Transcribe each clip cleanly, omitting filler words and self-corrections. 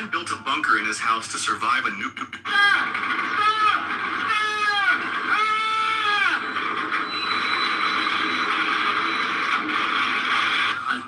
man built a bunker in his house to survive a nuke.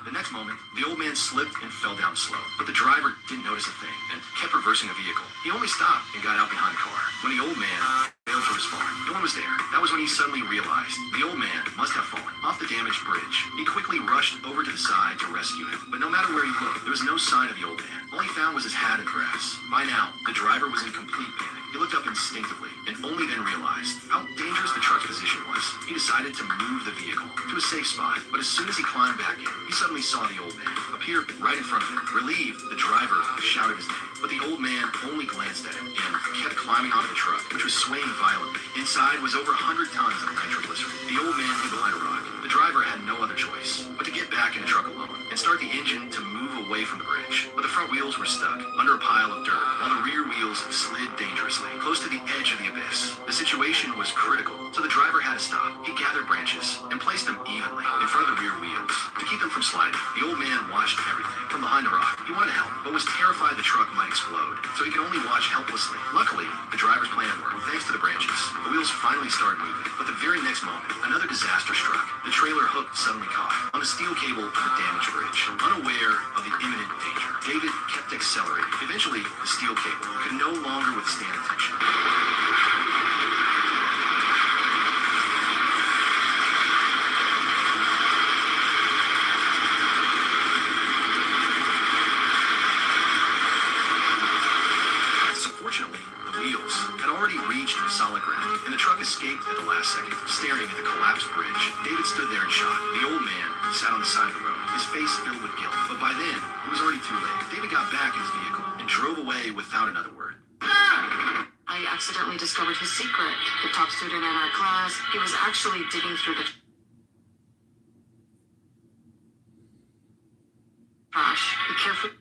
The next moment, the old man slipped and fell down slow, but the driver didn't notice a thing and kept reversing the vehicle. He only stopped and got out behind the car. When the old man failed to respond, no one was there. That was when he suddenly realized the old man must have fallen off the damaged bridge. He quickly rushed over to the side to rescue him, but no matter where he looked, there was no sign of the old man. All he found was his hat and dress. By now, the driver was in complete panic. He looked up instinctively and only then realized how dangerous the truck's position was. He decided to move the vehicle to a safe spot, but as soon as he climbed back in, he suddenly saw the old man appear right in front of him. Relieved, the driver shouted his name, but the old man only glanced at him and kept climbing onto the truck, which was swaying violently. Inside was over 100 tons of nitroglycerin. The old man hid behind a rock. The driver had no other choice but to get back in the truck alone and start the engine to move away from the bridge. But the front wheels were stuck under a pile of dirt, while the rear wheels slid dangerously close to the edge of the abyss. The situation was critical, so the driver had to stop. He gathered branches and placed them evenly in front of the rear wheels to keep them from sliding. The old man watched everything from behind the rock. He wanted to help, but was terrified the truck might explode, so he could only watch helplessly. Luckily, the driver's plan worked thanks to the branches. The wheels finally started moving, but the very next moment, another disaster struck. The trailer hook suddenly caught on the steel cable of the damaged bridge. Unaware of the imminent danger, David kept accelerating. Eventually, the steel cable could no longer withstand the tension. Fortunately, the wheels had already reached solid ground, and the truck escaped at the last second. Staring at the collapsed bridge, David stood there in shock. The old man sat on the side of the road, his face filled with guilt. But by then, it was already too late. David got back in his vehicle and drove away without another word. I accidentally discovered his secret. The top student in our class, he was actually digging through the trash. Be careful.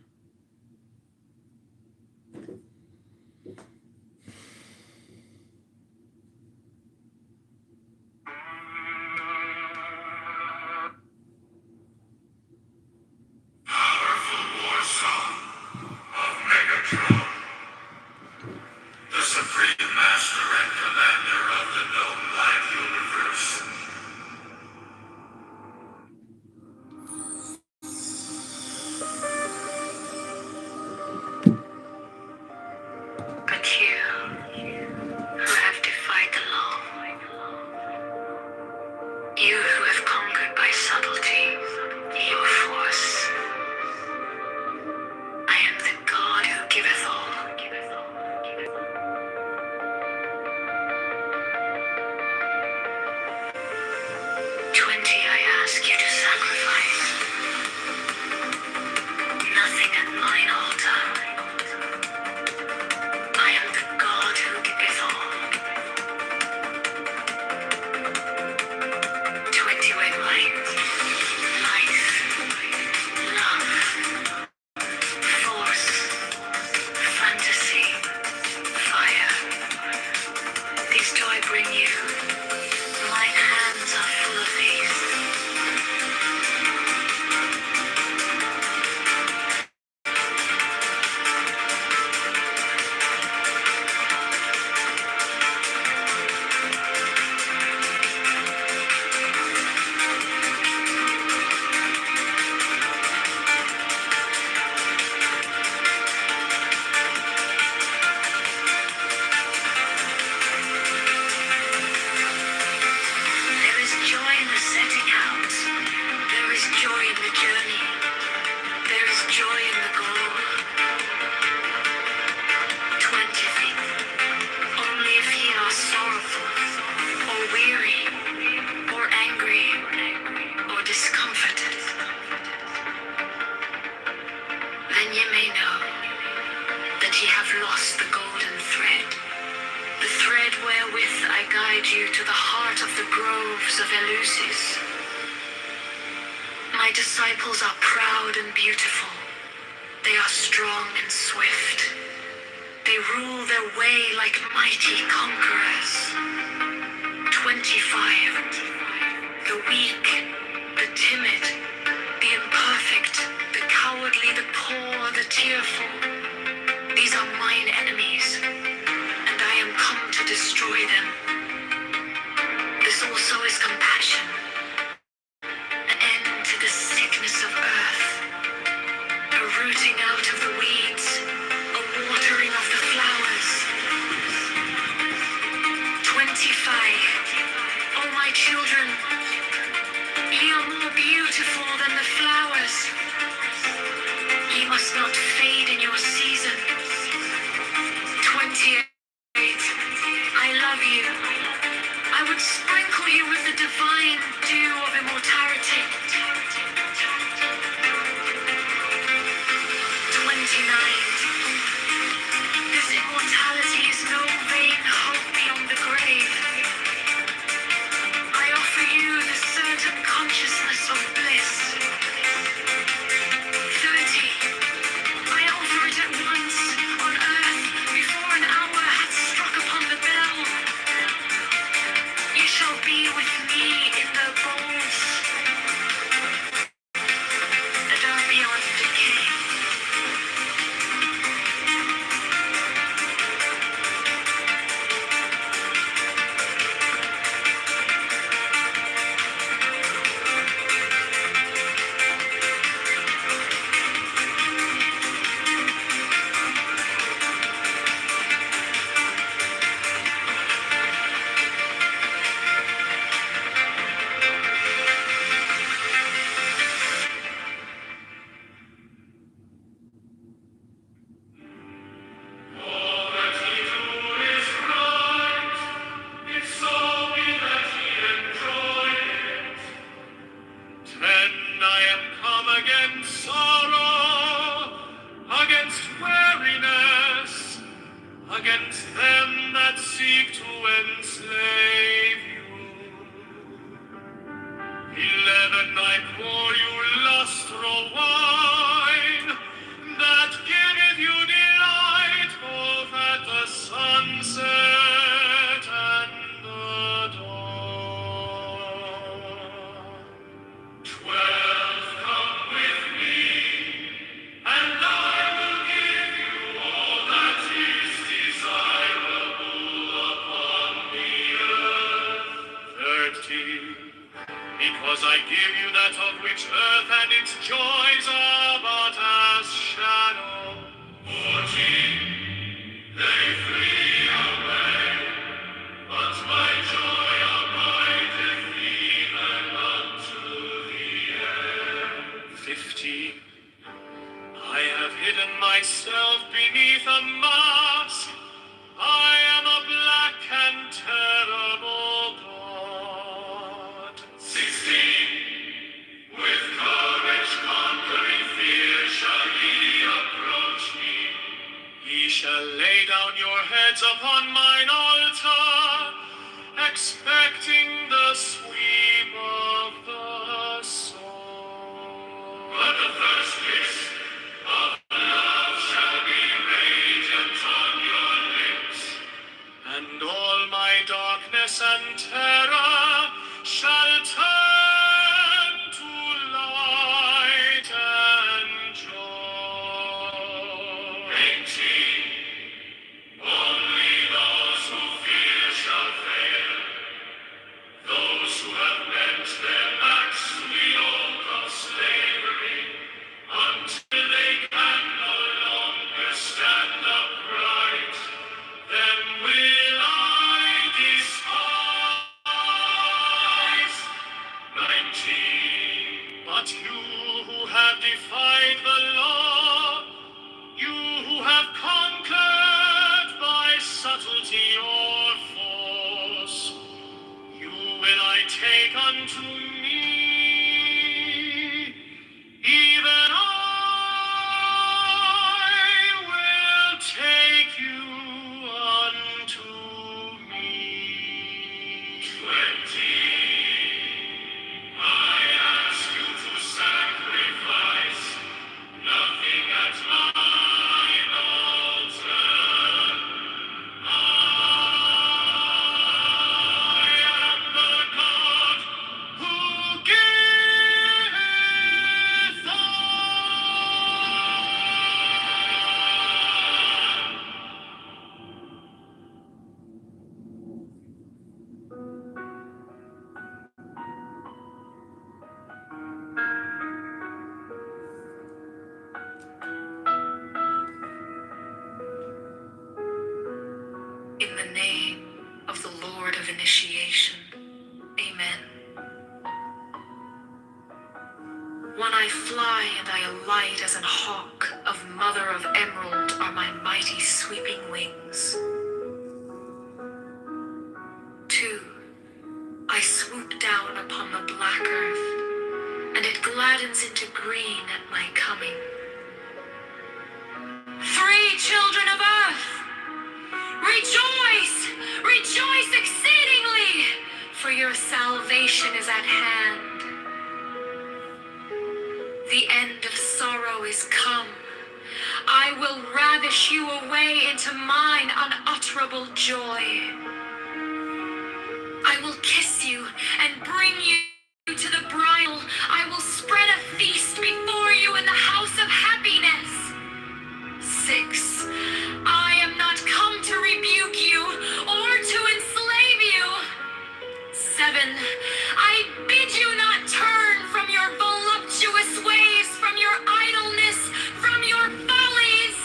You to the heart of the groves of Eleusis. My disciples are proud and beautiful. They are strong and swift. They rule their way like mighty conquerors. 25. The weak, the timid, the imperfect, the cowardly, the poor, the tearful. destroy them. This also is compassion. An end to the sickness of earth. A rooting out of the weeds. A watering of the flowers. 25. Oh, my children, ye are more beautiful than the flowers. Ye must not fade in your season. 28. I love you. I would sprinkle you with the divine dew of immortality. 29. This immortality is no vain hope beyond the grave. I offer you the certain consciousness of bliss. 30. I offer it at once on earth before an hour hath struck upon the bell. You shall be with me in the bowls that are beyond decay. Against them that seek to enslave you. 11, I pour you lustral wine, that giveth you delight both at the sunset and the dawn. 12, come with me, and I will give you all that is desirable upon the earth. 13, because I give you that of which earth and its joys are but as shadow. 14, they flee away, but my joy abideth even unto the end. 15, I have hidden myself beneath a mask. I am a black and terrible God. 16, with courage conquering fear shall ye approach me. Ye shall lay down your heads upon mine altar, expecting the sweep of the sword. But the first kiss of love shall be radiant on your lips, and all my darkness and terror shall turn to light and joy. 18, only those who fear shall fail, those who have bent their backs to the yoke of slavery, until they can no longer stand upright, them will I despise. 19, but you who have defied the law, you who have conquered by subtlety or force, you will I take unto me, even I will take initiation. Amen. When I fly and I alight as an hawk, of mother of emerald are my mighty sweeping wings. 2. I swoop down upon the black earth, and it gladdens into green at my coming. 3, children of earth, rejoice, rejoice exceedingly, for your salvation is at hand. The end of sorrow is come. I will ravish you away into mine unutterable joy. I will kiss you and bring you to the bridal. I will spread a feast before you in the house of happiness. 6. I am not come to rebuke you or to enslave you. 7. I bid you not turn from your voluptuous ways, from your idleness, from your follies.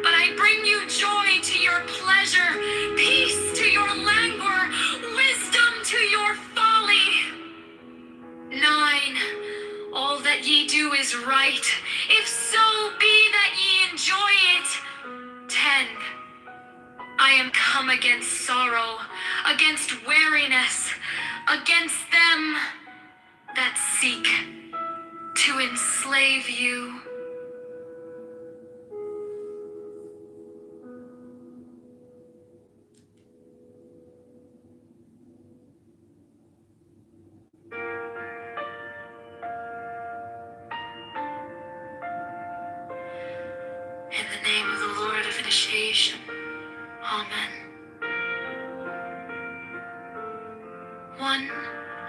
But I bring you joy to your pleasure, peace to your languor, wisdom to your folly. 9. All that ye do is right, if so be that ye enjoy it. 10. I am come against sorrow, against weariness, against them that seek to enslave you. In the name of the Lord of initiation. Amen. 1.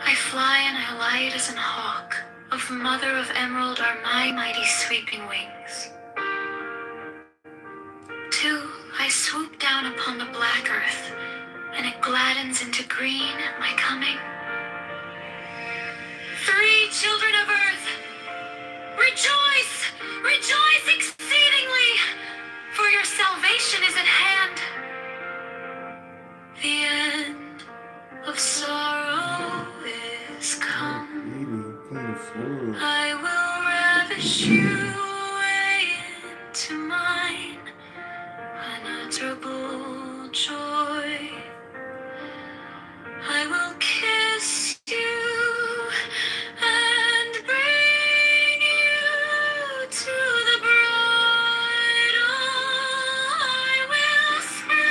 I fly and I alight as an hawk. Of mother of emerald are my mighty sweeping wings. 2. I swoop down upon the black earth, and it gladdens into green at my coming. 3. Children of earth, rejoice, rejoice exceedingly, for your salvation is at hand. The end of sorrow is come. I will ravish you away into mine unutterable joy. I will kiss you and bring you to the bridal. I will spread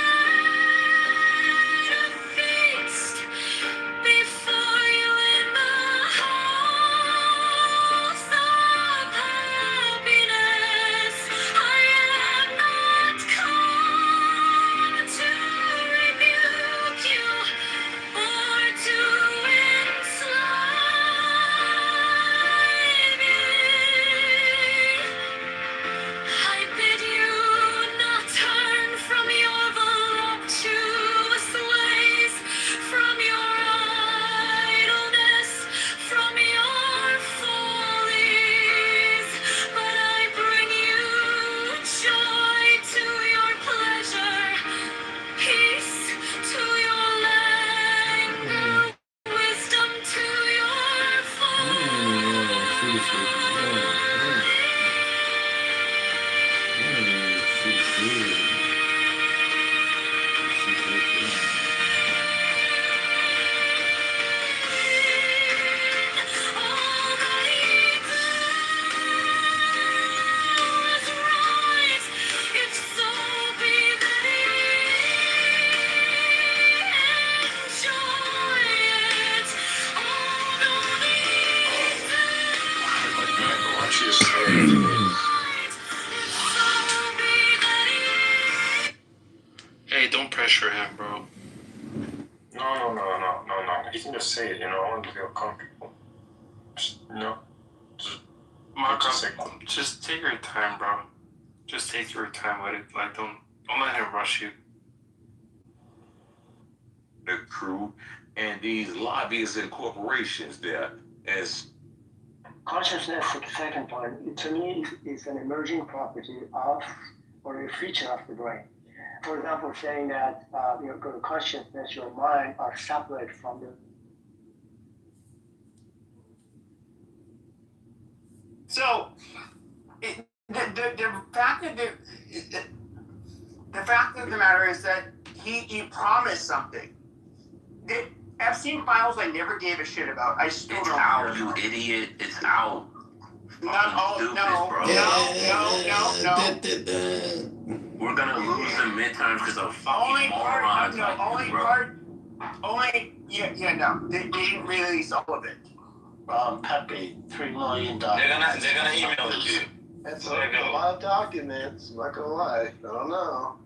a feast before you in the house of happiness. I am not come to rebuke you or to enslave you. I bid you not turn from your voluptuous ways, from your idleness, from your follies. But I bring you joy to your pleasure, peace to your languor, wisdom to your all that he does right, if so be that he enjoy it. Although the Hey, don't pressure him, bro. No. You can just say it, I want to feel comfortable. Just, Marco, Just just take your time, bro. Just take your time with it. Like, don't let him rush you. The crew and these lobbyists and corporations there as Consciousness, the second point, to me is an emerging property of or a feature of the brain. for example, saying that your consciousness, your mind are separate from the. So, the fact of the fact of the matter is that he promised something. The Epstein files I never gave a shit about. I still It's don't out, care. you idiot. It's out. Not all. Stupid, No, bro. no. We're gonna lose the midterms because of fucking morons like you, bro. No. They didn't release all of it. Pepe, $3 million. They're gonna email it to you. That's a lot of documents. I'm not gonna lie. I don't know.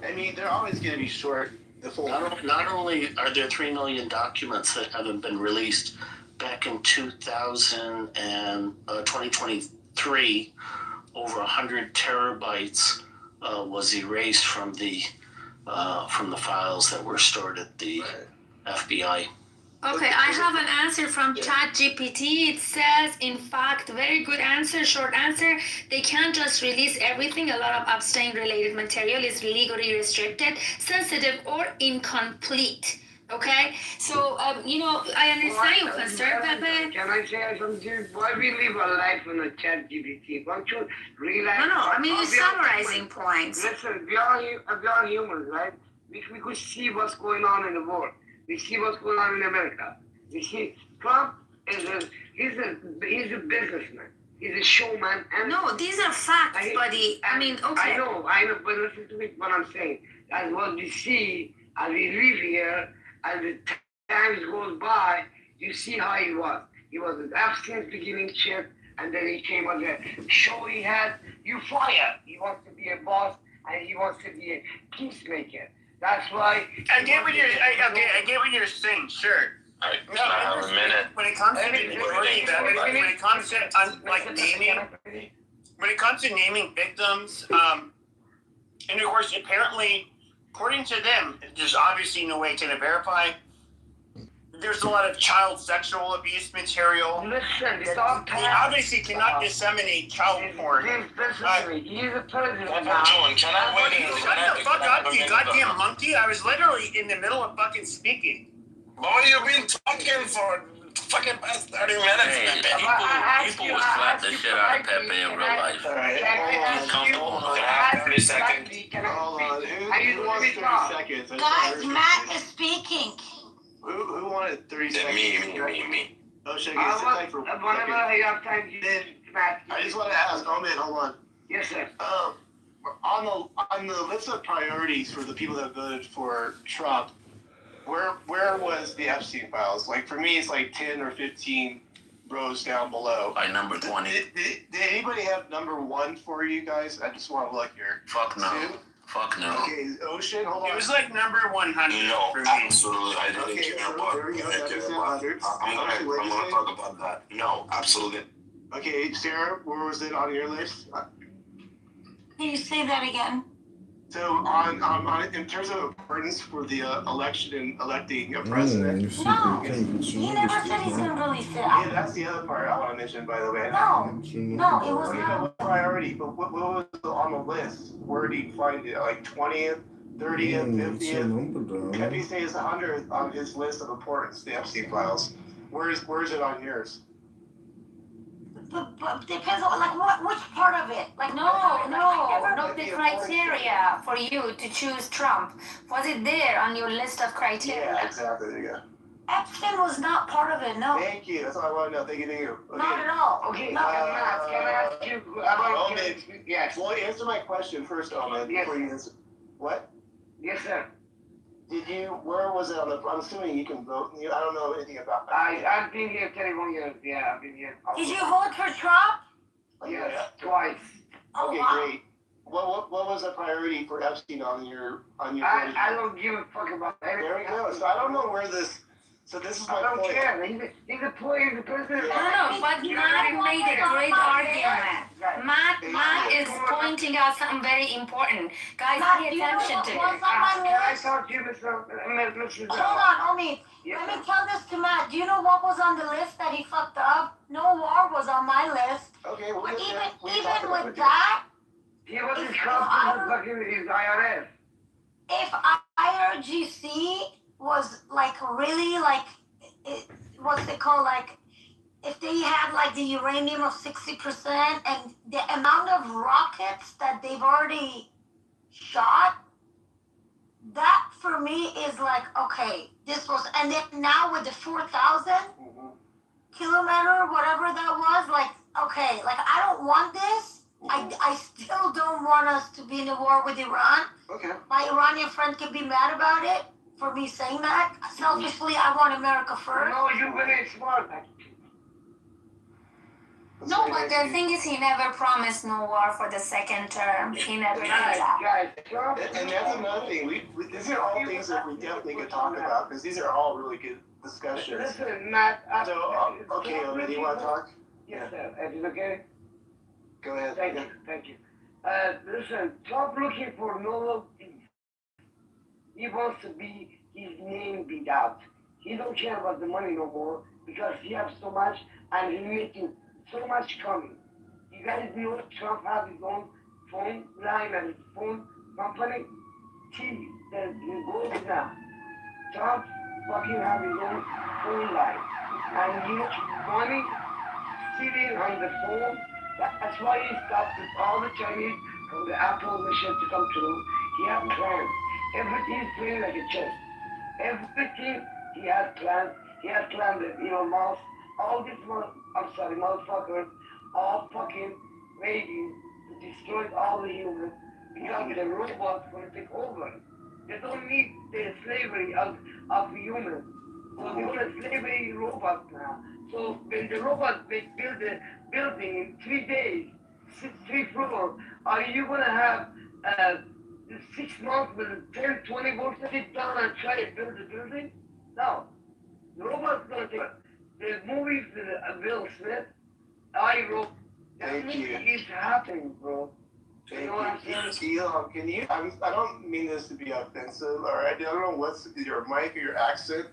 I mean, they're always gonna be short. The full. Not only are there 3 million documents that haven't been released, back in 2023, over 100 terabytes was erased from the files that were stored at the FBI. Okay, I have an answer from ChatGPT. It says, in fact, very good answer, short answer. They can't just release everything. A lot of Epstein-related material is legally restricted, sensitive, or incomplete. Okay, so I understand your concern, Pepe. Can I say something? Why we live a life on a ChatGPT? Don't you realize? No, I mean, you're summarizing points. Listen, we are humans, right? We could see what's going on in the world. We see what's going on in America. We see Trump he's a businessman. He's a showman. And no, these are facts, buddy. I mean, okay. I know, but listen to me, what I'm saying. That's what we see as we live here, as the times goes by, you see how he was. He was an Epstein's beginning chip, and then he came on the show he had, you fire. He wants to be a boss, and he wants to be a peacemaker. That's why I get what you're saying. Sure. Alright, I have a minute. When it comes to naming victims, and of course, apparently, according to them, there's obviously no way to verify. There's a lot of child sexual abuse material. Listen, they obviously cannot disseminate child porn. He's a president now. Can I wait? Shut the fuck up, you goddamn monkey! I was literally in the middle of fucking speaking. Boy, you've been talking for fucking past 30 minutes, Hey, Pepe. people would slap the shit out of Pepe in real life. Alright, He's comfortable. 30 seconds. Hold on. Who wants 30 seconds? Guys, Matt is speaking. Who wanted 3 seconds? Me. Oh, should I get some time for 1 Whenever second? I have time, you did, Matt. I just want to ask. Oh man, hold on. Yes, sir. On the list of priorities for the people that voted for Trump, where was the Epstein files? Like for me, it's like 10 or 15 rows down below. By number 20. Did anybody have number 1 for you guys? I just want to look here. Fuck no. 2? Fuck no. Okay, Ocean, hold on. It was like number 100 No, for me. absolutely. I didn't care about there we go. it. That's I'm gonna talk about that. No, absolutely. Okay, Sarah, where was it on your list? Can you say that again? So on in terms of importance for the election and electing a president. No, he never said he's going to release it. Yeah, that's the other part I want to mention, by the way. No, it was Okay, not. what priority? But what was on the list? Where do you find it? Like 20th, 30th, 50th? Pepe says 100th on his list of importance, the Epstein files. Where's it on yours? But depends on which part of it. No, the criteria for you to choose Trump. Was it there on your list of criteria? Yeah, exactly. There you go. Epstein was not part of it. No. Thank you. That's all I want to know. Thank you. Okay. Not at all. Okay, Not can I ask you about... Yes. Well, answer my question first, Ahmed, Yes. before you answer. What? Yes, sir. Where was it on the, I'm assuming you can vote. I don't know anything about that. I've been here 31 years. Yeah, I've been here. Did you vote for Trump? Yes, twice. Oh, Okay, wow. great. What was the priority for Epstein on your I don't give a fuck about that. There we go. So I don't know where this, so this is my I don't point. care. He's a president. No, but Matt made a great argument. Matt is pointing out something very important. Guys, pay attention to it. Can I talk to you, Mr. Hold on, Omid. Let me tell this to Matt. Do you know what was on the list that he fucked up? No war was on my list. Okay, Even with that, he wasn't Trump, he was fucking his IRS. if IRGC was like really like, what's it called, like if they had like the uranium of 60% and the amount of rockets that they've already shot, that for me is like, okay, this was, and then now with the 4,000 kilometer, whatever that was, like, okay, like I don't want this. I still don't want us to be in a war with Iran. Okay. My Iranian friend can be mad about it for me saying that. Selfishly, I want America first. No, you're very smart. No, but the thing is, he never promised no war for the second term. He never did that. And that's another thing. These are all things that we definitely could talk about because these are all really good discussions. Listen, Matt. So, okay, do you want to talk? Yes, sir. Is it okay? Go ahead. Thank you. Listen, stop looking for novel things. He wants to be his name beat out. He don't care about the money no more because he has so much and he's making so much coming. You guys know Trump has his own phone line and his phone company. See, that he goes now. Trump fucking have his own phone line. And you know, money sitting on the phone. That's why he stopped with all the Chinese from the Apple mission to come through. He had plans. Everything is playing like a chess. Everything he had planned. He had planned that Elon Musk, all these motherfuckers, all fucking waiting to destroy all the humans because the robots going to take over. They don't need the slavery of humans. So they want a slavery robots now. So when the robots they build the building in 3 days, 3 floors, are you going to have 6 months with 10, 20 volts sit down and try to build the building? No. The robot's going to take it. The movie with Will Smith, I wrote, that movie is happening, bro. Thank you. Elon, can you, I don't mean this to be offensive, or I don't know what's your mic or your accent.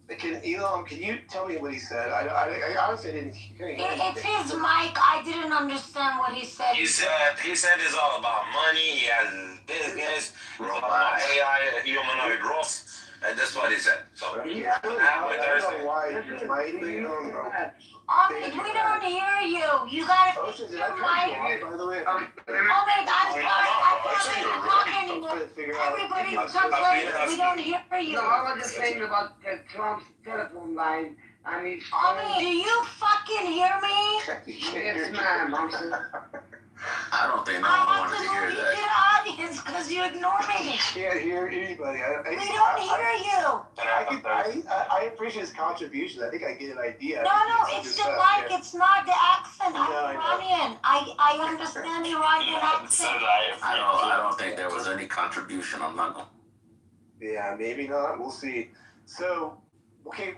Elon, can you tell me what he said? I honestly didn't hear anything. It's his mic. I didn't understand what he said. He said it's all about money. He has business, AI, humanoid robots, and that's what he said. So yeah, I don't know why your mic thing. We don't hear you. You gotta fix your mic. By the way, I'm sorry. I can't talk anymore. Everybody complains. We don't hear you. No, I was just saying about Trump's telephone line. I mean, do you fucking hear me? Yes, ma'am. I'm sorry. I don't think no one wanted to hear that. I have to leave the audience because you ignore me. Can't hear anybody. We don't hear you. I appreciate his contribution. I think I get an idea. No, it's the mic. It's not the accent. I'm Iranian. I understand Iranian accent. I don't think there was any contribution. I'm not going. Yeah, maybe not. We'll see. So, okay,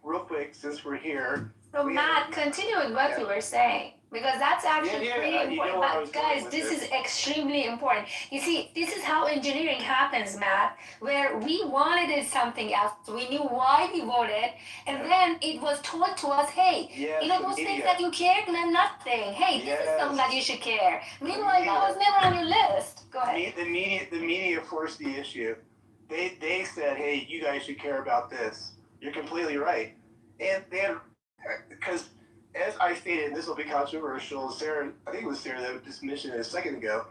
real quick, since we're here. So Matt, continue with what you were saying. Because that's actually pretty important. But guys, this is extremely important. You see, this is how engineering happens, Matt, where we wanted something else. We knew why we voted, and then it was told to us, hey, those things that you cared meant nothing. Hey, this is something that you should care. Meanwhile, that was never on your list. Go ahead. The media forced the issue. They said, hey, you guys should care about this. You're completely right. And then, because as I stated, this will be controversial. I think it was Sarah that just mentioned it a second ago.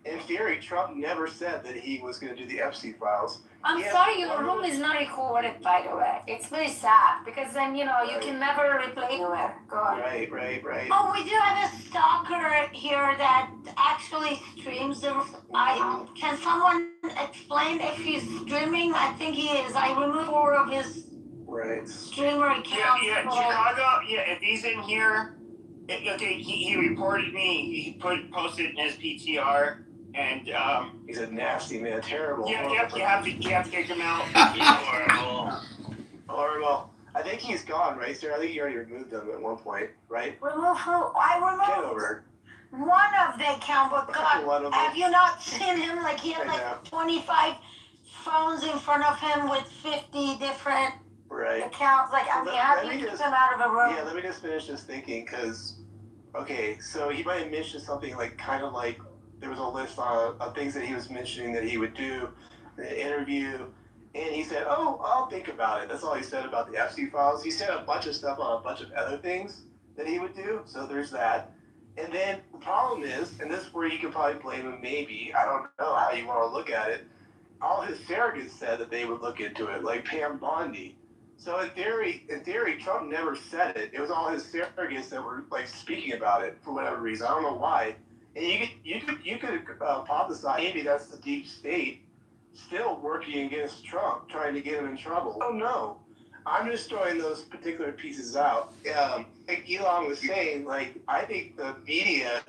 In theory, Trump never said that he was going to do the Epstein files. I'm sorry, your room is not recorded, by the way. It's very sad because then, you can never replay it. Go on. Right. Oh, we do have a stalker here that actually streams the. Can someone explain if he's streaming? I think he is. I removed 4 of his. Right. Streamer account. Yeah, Chicago. Yeah, if he's in here, he reported me. He posted in his PTR, and he's a nasty man, terrible. Yeah, you have to kick him out. Horrible. I think he's gone, right, sir? I think you already removed him at one point, right? Remove who? I removed. Kitover. One of the account, but God, have you not seen him? Like he has 25 phones in front of him with 50 different. Right. Accounts, like, how do you get them out of a room? Yeah, let me just finish this thinking, because, okay, so he might have mentioned something like, kind of like, there was a list of things that he was mentioning that he would do. in an interview, and he said, "Oh, I'll think about it." That's all he said about the Epstein files. He said a bunch of stuff on a bunch of other things that he would do. So there's that. And then the problem is, and this is where you could probably blame him. Maybe, I don't know how you want to look at it. All his surrogates said that they would look into it, like Pam Bondi. So in theory, Trump never said it. It was all his surrogates that were like speaking about it for whatever reason. I don't know why. And you could hypothesize maybe that's the deep state still working against Trump, trying to get him in trouble. I don't know. I'm just throwing those particular pieces out. Like Elon was saying, like I think the media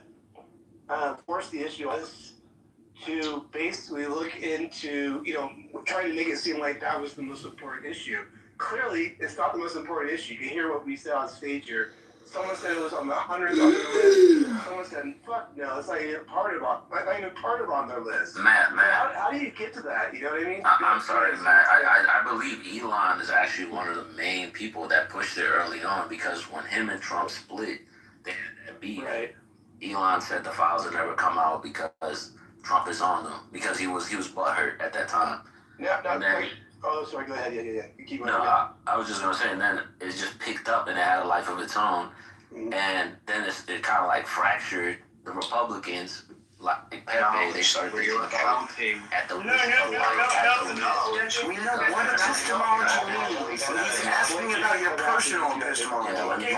forced the issue on us to basically look into, trying to make it seem like that was the most important issue. Clearly, it's not the most important issue. You can hear what we said on stage here. Someone said it was on the 100th on their list. Someone said, fuck no, it's not even part of on their list. Matt. How do you get to that? You know what I mean? I'm sorry, Matt. I believe Elon is actually one of the main people that pushed it early on, because when him and Trump split, they had that beef. Right. Elon said the files would never come out because Trump is on them, because he was butthurt at that time. Oh, sorry, go ahead. Yeah. You keep going. No, I was just going to say, and then it just picked up and it had a life of its own. Mm-hmm. And then it kind of like fractured the Republicans. Like Pepe, they started thinking about it at the No. We know what epistemology means. He's asking about your personal epistemology.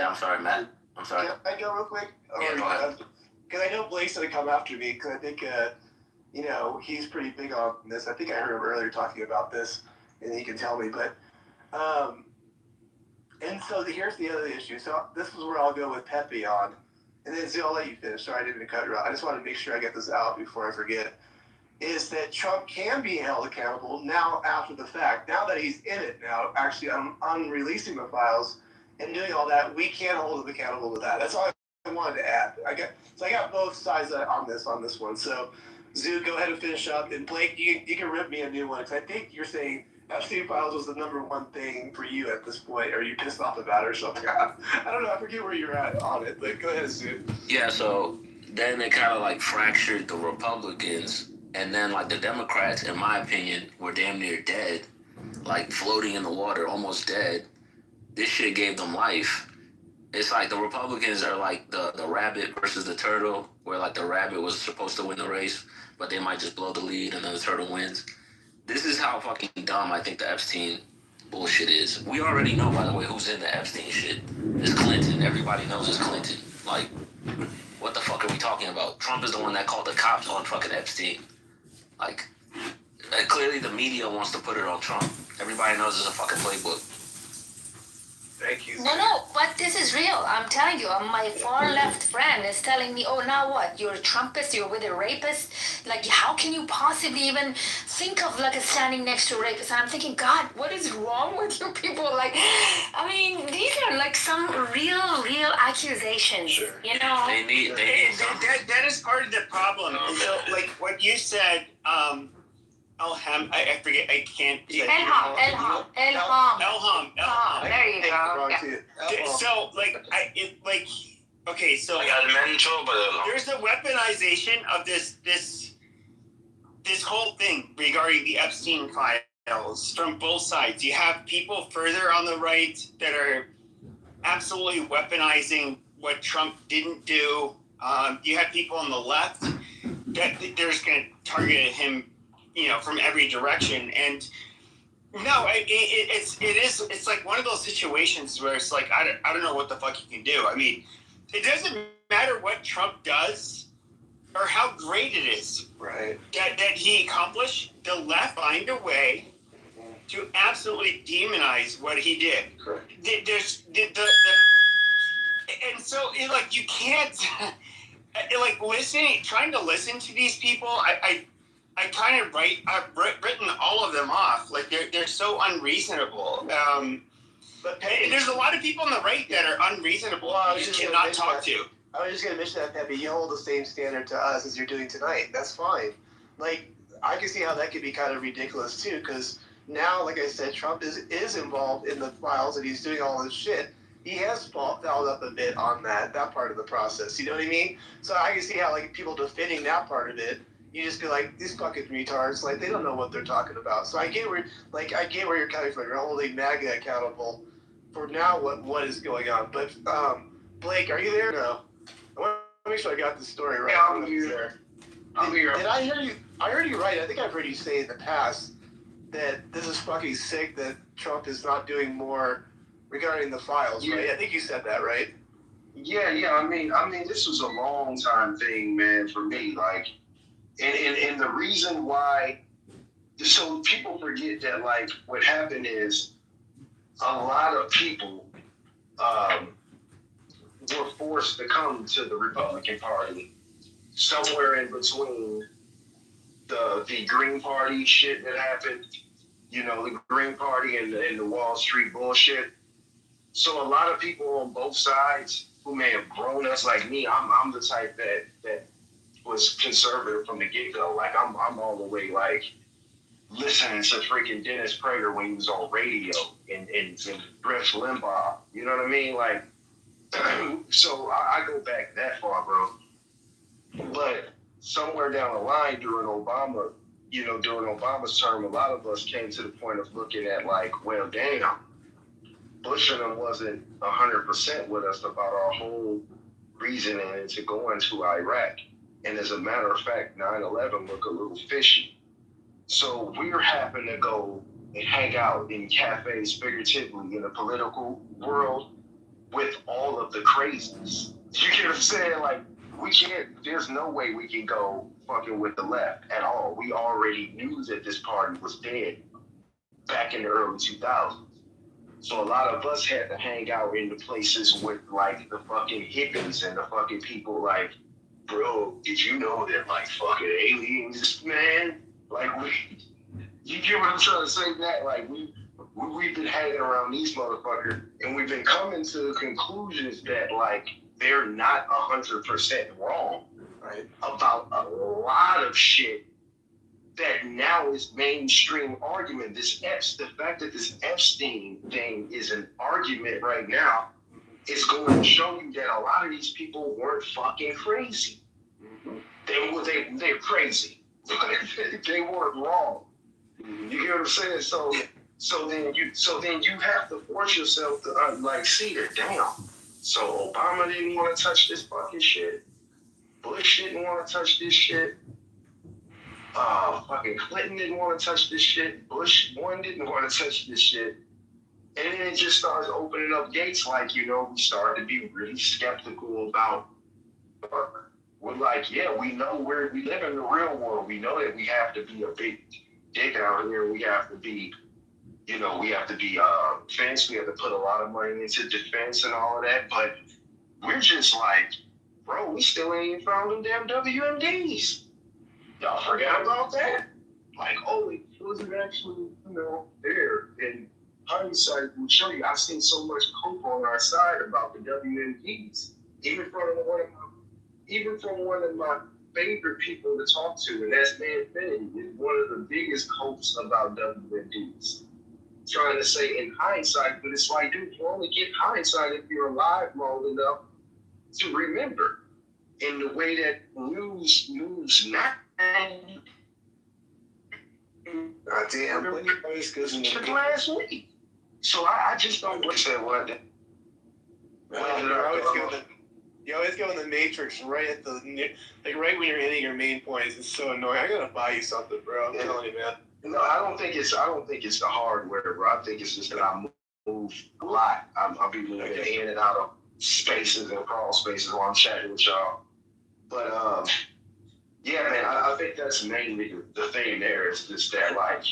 I'm sorry, Matt. I'm sorry. Can I go real quick? Yeah, go ahead. Because I know Blake's going to come after me, because I think, he's pretty big on this. I think I heard him earlier talking about this, and he can tell me. But, and so here's the other issue. So this is where I'll go with Pepe on. And then, Zil, I'll let you finish. Sorry, I didn't cut you off. I just want to make sure I get this out before I forget. Is that Trump can be held accountable now after the fact. Now that he's in it now, actually, on releasing the files and doing all that, we can't hold him accountable to that. That's all I wanted to add. I got both sides on this one. So, Zoo, go ahead and finish up. And Blake, you can rip me a new one, because I think you're saying Epstein files was the number one thing for you at this point, or you pissed off about it or something. I don't know. I forget where you're at on it, but go ahead, Zoo. Yeah, so then it kind of like fractured the Republicans, and then like the Democrats, in my opinion, were damn near dead, like floating in the water, almost dead. This shit gave them life. It's like the Republicans are like the rabbit versus the turtle, where like the rabbit was supposed to win the race, but they might just blow the lead and then the turtle wins. This is how fucking dumb I think the Epstein bullshit is. We already know, by the way, who's in the Epstein shit. It's Clinton. Everybody knows it's Clinton. Like, what the fuck are we talking about? Trump is the one that called the cops on fucking Epstein. Like, clearly the media wants to put it on Trump. Everybody knows it's a fucking playbook. Thank you. No, but this is real. I'm telling you, my far left friend is telling me, oh, now what? You're a Trumpist, you're with a rapist? Like, how can you possibly even think of, like, standing next to a rapist? And I'm thinking, God, what is wrong with you people? Like, I mean, these are, like, some real accusations, Sure. you know? They need That is part of the problem. And so, like, what you said, Elham, I forget, I can't say it. Elham. There you go. Yeah. So, okay, so there's the weaponization of this whole thing regarding the Epstein files from both sides. You have people further on the right that are absolutely weaponizing what Trump didn't do. You have people on the left that they're just going to target him, from every direction. And no, it's like one of those situations where it's like, I don't know what the fuck you can do. I mean, it doesn't matter what Trump does or how great it is, right, that he accomplished. The left find a way to absolutely demonize what he did. Correct. And so you can't trying to listen to these people. I've written all of them off. Like they're so unreasonable. But there's a lot of people on the right that are unreasonable. Well, you cannot talk to. I was just going to mention that, Pepe. You hold the same standard to us as you're doing tonight. That's fine. Like, I can see how that could be kind of ridiculous, too, because now, like I said, Trump is involved in the files and he's doing all this shit. he has fouled up a bit on that part of the process. You know what I mean? So I can see how like people defending that part of it, you just be like, these fucking retards, like they don't know what they're talking about. So I get where you're coming from. You're holding MAGA accountable for now what is going on. But Blake, are you there? No. I want to make sure I got the story right. Yeah, I'm here. I'm here. Did I hear you? I heard you right. I think I've heard you say in the past that this is fucking sick that Trump is not doing more regarding the files, right? I think you said that, right? Yeah. I mean, this was a long time thing, man, for me. Like, and the reason why, so people forget that, like, what happened is a lot of people were forced to come to the Republican Party somewhere in between the Green Party shit that happened, the Green Party and the Wall Street bullshit. So a lot of people on both sides who may have grown us, like me, I'm the type that was conservative from the get-go. Like I'm all the way like listening to freaking Dennis Prager when he was on radio and Rush Limbaugh. You know what I mean? Like, so I go back that far, bro. But somewhere down the line during Obama, during Obama's term, a lot of us came to the point of looking at like, well, damn, Bush and them wasn't 100% with us about our whole reasoning into going to Iraq. And as a matter of fact, 9/11 looked a little fishy. So we're happen to go and hang out in cafes, figuratively, in the political world with all of the crazies. You get what I'm saying? Like, there's no way we can go fucking with the left at all. We already knew that this party was dead back in the early 2000s. So a lot of us had to hang out in the places with like the fucking hippies and the fucking people like, bro, did you know that like fucking aliens, man? Like you get what I'm trying to say? That like we've been hanging around these motherfuckers and we've been coming to conclusions that like they're not 100% wrong, right? About a lot of shit that now is mainstream argument. The fact that this Epstein thing is an argument right now is going to show you that a lot of these people weren't fucking crazy. Mm-hmm. They're crazy. They weren't wrong. Mm-hmm. You get what I'm saying? So then you have to force yourself to see that, damn. So Obama didn't want to touch this fucking shit. Bush didn't want to touch this shit. Fucking Clinton didn't want to touch this shit. Bush one didn't want to touch this shit. And then it just starts opening up gates. Like, we started to be really skeptical about. We're like, yeah, we know we live in the real world. We know that we have to be a big dick out here. We have to be, we have to be defense. We have to put a lot of money into defense and all of that. But we're just like, bro, we still ain't even found them damn WMDs. Y'all forgot about that? Like, it wasn't actually, there. And hindsight will show you. I've seen so much cope on our side about the WMDs. Even from one of my favorite people to talk to, and that's Man Finity, is one of the biggest hopes about WMDs. Trying to say in hindsight, but it's like, dude, you only get hindsight if you're alive long enough to remember. In the way that news moves now. Damn, last week. So I just don't say what. You always go in the Matrix right at right when you're hitting your main points. It's so annoying. I gotta buy you something, bro. I'm telling you, man. No, I don't think it's the hardware, bro. I think it's just that I move a lot. I'll be moving in and out of spaces and crawl spaces while I'm chatting with y'all. But yeah, man, I think that's mainly the thing there is just that, like,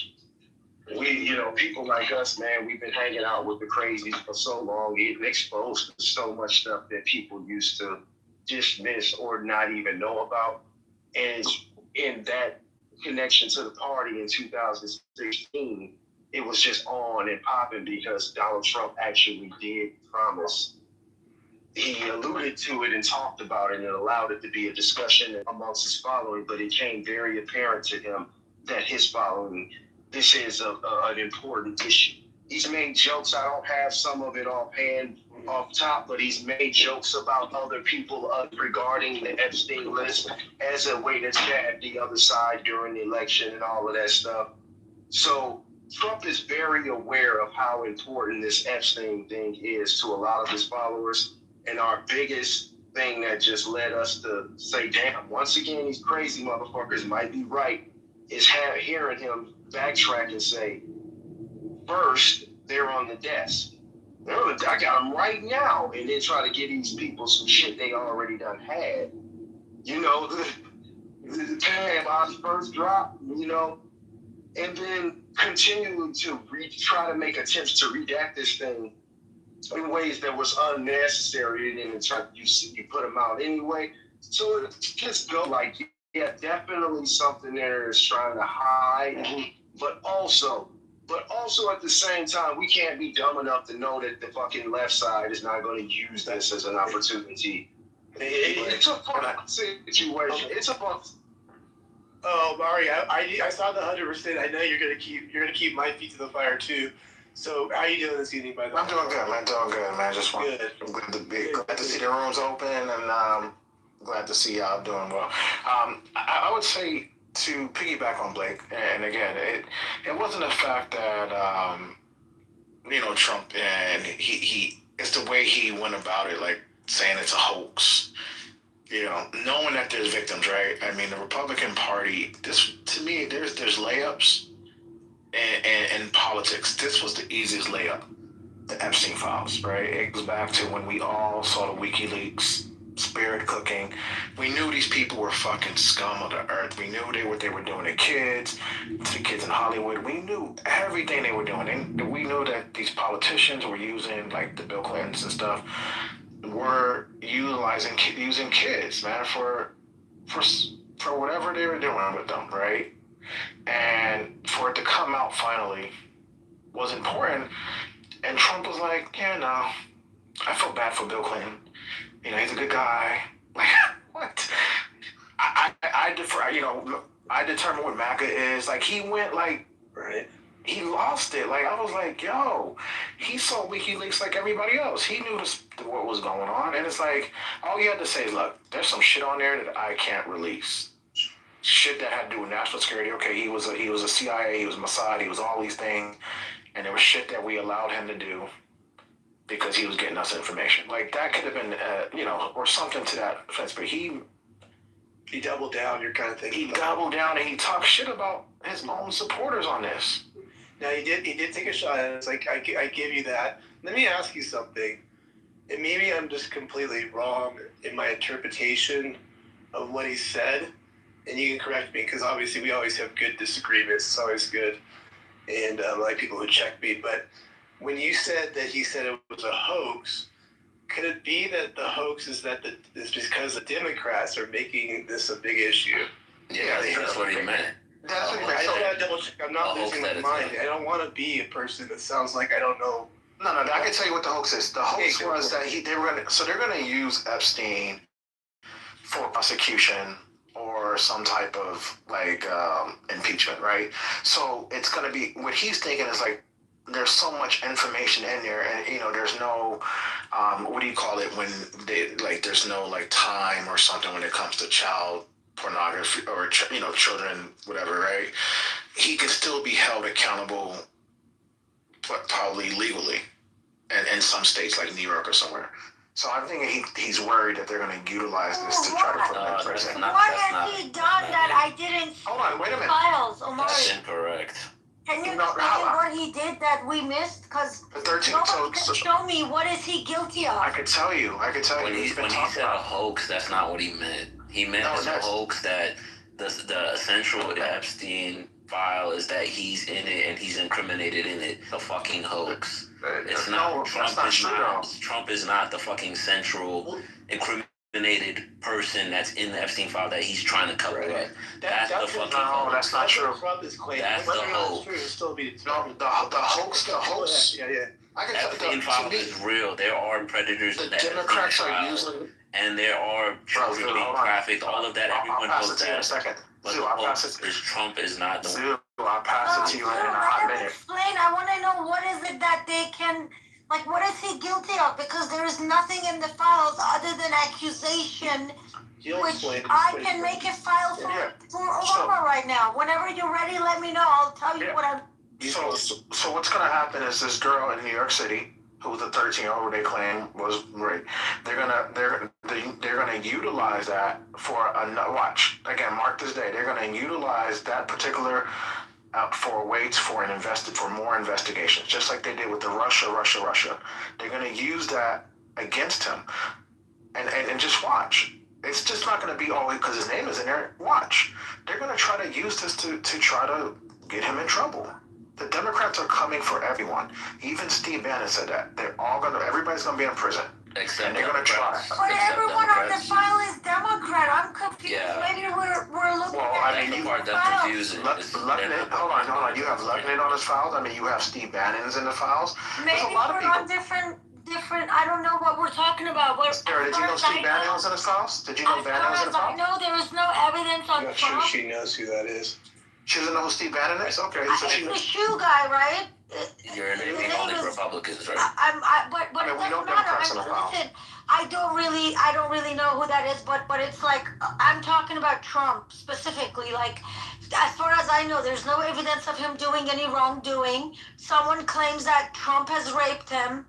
we, people like us, man, we've been hanging out with the crazies for so long, getting exposed to so much stuff that people used to dismiss or not even know about. And in that connection to the party in 2016, it was just on and popping because Donald Trump actually did promise. He alluded to it and talked about it and allowed it to be a discussion amongst his following, but it became very apparent to him that his following, this is an important issue. He's made jokes. I don't have some of it offhand, off top, but he's made jokes about other people regarding the Epstein list as a way to jab the other side during the election and all of that stuff. So Trump is very aware of how important this Epstein thing is to a lot of his followers. And our biggest thing that just led us to say, damn, once again, these crazy motherfuckers might be right, is hearing him backtrack and say, first, they're on the desk. I got them right now. And then try to give these people some shit they already done had. You know, the time Bob's first drop, you know, and then continuing to try to make attempts to redact this thing in ways that was unnecessary, and then you put them out anyway. So it just go like, yeah, definitely something there is trying to hide, but also at the same time, we can't be dumb enough to know that the fucking left side is not going to use this as an opportunity. It's a fucking situation. It's a fucking. Oh, Mari, I saw the 100%. I know you're gonna keep my feet to the fire too. So how you doing this evening, by the way? I'm doing good, man. I'm glad to see the rooms open, and glad to see y'all doing well. I would say to piggyback on Blake, and again, it wasn't the fact that Trump and he it's the way he went about it, like saying it's a hoax. Knowing that there's victims, right? I mean, the Republican Party, this, to me, there's layups in politics. This was the easiest layup, the Epstein files, right? It goes back to when we all saw the WikiLeaks spirit cooking. We knew these people were fucking scum of the earth. We knew what they were doing to kids in Hollywood. We knew everything they were doing. And we knew that these politicians were using, like the Bill Clintons and stuff, were using kids, man, for whatever they were doing with them, right? And for it to come out finally was important. And Trump was like, yeah, no, I feel bad for Bill Clinton. He's a good guy. Like, what? I defer. I determine what MAGA is. Like, he went like, right? He lost it. Like, I was like, yo, he saw WikiLeaks like everybody else. He knew what was going on. And it's like, all you had to say is, look, there's some shit on there that I can't release. Shit that had to do with national security. Okay, he was a CIA, he was Mossad, he was all these things. And there was shit that we allowed him to do because he was getting us information. Like, that could have been, or something to that effect. But he doubled down, you're kind of thinking. He doubled down and he talked shit about his own supporters on this. Now, he did take a shot at it. It's like, I give you that. Let me ask you something. And maybe I'm just completely wrong in my interpretation of what he said. And you can correct me, because obviously we always have good disagreements. It's always good. And I like people who check me. But when you said that he said it was a hoax, could it be that the hoax is that it's because the Democrats are making this a big issue? Yeah, that's what he meant. I just gotta double check. I'm not losing my mind. I don't want to be a person that sounds like I don't know. No, I can tell you what the hoax is. The hoax was that they're gonna use Epstein for prosecution or some type of impeachment, right? So it's gonna be, what he's thinking is like, there's so much information in there, and there's no what do you call it when they there's no time or something when it comes to child pornography or children, whatever, right? He can still be held accountable, but probably legally, and in some states like New York or somewhere. So I'm thinking he's worried that they're going to utilize this to try to put him in prison. What has he done that I didn't see? Hold on, wait a minute. Files, Omari. That's incorrect. Can you explain what he did that we missed? Because nobody can show me what is he guilty of. I could tell you. When he said a hoax, that's not what he meant. He meant as a hoax that the essential Epstein file is that he's in it and he's incriminated in it. A fucking hoax. It's not. Trump is not the fucking central incriminated person that's in the Epstein file that he's trying to cover up. That's the fucking hoax. That's not true. That's the hoax. The hoax. Yeah. Epstein file is real. There are predators in the Democrats Epstein are file, using. And there are children being trafficked. All of that, everyone knows that. In a second. But the hoax is Trump is not the one. I'll pass it to you in a hot minute. Explain. I want to know what is it that they can, Like, what is he guilty of? Because there is nothing in the files other than accusation, which I can make a file for Obama right now. Whenever you're ready, let me know. I'll tell you what I'm. So what's going to happen is this girl in New York City, who was a 13-year-old, they claim was raped. They're gonna utilize that for watch again. Mark this day. They're gonna utilize that particular for weights for more investigations, just like they did with the Russia. They're gonna use that against him, and just watch. It's just not gonna be always because his name is in there. Watch. They're gonna try to use this to try to get him in trouble. The Democrats are coming for everyone. Even Steve Bannon said that. Everybody's gonna be in prison. Except they're gonna try. But everyone on the file is Democrat. I'm confused. Yeah. Maybe we're looking Well, at the part that's confusing. Hold on. You have Lucknett on his files. I mean, you have Steve Bannon's in the files. Maybe There's a lot of we're people. on different. I don't know what we're talking about. Sarah, did you know Steve Bannon was in his files? Did you know Bannon was in the files? I know there is no evidence on I'm not Trump. sure she knows who that is. She doesn't know who Steve Bannon is? Okay. So It's the shoe guy, right? You're naming all the Republicans, right? But I mean, we it don't doesn't matter. Democrats in the file. Listen, I don't really know who that is, but it's like I'm talking about Trump specifically. Like, as far as I know, there's no evidence of him doing any wrongdoing. Someone claims that Trump has raped him.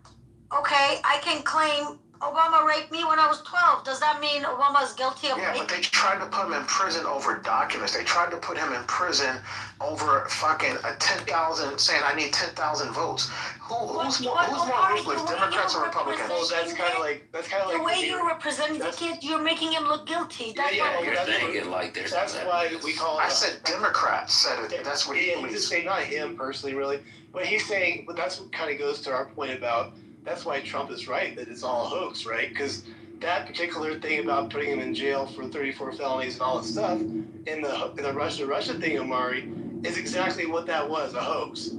Okay, I can claim Obama raped me when I was 12. Does that mean Obama's guilty of rape? Yeah, but they tried to put him in prison over documents. They tried to put him in prison over fucking 10,000, saying I need 10,000 votes. Who's more ruthless, Democrats or Republicans? Well, that's kind of like the way you're representing the kid, you're making him look guilty. That's You're saying it like there's. That's why we call it. I said Democrats said it. That's what he believes. Say not him personally, really, but he's saying. But that's what kind of goes to our point about. That's why Trump is right, that it's all a hoax, right? Because that particular thing about putting him in jail for 34 felonies and all that stuff in the Russia thing, Omari, is exactly what that was, a hoax.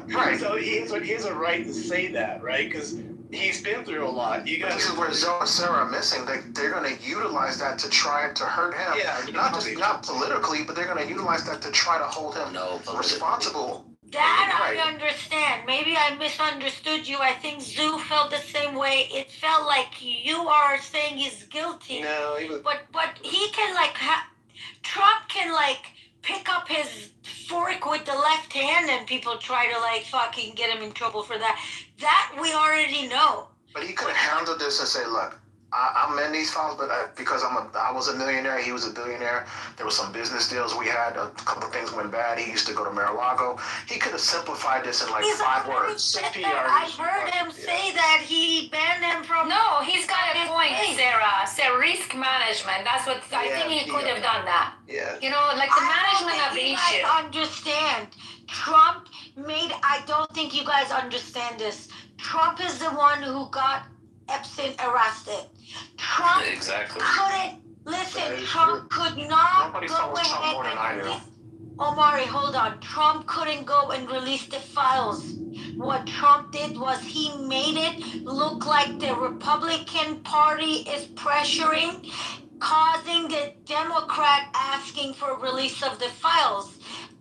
Right. So he has a right to say that, right? Because he's been through a lot. This is where Zoe and Sarah are missing. They're going to utilize that to try to hurt him. Yeah. Not politically, but they're going to utilize that to try to hold him responsible. That I understand. Maybe I misunderstood you. I think Zoo felt the same way. It felt like you are saying he's guilty. No, he was. But he can Trump can pick up his fork with the left hand and people try to fucking get him in trouble for that. That we already know. But he could have handled this and say, look, I'm in these files, but because I was a millionaire, he was a billionaire. There were some business deals we had. A couple of things went bad. He used to go to Mar-a-Lago. He could have simplified this in 5 words. I heard him say that he banned him from. No, he's got a point, Sarah. So risk management. That's what I think he could have done that. Yeah. You know, like the management of the issue. Understand? Trump made. I don't think you guys understand this. Trump is the one who got Epstein arrested. Trump couldn't listen. Trump could not go ahead and Omari, hold on. Trump couldn't go and release the files. What Trump did was he made it look like the Republican Party is pressuring, causing the Democrat asking for release of the files.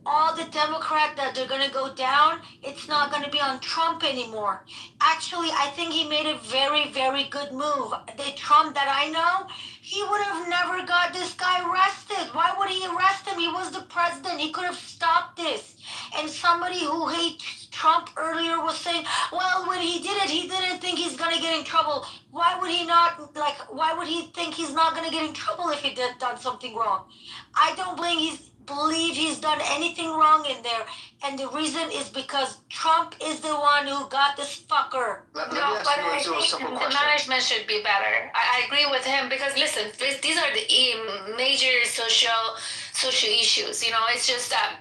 All the Democrats that they're going to go down, it's not going to be on Trump anymore. Actually, I think he made a very, very good move. The Trump that I know, he would have never got this guy arrested. Why would he arrest him? He was the president. He could have stopped this. And somebody who hates Trump earlier was saying, well, when he did it, he didn't think he's going to get in trouble. Why would he not, why would he think he's not going to get in trouble if he done something wrong? I don't believe he's done anything wrong in there, and the reason is because Trump is the one who got this fucker. But I think the management should be better. I agree with him because listen, these are the major social issues. You know, it's just that.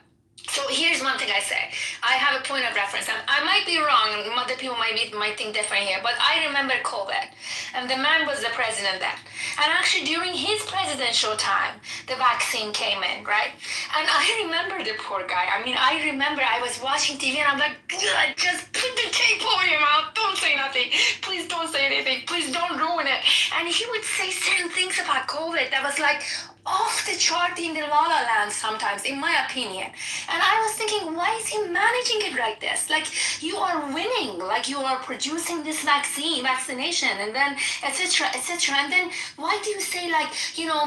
So here's one thing I say. I have a point of reference. I might be wrong. Other people might think different here. But I remember COVID. And the man was the president then. And actually during his presidential time, the vaccine came in, right? And I remember the poor guy. I mean, I remember I was watching TV and I'm like, God, just put the tape over your mouth. Don't say nothing. Please don't say anything. Please don't ruin it. And he would say certain things about COVID that was like, off the chart in the La La Land sometimes, in my opinion. And I was thinking, why is he managing it like this? Like, you are winning, like you are producing this vaccination, and then etc. etc. And then why do you say, like,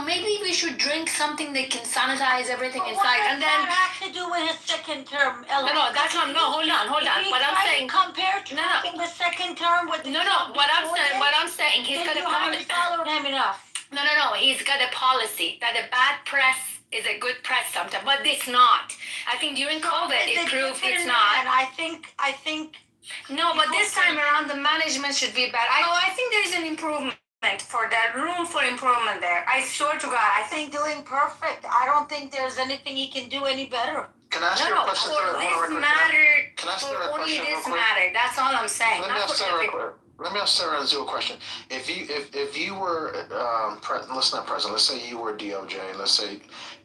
maybe we should drink something that can sanitize everything inside? And then what has that to do with his second term? no, that's not. No, hold on. What I'm saying. Compare Trump in the second term with the What I'm saying, he's got a haven't followed him enough. No. He's got a policy that a bad press is a good press sometimes, but it's not. I think during COVID it proved it's not. And I think. No, but this time around the management should be better. I think there is an improvement for that, room for improvement there. I swear to God, I think doing perfect. I don't think there's anything he can do any better. Can I ask you a question? For this matter, for only this matter. That's all I'm saying. Let me ask Sarah a question. If you were let's say you were DOJ,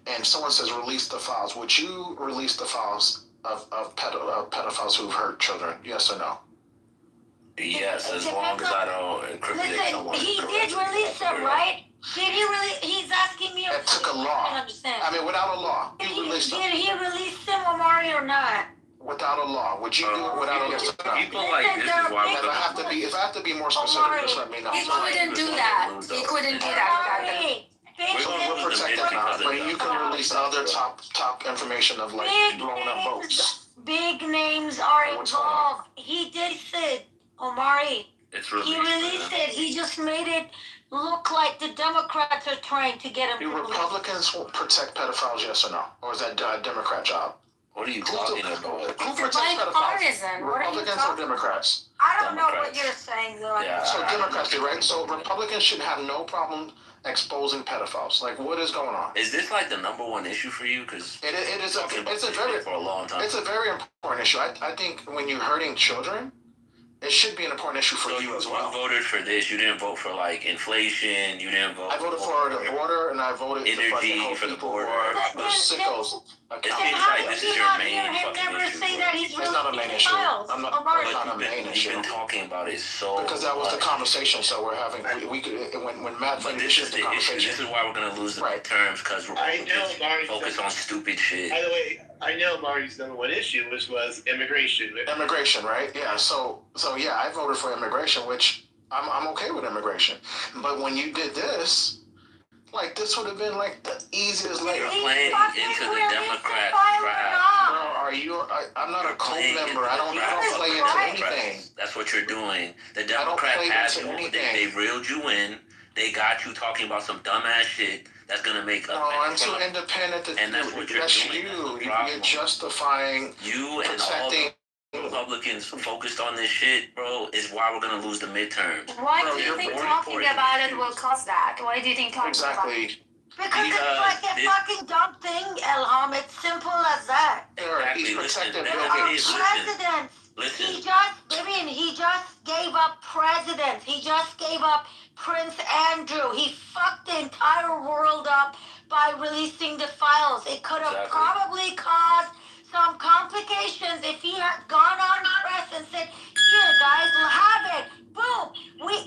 and someone says release the files, would you release the files of pedophiles who've hurt children? Yes or no? Yes, as long as I don't incriminate someone. He did release them, right? Did he really? He's asking me. It took a law. I understand. I mean, without a law, did he release them, Omari, or not? Without a law, would you do it without a law? People like this is why if I have to be more specific, just let me know. He couldn't do that. He couldn't do that. We're protected now, but you can release other top information of like blown up boats. Big names are involved. He did it, Omari. It's released. He released it. He just made it look like the Democrats are trying to get him. Do Republicans protect pedophiles, yes or no? Or is that a Democrat job? What are you talking about? Who protects pedophiles? Republicans or Democrats? I don't know what you're saying, though. Yeah, so Democrats do, right? So Republicans should have no problem exposing pedophiles. Like, what is going on? Is this like the number one issue for you? Because it is. It's a very for a long time. It's a very important issue. I think when you're hurting children, it should be an important issue for you as well. You voted for this. You didn't vote for like inflation. You didn't vote. I voted for the border, and I voted energy for the border. The sickos. It seems like this is your main fucking issue. It's not a main issue. It's not a main issue. You've been talking about it so because that was the conversation. So we're having we could when Matt. But this is the conversation. This is why we're gonna lose the midterms because we're focused on stupid shit. By the way, I know Marty's number one issue, which was immigration. Immigration, right? Yeah. So yeah, I voted for immigration, which I'm okay with immigration. But when you did this. Like, this would have been, like, the easiest layer. You're playing into the Democrat trap. I'm not a cult member. I don't play into anything. That's what you're doing. The Democrat has you. They reeled you in. They got you talking about some dumbass shit that's going to make up. No, I'm too independent to and that's what you're doing. You're justifying you and protecting. All Republicans focused on this shit, bro, is why we're gonna lose the midterms. Why do you think talking about it will cause that? Why do you think talking about it? Because it's like a fucking dumb thing, Elham. It's simple as that. Exactly. Listen. He just gave up presidents. He just gave up Prince Andrew. He fucked the entire world up by releasing the files. It could have probably caused some complications if he had gone on press and said, "Here, guys, we'll have it." Boom.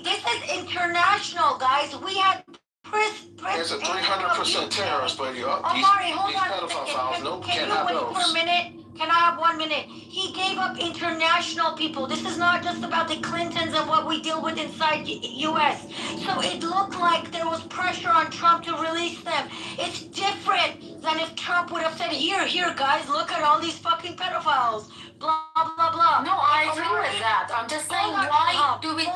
This is international, guys. We had There's a 300% terrorist, but these pedophile files, can you wait for a minute? Can I have 1 minute? He gave up international people. This is not just about the Clintons and what we deal with inside U.S. So it looked like there was pressure on Trump to release them. It's different than if Trump would have said, here, guys, look at all these fucking pedophiles. Blah, blah, blah. No, I agree with that. I'm just saying, why do we...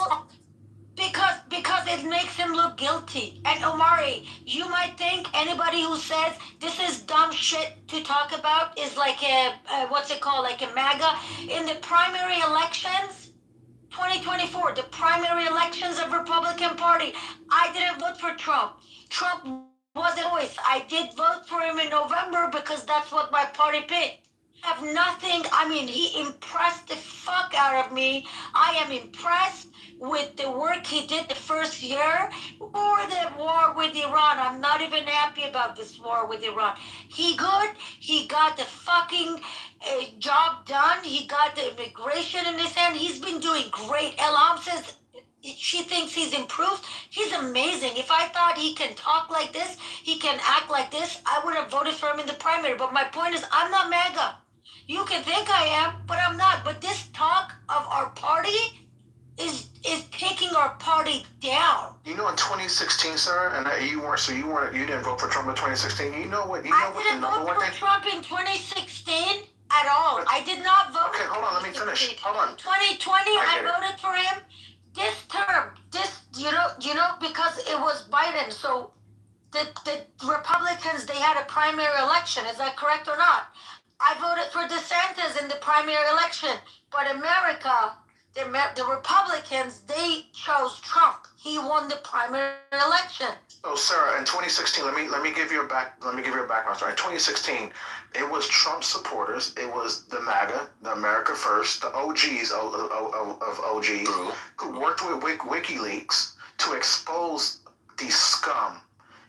Because it makes him look guilty. And Omari, you might think anybody who says this is dumb shit to talk about is like like a MAGA. In the primary elections, 2024, the primary elections of Republican Party, I didn't vote for Trump. Trump wasn't a choice. I did vote for him in November because that's what my party picked. Have nothing. I mean, he impressed the fuck out of me. I am impressed with the work he did the first year or the war with Iran. I'm not even happy about this war with Iran. He got the fucking job done. He got the immigration in his hand. He's been doing great. Elham says she thinks he's improved. He's amazing. If I thought he can talk like this, he can act like this, I would have voted for him in the primary. But my point is, I'm not MAGA. You can think I am, but I'm not. But this talk of our party is taking our party down. You know, in 2016, sir, and you didn't vote for Trump in 2016. You know what? I didn't vote for Trump in 2016 at all. I did not vote. Okay, hold on. Let me finish. Hold on. 2020, I voted for him. This term, because it was Biden. So the Republicans, they had a primary election. Is that correct or not? I voted for DeSantis in the primary election, but America, the Republicans, they chose Trump. He won the primary election. Oh, Sarah, in 2016, let me give you a background story. In 2016, it was Trump supporters. It was the MAGA, the America First, the OGs of OGs, who worked with WikiLeaks to expose these scum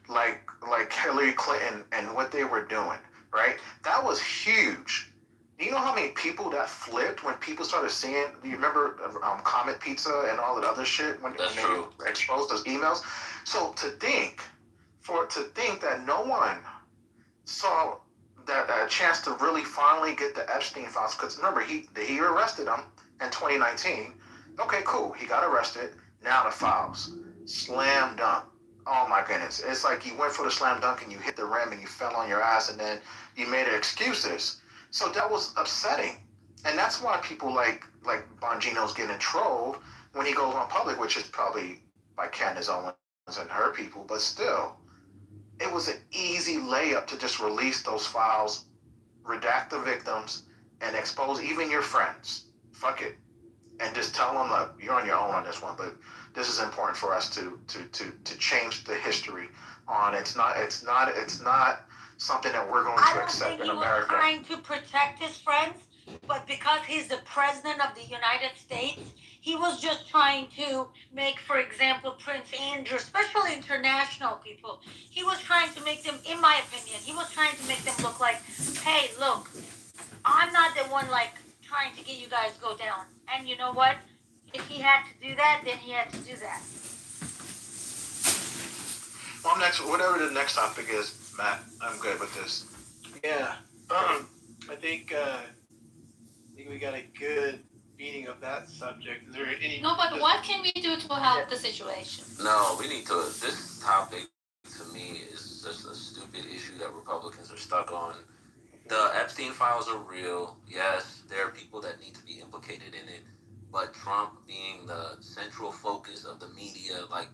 like Hillary Clinton and what they were doing. Right? That was huge. Do you know how many people that flipped when people started seeing? Do you remember Comet Pizza and all that other shit when they exposed those emails? So to think that no one saw that a chance to really finally get the Epstein files, because remember he arrested him in 2019. Okay, cool. He got arrested. Now the files, slam dunk. Oh my goodness. It's like you went for the slam dunk and you hit the rim and you fell on your ass and then you made excuses. So that was upsetting. And that's why people like Bongino's getting trolled when he goes on public, which is probably by Candace Owens and her people, but still, it was an easy layup to just release those files, redact the victims, and expose even your friends. Fuck it. And just tell them, look, you're on your own on this one, but this is important for us to change the history on. It's not something that we're going to accept in America. I don't think he was trying to protect his friends, but because he's the president of the United States, he was just trying to make, for example, Prince Andrew, especially international people, he was trying to make them, in my opinion, he was trying to make them look like, hey, look, I'm not the one like trying to get you guys go down. And you know what? If he had to do that, then he had to do that. Well, whatever the next topic is, Matt, I'm good with this. Yeah. I think we got a good beating of that subject. Is there any? No, but what can we do to help the situation? No, we need to. This topic to me is just a stupid issue that Republicans are stuck on. The Epstein files are real. Yes, there are people that need to be implicated in it. But Trump being the central focus of the media, like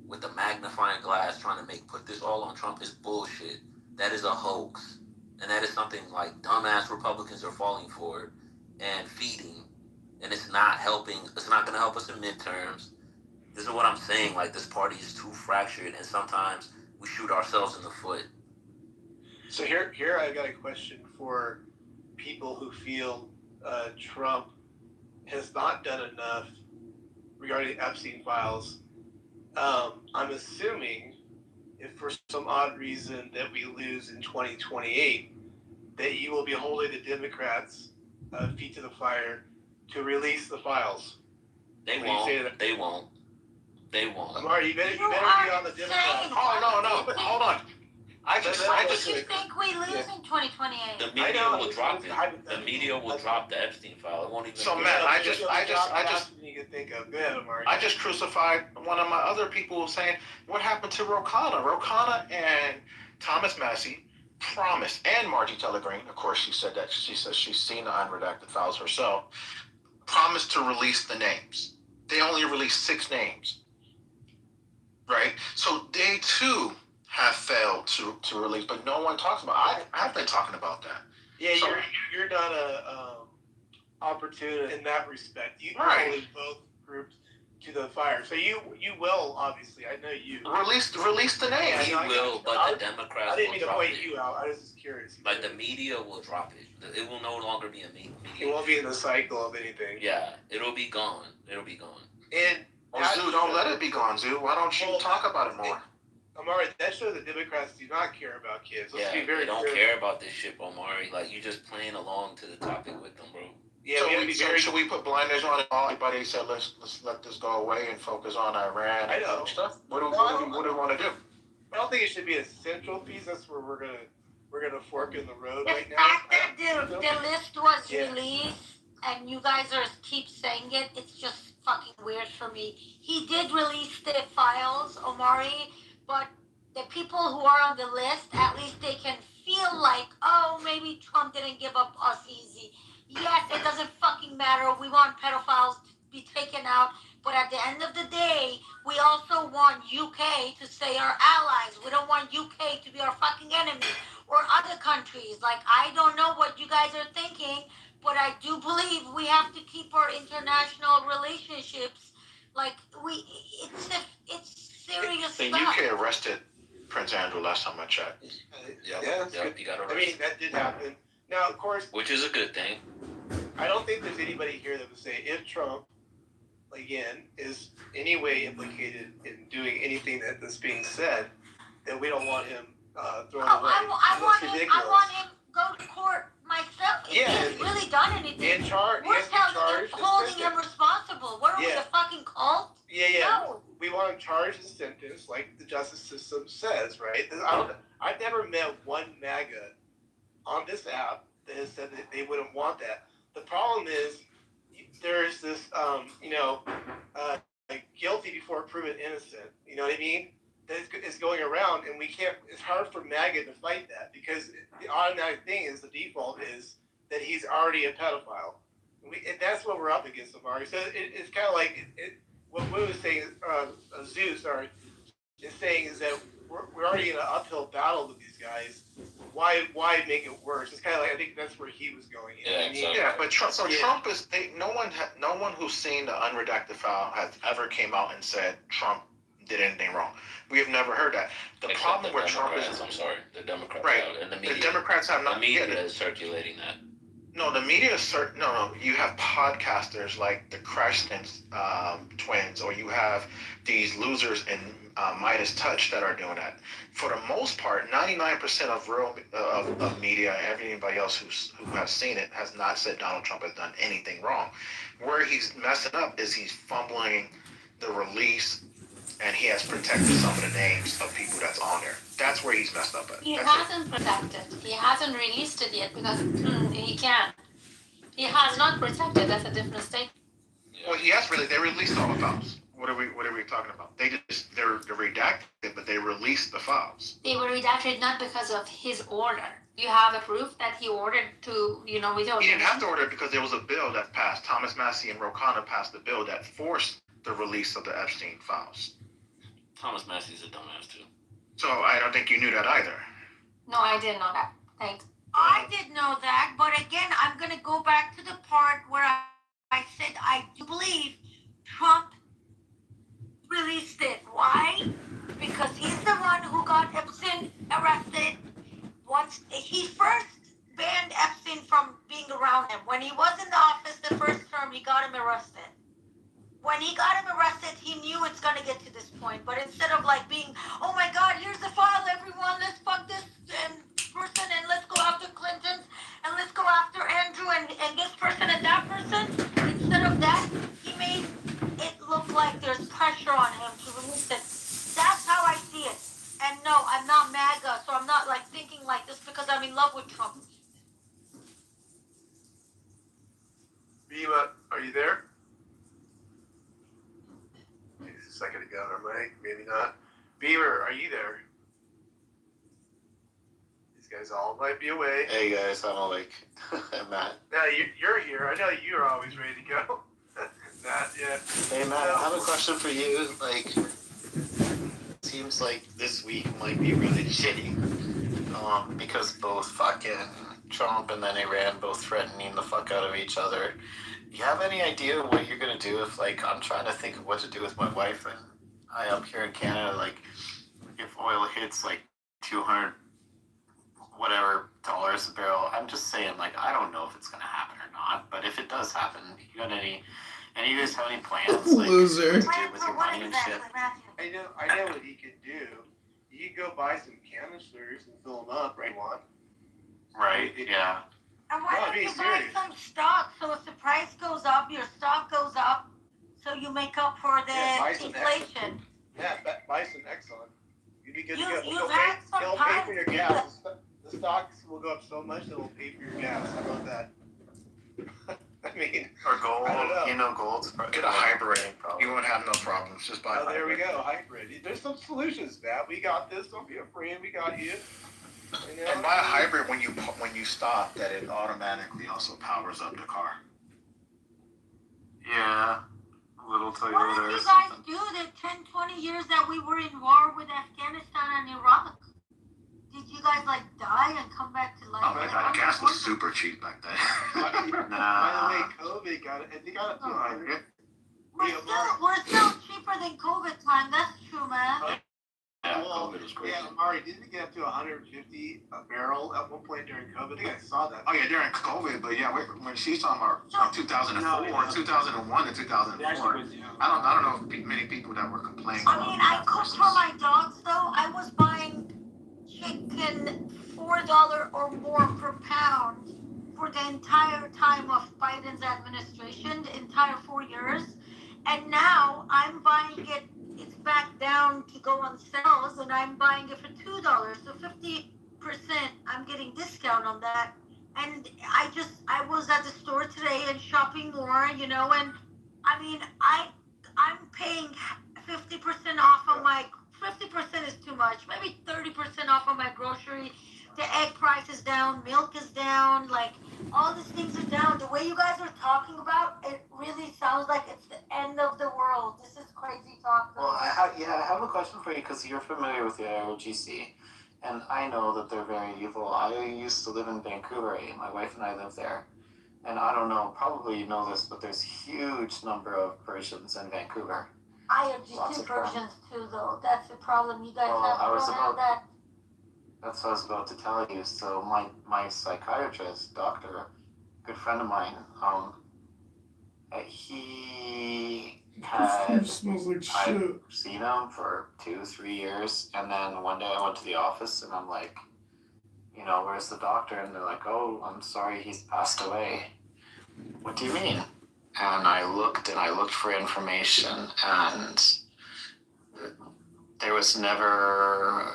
with the magnifying glass trying to put this all on Trump is bullshit. That is a hoax. And that is something like dumbass Republicans are falling for and feeding. And it's not helping. It's not going to help us in midterms. This is what I'm saying. Like, this party is too fractured, and sometimes we shoot ourselves in the foot. So here I got a question for people who feel Trump has not done enough regarding Epstein files. I'm assuming if for some odd reason that we lose in 2028, that you will be holding the Democrats' feet to the fire to release the files. They won't. They won't. Amari, you better be on the Democrats. Oh, no, hold on. I just you think we lose in 2028? The media will drop it. The media will drop the Epstein file. It won't even. So Matt, I just you can think of. Go ahead, Amari. I just crucified one of my other people saying, what happened to Ro Khanna? Ro Khanna and Thomas Massey promised, and Margie Taylor Greene, of course, she said that. She says she's seen the unredacted files herself. Promised to release the names. They only released 6 names. Right? So they too have failed to release, but no one talks about it. I've been talking about that. Yeah, so, you're not a opportunist in that respect. You hold both groups to the fire. So you will, obviously, I know you. Release the name. He will, but the Democrats I didn't mean will to drop point it. you out. I was just curious. Like, the media will drop it. It will no longer be a media. It won't be in the cycle of anything. Yeah, it'll be gone. It'll be gone. And Zoo, don't let it be gone, Zoo. Why don't you talk about it more? Omari, that shows the Democrats do not care about kids. Let's be very they don't clear. care about this shit, Omari. Like, you just playing along to the topic with them, bro. Yeah, So, we have to be very. should we put blinders on it? Everybody said let's let this go away and focus on Iran I know. and stuff. What do we want to do? I don't think it should be a central piece. That's where we're gonna fork in the road The right now. fact that the list was Yeah. released and you guys are keep saying it, it's just fucking weird for me. He did release the files, Omari, but the people who are on the list, at least they can feel like, oh, maybe Trump didn't give up us easy. Yes, it doesn't fucking matter. We want pedophiles to be taken out. But at the end of the day, we also want UK to stay our allies. We don't want UK to be our fucking enemy. Or other countries. Like, I don't know what you guys are thinking, but I do believe we have to keep our international relationships. Like, it's serious The stuff. UK arrested Prince Andrew last time I checked. Yeah, that's good. He got I arrested. mean, that did happen. Now, of course, Which is a good thing. I don't think there's anybody here that would say if Trump, again, is any way implicated in doing anything that's being said, that we don't want him thrown away. I want him go to court myself. If he's really done anything, we're holding him responsible. What are we, a fucking cult? Yeah. No. We want him charged and sentenced, like the justice system says, right? I've never met one MAGA on this app that has said that they wouldn't want that. The problem is there's this, like guilty before proven innocent. You know what I mean? That is going around, and we can't. It's hard for MAGA to fight that because the automatic thing is the default is that he's already a pedophile. And that's what we're up against, Amari. So it's kind of like what Wu was saying. Zeus, is saying is that we're already in an uphill battle with these guys. Why make it worse? It's kind of like, I think that's where he was going. But Trump. So Trump is. No one who's seen the unredacted file has ever came out and said Trump did anything wrong. We have never heard that. The problem with Trump is, the Democrats right? have, and the media. The Democrats have not. The media is circulating that. No, the media is no. You have podcasters like the Creston twins, or you have these losers in Midas Touch that are doing that. For the most part, 99% of media, everybody else who has seen it, has not said Donald Trump has done anything wrong. Where he's messing up is he's fumbling the release, and he has protected some of the names of people that's on there. That's where he's messed up at. He hasn't protected. He hasn't released it yet because he can't. He has not protected. That's a different statement. Well, he has really. They released all the files. What are we talking about? They're redacted, but they released the files. They were redacted not because of his order. You have a proof that he ordered to, without. He didn't have to order it because there was a bill that passed. Thomas Massey and Ro Khanna passed the bill that forced the release of the Epstein files. Thomas Massey's a dumbass too. So I don't think you knew that either. No, I didn't know that. Thanks. I did know that, but again, I'm going to go back to the part where I said I do believe Trump released it. Why? Because he's the one who got Epstein arrested. Once he first banned Epstein from being around him. When he was in the office the first term, he got him arrested. When he got him arrested, he knew it's going to get to this point. But instead of like being, oh my God, here's the file, everyone, let's fuck this person and let's go after Clinton and let's go after Andrew and this person and that person. Instead of that, he made it look like there's pressure on him to release it. That's how I see it. And no, I'm not MAGA, so I'm not like thinking like this because I'm in love with Trump. Bima, are you there? Maybe a second ago, or maybe not. Beaver, are you there? These guys all might be away. Hey guys, I'm awake. Matt. Now you're here. I know you're always ready to go. Matt, yeah. Hey Matt, I have a question for you. Like, seems like this week might be really shitty. Because both fucking Trump and then Iran both threatening the fuck out of each other. Do you have any idea what you're gonna do if, like, I'm trying to think of what to do with my wife and I up here in Canada, like, if oil hits like 200 whatever dollars a barrel, I'm just saying, like, I don't know if it's gonna happen or not, but if it does happen, you got any of you guys have any plans, like, Loser. what to do with your money and shit? I know what he could do. He could go buy some canisters and fill them up, right? Right, yeah. And why No, don't being you buy serious. some stock? So if the price goes up, your stock goes up, so you make up for the Buy some inflation. buy some Exxon. You'd be good to go. You've had some It'll pay time for your to do gas. The stocks will go up so much that it'll pay for your gas. How about that? I mean, Or gold. I don't know. You know, gold's Get a hybrid. You won't have no problems. Just buy. Oh, there we go, hybrid. There's some solutions, Matt. We got this. Don't be afraid. We got you. You know? And buy a hybrid when you stop, that it automatically also powers up the car. Yeah. Little What Toyota did or you guys something. do the 10, 20 years that we were in war with Afghanistan and Iraq? Did you guys like die and come back to life? Oh my God, gas was super cheap back then. By the way, COVID got it. They got it to 100. We're still cheaper than COVID time. That's true, man. Yeah, COVID was crazy. Yeah, Mari, didn't it get up to 150 a barrel at one point during COVID? I think I saw that. Oh yeah, during COVID, but yeah, when she's talking about 2004, 2001 and 2004, I don't know if many people that were complaining. I mean, I cooked for my dogs though. I was buying chicken $4 or more per pound for the entire time of Biden's administration, the entire 4 years. And now I'm buying it, it's back down to go on sales, and I'm buying it for $2. So 50%, I'm getting discount on that. And I was at the store today and shopping more, you know, and I mean, I'm paying 50% off on my, 50% is too much, maybe 30% off on my grocery. The egg price is down, milk is down, like all these things are down. The way you guys are talking about, it really sounds like it's the end of the world. This is crazy talk. Well, I have a question for you because you're familiar with the IRGC, and I know that they're very evil. I used to live in Vancouver. My wife and I live there, and I don't know, probably you know this, but there's huge number of Persians in Vancouver. IRGC Persians too, though. That's the problem. You guys have that. That's what I was about to tell you. So my psychiatrist, doctor, good friend of mine, he had I've seen him for 2-3 years, and then one day I went to the office and I'm like, you know, where's the doctor? And they're like, oh, I'm sorry, he's passed away. What do you mean? And I looked for information, and there was never.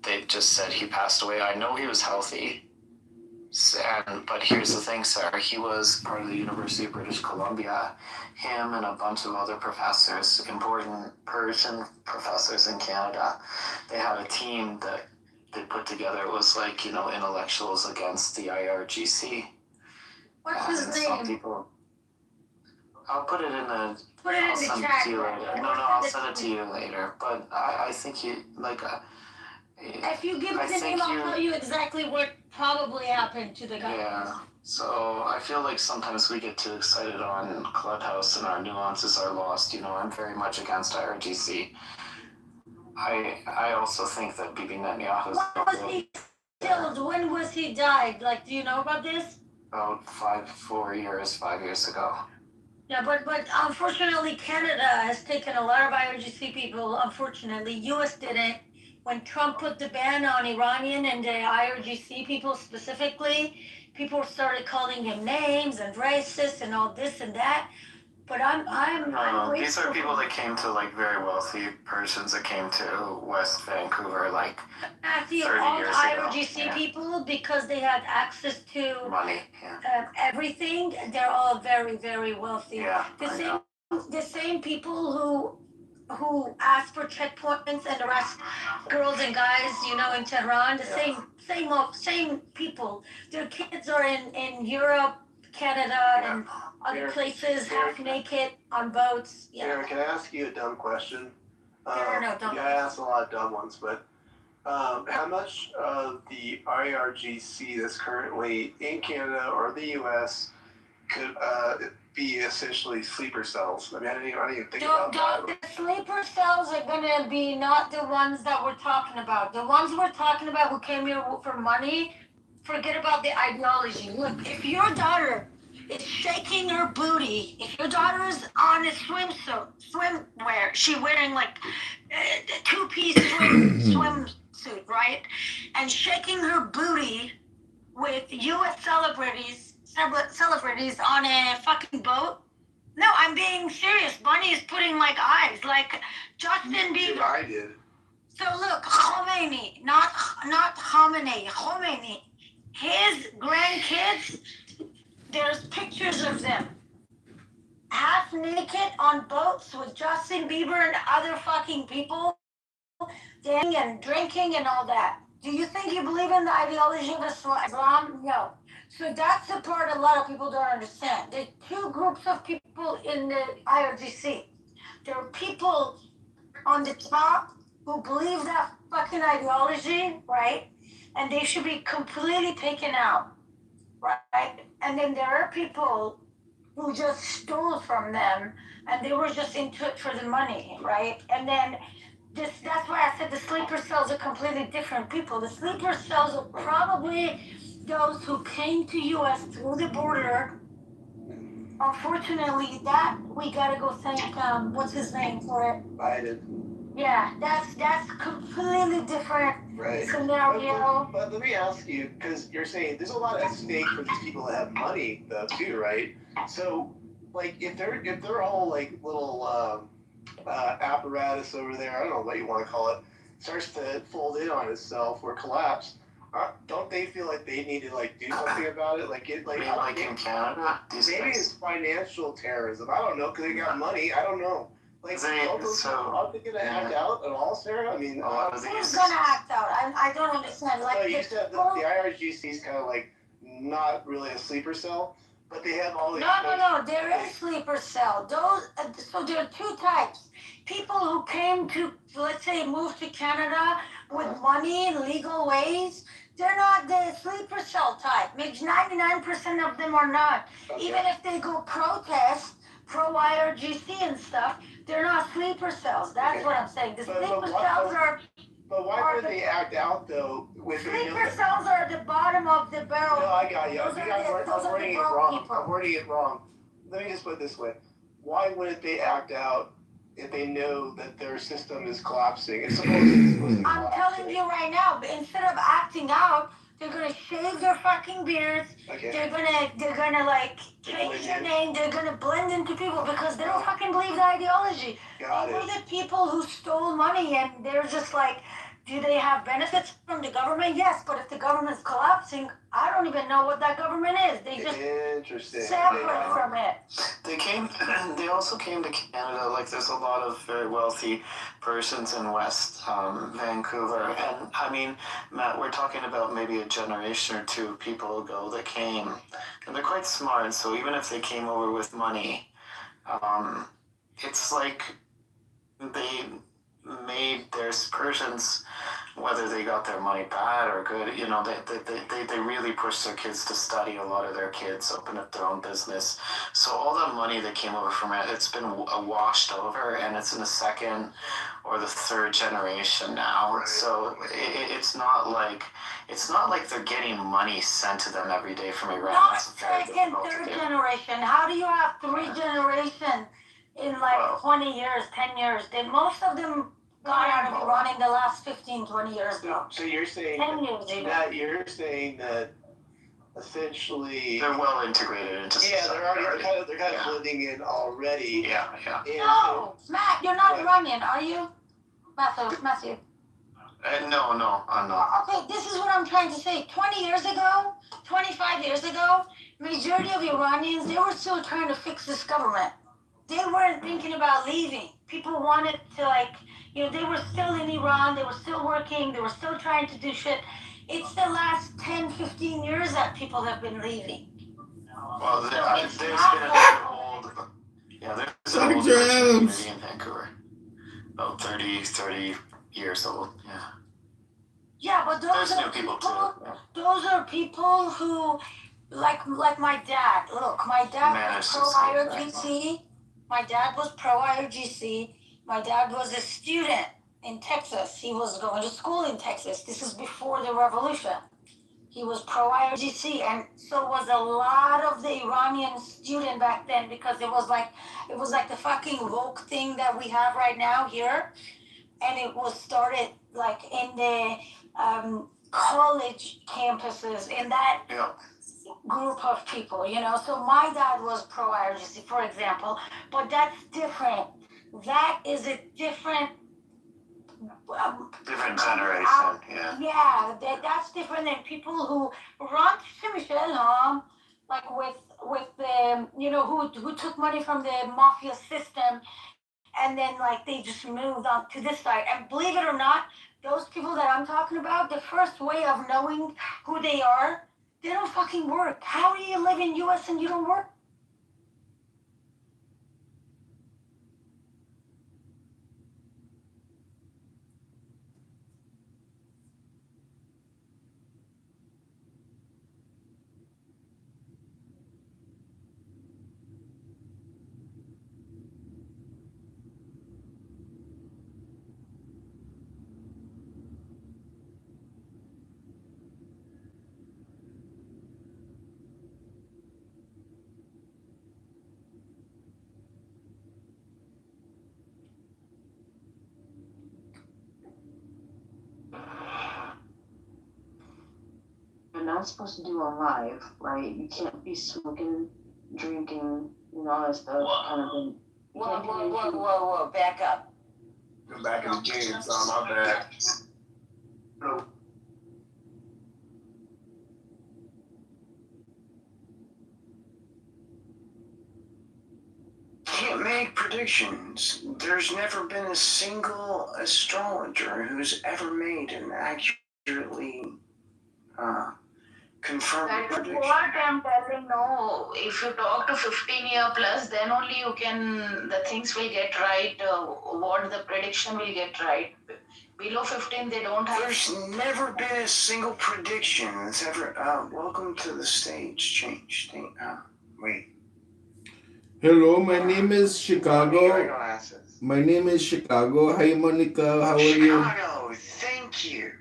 They just said he passed away. I know he was healthy, but here's the thing, sir. He was part of the University of British Columbia. Him and a bunch of other professors, important Persian professors in Canada, they had a team that they put together. It was like, you know, intellectuals against the IRGC. What's his name? Some people. I'll put it in the. I'll send it to you later. No, I'll send it to you later. But I think you like. If you give the name, I'll tell you exactly what probably happened to the guy. Yeah. So I feel like sometimes we get too excited on Clubhouse and our nuances are lost. You know, I'm very much against IRGC. I also think that Bibi Netanyahu. When was he killed? When was he died? Like, do you know about this? About 5 years ago. Yeah, but unfortunately, Canada has taken a lot of IRGC people. Unfortunately, U.S. didn't. When Trump put the ban on Iranian and the IRGC people specifically, people started calling him names and racist and all this and that. But I'm these are people that came to, like, very wealthy Persians that came to West Vancouver, like, Matthew, 30 all years IRGC ago. people, because they had access to Money, everything, they're all very, very wealthy. Yeah, The same people who ask for checkpoints and arrest girls and guys, you know, in Tehran, same people. Their kids are in Europe, Canada, and other places, half naked on boats. Yeah. Eric, can I ask you a dumb question? There are no dumb I asked a lot of dumb ones, but how much of the IRGC that's currently in Canada or the U.S. could be essentially sleeper cells? I mean, I didn't even think about that. The sleeper cells are gonna be not the ones that we're talking about. The ones we're talking about who came here for money, forget about the ideology. Look, if your daughter is shaking her booty, if your daughter is on a swimwear, she wearing like a two-piece swimsuit, right? And shaking her booty with U.S. celebrities on a fucking boat. No, I'm being serious. Bunny is putting like eyes, like Justin Bieber. I did. So look, Khomeini, not Khamenei, Khomeini. His grandkids, there's pictures of them half naked on boats with Justin Bieber and other fucking people, dancing and drinking and all that. Do you think you believe in the ideology of Islam? No. So that's the part a lot of people don't understand. There are two groups of people in the IRGC. There are people on the top who believe that fucking ideology, right? And they should be completely taken out, right? And then there are people who just stole from them and they were just into it for the money, right? And then that's why I said the sleeper cells are completely different people. The sleeper cells are probably those who came to US through the border. Unfortunately, that we gotta go thank what's his name for it? Biden. Yeah, that's completely different scenario. But let me ask you, because you're saying there's a lot at stake for these people that have money, though, too, right? So, like, if they're all like little apparatus over there, I don't know what you want to call it, starts to fold in on itself or collapse, don't they feel like they need to like do something about it? Like it, like in Canada, maybe it's financial terrorism. I don't know because they got money. I don't know. Like, are they gonna act out at all, Sarah? I mean, who's gonna act out? I don't understand. Like, so you said that the IRGC is kind of like not really a sleeper cell, but they have all these. No. There is sleeper cell. Those. So there are two types. People who came to, let's say, move to Canada with money in legal ways. They're not the sleeper cell type. Maybe 99% of them are not. Okay. Even if they go protest pro-IRGC and stuff, they're not sleeper cells. That's what I'm saying. The sleeper cells are... But why would they act out, though? Sleeper cells are the bottom of the barrel. No, I got you. I'm wording it wrong. I'm wording it wrong. Let me just put it this way. Why wouldn't they act out if they know that their system is collapsing? It's supposed to I'm telling you right now, instead of acting out, they're gonna shave their fucking beards. Okay. They're gonna like change their name. They're gonna blend into people because they don't fucking believe the ideology. They were the people who stole money, and they're just like, do they have benefits from the government? Yes, but if the government's collapsing, I don't even know what that government is. They just separate from it. They also came to Canada. Like, there's a lot of very wealthy persons in West Vancouver, and I mean, Matt, we're talking about maybe a generation or two of people ago that came, and they're quite smart. So even if they came over with money, it's like they made their persons, whether they got their money bad or good, you know, they really pushed their kids to study. A lot of their kids open up their own business. So all that money that came over from it, it's been washed over, and it's in the second or the third generation now. Right. So it's not like they're getting money sent to them every day from Iran. Not second, third generation. How do you have three generations in like 20 years, 10 years? Most of them got out of Iran in the last 15, 20 years ago. So you're saying 10 years ago. that you're saying that essentially they're well integrated into society. Yeah, they're kind of blending in already. Yeah. No, Matt, you're not Iranian, are you? Matthew. No, I'm not. Okay, this is what I'm trying to say. 20 years ago, 25 years ago, majority of Iranians, they were still trying to fix this government. They weren't thinking about leaving. People wanted to they were still in Iran, they were still working, they were still trying to do shit. It's the last 10, 15 years that people have been leaving. Well, there's been an old community in Vancouver. About 30 years old, yeah. Yeah, but those are people too. Yeah. Those are people who, like my dad. Look, my dad was pro-IRGC. My dad was pro-IRGC. My dad was a student in Texas. He was going to school in Texas. This is before the revolution. He was pro-IRGC, and so was a lot of the Iranian student back then, because it was like the fucking woke thing that we have right now here, and it was started like in the college campuses in that group of people, you know. So my dad was pro IRGC, for example, but that's different. That is a different Different generation, yeah. yeah, that's different than people who run to Michelle, like with the you know who took money from the mafia system, and then like they just moved on to this side. And believe it or not, those people that I'm talking about, the first way of knowing who they don't fucking work. How do you live in U.S. and you don't work? You're not supposed to do on live, right? You can't be smoking, drinking, you know, all that stuff. Kind of thing. Whoa, back up. I'm back in the game, so my bad. Can't make predictions. There's never been a single astrologer who's ever made an accurately confirmed That is prediction. what I'm telling. No, if you talk to 15-year plus, then only the things will get right. What the prediction will get right. Below 15, they don't have. There's never been a single prediction that's ever. Welcome to the stage change. Wait. Hello, my name is Chicago. My name is Chicago. Hi, Monica. How are you? Chicago, thank you.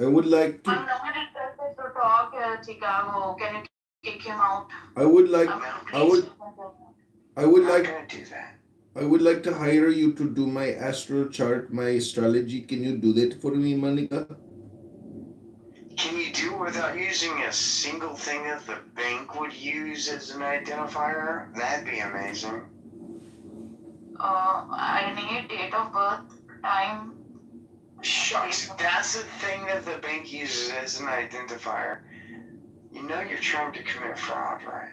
I would like to. I'm not interested to talk, Chicago. Can you kick him out? I would like. I would like. I'm gonna do that. I would like to hire you to do my astro chart, my astrology. Can you do that for me, Monica? Can you do it without using a single thing that the bank would use as an identifier? That'd be amazing. I need date of birth, time. Shucks, that's the thing that the bank uses as an identifier. You know you're trying to commit fraud, right?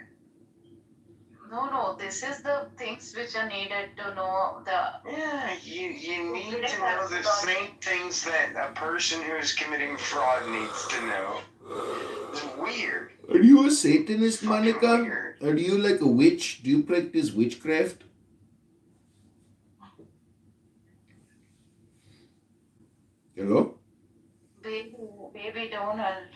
No, this is the things which are needed to know the. Yeah, you need to know the same things that a person who is committing fraud needs to know. It's weird. Are you a Satanist, Fucking Monica? weird. Are you like a witch? Do you practice witchcraft? Hello? Baby Donald.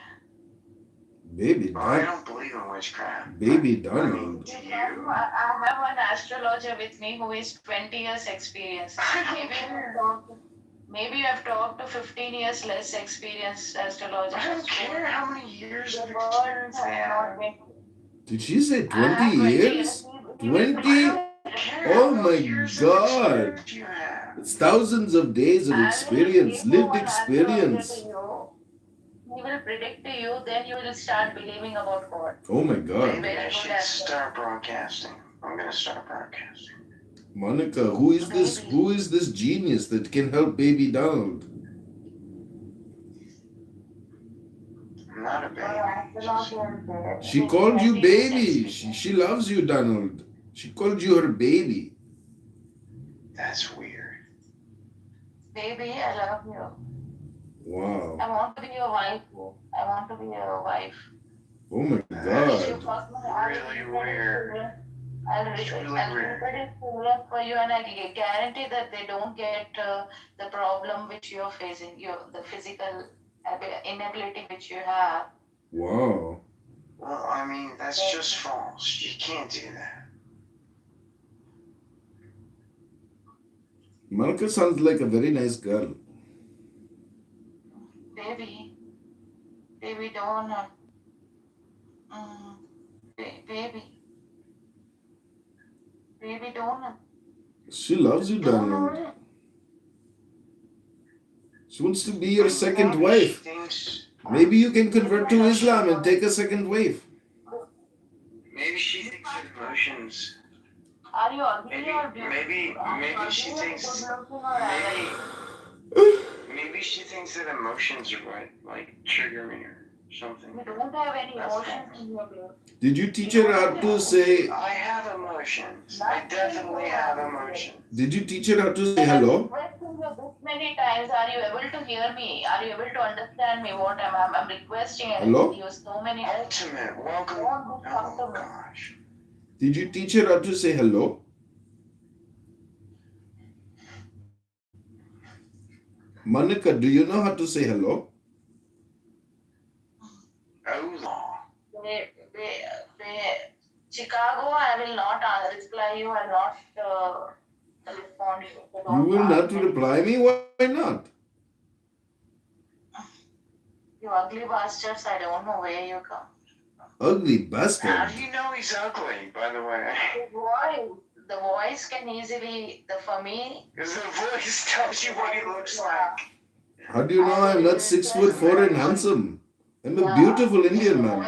Baby I Donald. don't believe in witchcraft. Baby Donald. Do you? I have an astrologer with me who is 20 years experience. Maybe I've talked to 15 years less experienced astrologer. I don't care how many years of experience I have. Did she say 20 years? 20? Oh my God. It's thousands of days of experience, lived experience. He will predict to you, then you will start believing about God. Oh my God. Maybe I should start broadcasting. I'm gonna start broadcasting. Monica, who is this? Who is this genius that can help baby Donald? I'm not a baby. She called you baby. She loves you, Donald. She called you her baby. That's weird. Baby, I love you. Wow. I want to be your wife. I want to be your wife. Oh my God. Really weird. I'll predict for you, and I guarantee that they don't get the problem which you're facing, the physical inability which you have. Wow. Well, I mean, that's just false. You can't do that. Monica sounds like a very nice girl. Baby Donald. Baby Donald. She loves you, Donald. She wants to be your second wife. Maybe you can convert to Islam and take a second wife. Maybe she thinks that emotions. Are you ugly or beautiful? Maybe she thinks. Maybe she thinks that emotions are what like trigger me or something. You don't have any emotions in your blood. Did you teach her how to say? I have emotions. I definitely have emotions. Did you teach her how to say hello? Requesting you this many times. Are you able to hear me? Are you able to understand me? What I'm requesting Hello? you so many. Ultimate, welcome. Oh gosh. Did you teach her how to say hello? Monica, do you know how to say hello? Chicago, I will not reply you. I will not respond you. You will not reply me? Why not? You ugly bastards, I don't know where you come. Ugly How bastard. do you know he's ugly, by the way? The voice can easily, for me. Because the voice tells you what he looks like. How do you know I'm not 6'4" and handsome? I'm a beautiful Indian man.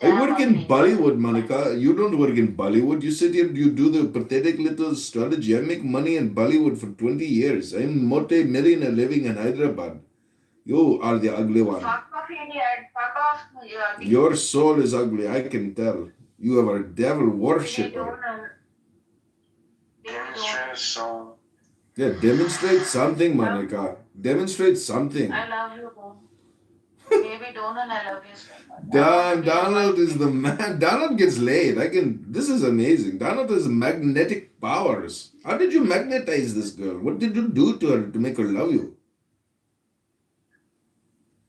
I work in Bollywood, Monica. You don't work in Bollywood. You sit here, you do the pathetic little astrology. I make money in Bollywood for 20 years. I'm multi-millionaire living in Hyderabad. You are the ugly one. Fuck off, idiot. Fuck off. You ugly. Your soul is ugly, I can tell. You are a devil worshipper. Demonstrate a soul. Yeah, demonstrate something, Monica. Demonstrate something. I love you, baby Donald, I love you so much. Donald is the man. Donald gets laid. This is amazing. Donald has magnetic powers. How did you magnetize this girl? What did you do to her to make her love you?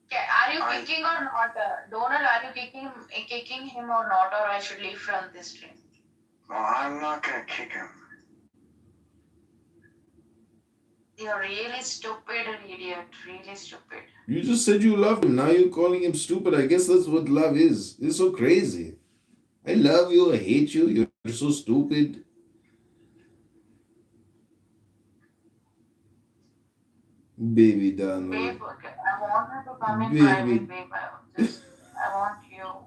Okay, are you kicking or not? Donald, are you kicking him or not? Or I should leave from this stream? Well, I'm not gonna kick him. You're really stupid and idiot. Really stupid. You just said you loved him. Now you're calling him stupid. I guess that's what love is. It's so crazy. I love you. I hate you. You're so stupid. Baby Donald. Babe, okay. I want her to come in Baby. private, babe. I want you.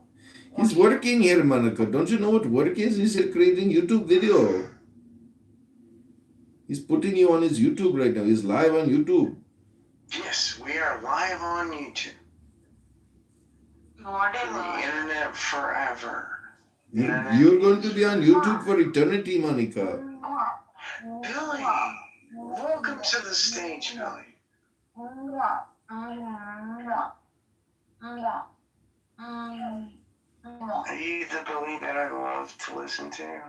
He's working here, Monica. Don't you know what work is? He's here creating YouTube video. He's putting you on his YouTube right now. He's live on YouTube. Yes, we are live on YouTube. Whatever. The internet forever. You're going to be on YouTube for eternity, Monica. Billy, welcome to the stage, Billy. Are you the Billy that I love to listen to?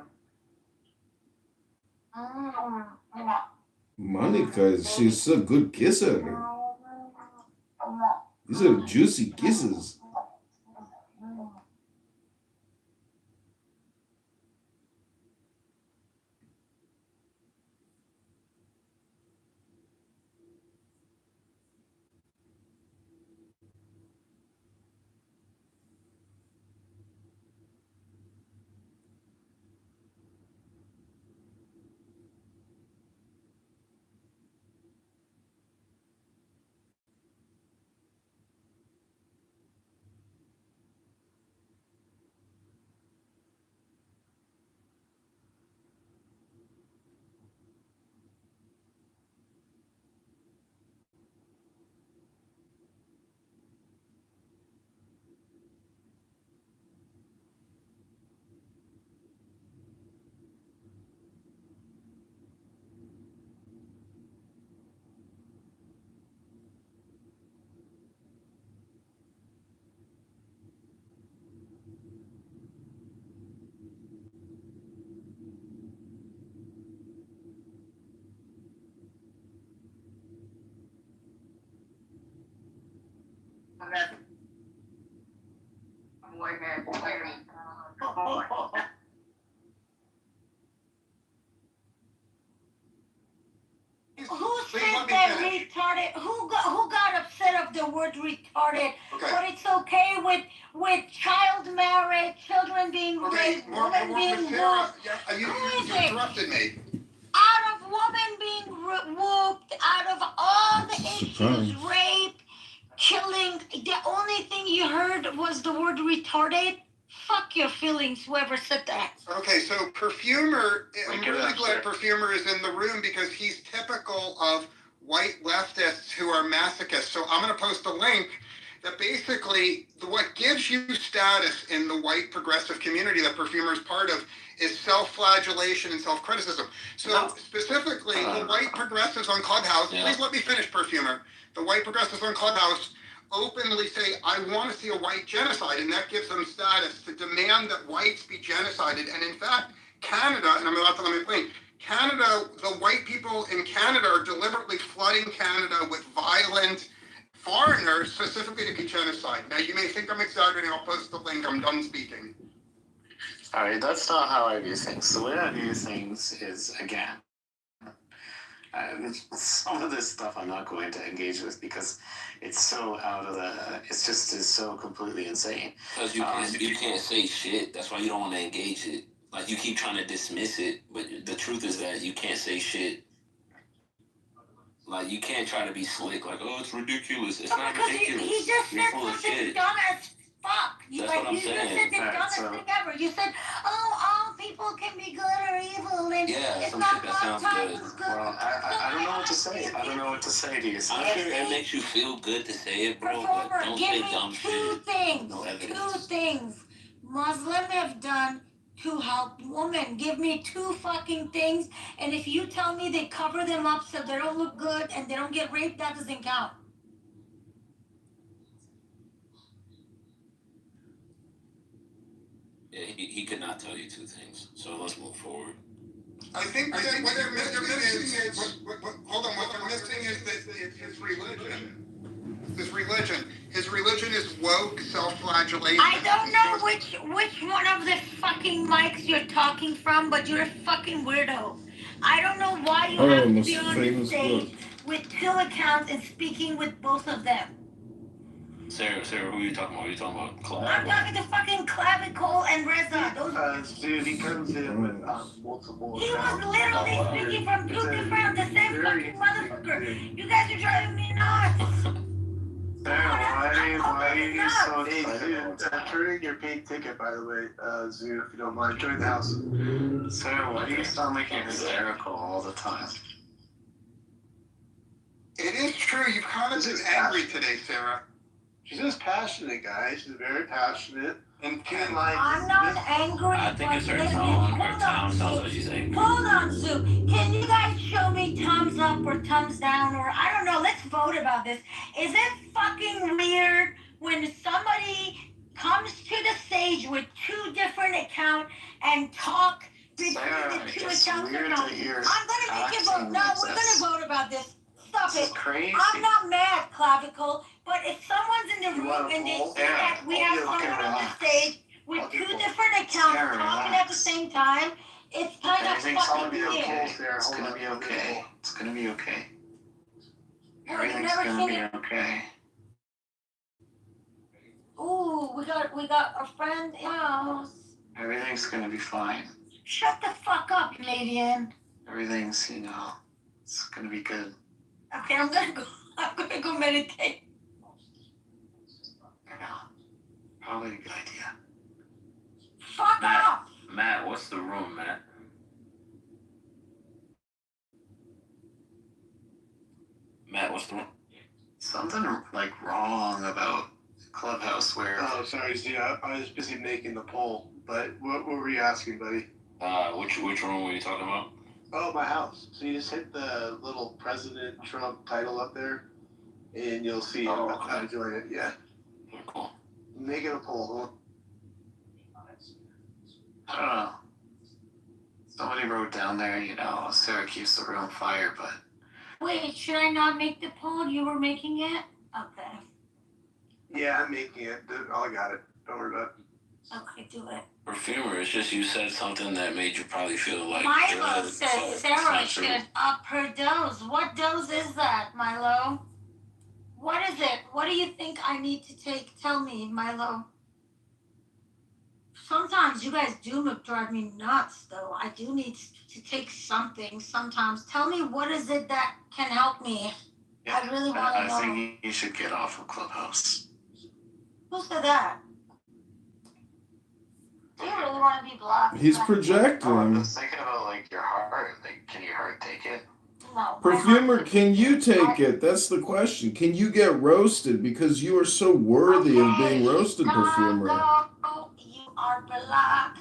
Monica, she's a good kisser. These are juicy kisses. Who said that retarded? Who got upset of the word retarded? Okay. But it's okay with child marriage, children being raped, women being whooped. You Who is it? interrupted me. Out of women being whooped, out of all the was the word retarded? Fuck your feelings, whoever said that. Okay, so Perfumer, I'm Wake it really up, glad sir. Perfumer is in the room because he's typical of white leftists who are masochists. So I'm going to post a link that basically what gives you status in the white progressive community that Perfumer is part of is self-flagellation and self-criticism. So specifically, the white progressives on Clubhouse, please let me finish, Perfumer. The white progressives on Clubhouse openly say, I want to see a white genocide, and that gives them status to demand that whites be genocided. And in fact, Canada, and I'm about to let me explain, Canada, the white people in Canada are deliberately flooding Canada with violent foreigners, specifically to be genocide. Now, you may think I'm exaggerating. I'll post the link. I'm done speaking. All right, that's not how I view things. The way I view things is, again, some of this stuff I'm not going to engage with because it's so out of the. It's just is so completely insane. Because you can't say shit. That's why you don't want to engage it. Like you keep trying to dismiss it, but the truth is that you can't say shit. Like you can't try to be slick. Like, oh, it's ridiculous. It's not ridiculous. He just You're said full of something shit. dumb as fuck. That's what I'm you saying. just said the dumbest thing ever. You said, all people can be good or evil, and Yeah, it's some not shit that sounds good. Well, I don't know what to say. I don't know what to say to you. I'm sure it makes you feel good to say it, bro, but don't say dumb shit. Two things Muslim have done to help women. Give me two fucking things, and if you tell me they cover them up so they don't look good and they don't get raped, that doesn't count. Yeah, he could not tell you two things. So let's move forward. I think what they're missing is, hold on, what they're missing is that his religion. His religion is woke self-flagellation. I don't know which one of the fucking mics you're talking from, but you're a fucking weirdo. I don't know why you have to be on the stage with two accounts and speaking with both of them. Sarah, who are you talking about? Are you talking about Clavicle? I'm talking to fucking Clavicle and Reza. Dude, he comes in with multiple. He was literally speaking from two different, the same fucking motherfucker. You guys are driving me nuts. Why are you so excited? I'm turning your pink ticket, by the way, Zoo, if you don't mind. Join the house. Sarah, why do you sound like you're hysterical all the time? It is true. You've kind of been angry today, Sarah. She's just passionate, guys. She's very passionate. And like, I'm not angry. I think it's her tone. Her tone sounds like she's angry. Hold on, Sue. Can you guys show me thumbs up or thumbs down, or I don't know, let's vote about this. Is it fucking weird when somebody comes to the stage with two different accounts and talk between the two accounts? I'm gonna make you vote. No, we're gonna vote about this. Stop it. Crazy. I'm not mad, Clavicle, but if someone's in the room and they see that we have someone on the stage with two different accounts talking at the same time, it's kind of fucking weird. It's gonna be okay. It's gonna be okay. Well, you've Everything's never gonna seen be it. okay. Ooh, we got a friend in the house. Everything's gonna be fine. Shut the fuck up, Canadian. Everything's, it's gonna be good. Okay, I'm gonna go meditate. I know. Probably a good idea. Fuck off! Matt, what's the room, Matt? Matt, what's the room? Something wrong about Clubhouse where. Oh, sorry, Z. I was busy making the poll. But what were you asking, buddy? Which room were you talking about? Oh, my house. So you just hit the little President Trump title up there, and you'll see how to join it. Yeah. Cool. Making a poll. I don't know. Somebody wrote down there, Sarah keeps the room fire, but. Wait, should I not make the poll? You were making it? Okay. Yeah, I'm making it. I got it. Don't worry about it. Okay, do it. Perfumer, it's just you said something that made you probably feel like. Milo said Sarah should up her dose. What dose is that, Milo? What is it? What do you think I need to take? Tell me, Milo. Sometimes you guys do drive me nuts, though. I do need to take something sometimes. Tell me, what is it that can help me? Yeah, I really want to know. I think you should get off of Clubhouse. Who said that? Do you really want to be blocked? He's I'm projecting. just thinking about like your heart. Like, can your heart take it? No. Perfumer, can you take it? That's the question. Can you get roasted? Because you are so worthy of being roasted, Perfumer. You are blocked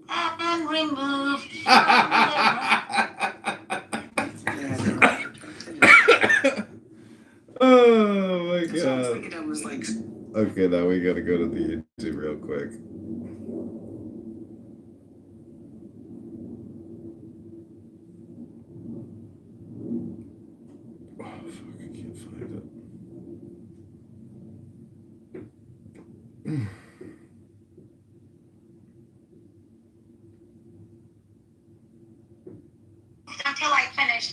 and removed. Oh my god. Okay, now we gotta go to the YouTube real quick. Oh, fuck, I can't find it. Until I finish.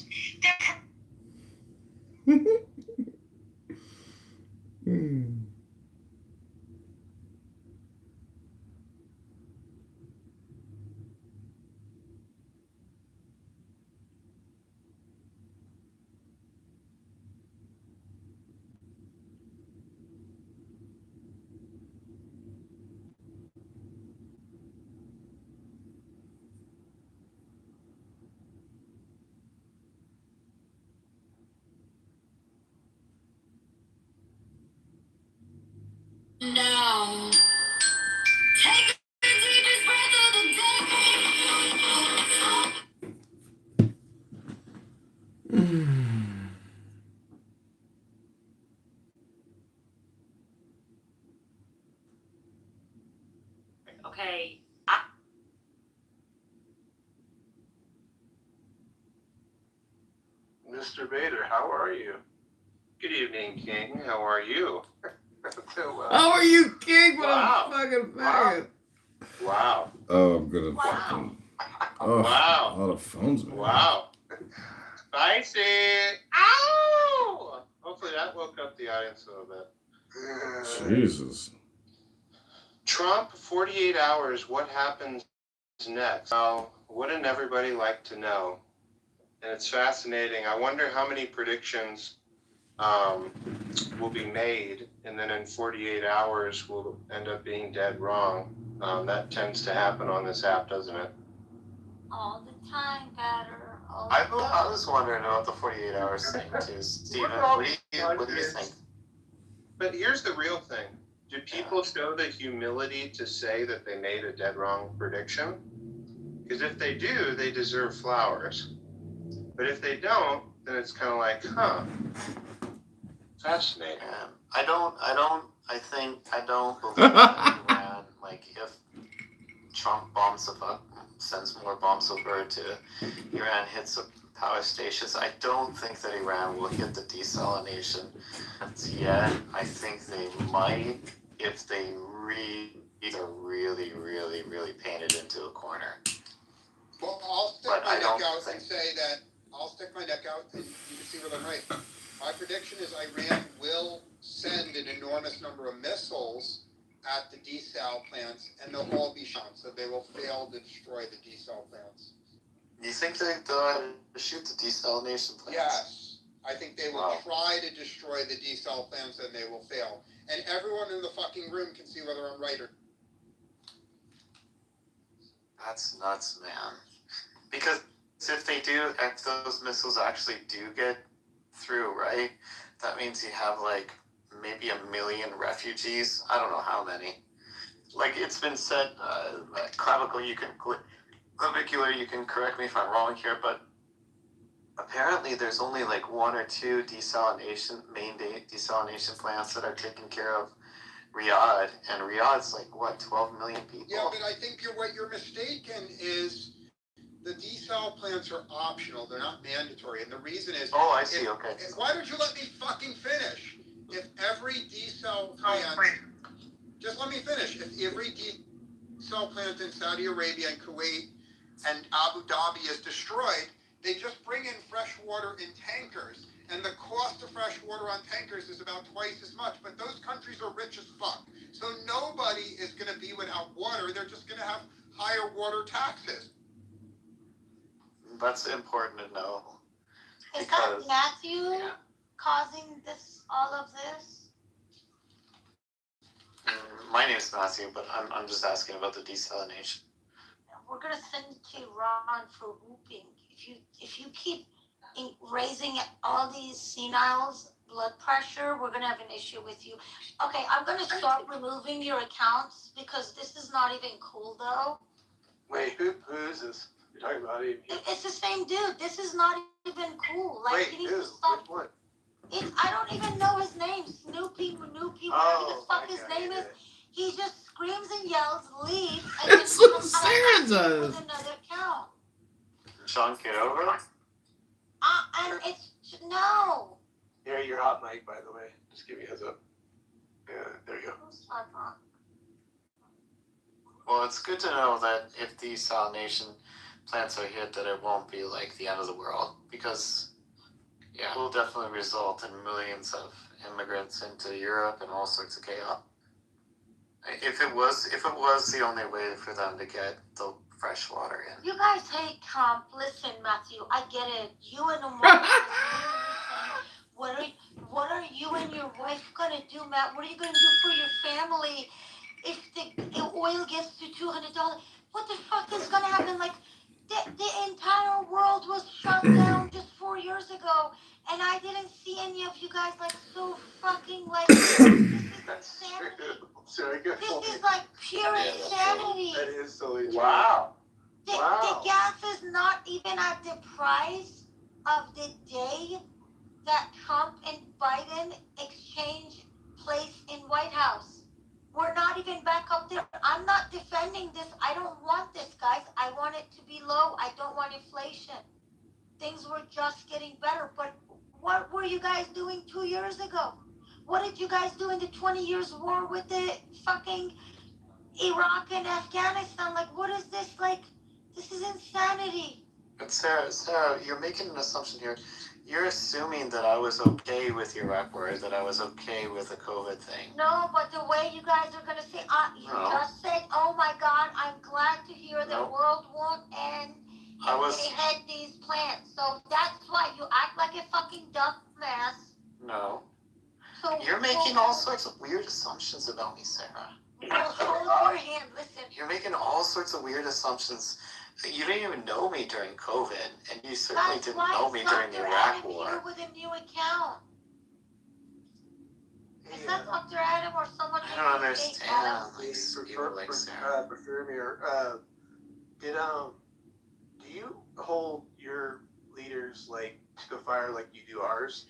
Now, take the deepest breath of the Okay. Mr. Bader, how are you? Good evening, King. How are you? How are you, King? What Wow. a fucking faggot. Wow. Oh, I'm gonna fucking. Oh, Wow. a lot of phones, man. Wow. Spicy. Ow! Hopefully that woke up the audience a little bit. Jesus. Trump, 48 hours, what happens next? Now, wouldn't everybody like to know? And it's fascinating. I wonder how many predictions will be made, and then in 48 hours will end up being dead wrong. That tends to happen on this app, doesn't it? All the time, better. I was wondering about the 48 hours thing too, Steven. What do you think? But here's the real thing. Do people show the humility to say that they made a dead wrong prediction? Because if they do, they deserve flowers. But if they don't, then it's kind of like, huh. Fascinating. I don't believe that Iran, like, if Trump sends more bombs over to Iran, hits the power stations, I don't think that Iran will hit the desalination yet. I think they might if they really painted into a corner. Well, I'll stick my neck out and say that I'll stick my neck out and you can see whether I'm right. My prediction is Iran will send an enormous number of missiles at the desal plants, and they'll all be shot, so they will fail to destroy the desal plants. You think they'll shoot the desalination plants? Yes. I think they will try to destroy the desal plants, and they will fail. And everyone in the fucking room can see whether I'm right or... That's nuts, man. Because if those missiles actually do get through, right? That means you have like maybe 1 million refugees. I don't know how many. Like it's been said, Clavicle, Clavicular, you can correct me if I'm wrong here, but apparently there's only like 1 or 2 desalination plants that are taking care of Riyadh, and Riyadh's like what, 12 million people? Yeah, but I think what you're mistaken is the desal plants are optional. They're not mandatory. And the reason is... Oh, I see, okay. Why don't you let me fucking finish? If every desal plant... Just let me finish. If every desal plant in Saudi Arabia and Kuwait and Abu Dhabi is destroyed, they just bring in fresh water in tankers. And the cost of fresh water on tankers is about twice as much. But those countries are rich as fuck. So nobody is going to be without water. They're just going to have higher water taxes. That's important to know. Is that Matthew causing all of this? my name is Matthew, but I'm just asking about the desalination. We're gonna send it to Iran for whooping. If you keep raising all these seniles blood pressure, we're gonna have an issue with you. Okay, I'm gonna start removing your accounts because this is not even cool though. Wait, who is this? You're talking about him? It's the same dude. This is not even cool. Like, Wait, he needs who? to stop. Which one? I don't even know his name. Snoopy, Manoopy, whatever the fuck his name is. He just screams and yells, leave, and That's then what comes Sarah back does. with another account. Sean Kitover? And it's no. Here, your hot mic, by the way. Just give you a heads up. Yeah, there you go. Well, it's good to know that if desalination plants are hit, that it won't be like the end of the world, because it will definitely result in millions of immigrants into Europe and all sorts of chaos. If it was the only way for them to get the fresh water in. You guys hate Trump. Listen, Matthew, I get it. You and Omar, what are you and your wife gonna do, Matt? What are you gonna do for your family if the oil gets to $200? What the fuck is gonna happen? Like, the entire world was shut down just 4 years ago, and I didn't see any of you guys like so fucking like. This is like pure insanity. That is so true. Wow. The gas is not even at the price of the day that Trump and Biden exchange place in White House. We're not even back up there. I'm not defending this. I don't want this, guys. I want it to be low. I don't want inflation. Things were just getting better. But what were you guys doing 2 years ago? What did you guys do in the 20 years war with the fucking Iraq and Afghanistan? Like, what is this? Like, this is insanity. But Sarah, you're making an assumption here. You're assuming that I was okay with Iraq war, that I was okay with the COVID thing. No, but the way you guys are gonna say, you just said, "Oh my God, I'm glad to hear the world won't end." They had these plans, so that's why you act like a fucking dumbass. No. So you're making all sorts of weird assumptions about me, Sarah. Hold your hand. Listen. You're making all sorts of weird assumptions. You didn't even know me during COVID, and you certainly didn't know me during the Iraq War. With a new account. Is that Dr. Adam or someone? I don't understand. Do you hold your leaders like to the fire like you do ours?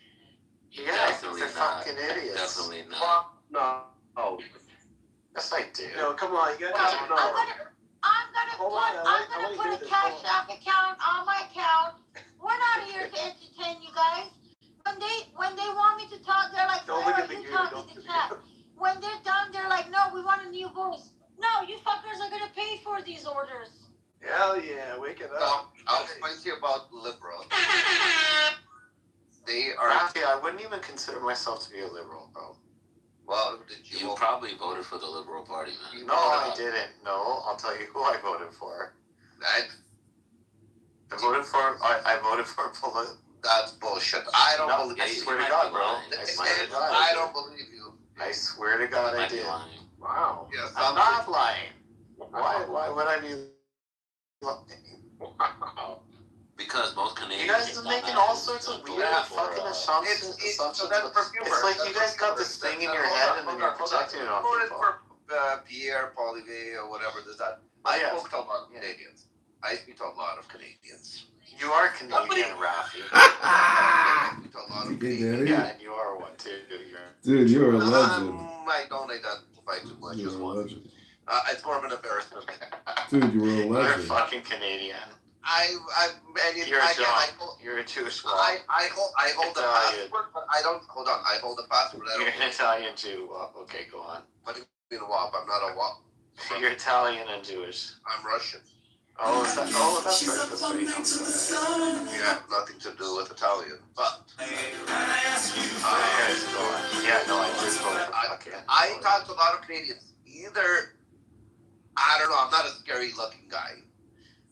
Yeah, they're fucking idiots. Definitely not. No. Yes, I do. No, come on, you gotta know. I'm gonna put a Cash App account on my account. We're not here to entertain you guys. When they want me to talk, they're like, don't look at the chat. When they're done, they're like, no, we want a new voice. No, you fuckers are gonna pay for these orders. Hell yeah, wake it up. I'll explain to you about liberals. They are. Actually, I wouldn't even consider myself to be a liberal, bro. Well, did you probably voted for the Liberal Party, man. No, I didn't. No, I'll tell you who I voted for. I voted for. That's bullshit. I don't believe you. I swear to God, bro. I don't believe you. I swear to God, I did. Wow. Yes, I'm not lying. Why would I be lying? Wow. Because most Canadians. You guys are making all sorts of weird fucking assumptions. It's like you guys got this thing in your head and then you're projecting it on voted people. for Pierre Poilievre or whatever this that. I spoke to a lot of Canadians. I speak to a lot of Canadians. You are Canadian, Rafi. I speak to a lot of Canadians. Yeah, and you are one too. Dude, you're a legend. I don't identify too much as You're a one. legend. It's more of an embarrassment. Dude, you're a You're legend. fucking Canadian. You're a Jewish one. I hold the passport, but I don't. Hold on, I hold the passport. You're an Italian Jew. Okay, go on. What do you mean WAP? I'm not a WAP. You're Italian and Jewish. I'm Russian. Oh, that's right. That's right. You have nothing to do with Italian, but. Yeah, no, I just voted. I talk to a lot of Canadians. I don't know. I'm not a scary looking guy.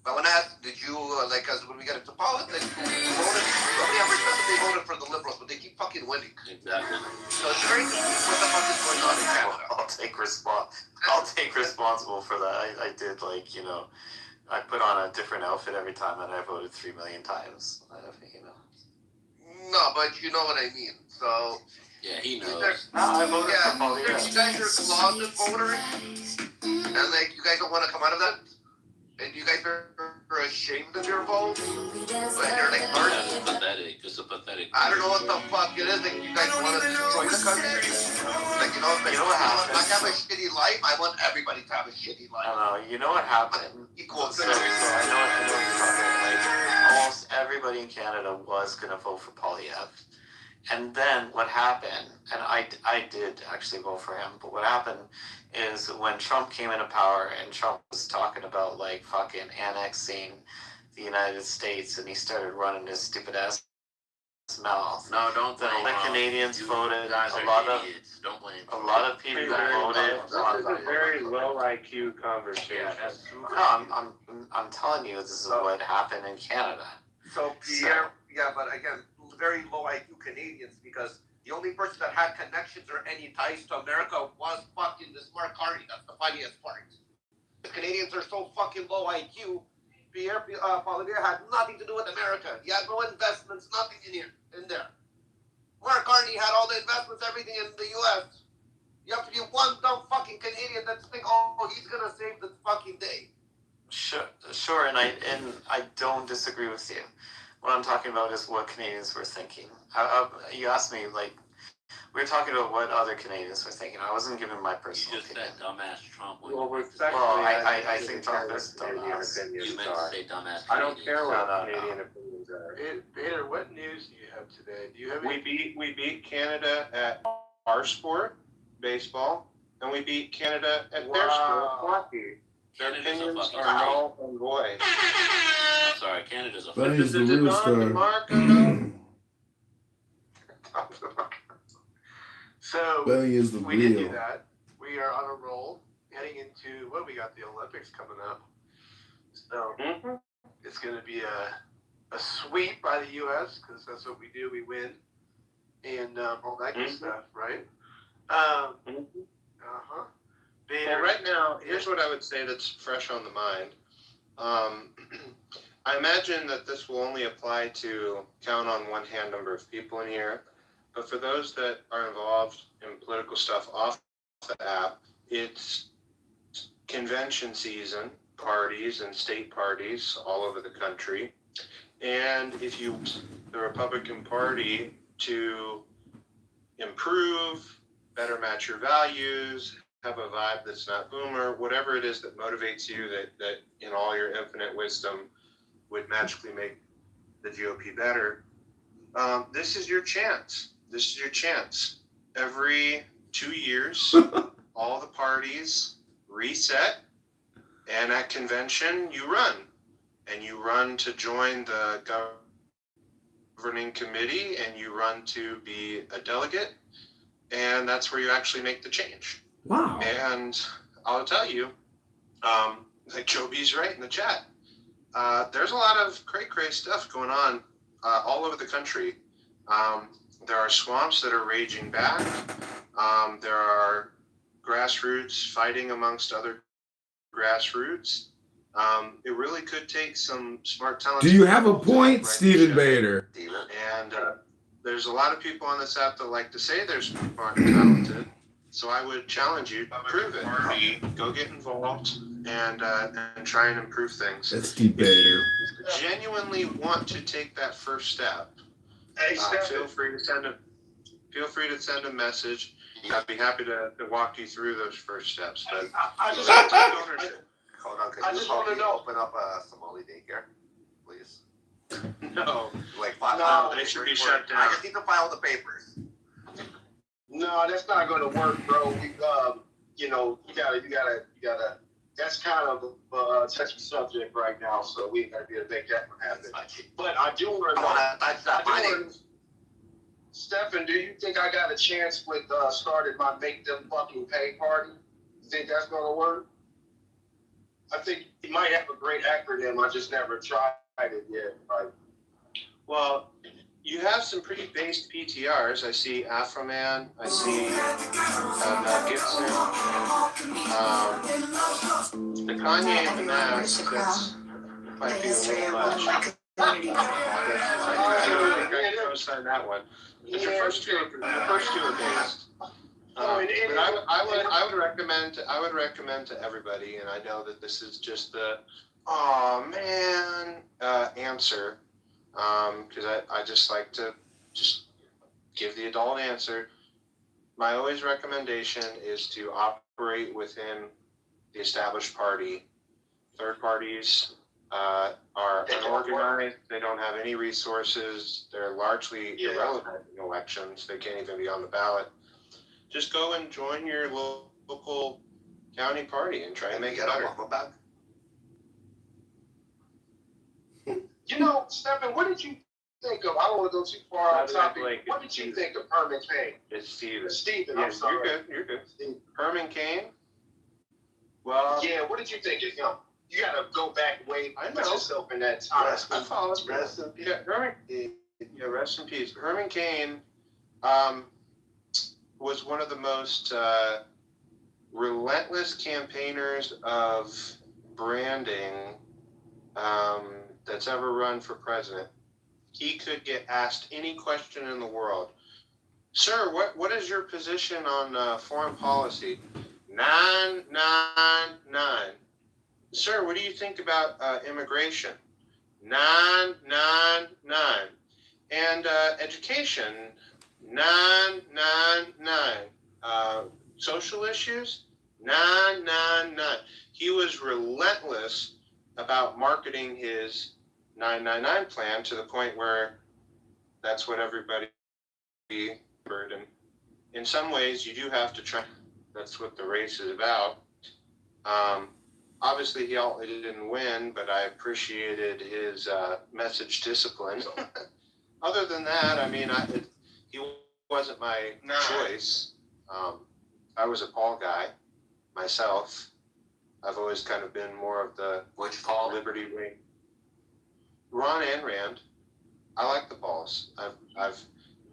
I want to ask, did you, because when we get into politics, nobody ever said that they voted for the Liberals, but they keep fucking winning. Exactly. So it's very easy. What the fuck is going on in Canada? I'll take responsible for that. I did I put on a different outfit every time, and I voted 3 million times. No, but you know what I mean. So. Yeah, he knows. I voted for Paul. You guys are closet voters, and you guys don't want to come out of that, and you guys are ashamed of your vote, but you're That's pathetic. It's a pathetic. I don't know what the fuck it is. You guys want to destroy the country. You know what happened? I have a shitty life. I want everybody to have a shitty life. I know. You know what happened? Equal. So I know what you're talking about. Almost everybody in Canada was gonna vote for Polyev. And then what happened, and I did actually vote for him, but what happened is when Trump came into power and Trump was talking about fucking annexing the United States, and he started running his stupid ass mouth. No, don't then blame the Canadians voted. A lot of people voted. This is a very low IQ conversation. No, I'm telling you, this is what happened in Canada. So Pierre, yeah, but again, very low IQ Canadians, because the only person that had connections or any ties to America was fucking this Mark Carney. That's the funniest part. The Canadians are so fucking low IQ. Pierre Poilievre had nothing to do with America. He had no investments, nothing in there. Mark Carney had all the investments, everything in the U.S. You have to be one dumb fucking Canadian that think, oh, he's gonna save the fucking day. Sure, and I don't disagree with you. What I'm talking about is what Canadians were thinking. You asked me, we were talking about what other Canadians were thinking. I wasn't giving my personal opinion. You just said dumbass Trump. I think Trump is dumbass. You meant to say dumbass. I don't care what Canadian opinions are. Bader, what news do you have today? Do you have We beat Canada at our sport, baseball, and we beat Canada at their sport, hockey. Their opinions are null and void. I'm sorry, Canada's a Benny's the real star. So Benny is the we did do real. that. We are on a roll heading into we got the Olympics coming up. So it's going to be a sweep by the U.S. because that's what we do. We win and all that good stuff, right? Well, right now, here's what I would say that's fresh on the mind. I imagine that this will only apply to count on one hand number of people in here. But for those that are involved in political stuff off the app, it's convention season, parties and state parties all over the country. And if you want the Republican Party to improve, better match your values, have a vibe that's not boomer, whatever it is that motivates you, that in all your infinite wisdom would magically make the GOP better, this is your chance. This is your chance. Every 2 years, all the parties reset, and at convention, you run. And you run to join the governing committee, and you run to be a delegate, and that's where you actually make the change. Wow. And I'll tell you, like Joe B's right in the chat, there's a lot of cray-cray stuff going on all over the country. There are swamps that are raging back. There are grassroots fighting amongst other grassroots. It really could take some smart talent. Do you have a point, Stephen Bader? And there's a lot of people on this app that like to say they're smart and talented. So I would challenge you to prove it. Go get involved and try and improve things. That's Steve Bader. If you genuinely want to take that first step, feel free to send a message. I'd be happy to walk you through those first steps. But I just want to know. Open up a Somali daycare, please. No. No, they should be shut down. I just need to file the papers. No, that's not going to work, bro. We, you gotta. That's kind of a touchy subject right now, so we gotta be able to make that one happen. But I do want to know. Stefan, do you think I got a chance with starting my Make Them Fucking Pay party? You think that's gonna work? I think he might have a great acronym. I just never tried it yet. Like, Well, you have some pretty based PTRs. I see Afroman. I see Mel Gibson. The Kanye and the Mask, that's might be a little much. I co-sign that one. But the first two are based. But I would recommend to everybody, and I know that this is just the answer, because I just like to just give the adult answer. My always recommendation is to operate within the established party. Third parties are unorganized. They don't have any resources. They're largely irrelevant in elections. They can't even be on the ballot. Just go and join your local county party and try and make it better. you know, Stephen, what did you think of? I don't want to go too far off topic. What did you think of Herman Cain? It's Steven. Stephen, Yeah, I'm sorry. You're good. Herman Cain? Well, yeah, what did you think of him? You got to go back way, put yourself in that time. I follow. Rest in peace. Rest in peace. Herman Cain was one of the most relentless campaigners of branding that's ever run for president. He could get asked any question in the world. Sir, what is your position on foreign policy? 999. Sir, what do you think about immigration? 999. And education? 999. Social issues? 999. He was relentless about marketing his 999 plan to the point where that's what everybody heard. And in some ways, you do have to try. That's what the race is about. Obviously, he didn't win, but I appreciated his message discipline. Other than that, I mean, he wasn't my choice. I was a Paul guy myself. I've always kind of been more of the Paul? Liberty wing. Ron and Rand. I like the Pauls. I've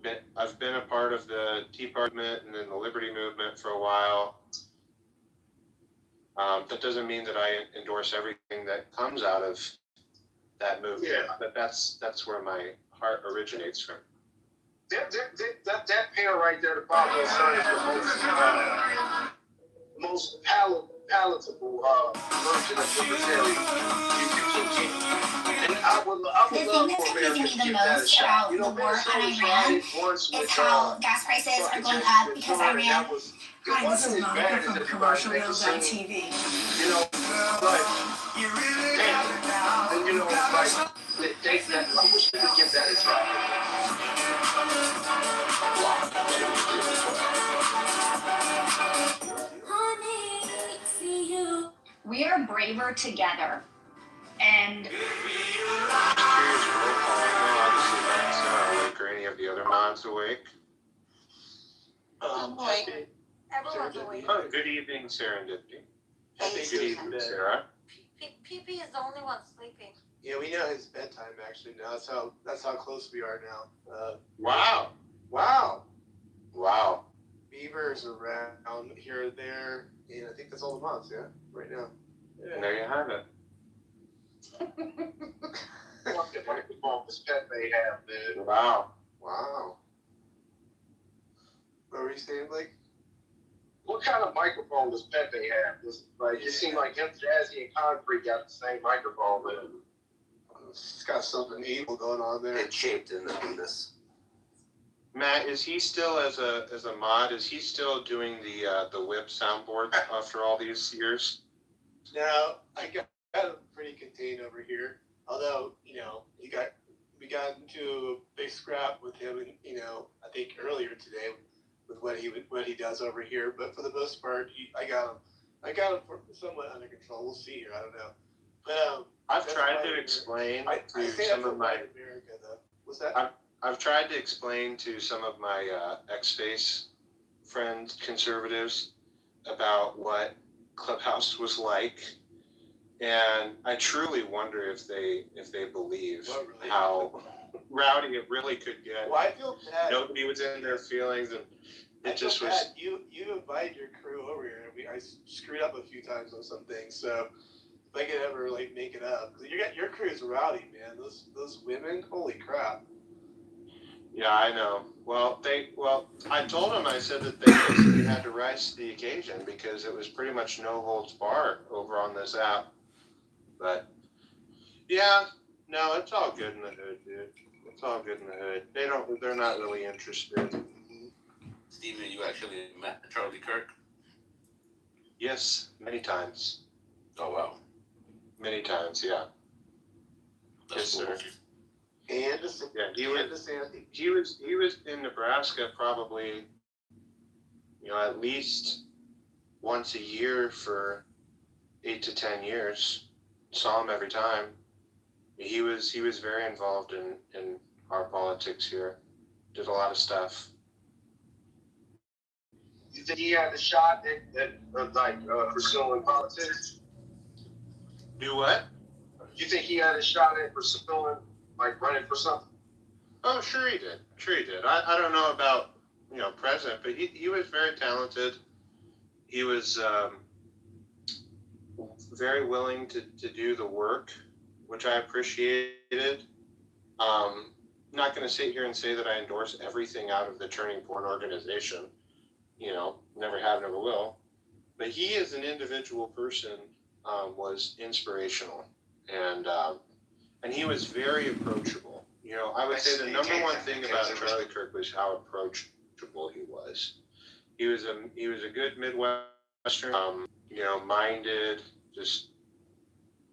been a part of the Tea Party movement and then the Liberty movement for a while. That doesn't mean that I endorse everything that comes out of that movement. Yeah. But that's where my heart originates from. That pair right there, the father and son, is the most palatable version of libertarian you can get. And I would love for America to give that a shot. You know, Venezuela tried it once with gas prices are going up because Iran. Hi, this is Monica from commercialreal.tv. You know, but you really and you know, like I wish they could give that a try. We are braver together. And Or any of the other mods awake? Awake. Everyone's awake. Oh, good evening, Serendipity. Good evening, Sarah. PP is the only one sleeping. Yeah, we know his bedtime actually now. That's how close we are now. Wow. Beavers around here or there. And I think that's all the mods, right now. Yeah. There you have it. What the microphone pet they have, dude. Wow. What were you saying, Blake? What kind of microphone does Pepe have? It seemed like him, Jazzy, and Concrete got the same microphone, but it's got something evil going on there. It's shaped in the penis. Matt, is he still as a mod? Is he still doing the whip soundboard after all these years? No, I got him pretty contained over here. Although, we got into a big scrap with him, and I think earlier today with what he does over here. But for the most part, I got him somewhat under control. We'll see here. I don't know. But I've tried to explain to some of my America, though. What's that? I've tried to explain to some of my X-Space friends, conservatives, about what Clubhouse was like. And I truly wonder if they believe how rowdy it really could get. Well, I feel bad. Nobody was in their feelings, and it just was. Bad. You invited your crew over here. I screwed up a few times on some things, so if I could ever like make it up, because your crew is rowdy, man. Those women, holy crap. Yeah, I know. Well, I told them, I said that they basically had to rise to the occasion because it was pretty much no holds barred over on this app. But yeah, no, it's all good in the hood, dude. It's all good in the hood. They're not really interested. Steven, you actually met Charlie Kirk? Yes, many times. Oh wow. Many times, yeah. That's yes, cool. sir. And he was in Nebraska probably, at least once a year for 8 to 10 years. Saw him every time. He was very involved in our politics here. Did a lot of stuff. You think he had a shot at pursuing politics? Do what? You think he had a shot at pursuing, running for something? Oh, sure he did. I don't know about, president, but he was very talented. He was very willing to do the work, which I appreciated. I'm not going to sit here and say that I endorse everything out of the Turning Point organization. Never have, never will. But he, as an individual person, was inspirational, and he was very approachable. I would say the number one thing about Charlie Kirk was how approachable he was. He was a good Midwestern, minded, just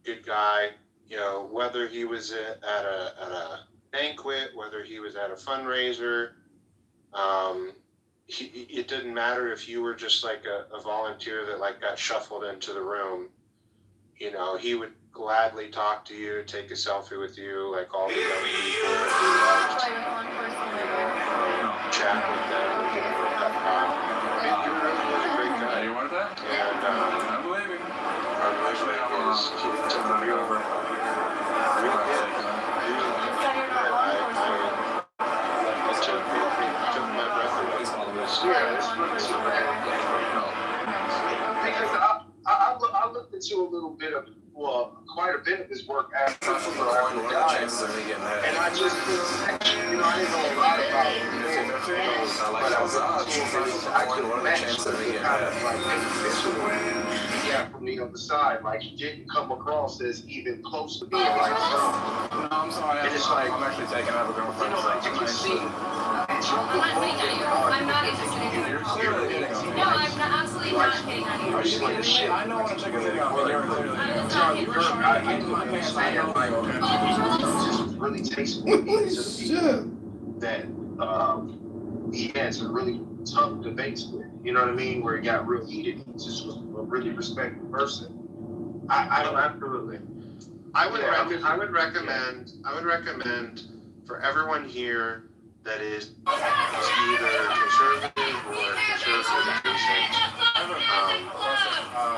good guy. Whether he was at a banquet, whether he was at a fundraiser, it didn't matter if you were just like a volunteer that got shuffled into the room. He would gladly talk to you, take a selfie with you, like all the young people. He loved chat with them. He really was a great guy. You want that? And I believe you. our movement is to the real. I looked into a little bit of, quite a bit of his work after he died, and I just, I didn't know a lot about him before, but I was actually matched from the other side. He didn't come across as even close to being like Trump. No, I'm sorry. I'm actually taking out a girlfriend. You can see. I'm not interested in doing it. No, I'm absolutely not hitting on you. Are you kidding me? I know when a chick is hitting on me. You're clearly. I do understand. It just really takes me to that he had some really tough debates with. You know what I mean? Where it got real heated. He just was a really respectful person. Absolutely. I would recommend for everyone here that is either conservative or conservative adjacent,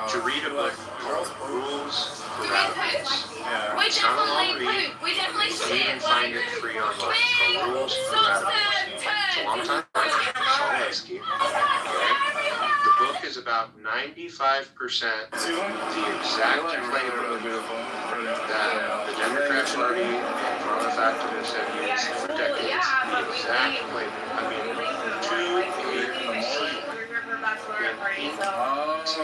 to read a book called Rules for Radicals. It's not a long read. You can find it free online. It's called Rules for Radicals. It's a long time. Okay. The book is about 95% the exact playbook that the Democrat Party and wildlife activists have used for decades. The exact playbook. I mean, to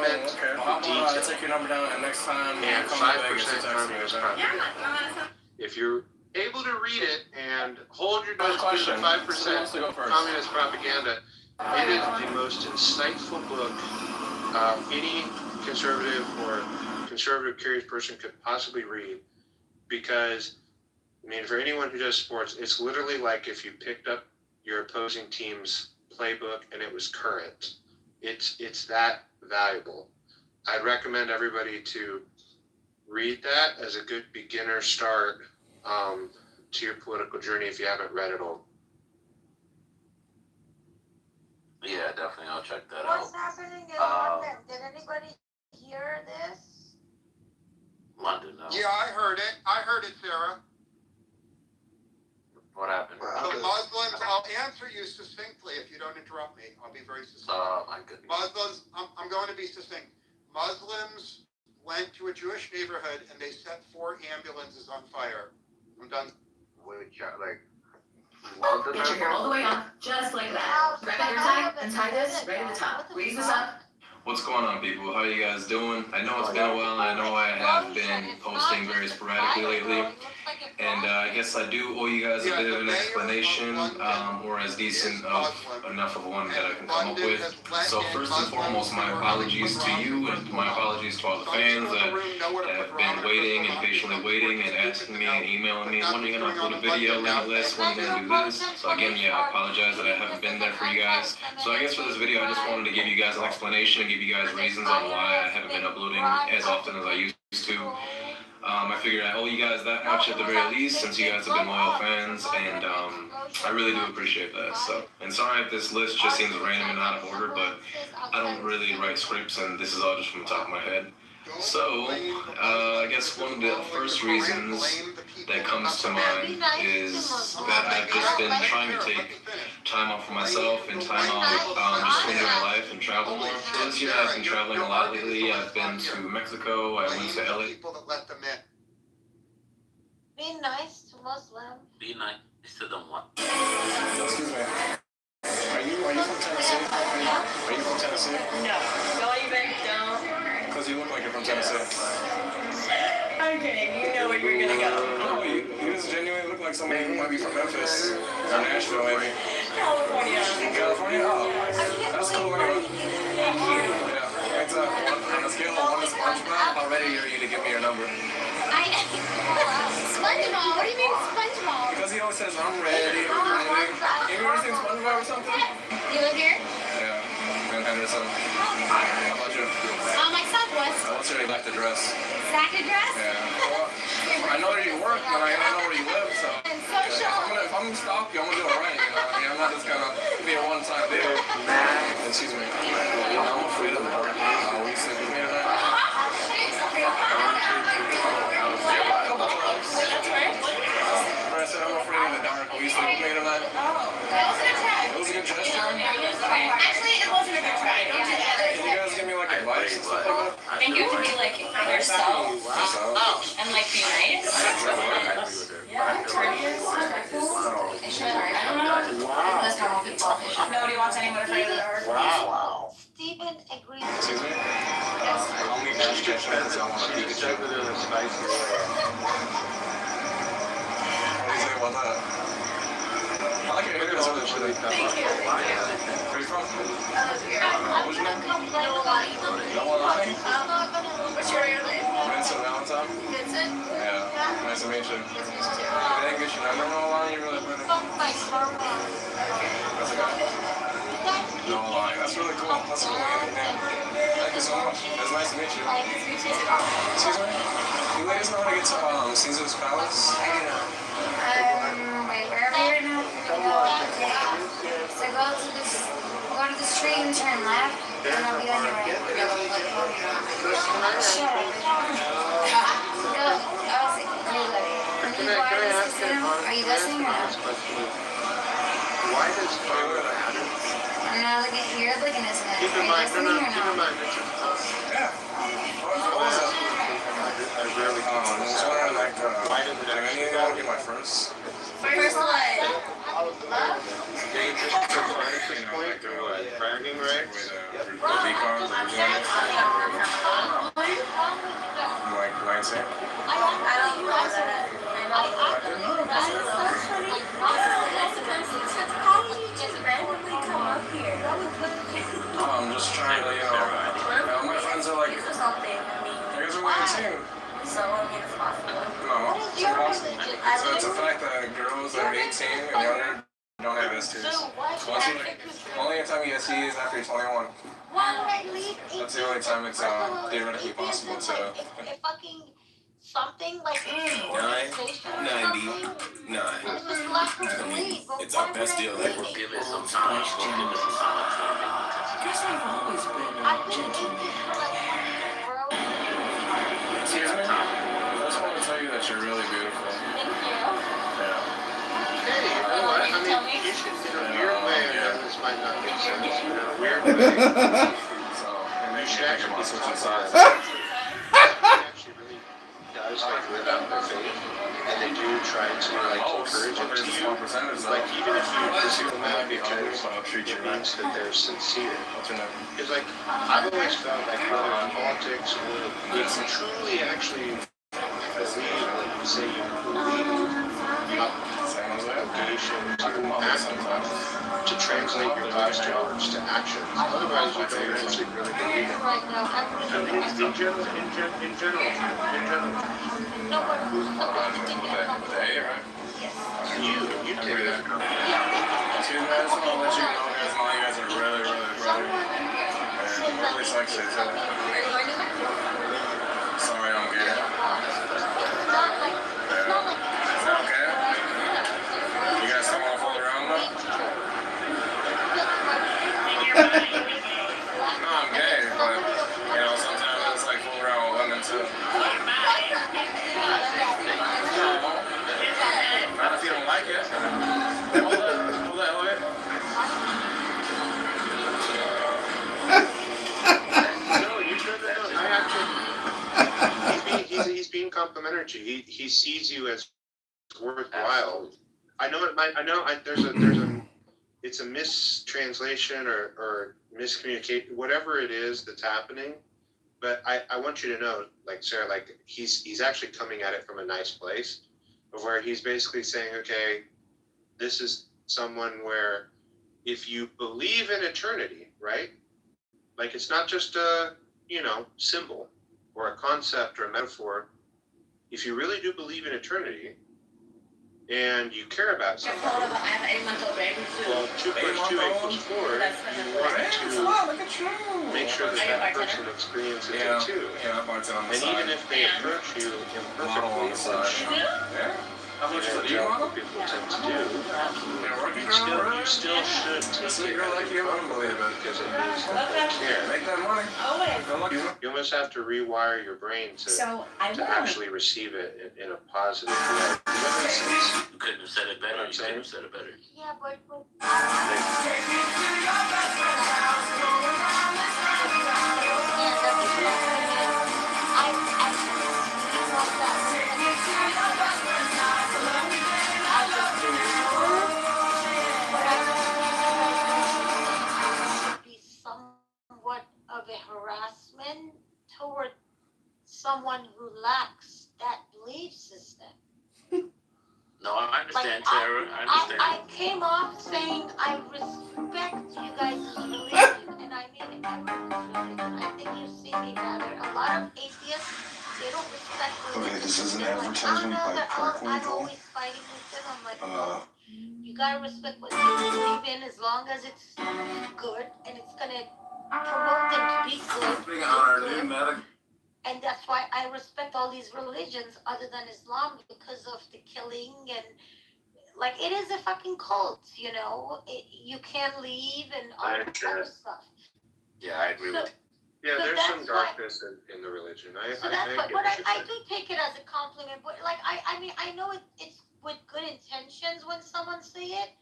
I'll take your number down, and next time and 5% communist propaganda. If you're able to read it and hold your nose to the 5% communist propaganda, it is the most insightful book any conservative or conservative curious person could possibly read, because for anyone who does sports, it's literally like if you picked up your opposing team's playbook and it was current. It's that valuable. I'd recommend everybody to read that as a good beginner start to your political journey if you haven't read it all. Yeah, definitely. I'll check that What's out. happening in London? Did anybody hear this? you succinctly if you don't interrupt me. I'll be very succinct. Oh my goodness. Muslims, I'm going to be succinct. Muslims went to a Jewish neighborhood and they set 4 ambulances on fire. I'm done. Which, like, Get your hair all the way up, just like that. Grab a hair tie and tie this right at the top. Raise this up. What's going on, people? How you guys doing? I know it's been a while, and I know I have been posting very sporadically lately, and I guess I do owe you guys a bit of an explanation, or as decent of enough of one that I can come up with. So first and foremost, my apologies to you, and my apologies to all the fans that have been waiting and patiently waiting and asking me and emailing me, when are you going to upload a video, limitless, when are you going to do this? So again, yeah, I apologize that I haven't been there for you guys. So I guess for this video, I just wanted to give you guys an explanation, give you guys reasons on why I haven't been uploading as often as I used to. I figured I owe you guys that much at the very least, since you guys have been loyal fans, and I really do appreciate that. So, and sorry if this list just seems random and out of order, but I don't really write scripts, and this is all just from the top of my head. So, I guess one of the first reasons that comes to mind is that I've just been trying to take time off for myself and time out just to enjoy life and travel more. So this year I've been traveling a lot lately. I've been to Mexico, I went to LA. Be nice to Muslim. Be nice to them what? Excuse me. Are you from Tennessee? Are you from Tennessee? No. Go you back down. Because you look like you're from Tennessee. Okay, you know where you're gonna go. No, you just genuinely look like somebody who might be from Memphis or Nashville, maybe. California. California? Oh, that's cool anyway. Thank you. Yeah. It's on a scale of 1 to SpongeBob, how ready are you to give me your number? SpongeBob? What do you mean SpongeBob? Because he always says, I'm ready. You ever seen SpongeBob or something? You live here? Yeah, in Henderson. How about you? My Southwest. What's your like the dress? Sack address? Yeah. Well, I know where you work, but I don't know where you live, so. And social. If I'm gonna stop you, I'm gonna do it right, you know? I mean, I'm not just gonna be a one-time deal. Excuse me. I'm afraid of the dark. Will you sleep with me tonight? I said I'm afraid of the dark. Will you sleep with me tonight? That was a try. It was a good gesture? Actually, it wasn't a good try. Don't do that. Can you guys give me like advice and stuff like that? I think you can be like yourself and like be nice. Yeah, courteous, respectful. I don't know. That's normal people. Nobody wants anyone afraid of the dark. Wow. Stephen agrees. Excuse me? I'll only ask you because I want to keep it. What do you say about that? I like your hair. It's really tough. Thank you. Where are you from? What's your name? What's your real name? Vincent Valentine? Vincent? Yeah. Nice to meet you. Nice to meet you too. I didn't get your number in a while. You really put it. That's a guy. No lie. That's really cool. That's a really name. Thank you so much. It's nice to meet you. Excuse me? You ladies know how to get to Caesar's Palace? Wait, where are we right now? So go to the street and turn left, and I'll be on your right. Shut up. Go. I'll see. When you go out of this casino, are you listening or not? Why does photo matter? No, you're looking at me. Are you listening or not? Yeah. What is that? I rarely I was wondering, like, why did any of you get my first? First leg. dangerous to at this point? Bragging rights? The V-cons that we're doing. Like 19? I don't know that. How did you just randomly come up here? I'm just trying to, my friends are like, you guys are like 18. So, I mean, it's possible. No, it's impossible. So it's a fact that girls that are 18 and younger don't have STs. Only time you get STs is after you're 21. That's the only time it's theoretically possible to. Something like 9.99. I mean, it's our best deal ever. Give it some time. Give it some time. Guess I've always been gentleman. Excuse me? I just want to tell you that you're really beautiful. Thank you. Yeah. Hey, you know what? I mean, weird way, I know this might not make sense, but in a weird way, you should actually be complimented. Somebody actually really does like live out their faith, and they do try to like encourage it to you. Like even if you disagree with them, because it means that they're sincere. Because like I've always felt like whether in politics or if you truly actually believe what you say you believe, obligation to act, to translate your thoughts to words to actions. Otherwise, you don't actually really believe it. I think in general. You take it as a compliment. To you guys, I want to let you know, guys, all you guys are really, really brother. And really sexy, too. Sorry, I'm gay. Is that okay? You guys still want to fool around, though? No, I'm gay, but, you know, sometimes it's like fool around with women, too. Not if you don't like it. Hold it. No, you should know. I actually, he's being complimentary. He sees you as worthwhile. I know it might. There's a. It's a mistranslation or miscommunication, whatever it is that's happening. But I want you to know, like Sarah, like he's actually coming at it from a nice place, of where he's basically saying, okay, this is someone where if you believe in eternity, right? Like it's not just a, symbol or a concept or a metaphor. If you really do believe in eternity and you care about something, well, 2 + 2 = 4, you want to make sure that person experiences it too. And even if they approach you imperfectly, which people tend to do, you still should take it as a compliment because it means that they care. Make that money. You almost have to rewire your brain to actually receive it in a positive way. Does that make sense? You couldn't have said it better. You couldn't have said it better. Yeah, but be somewhat of a harassment toward someone who lacks that belief system. No, I understand, Tara. I understand. I came off saying I respect you guys' religion, and I mean everyone's religion. I think you see me better. A lot of atheists, they don't respect religion. Okay, this is an They're advertisement like, by Park I'm Winkle. always fighting with them. I'm like, no, you gotta respect what they believe in as long as it's good and it's gonna promote them to be good. And that's why I respect all these religions other than Islam, because of the killing and like it is a fucking cult, you can't leave and all that kind of stuff. Yeah, I agree with you. Yeah, there's some darkness in the religion. So that's why, but I do take it as a compliment. But like I mean I know it's with good intentions when someone say it.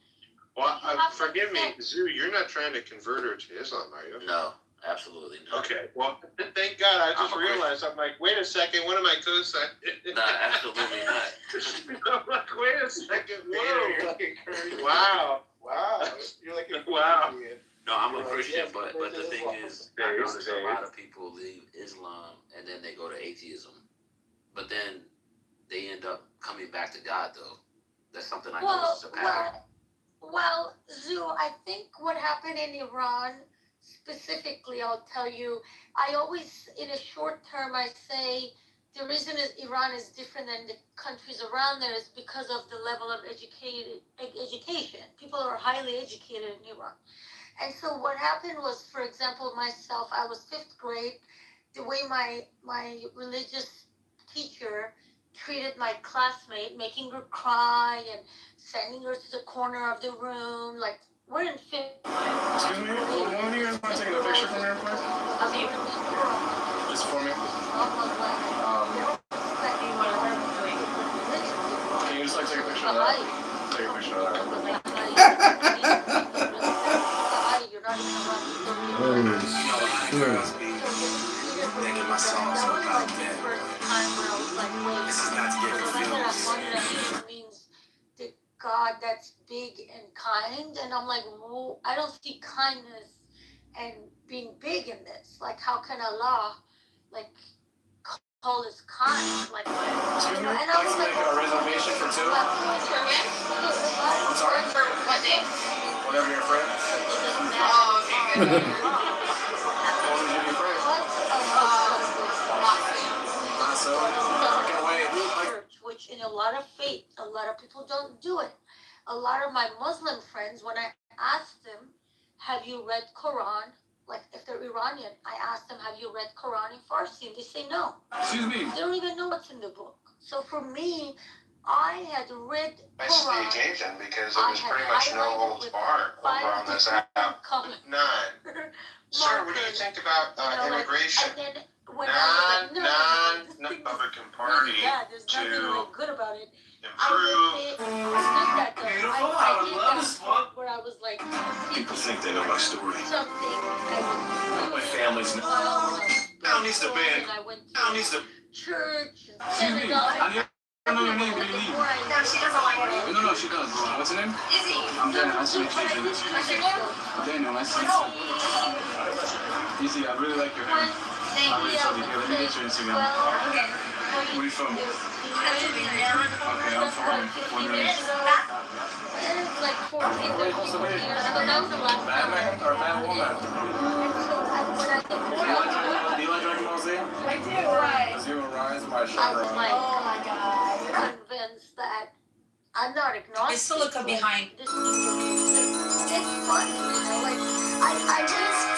Well, forgive me, Zoo. You're not trying to convert her to Islam, are you? No. Absolutely not. Okay, well, thank God. I just realized, I'm like, wait a second, what am I co-signing? No, absolutely not. I'm like, wait a second, whoa. Wow. You're like a wow. No, I'm a Christian, but the thing is, I notice a lot of people leave Islam and then they go to atheism. But then they end up coming back to God, though. That's something I notice is a pattern. Well, Zoo, I think what happened in Iran, specifically, I'll tell you, I always, in a short term, I say the reason Iran is different than the countries around there is because of the level of education. People are highly educated in Iran. And so what happened was, for example, myself, I was 5th grade, the way my religious teacher treated my classmate, making her cry and sending her to the corner of the room, like, we're in 5th. Excuse me, one of you guys want to take a picture from here, please? Just for me. Can you just take a picture of that? Take a picture of that. girls be thinking my songs are about them. This is not to get confused. Means the God that's big and kind, and I'm like, well, I don't see kindness and being big in this. Like, how can Allah, like, call us kind? Like, Excuse me? and I was like, a reservation for two? I'm sorry? What day? Whatever you're afraid. Oh, okay, good. What would you be afraid Not so. I can wait. Which in a lot of faith, a lot of people don't do it. A lot of my Muslim friends, when I ask them, have you read Quran? Like if they're Iranian, I ask them, have you read Quran in Farsi? And they say no. Excuse me. They don't even know what's in the book. So for me, I had read Nice Quran. the occasion because there was pretty much no holds barred over on this app. None. Sir, what do you think about immigration? Non-Republican Party to good about it. improve. Beautiful. I would love this book. Where I was like, People think they know my story. something. My family's now needs to ban. Now needs to. Church. Excuse me. I know your name. What do you need? No, she doesn't like it. No, she does. What's your name? Izzy. I'm Daniel. Nice to meet you. What's your name? Daniel, nice to meet you. Izzy, I really like your hair. Thank I really you. love you. Here, let me get your Instagram. Okay. Where are you from? Pennsylvania. Okay, I'm from Puerto Like 14, 13 years ago. That was the last Bad man or bad woman? Do you like Dragon Ball Z? I do. Why? Zero Rise by I was Shakira. like, oh my God, convinced that I'm not agnostic. It's still a behind. This it's fun, you know. Like I just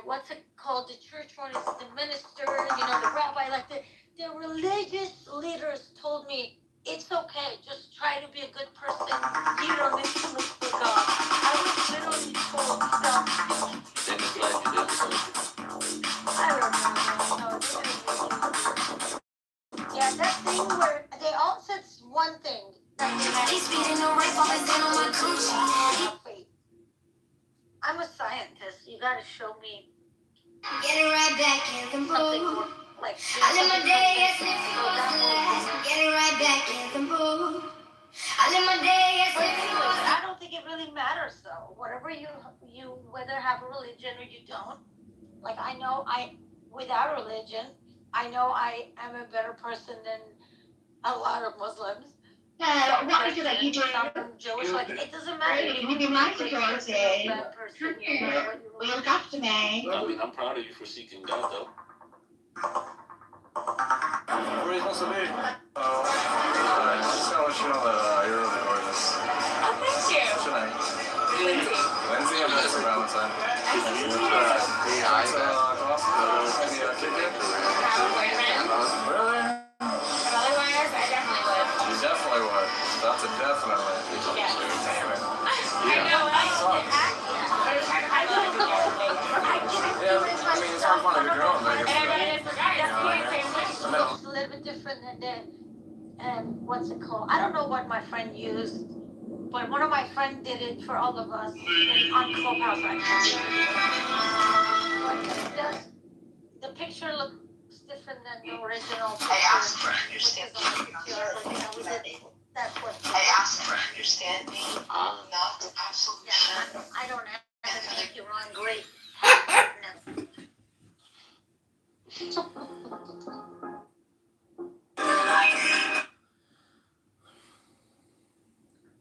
what's it called? The church one is the minister, you know, the rabbi, like the religious leaders told me it's okay, just try to be a good person. You don't need to look for God. I was literally told stuff. I don't know. Yeah, that thing where they all said one thing. I'm a scientist. You gotta show me. Getting right back in the mood. Like I live my day as if it was the last. Getting right back in the mood. I live my day as if it was. I don't think it really matters though. Whatever you whether have a religion or you don't. Like I know without religion, I know I am a better person than a lot of Muslims. What is it that you do? Some Jewish, like it doesn't matter. Can you be my security? Will you look after me? I mean, I'm proud of you for seeking God, though. Where are you supposed to be? Oh, I just gotta let you know that you're really gorgeous. Oh, thank you. What's your name? Lindsay. Lindsay, I'm nice for Valentine. Really? Otherwise, I definitely would. You definitely would. That's a definitely. Yeah. Damn it. I know. Yeah, I mean, it's hard finding a girl in Vegas. And I forgot. It's a little bit different than what's it called? I don't know what my friend used, but one of my friends did it for all of us on Clubhouse actually. The picture looks different than the original picture. I asked for understanding. That's what. I asked for understanding, not absolution. Yeah, I don't have to make you run great.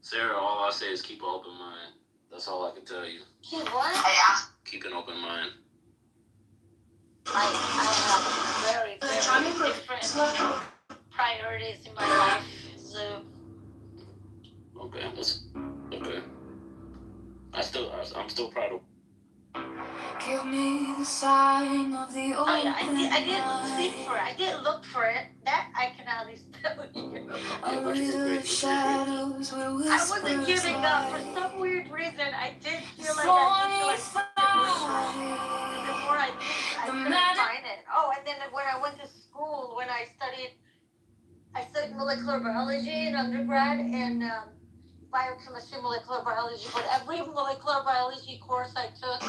Sarah, all I say is keep an open mind. That's all I can tell you. Keep what? I asked. Keep an open mind. I have very different priorities in my life. So Okay, okay. I'm still proud of. Give me the sign of the open. oh yeah, I didn't seek for it. I didn't look for it. That I can at least tell you. I wasn't giving up for some weird reason. I did feel like I the more I did, I couldn't find it. Oh, and then when I went to school, when I studied molecular biology in undergrad, and biochemistry, molecular biology, but every molecular biology course I took.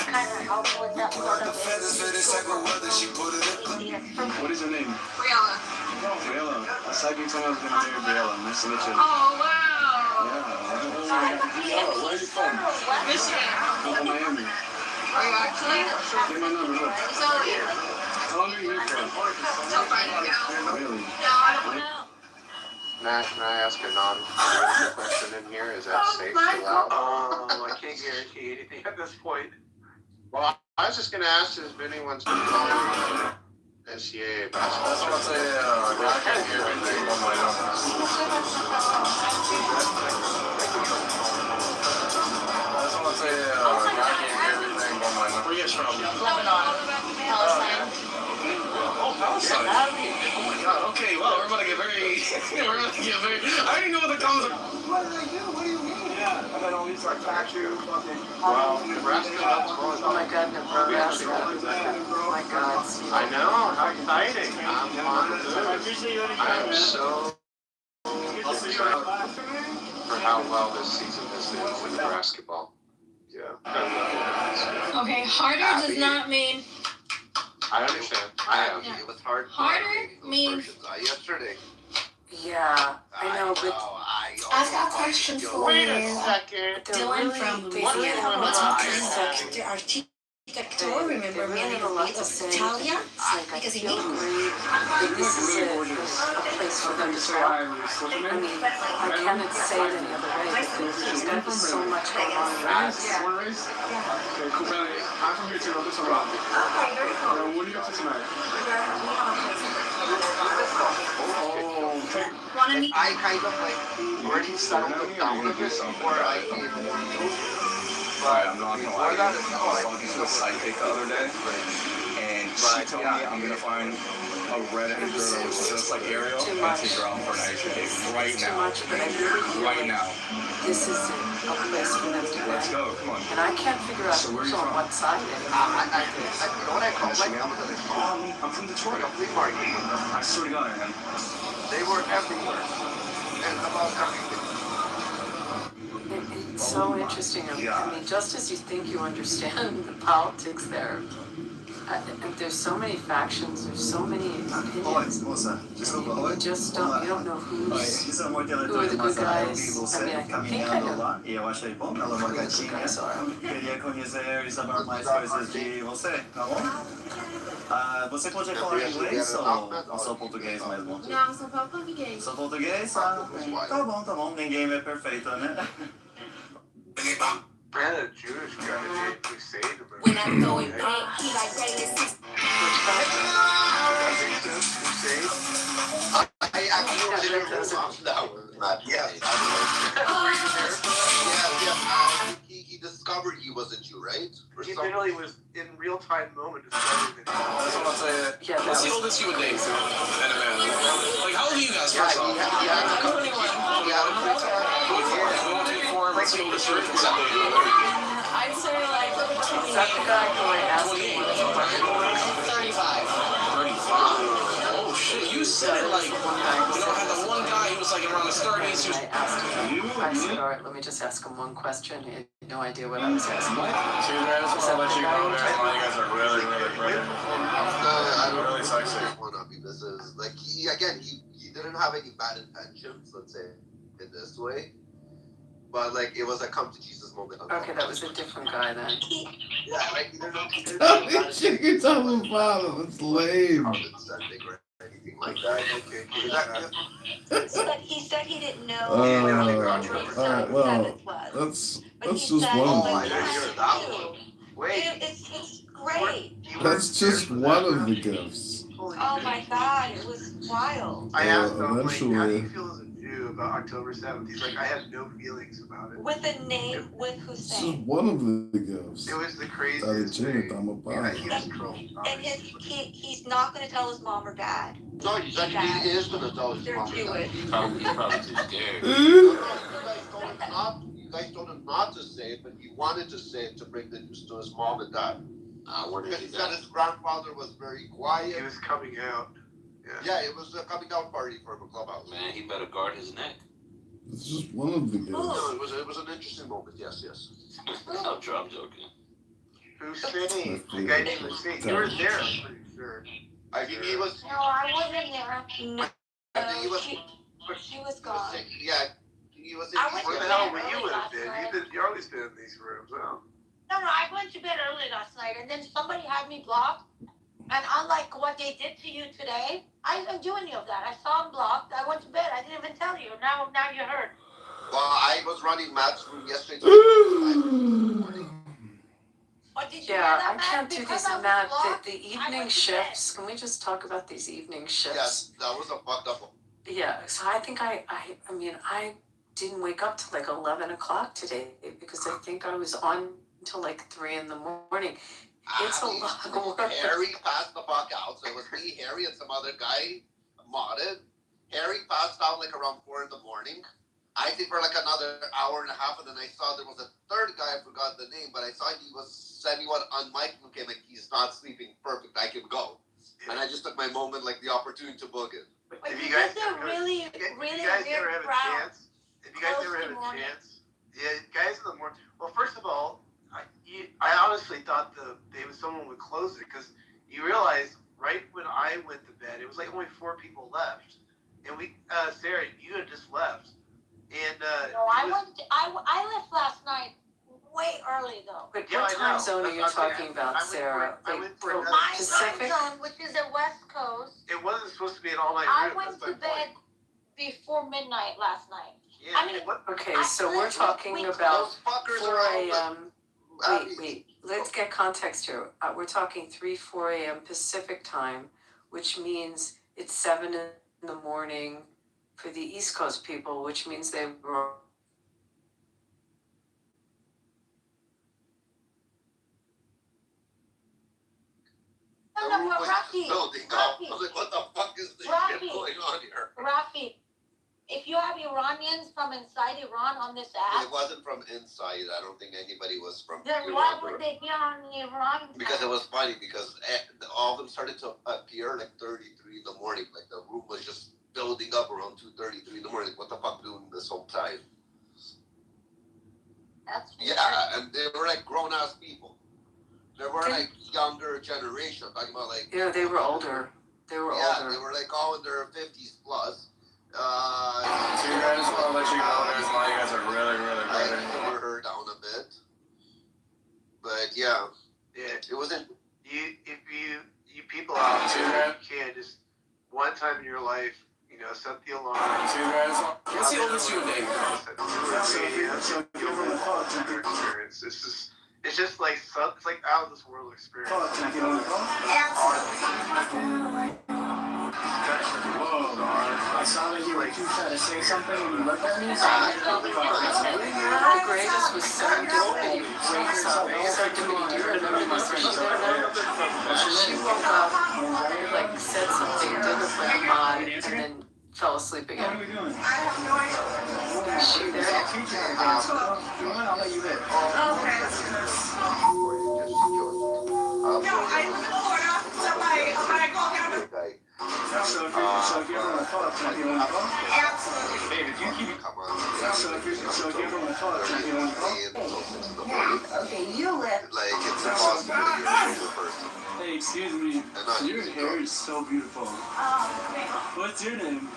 Kind of help with that part of it. What is your name? Briella. Briella. I saw you told me I was gonna marry Briella. Nice to meet you. Oh, wow. Yeah. Where are you from? Michigan. I'm from Miami. Are you actually? Get my number, look. So, How long are you here for? so far, Really? no, I don't know. Matt, can I ask a non-political question in here? Is that safe to allow? I can't guarantee anything at this point. Well, I was just going to ask if anyone's been following NCAA basketball. That's what I'm saying. I can't hear anything on my number. That's what I'm saying. I can't hear everything on my number. Where you from? Lebanon. Palestine. Oh, Palestine. Oh my God. Okay. Well, we're about to get very. I already know what the comments are. What did I do? What do you mean? Yeah. And then all these like factory fucking. Wow, Nebraska, that's going Oh my God, Nebraska. Oh my God. I know, how exciting. I'm on the move. I'm so excited for how well this season has been with basketball. Yeah. Okay, harder does not mean I understand. I am. It was hard. harder means Yesterday. Yeah, I know, but I've got a question for Wait you. a second. Dylan from Louisiana. What's What's the architecture? Remember me I have a lot to say. Italia? It's like I Because he feel great that this is a place for them to go. I mean, I cannot say it any other way, but there's got to be so much going on around us. Okay, cool. I'm from here too. I'm just around. What are you up to tonight? Oh, okay. Wanna meet? I kind of like already settled down a bit before I came. But I'm not gonna lie. I was talking to a psychic the other day, and she told me I'm gonna find a redheaded girl that looks just like Ariel and take her out for an ice cream right now. Right now. This is a place for them to go. Let's go. Come on. And I can't figure out who's on what side You know what I call like I'm from Detroit. a flea market. I swear to God, I am. They were everywhere and about everything. It's so interesting. I mean, just as you think you understand the politics there, there's so many factions, there's so many opinions. You just don't, you don't know who are the good guys. I mean, I think I know who the good guys are. Queria conhecer Isabel mais coisas de você, tá bom? Você pode falar inglês ou só português mesmo? Não, só falo português. Só português? Tá bom. Ninguém é perfeito, né? I had a Jewish guy named Crusade. When I'm going big, he like dating six. Crusade? I actually didn't know that was not. Yes. He discovered he was a Jew, right? He literally was in real time moment discovering that. That's what I'm saying. Yeah, What's the oldest you would date? And a man. Like, how old are you guys, first off? What's the oldest you're I'd say like 28. That's the guy who I asked 35. 35? Oh shit, you said it like, I had the one guy, he was like around his 30s. I asked him, I said, all right, let me just ask him one question. He had no idea what I was asking. I just want to let you go there. You guys are really pretty. Really sexy. This is like he didn't have any bad intentions, let's say, in this way. But like it was a come to Jesus moment. Okay, that was a different guy then. Yeah, like Chicken Tama Father, that's lame. anything like that. So that he said he didn't know. Alright, well, that's just one of the gifts. It's great. That's just one of the gifts. Oh my God, it was wild. I asked him, like, how do Eventually. you feel as a Jew about October 7th? He's like, I had no feelings about it. With the name, with This is Hussein. one of the gifts. It was the That craziest Chicken thing. Tama Father. And he's not going to tell his mom or dad. No, he said he is going to tell his They're mom. Jewish. He's probably too scared. You guys going up? You guys told him not to say it, but he wanted to say it to bring the news to his mom and dad. Where did He he said go? his grandfather was very quiet. He was coming out. Yeah, it was a coming out party for him at Clubhouse. Man, he better guard his neck. It's just one of the guys. No, it was an interesting moment. Yes. No, I'm joking. Hussein, the guy named Hussein. You were there, I'm pretty sure. He was. No, I wasn't there. No, He was. she was gone. Yeah, he was. I went What to the bed hell were you early would have last been? night. You've always been in these rooms, huh? No, I went to bed early last night, and then somebody had me blocked. And unlike what they did to you today, I didn't do any of that. I saw them blocked. I went to bed. I didn't even tell you. Now you heard. Well, I was running Matt's room yesterday. What did you Yeah, hear that, I can't Matt? do Because these, I was Matt. blocked, The I evening went to shifts. Can we just talk about these evening shifts? Yes, that was a fucked up one. Yeah, so I think I mean, I didn't wake up till like 11 o'clock today because I think I was on until like 3 in the morning. It's a lot of work. Harry passed the fuck out. So it was me, Harry, and some other guy modded. Harry passed out like around 4 in the morning. I think for like another hour and a half, and then I saw there was a third guy, I forgot the name, but I saw he was anyone on mic who came like, he's not sleeping perfect, I can go. And I just took my moment, like the opportunity to book it. If you guys ever really weird have a crowd. chance, yeah, guys in the morning. Well, first of all, I honestly thought someone would close it because you realize right when I went to bed, it was like only 4 people left, and Sarah, you had just left, and No, I left last night way early though. But what time zone are you talking about, Sarah? I went for another My Pacific? time zone, which is the West Coast. It wasn't supposed to be an all-night I room. went to bed before midnight last night. Yeah, I mean, Okay, so we're talking about 4 a.m. Wait, let's get context here. We're talking 4 a.m. Pacific time, which means it's 7 in the morning for the East Coast people, which means they were. No, Rafi. I was like, what the fuck is this shit going on here? Rafi, if you have Iranians from inside Iran on this app, It wasn't from inside. I don't think anybody was from then why would they be on Iran? Because it was funny because all of them started to appear like 33 in the morning. Like the room was just building up around 2:33 in the morning. What the fuck doing this whole time? That's Yeah, and they were like grown ass people. They were like younger generation. Talking about like Yeah, they were older. They were older. They were like all in their 50s plus. So you guys just want to let you know there's why you guys are really, really I burning. lowered her down a bit, but yeah, it wasn't. If you people out there, you can't just one time in your life, set the alarm. So you guys, what's the oldest you name? It's just like it's like out of this world experience. I saw that you were trying to say something and you looked at me. The greatest was serendipity. Serendipity. Do you remember this? She woke up, like said something, did the flip on, and then fell asleep again. What are we doing? I have no idea. Is she there? I'll let you hit. So if you're on the phone, can I be on the phone? Absolutely. Babe, if you keep... So if you're on the phone, can I be on the phone? Okay, you left. Like it's impossible to be a single person. Hey, excuse me. Your hair is so beautiful. What's your name?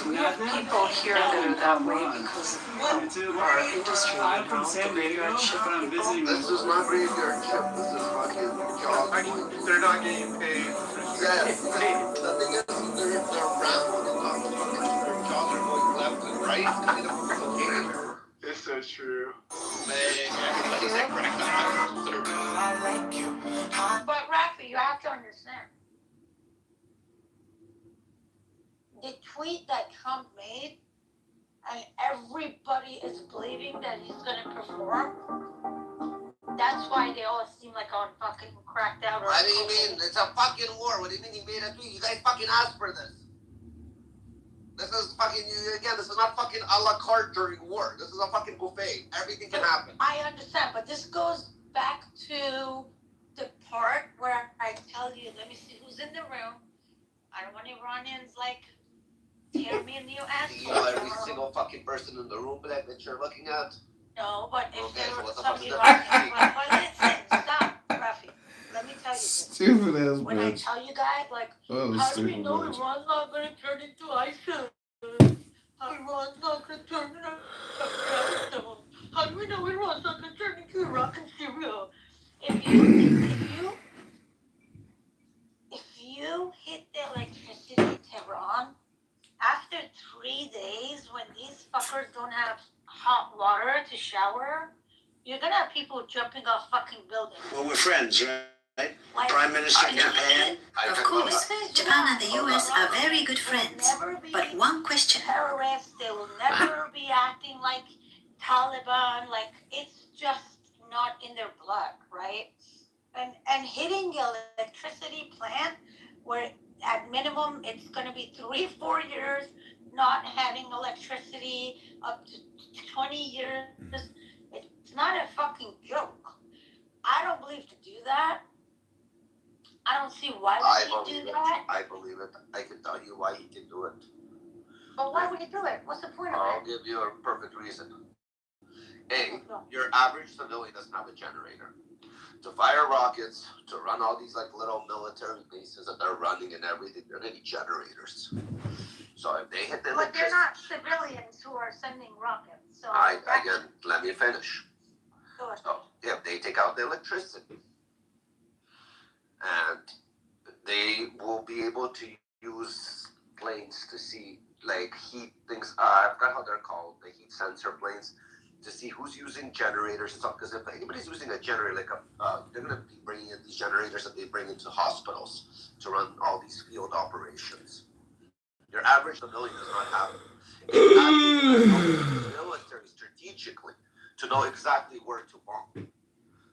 We have people here that are that way because of our industry, I'm from San Diego, but I'm visiting. This is not graveyard shift. This is fucking job. They're not getting paid. Yeah, the thing is, they're around and their jobs are going left and right. They don't look It's so true. everybody's like But Rafi, you have to understand. The tweet that Trump made, and everybody is believing that he's gonna perform. That's why they all seem like on fucking cracked out. What do you mean? It's a fucking war. What do you mean he made a tweet? You guys fucking asked for this. This is fucking, again, this is not fucking a la carte during war. This is a fucking buffet. Everything can happen. I understand, but this goes back to the part where I tell you, let me see who's in the room. I don't want Iranians like tear me a new Do you know every single fucking person in the room that you're looking at? No, but if Okay, so there what the some fuck is Iranians, that? but listen, stop, Rafi. Let me tell you this. Stupid ass When I bitch. tell you guys, like, Oh, how do we stupid know bitch. Iran's not going to turn into ISIS? How Iran's not going to turn into Afghanistan? How do we know Iran's not going to turn into Iraq and Syria? If you hit the electricity in Tehran, after 3 days, when these fuckers don't have hot water to shower, you're gonna have people jumping off fucking buildings. Well, we're friends, right? Like, Prime Minister of Japan. Of course, Japan and the US are very good friends. But one question. Terrorists, they will never be acting like Taliban, like it's just not in their blood, right? And hitting the electricity plant where at minimum it's gonna be 3-4 years not having electricity, up to 20 years. It's not a fucking joke. I don't believe to do that. I don't see why would he do that. I believe it. I can tell you why he can do it. But why would he do it? What's the point of I'll it? give you a perfect reason. A, your average civilian doesn't have a generator. To fire rockets, to run all these like little military bases that they're running and everything, they're gonna need generators. So if they hit the But they're electricity, not civilians who are sending rockets. So again, let me finish. Go ahead. So if they take out the electricity, and they will be able to use planes to see like heat things. I forgot how they're called, the heat sensor planes, to see who's using generators and stuff. Because if anybody's using a generator, like they're gonna be bringing in these generators that they bring into hospitals to run all these field operations. Your average civilian does not have it. It's actually the military strategically to know exactly where to bomb.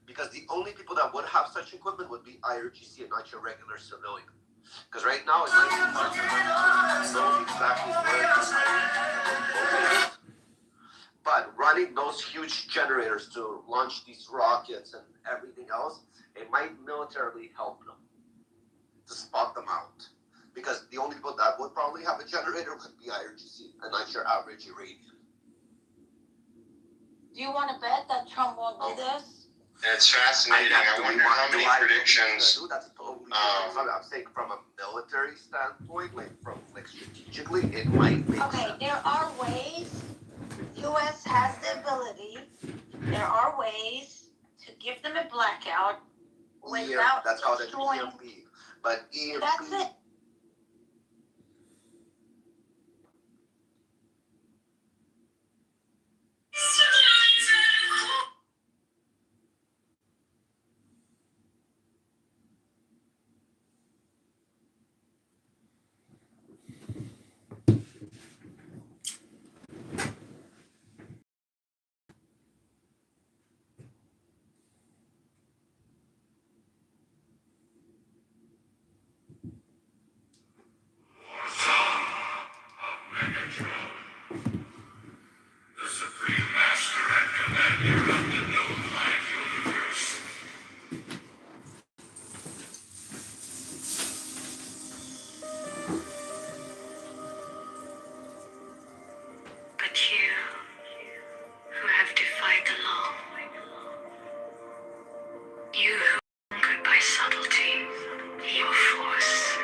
Because the only people that would have such equipment would be IRGC and not your regular civilian. Because right now it might be hard to know exactly where to located. But running those huge generators to launch these rockets and everything else, it might militarily help them to spot them out. Because the only people that would probably have a generator would be IRGC and not your average Iranian. Do you want to bet that Trump won't do this? It's fascinating. I wonder how many predictions. That's totally I'm saying from a military standpoint, like from like strategically, it might make Okay, sense. there are ways. U.S. has the ability. There are ways to give them a blackout without That's called an destroying. EMP. But EMP. That's it. But you, who have defied the law, you who conquered by subtlety your force,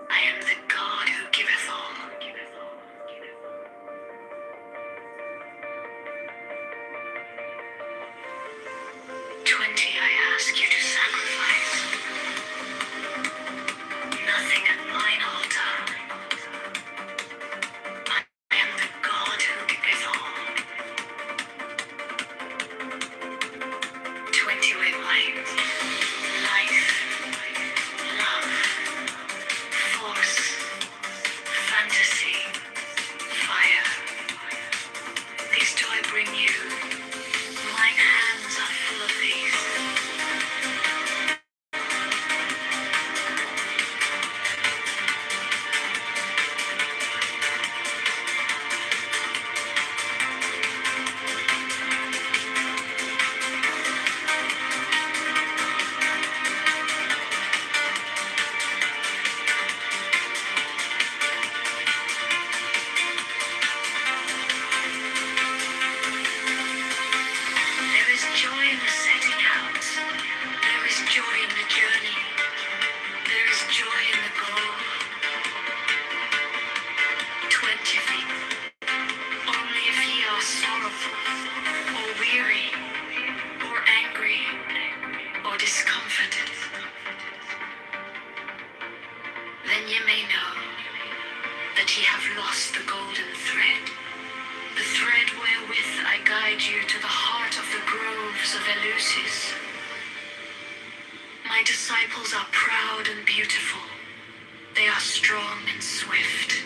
I am the God who giveth all. 20 I ask you to sacrifice. Nothing at mine altar. I am the God who giveth all. 20 wavelengths. Life, love, force, fantasy, fire. These do I bring you. Mine hands are full of these. lost the golden thread. The thread wherewith I guide you to the heart of the groves of Eleusis. My disciples are proud and beautiful. They are strong and swift.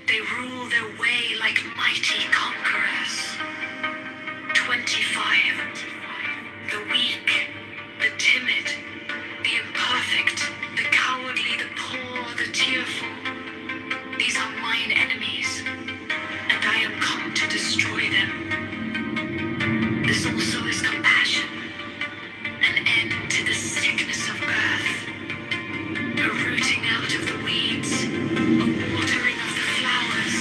They rule their way like mighty conquerors. 25. The weak, the timid, the imperfect, the cowardly, the poor, the tearful. These are mine enemies, and I am come to destroy them. This also is compassion, an end to the sickness of earth, a rooting out of the weeds, a watering of the flowers.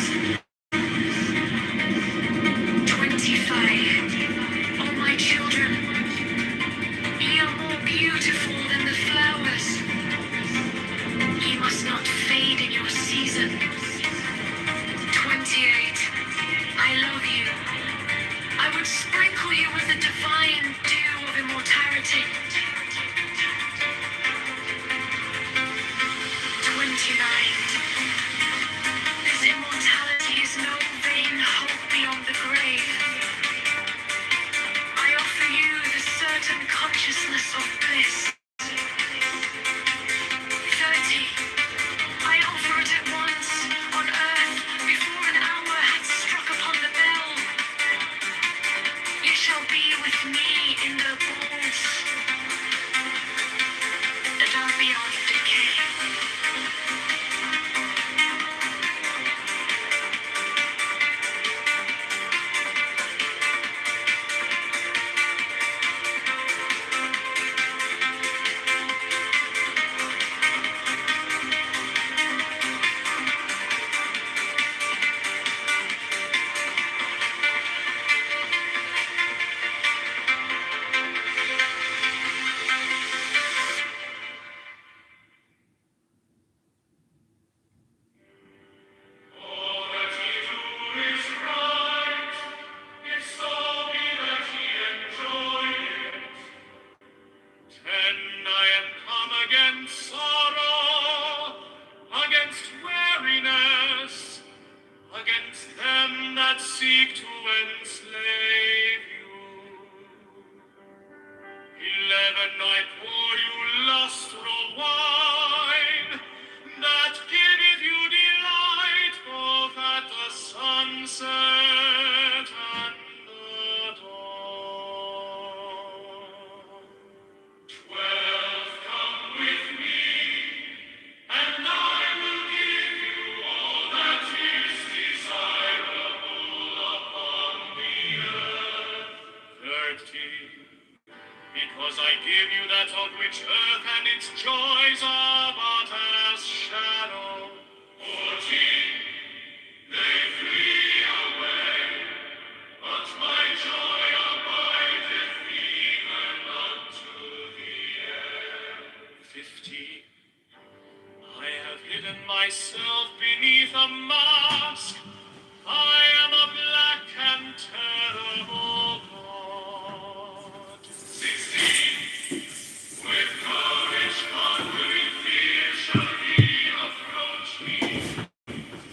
25. Oh, my children, ye are more beautiful than the flowers. Ye must not fade in your season. 28. I love you. I would sprinkle you with the divine dew of immortality. 29. This immortality is no vain hope beyond the grave. I offer you the certain consciousness of bliss. 30. I offer it at once, on earth, before an hour had struck upon the bell. You shall be with me in the balls, and are beyond decay. Seek to enslave you. 11, I pour you lustral wine that giveth you delight both at the sunset and the dawn. 12, come with me, and I will give you all that is desirable upon the earth. 13. Because I give you that of which earth and its joys are but as shadow. 14. They flee away, but my joy abideth even unto the end. 15. I have hidden myself beneath a mask. I am a black and terrible God. 16. With courage conquering fear shall ye approach me.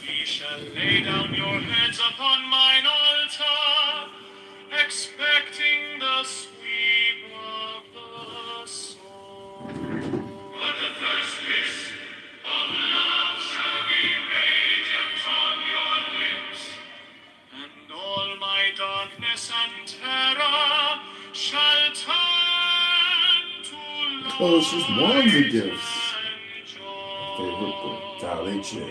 Ye shall lay down your heads upon mine altar, expecting the sweep of the sword. But the thirst of love shall be radiant on your lips, and all my darkness and terror shall turn to love. Oh, it's just one of the gifts. Favorite book, Dolly J. 18.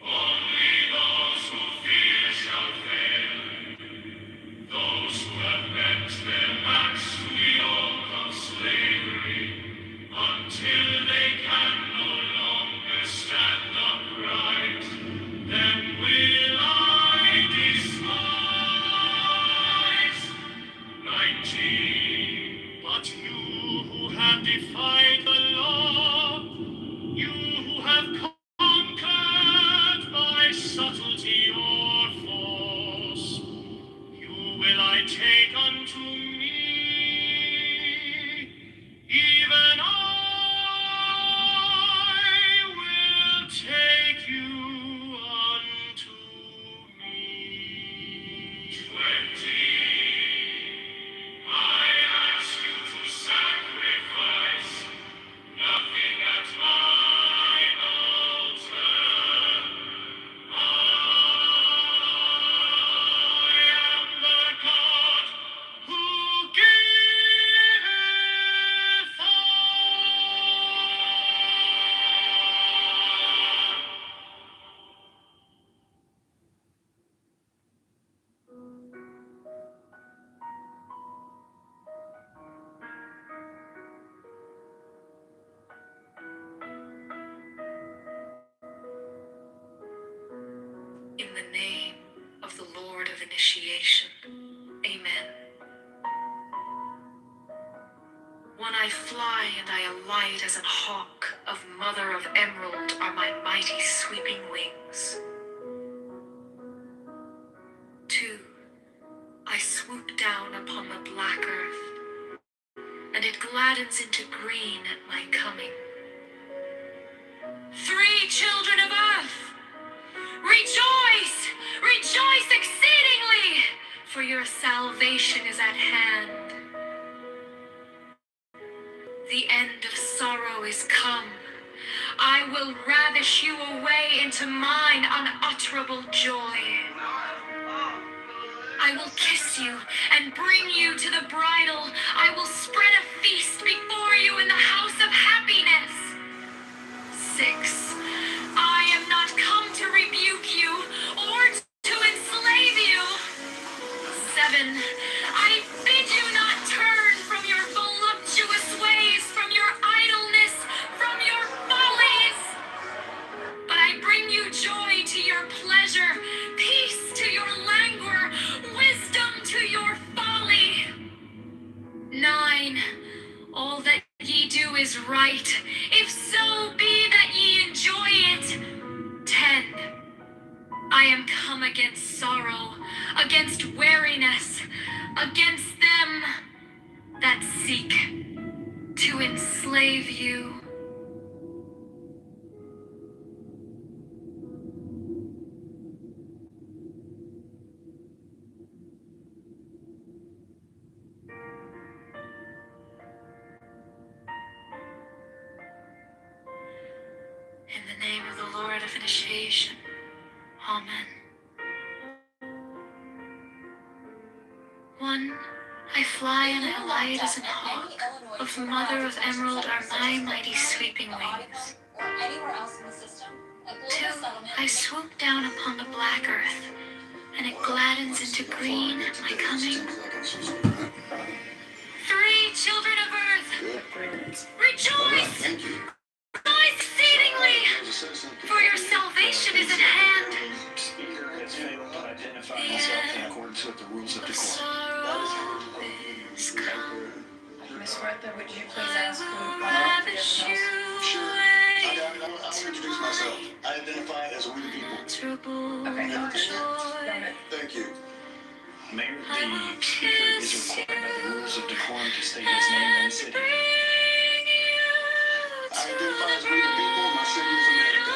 Only those who fear shall fail, those who have bent their backs to the yoke of slavery, until they can no longer stand upright, them will I despise. 19. But you who have defied the law, you who have conquered by subtlety or force, you will I take unto me, even I will take you the name of the Lord of Initiation. Amen. When I fly and I alight as an hawk, of mother of emerald are my mighty sweeping wings. 2. I swoop down upon the black earth, and it gladdens into green at my coming. 3 children of earth, rejoice, rejoice exceedingly, for your salvation is at hand. The end of sorrow is come. I will ravish you away into mine unutterable joy. I will kiss you and bring you to the bridal. I will spread a feast before you in the house of happiness. 6. I am not come to rebuke you or to enslave you. 7. I bid you not turn from your voluptuous ways, from your idleness, from your follies. But I bring you joy to your pleasure, peace to your languor, wisdom to your folly. 9. All that ye do is right, if so be that ye enjoy it. 10. I am come against sorrow, against weariness, against them that seek to enslave you. In the name of the Lord of Initiation. Amen. 1. I fly and I alight as an hawk. Of mother of emerald are my mighty sweeping wings. 2. I swoop down upon the black earth, and it gladdens into green at my coming. 3 children of earth, rejoice! Rejoice exceedingly, for your salvation is at hand. The end of sorrow is come. Miss Martha, would you please ask who Ravish you away I'll introduce myself. I identify as we the people. Okay. Thank you. Mayor, the speaker is required by the rules of decorum to state his name and city. I identify as we the people. My city is America.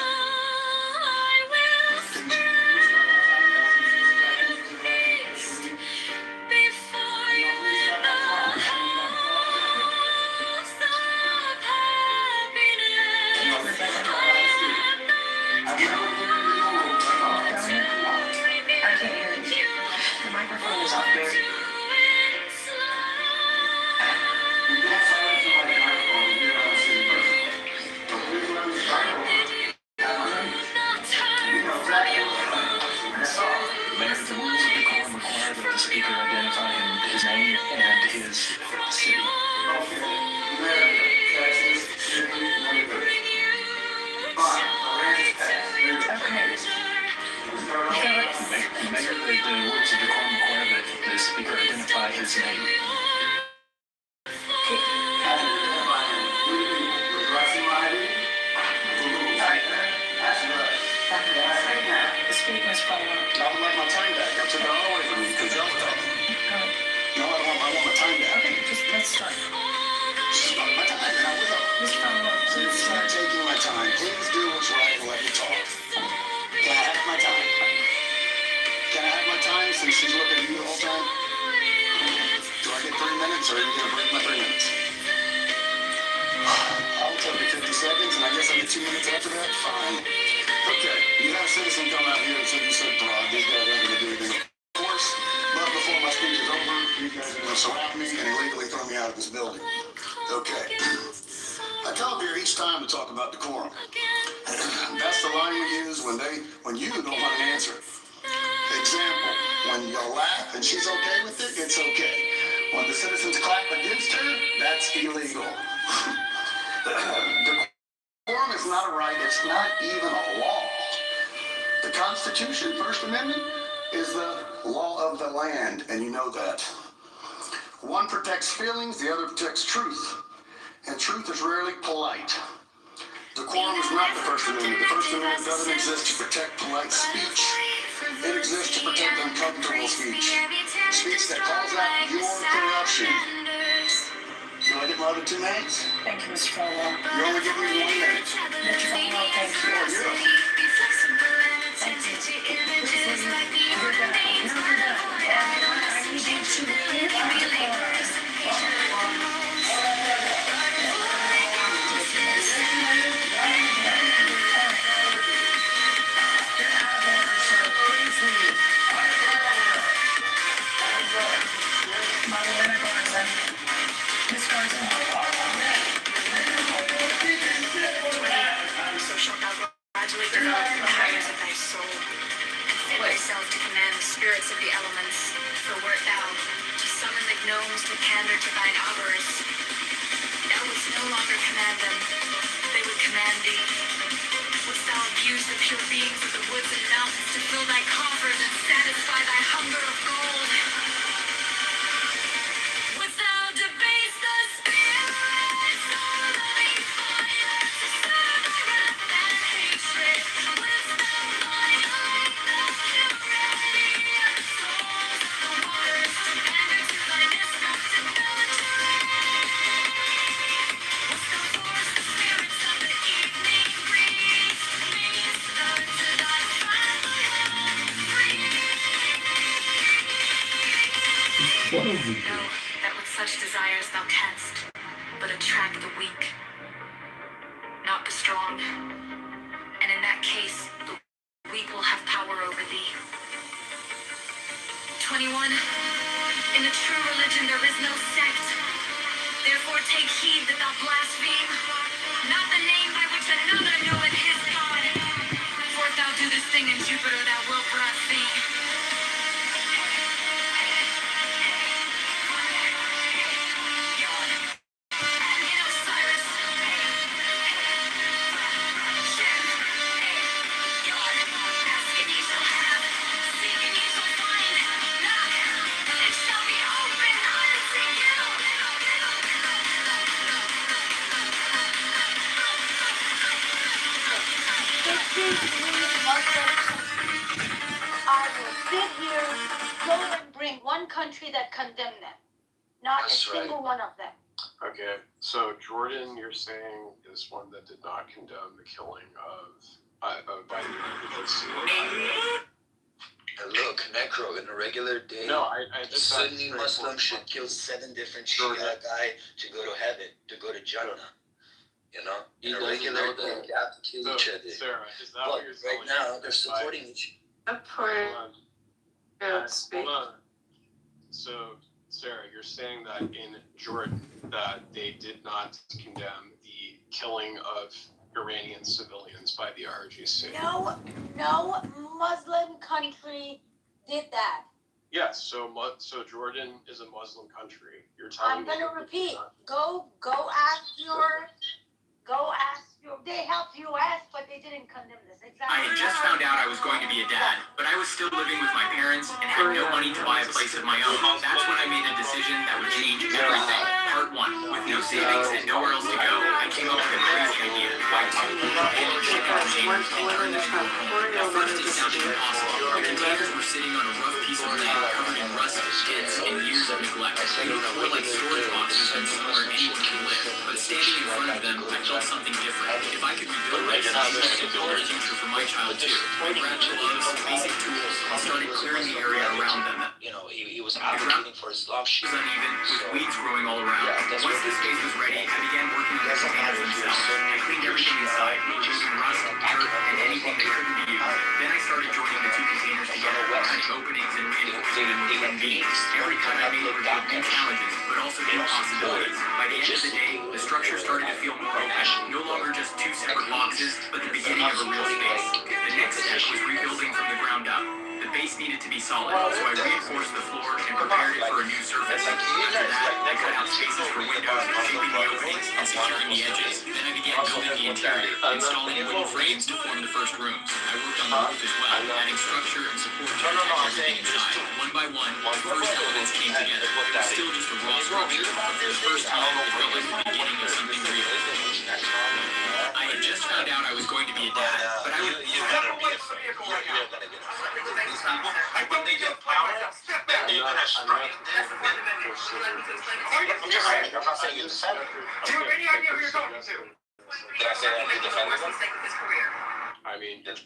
The Constitution, First Amendment, is the law of the land, and you know that. One protects feelings, the other protects truth. And truth is rarely polite. Decorum is not the First Amendment. The First Amendment doesn't exist to protect polite speech. It exists to protect uncomfortable speech. Speech that calls out your corruption. Do I get more than 2 minutes? Thank you, Mr. Falwell. You only give me 1 minute. Mr. Falwell, thank you. Oh, you're Thank you. You're done. No, you're done. I need you to get out of the car. Congratulate the powers of thy soul, and fit thyself to command the spirits of the elements. For wert thou to summon the gnomes to pander to thine avarice, thou wouldst no longer command them, they would command thee. Wouldst thou abuse the pure beings of the woods and mountains to fill thy coffers and satisfy thy hunger of gold? Wouldst thou debase the spirits of living fire to serve thy wrath and hatred? Wouldst thou violate the purity of the souls of the waters to pander to thine isthmus and military? Wouldst thou force the spirits of the evening breeze to minister to thy fatherland free? What is it? Know that with such desires thou canst but attract the weak, not the strong. And in that case, the weak will have power over thee. 21. In the true religion there is no sect. Therefore take heed that thou blaspheme not the name by which another knoweth his God. For if thou do this thing in Jupiter, thou wilt blaspheme. I will sit here, go and bring one country that condemned them. Not That's a single one of them. Okay, so Jordan, you're saying, is one that did not condemn the killing of by the United States. And look, Necro, in a regular day, No, I just thought Sunni it's Muslim should kill 7 different Shia guy to go to heaven, to go to Jannah. You know? In a regular day, they have to kill each other. Sarah, is that But what you're saying? right now, they're supporting each other. Hold on. So, Sarah, you're saying that in Jordan that they did not condemn the killing of Iranian civilians by the RGC. No Muslim country did that. Yes, so Jordan is a Muslim country. You're telling I'm me. gonna repeat. Go ask your. They helped U.S., but they didn't condemn this. Exactly. I had just found out I was going to be a dad, but I was still living with my parents and had no money to buy a place of my own. That's when I made a decision that would change everything. Part 1. With no savings and nowhere else to go, I came up with a crazy idea. Why shipping containers and turn this into At first it sounded impossible. The containers were sitting on a rough piece of land covered in rust, dents, and years of neglect. They were like storage boxes and somewhere anyone could live. But standing in front of them, I felt something different. If I could rebuild my son, I could build a future for my child too. I grabbed gloves, basic tools, and started clearing the area around them. You know, he was advocating for Islam. It was uneven, with weeds growing all around. Once the space was ready, I began working on the containers themselves. I cleaned everything inside, removing rust, dirt, and anything that couldn't be used. Then I started joining the 2 containers together, cutting openings and reinforcing them with wooden beams. Every cut I made revealed new challenges, but also new possibilities. By the end of the day, the structure started to feel more open. No longer just 2 separate boxes, but the beginning of a real space. The next step was rebuilding from the ground up. The base needed to be solid, so I reinforced the floor and prepared it for a new surface. After that, I cut out spaces for windows, shaping the openings and securing the edges. Then I began building the interior, installing wooden frames to form the first rooms. I worked on the roof as well, adding structure and support to protect everything inside. One by one, the first elements came together. It was still just a raw structure, but for the first time, it felt like the beginning of something real. I had just found out I was going to be a dad, but I was... You're gonna be afraid. You're gonna get afraid. These people, when they get power, they're gonna strike this. I'm not saying you defend it. Do you have any idea who you're talking to? Did I say that you defended them? I mean, It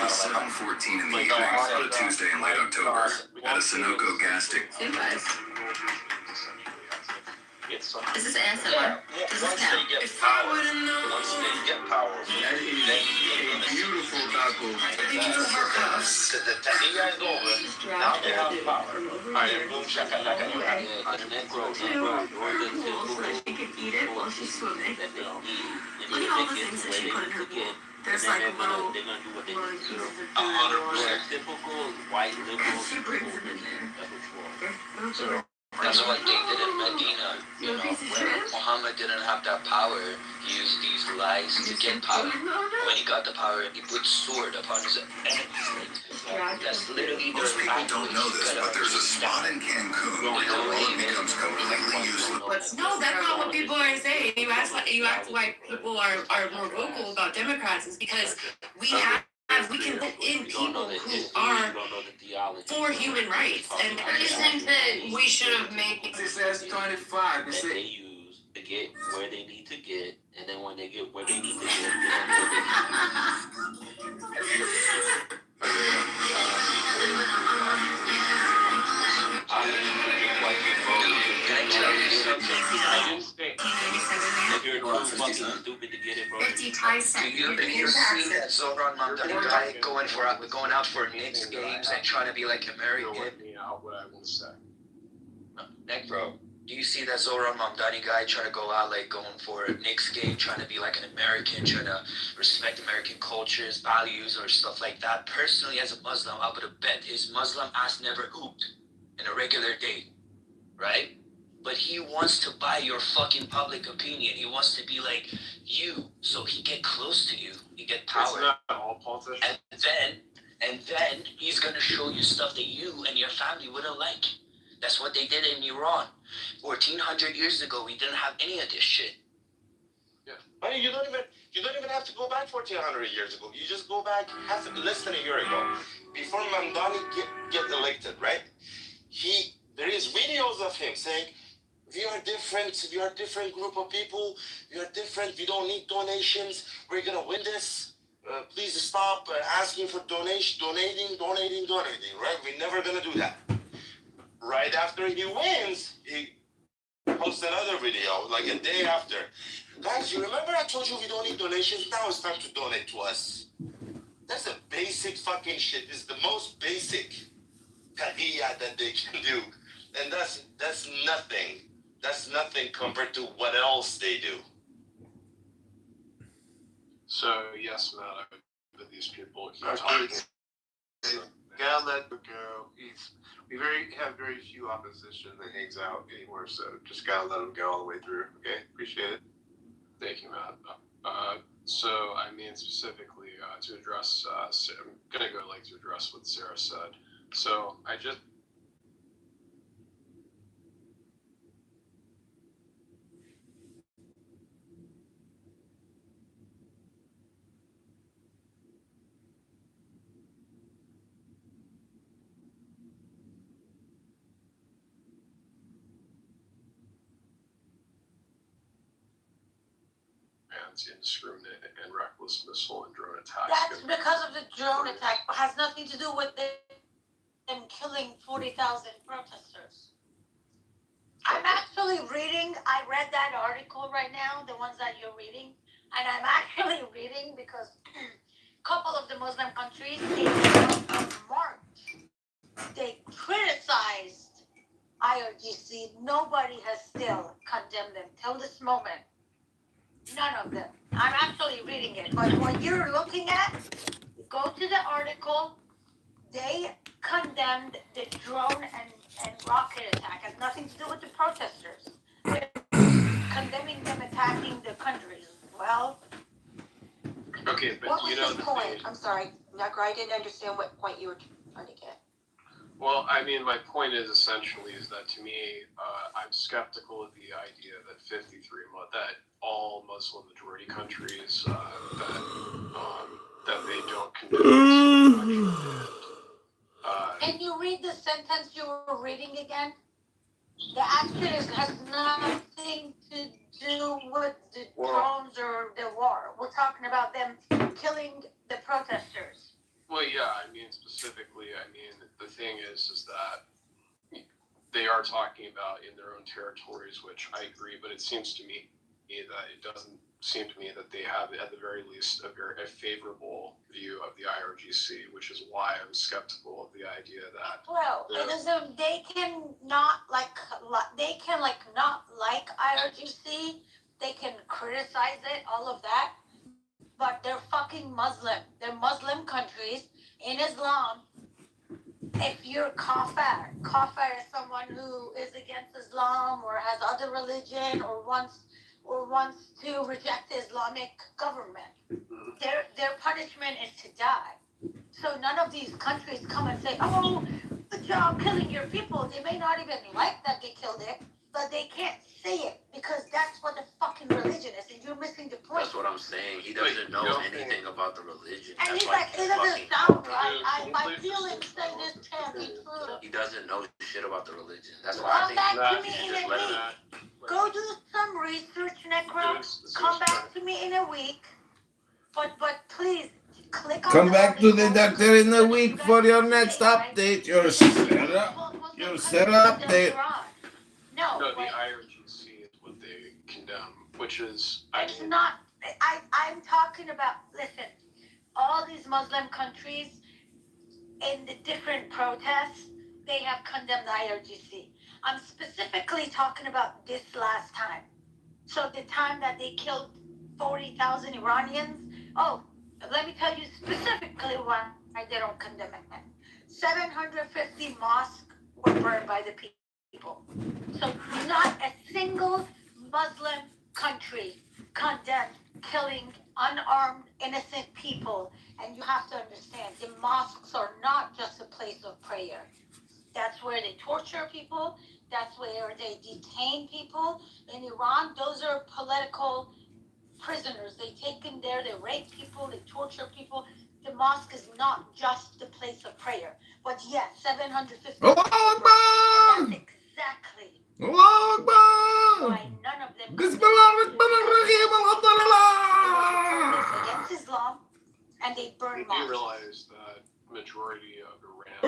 was 7:14 in the evening on a Tuesday in late October at a Sunoco gas station. it's Is this ASMR? Does this Once count? they get power, then Beautiful taco. because the Tania is over, now they have power. And boom, shakalaka, you have She can eat it while she's swimming. Look at all the things that she put in her bowl. There's like little pieces of food. 100%. Typical white liberal. She brings them in there. That's what they did in Medina. You know, when Muhammad didn't have that power, he used these lies to get power. When he got the power, he put sword upon his enemies. That's literally Most people don't know this, but there's a spot in Cancun where your wallet becomes completely useless. No, that's not what people are saying. You ask why people are more vocal about Democrats is because we can put in people who are for human rights. And I just think that we should have made it says 25. That they use to get where they need to get, and then when they get where they need to get, Can I tell you something? I didn't think if you're too fucking stupid to get it, bro. 55 cents. You see that Zoran Mamdani guy going out for Knicks games and trying to be like American? What I want to say. Nick, bro, do you see that Zoran Mamdani guy trying to go out like going for a Knicks game, trying to be like an American, trying to respect American cultures, values, or stuff like that? Personally, as a Muslim, I would have bet his Muslim ass never hooped in a regular day, right? But he wants to buy your fucking public opinion. He wants to be like you, so he get close to you. He get power. It's not all politicians. And then he's gonna show you stuff that you and your family wouldn't like. That's what they did in Iran. 1400 years ago, we didn't have any of this shit. Yeah. I mean, you don't even have to go back 1400 years ago. You just go back less than a year ago, before Mamdani get elected, right? There is videos of him saying, we are different. We are a different group of people. We are different. We don't need donations. We're gonna win this. Please stop asking for donating, right? We're never gonna do that. Right after he wins, he posts another video, like a day after. Guys, you remember I told you we don't need donations? Now it's time to donate to us. That's the basic fucking shit. It's the most basic taqiyya that they can do. And that's nothing. That's nothing compared to what else they do. So, yes, Matt, but these people keep talking. Gotta let him go. We have very few opposition that hangs out anymore, so just gotta let him go all the way through. Okay, appreciate it. Thank you, Matt. So, I mean, specifically to address, I'm gonna go to address what Sarah said. So, I just. Indiscriminate and reckless missile and drone attacks. That's because of the drone attack. It has nothing to do with them killing 40,000 protesters. I'm actually reading. I read that article right now, the ones that you're reading, and I'm actually reading because a couple of the Muslim countries they marked. They criticized IRGC. Nobody has still condemned them till this moment. None of them. I'm actually reading it. But what you're looking at, go to the article. They condemned the drone and rocket attack. It has nothing to do with the protesters. They're condemning them sorry, Necro, I didn't understand what point you were trying to get. Well, I mean, my point is essentially is that to me, I'm skeptical of the idea that that all Muslim majority countries that they don't condemn. Can you read the sentence you were reading again? The action has nothing to do with the drones or the war. We're talking about them killing the protesters. Well, yeah, I mean, specifically, the thing is that they are talking about in their own territories, which I agree, but it seems to me that it doesn't seem to me that they have, at the very least, a favorable view of the IRGC, which is why I'm skeptical of the idea that. Well, they can not not like IRGC. They can criticize it, all of that, but they're fucking Muslim. They're Muslim countries in Islam. If you're kafir is someone who is against Islam or has other religion or wants to reject the Islamic government. Their punishment is to die. So none of these countries come and say, "Oh, good job killing your people." They may not even like that they killed it, but they can't say it because that's what the fucking religion is, and you're missing the point. That's what I'm saying. He doesn't know anything about the religion. And That's he's why like, he's "It doesn't fucking sound right. My feelings say this can't be true." He doesn't know shit about the religion. That's why Come I think back to me he in just a let week. him. Go do some research, Necro. Come back to me in a week. But please click on Come the back to the article. doctor in a week for your next update. Your Sarah update. No, the IRGC is what they condemn, which is. I'm talking about. Listen, all these Muslim countries in the different protests, they have condemned the IRGC. I'm specifically talking about this last time. So the time that they killed 40,000 Iranians. Oh, let me tell you specifically why they don't condemn it. 750 mosques were burned by the people. So not a single Muslim country condemned killing unarmed, innocent people. And you have to understand, the mosques are not just a place of prayer. That's where they torture people. That's where they detain people. In Iran, those are political prisoners. They take them there, they rape people, they torture people. The mosque is not just the place of prayer. But yes, 750 people. And that's exactly why none of them against Islam, and they burn mosques. You realize that majority of Iran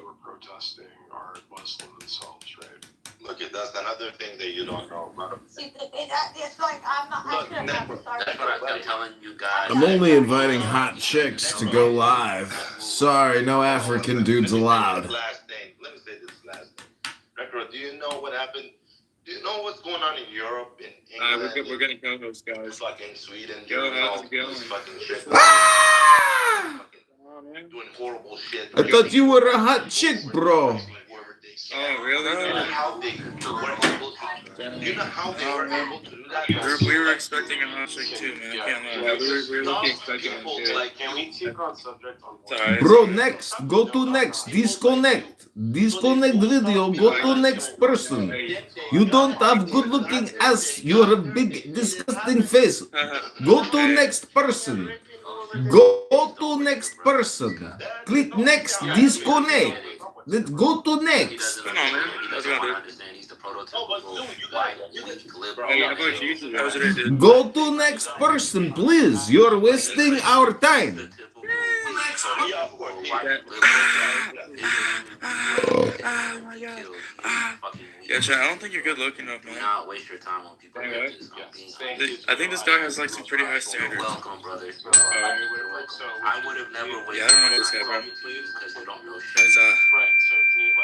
who are protesting are Muslim themselves, right? Look, that's another thing that you don't know about. See, it's like I should have That's what I'm telling you guys. I'm only inviting hot chicks to go live. Sorry, no African dudes allowed. Last thing. Let me say this last thing. Recro, do you know what happened? Do you know what's going on in Europe, in England? We're getting co-hosts, guys. Fucking Sweden. How's it going? Fucking shit. Doing horrible shit. I thought you were a hot chick, bro. Oh, really? How they were able to. You know how they were able to do that? We were expecting a hot chick too, man. I can't lie. We were looking expecting it too. Like, can we keep on subject on Sorry. Bro, next. Go to next. Disconnect. Disconnect video. Go to next person. You don't have good looking ass. You're a big disgusting face. Go to next person. Go to next person. Click next. Disconnect. Let's go to next. Come on, man. That's what I understand. He's the prototypical white liberal. Hey, how about you? That was what I did. Go to next person, please. You're wasting our time. Oh my god. Yeah, Chad, I don't think you're good looking enough, man. Not waste your time on people. Anyway, I think this guy has like some pretty high standards. Welcome, brother. I would have never wasted. Yeah, I don't know about this guy, bro. Because you don't know shit.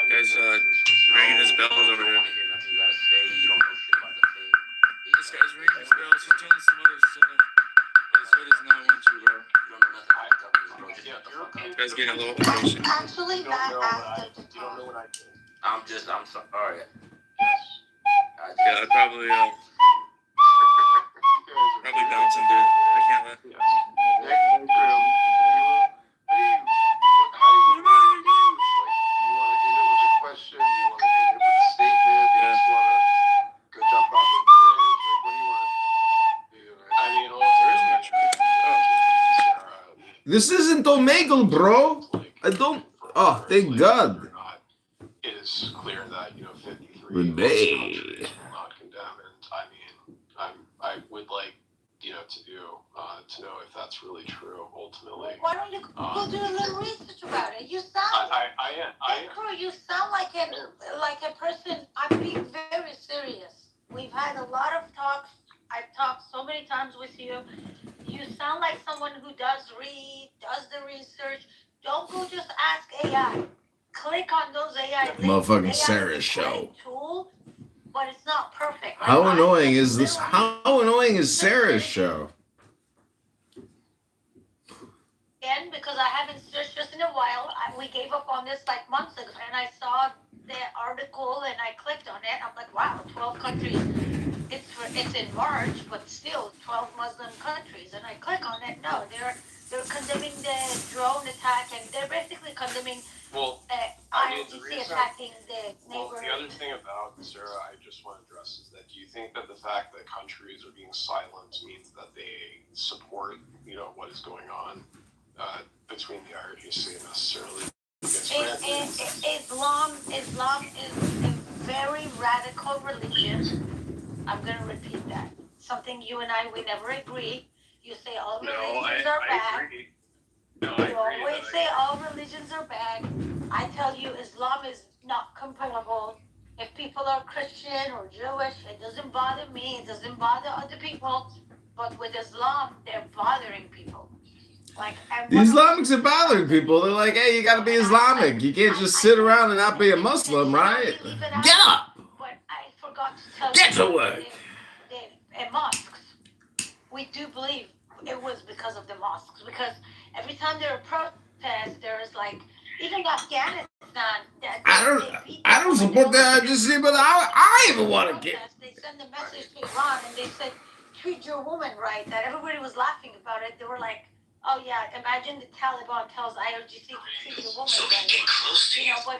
Guys, ringing his bells over here. This guy's ringing his bells. He's doing some other stuff. This guy does not want you, bro. This guy's getting a little impatient. Actually, that asked them to talk. I'm sorry. Alright. Yeah, I'd probably bounce him, dude. I can't let. This isn't Omegle, bro. I don't. Oh, thank God. It is clear that 53 Renee. countries will not condemn, and I mean, I would like to know if that's really true ultimately. Why don't you go do a little research about it? You sound you sound like a person. I'm being very serious. We've had a lot of talks. I've talked so many times with you. You sound like someone who does the research. Don't go just ask AI. Click on those AI links. Motherfucking AI Sarah is a show. great tool, but it's not perfect. How Like, annoying is this? How annoying is Sarah's show? Again, because I haven't searched this in a while. We gave up on this like months ago, and I saw the article and I clicked on it. I'm like, wow, 12 countries. It's in March, but still 12 Muslim countries. And I click on it. No, they're condemning the drone attack, and they're basically condemning IRGC attacking the neighbor. The other thing about Sarah, I just want to address is that do you think that the fact that countries are being silent means that they support what is going on between the IRGC and necessarily Islam is a very radical religion. I'm going to repeat that. Something you and I, we never agree. You say all religions are bad. Agree. You always say all religions are bad. I tell you, Islam is not comparable. If people are Christian or Jewish, it doesn't bother me. It doesn't bother other people. But with Islam, they're bothering people. The Islamics are bothering people. They're like, hey, you got to be Islamic. You can't just sit around and not be a Muslim, right? Get up! But I forgot to tell Get you. to work! The mosques. We do believe it was because of the mosques. Because every time there are protests, there's like, even Afghanistan. I don't support that. I just see, but I even want to get. They send a message to Iran and they said, treat your woman right. That everybody was laughing about it. They were like, oh yeah, imagine the Taliban tells IRGC to treat your woman right. Get close to But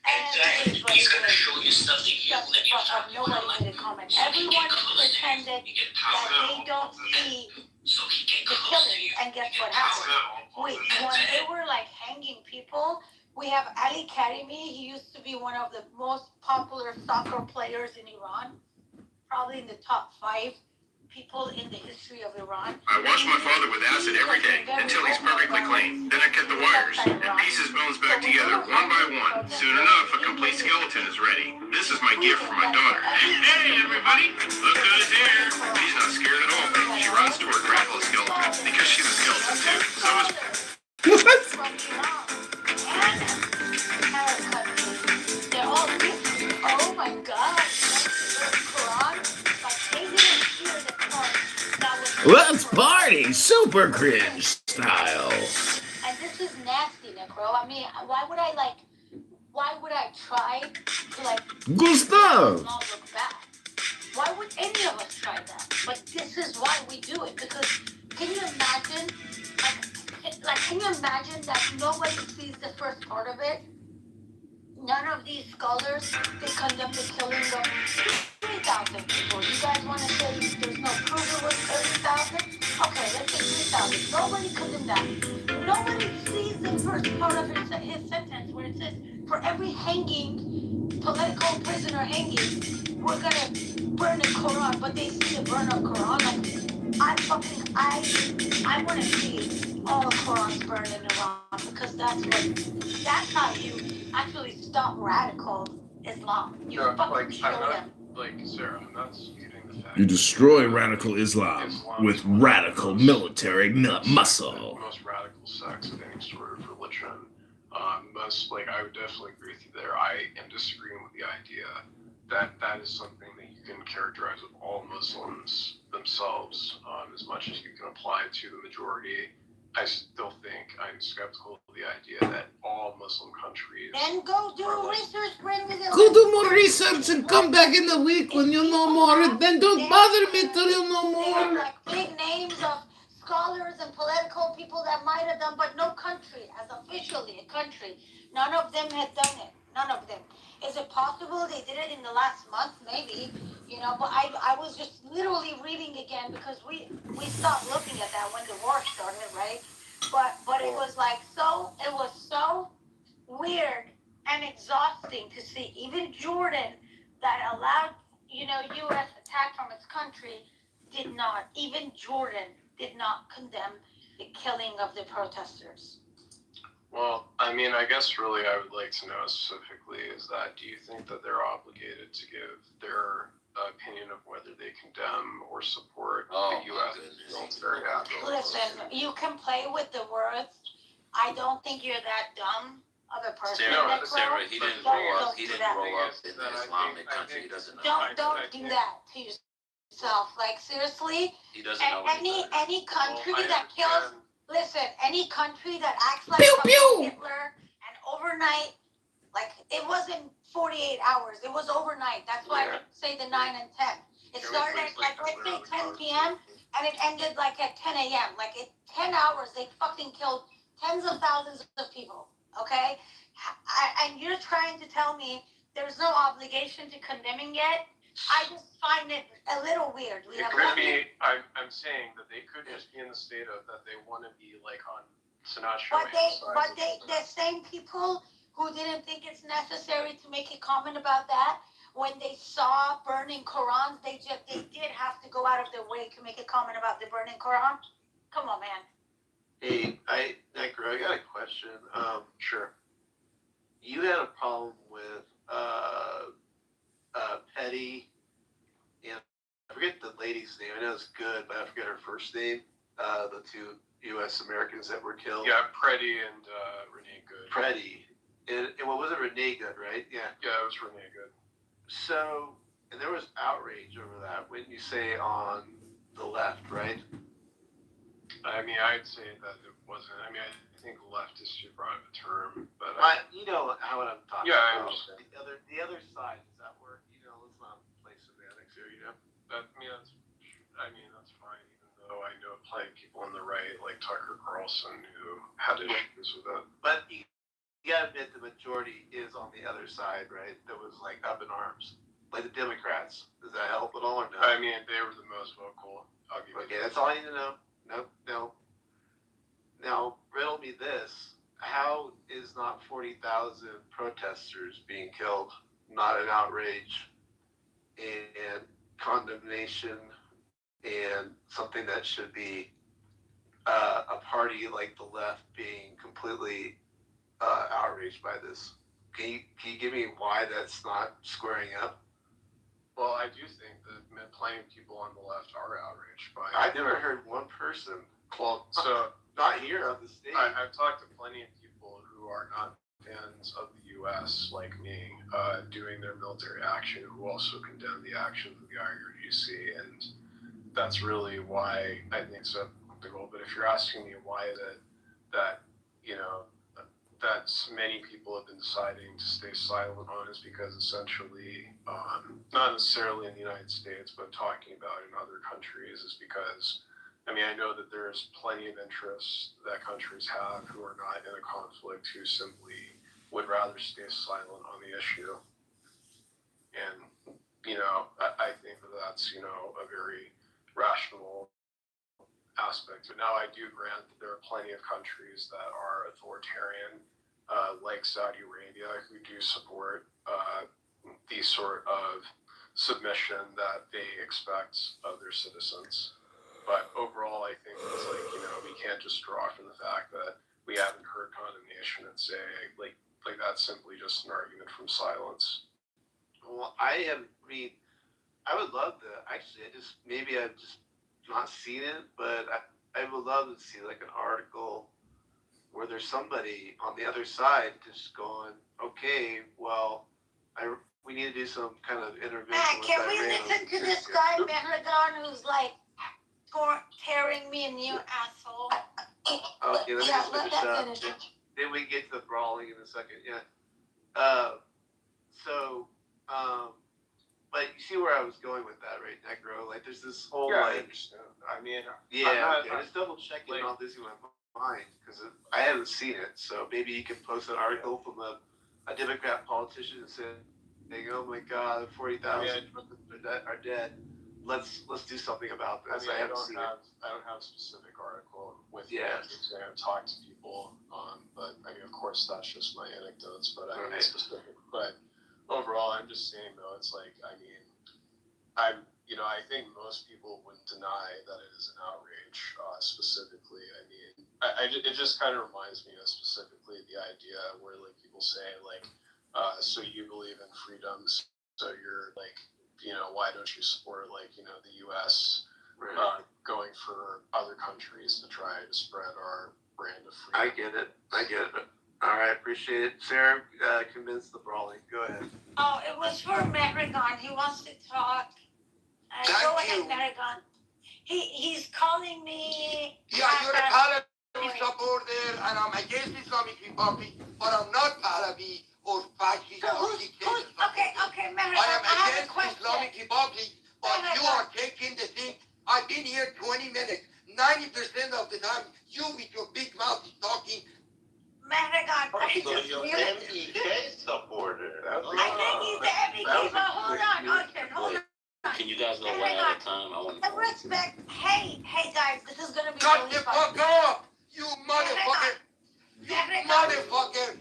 and then he's gonna show you stuff that you and your family nobody made a comment. Everyone pretended that they don't see the killings, and guess what happened? When they were like hanging people, we have Ali Karimi. He used to be one of the most popular soccer players in Iran, probably in the top 5 people in the history of Iran. I wash my father with acid every day until he's perfectly clean. Then I cut the wires and piece his bones back together one by one. Soon enough, a complete skeleton is ready. This is my gift for my daughter. Hey, everybody! Look who's here! She's not scared at all. She runs toward Grandpa's skeleton because she's a skeleton too. So is... They're all rich. Oh my God! Quran, like they didn't hear the part that was. Let's party, super cringe style. And this is nasty, Necro. I mean, why would I try to like Gustav? Islam look bad? Why would any of us try that? But this is why we do it, because can you imagine? Can you imagine that nobody sees the first part of it? None of these scholars, they condemn the killing of 3,000 people. You guys want to say there's no proof it was 30,000? Okay, let's say 3,000. Nobody condemned that. Nobody sees the first part of his sentence where it says, for every hanging, political prisoner hanging, we're going to burn the Quran. But they see the burn of Quran. I want to see all Qurans burned in Iran, because that's how you actually stop radical Islam. You fucking kill them. Sarah, I'm not disputing the fact. You destroy radical Islam with radical military muscle. The most radical sects of any sort of religion. I would definitely agree with you there. I am disagreeing with the idea that is something that you can characterize with all Muslims themselves, as much as you can apply it to the majority. I still think I'm skeptical of the idea that all Muslim countries. Then go do research, bring me the. Go do more research and come back in the week when you know more. Then don't bother me till you know They have more. like big names of scholars and political people that might have done, but no country, as officially a country, none of them had done it. None of them. Is it possible they did it in the last month? Maybe. You know, but I was just literally reading again because we stopped looking at that when the war started, right? But it was like it was so weird and exhausting to see. Even Jordan, that allowed U.S. attack from its country, did not. Even Jordan did not condemn the killing of the protesters. Well, I mean, I guess really I would like to know specifically is that do you think that they're obligated to give their opinion of whether they condemn or support the U.S. military action? Listen, you can play with the words. I don't think you're that dumb of a person. Sarah, he didn't grow up. He didn't grow up in an Islamic country. He doesn't know. Don't do that to yourself. Like seriously. He doesn't know. Any country that kills. Listen, any country that acts like Hitler and overnight, like it wasn't 48 hours. It was overnight. That's why I say the 9 and 10. It started at like let's say 10 p.m. and it ended like at 10 a.m. Like in 10 hours, they fucking killed tens of thousands of people. Okay, and you're trying to tell me there's no obligation to condemning it? I just find it a little weird. It could be. I'm saying that they could just be in the state of that they want to be like on Sinatra. But the same people who didn't think it's necessary to make a comment about that when they saw burning Qurans, they did have to go out of their way to make a comment about the burning Quran. Come on, man. Hey, Necro, I got a question. Sure. You had a problem with Petty, and I forget the lady's name. I know it's good, but I forget her first name. The two U.S. Americans that were killed. Yeah, Preddy and Renee Good. Preddy. And what was it? Renee Good, right? Yeah. Yeah, it was Renee Good. So, and there was outrage over that, wouldn't you say, on the left, right? I mean, I'd say that it wasn't. I mean, I think leftist is too broad of a term, but you know how I'm talking yeah, about. I understand. The other side, does that work? Let's not play semantics here, I mean, that's fine, even though I know plenty of people on the right, like Tucker Carlson, who had issues with it. But you gotta admit the majority is on the other side, right? That was like up in arms. Like the Democrats. Does that help at all or no? I mean, they were the most vocal. Okay, that's all I need to know. No. Now, riddle me this. How is not 40,000 protesters being killed not an outrage and condemnation and something that should be a party like the left being completely outraged by this? Can you give me why that's not squaring up? Well, I do think that plenty of people on the left are outraged by it. I've never heard one person not here on the stage. I've talked to plenty of people who are not fans of the U.S. like me, doing their military action, who also condemn the actions of the IRGC, and that's really why I think it's applicable. But if you're asking me why that many people have been deciding to stay silent on is because essentially, not necessarily in the United States, but talking about in other countries is because, I mean, I know that there's plenty of interests that countries have who are not in a conflict who simply would rather stay silent on the issue. And, I think that that's, a very rational aspect. But now I do grant that there are plenty of countries that are authoritarian, like Saudi Arabia, who do support the sort of submission that they expect of their citizens. But overall, I think it's like, we can't just draw from the fact that we haven't heard condemnation and say, like that's simply just an argument from silence. Well, I would love to, actually, I've just not seen it, but I would love to see like an article where there's somebody on the other side just going, okay, well, we need to do some kind of intervention. Matt, can we listen to this guy, Mehragan, who's like tearing me a new asshole? Okay, let me just finish up. Then we can get to the brawling in a second. Yeah. But you see where I was going with that, right, Necro? Like, there's this whole I understand. I mean, I'm just double checking all this in my mind because I haven't seen it. So maybe you can post an article from a Democrat politician and say, Saying, "Oh my God, 40,000 are dead. Let's do something about I this." mean, I haven't don't seen have a specific article with me. Yeah. I've talked to people, but I mean, of course, that's just my anecdotes. But I mean, Right. specific. But overall, I'm just saying though, it's like, I mean, I think most people wouldn't deny that it is an outrage. Specifically, I mean, it just kind of reminds me of specifically the idea where like people say like, so you believe in freedoms, so you're like, why don't you support like, the U.S. Going for other countries to try to spread our brand of freedom? I get it. All right, appreciate it. Sarah, convince the brawling. Go ahead. Oh, it was for Maragon. He wants to talk. Go ahead, Maragon. He's calling me. Yeah, you're a Pahlavi supporter, and I'm against Islamic Republic, but I'm not Pahlavi or fascist or dictator. Okay, Maragon. I am against Islamic Republic, but you are taking the thing. I've been here 20 minutes. 90% of the time, you with your big mouth is talking. Maragon, So you're MEK supporter. I think he's the MEK, but hold on. Can you guys go one at a time? I want to. Respect. Hey, guys, this is gonna be Shut really the fun. fuck up, you motherfucker. You motherfucker.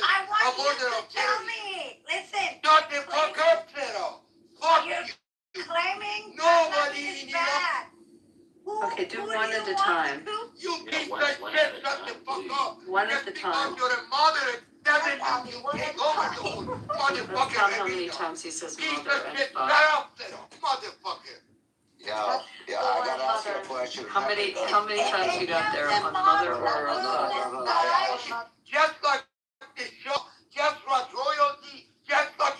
I want Supporter you of to tell terrorism. me. Listen. Shut the fuck up, Sarah. Fuck You're you. claiming Nobody in bad. Okay, do one at a time. You piece of shit, shut the fuck up. One at a time. Because you're a moderate doesn't mean you take over the whole Let's motherfucker count how many arena. times he says Piece mother of and shit, father. shut up, motherfucker. Yeah, I gotta ask you a question. How many times you got there on mother or on father? Just like the show, just like royalty, just like.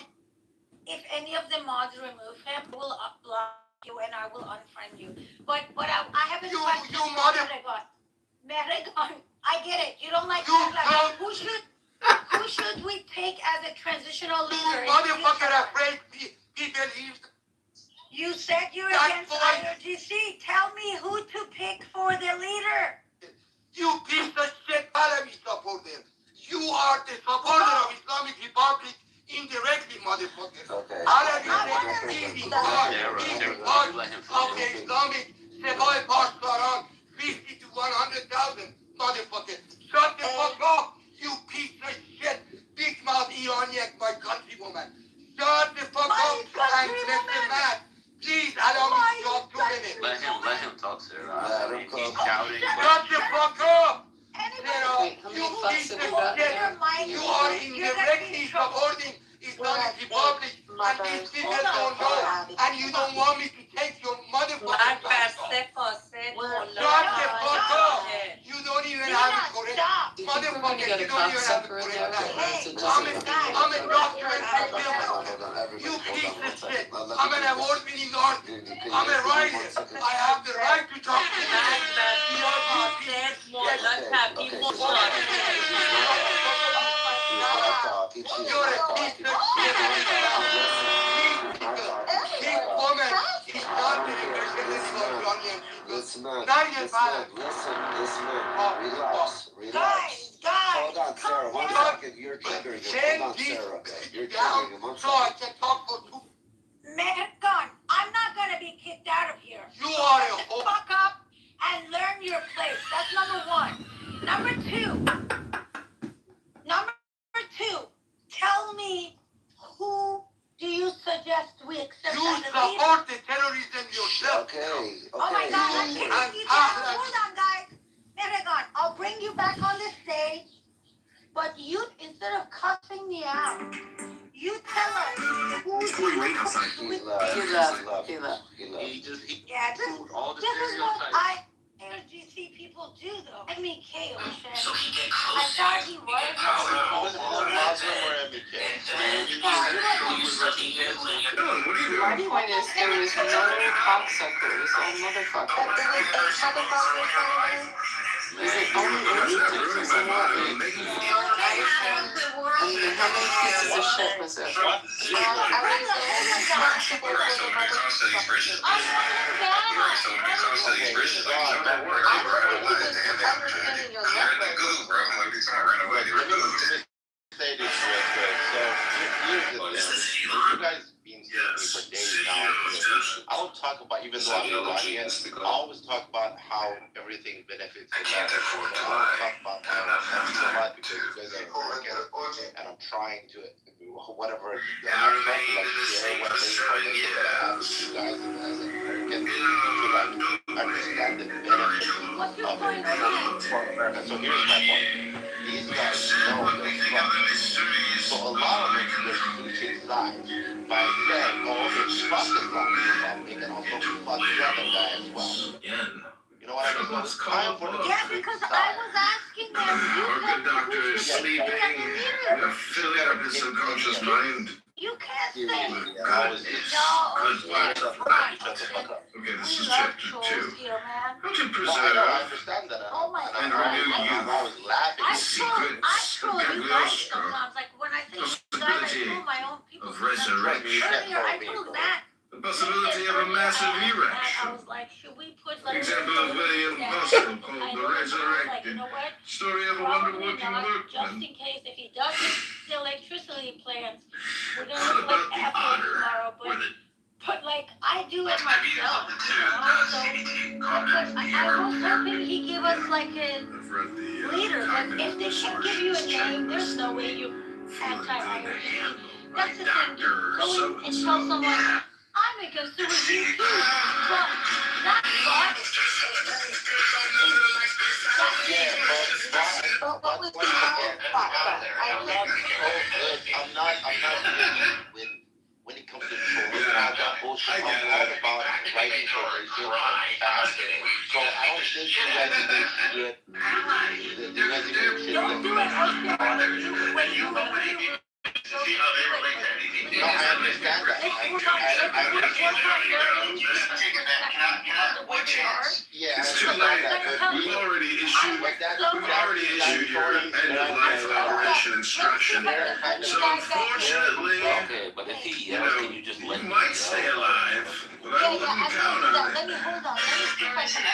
If any of the mods remove him, I will block you and I will unfriend you. But I haven't. You mother. Maragon, I get it. You don't like who should we take as a transitional leader? You motherfucker afraid people leave. You said you're against IRGC. Tell me who to pick for the leader. You piece of shit Pahlavi supporter. You are the supporter of Islamic Republic indirectly, motherfucker. Okay. Pahlavi is in charge of the Islamic Sebai Pastaran, 50 to 100,000, motherfucker. Shut the fuck up, you piece of shit, big mouth Iranian, my countrywoman. Shut the fuck up and let the man. Please allow me to talk 2 minutes. Let him talk, Sarah. He's shouting. Shut the fuck up! Wait, how many bucks have we got there? You are indirectly supporting Islamic Republic, and these people don't know, and you don't want me to take your motherfucking back. Shut the fuck up! You don't even have a correct motherfucker. You don't even have a correct I'm a doctor and film. You piece of shit. I'm an award-winning artist. I'm a writer. I have the right to talk to You're a piece of shit. This woman is not the representative of Iranian people. Listen, man. Relax. Guys, Hold on, Sarah. 1 second. You're triggering him. Hold on, Sarah. You're triggering him. 1 So I second. can talk for 2. Maragon, I'm not gonna be kicked out of here. You are a Shut the fuck up and learn your place. That's number one. Number two, tell me who do you suggest we accept You as a leader? support the terrorism yourself. Okay. Oh my God, I'm kicking you down. Hold on, guys. Maragon, I'll bring you back on the stage, but you, instead of cussing me out, you tell us who Just wait outside. He left. Yeah, this is what IRGC people do, though. MEK, Ocean. So he get I close thought to he you. was. Muslim or MEK? My point is there was no cocksucker. It was all motherfuckers. Is it only idiots? Is it not? I mean, how many pieces of shit was there? Say this real quick. So You guys been seeing me for days now. I don't talk about, even though I'm Iranian, I always talk about how everything benefits America. I don't talk about my own so much because you guys are American, and I'm trying to whatever. I'm trying to like share whatever information that I have with you guys as Americans to like understand the benefits of it for America. So here's my point. These guys know they're strong. So a lot of them, they're switching sides by saying, oh, okay, fuck Islam Republic and also fuck the other guy as well. You know what I mean? So it's time for the because I was asking them, Our good doctor is sleeping. You're filling up his subconscious mind. You can't say Good. Good words of life. Okay, this is chapter 2. How to preserve I understand that. Oh my and God. renew youth. I Secrets of troll you guys Gagliostro. sometimes. Like when I say you guys, I troll my own people. Of resurrection. Earlier, I told Matt. The possibility of a massive I erection. was like, should we put like Example of William Boston called The like, Resurrected. you know what? Story of a Probably wonder-working not, just workman. in case if he does get the electricity plants, we're What gonna about like the after honor? tomorrow. But like I do it myself, you know. So I was hoping he give us like a I've read the leader, but if they can give you a name, there's no way you anti-IRC. That's the thing. You go in and tell someone, I'm against the regime too. Well, that's fine. But what was the I'm not with when it comes to trolling all that bullshit all about writing for regime and fasting. So I don't think you guys even should do it. You guys even should don't do it. No, I understand that. Yeah, It's too late. We've already issued your end-of-life operation instruction. So unfortunately, Okay, but if he yells, can you just let you him might yell? stay alive, but I wouldn't count on Let it. me hold on. Let me see if I can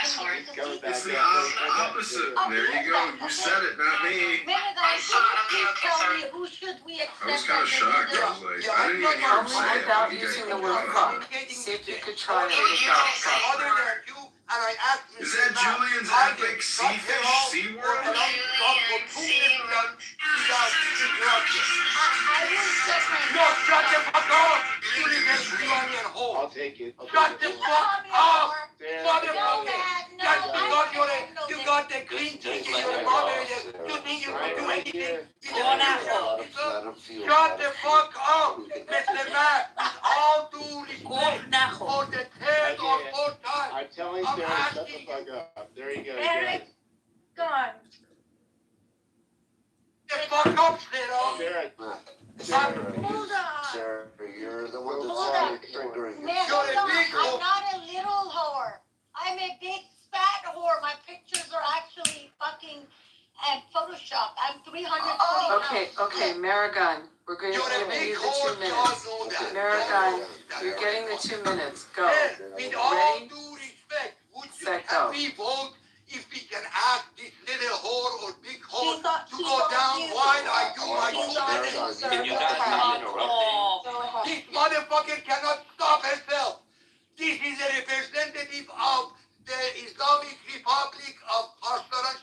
It's the opposite. There you go. You said it, not me. please tell me who should we I was accept kind of as the shocked. leader? I was like, I didn't even hear Tell him me say it. without You guys using the don't word know. fuck. See if you could try it without fuck. Other than you, and I asked Is that Julian's epic sea fish sea world? No, shut the fuck up! You need to be on your hole. I'll take it. Shut the fuck up! Motherfucker! No, Just because you got the green ticket, you're a moderator, you think you can do anything? Shut the fuck up! Mr. Matt, with all due respect, for the third or fourth time, I'm telling I'm Sarah, shut the asking fuck up. There you go. you Eric, got go on. the fuck up, Sarah! it. Hold on. Sarah, you're the one Hold that's on. triggering. Man, You're hold a on. big I'm whore. not a little whore. I'm a big fat whore. My pictures are actually fucking photoshopped. I'm 340 pounds. Okay, Maragon, we're going to You're a give big you the whore, 2 you all minutes. know that. Maragon, you're getting the 2 minutes. Go. Yes, with all Ready? due respect, would you Set, have go. me vote if we can ask this little whore or big whore to He go thought down you- while I do my He two thought minutes? you Can you served guys the stop hot interrupting? This motherfucker cannot stop herself. This is a representative of the Islamic Republic of Pakistan.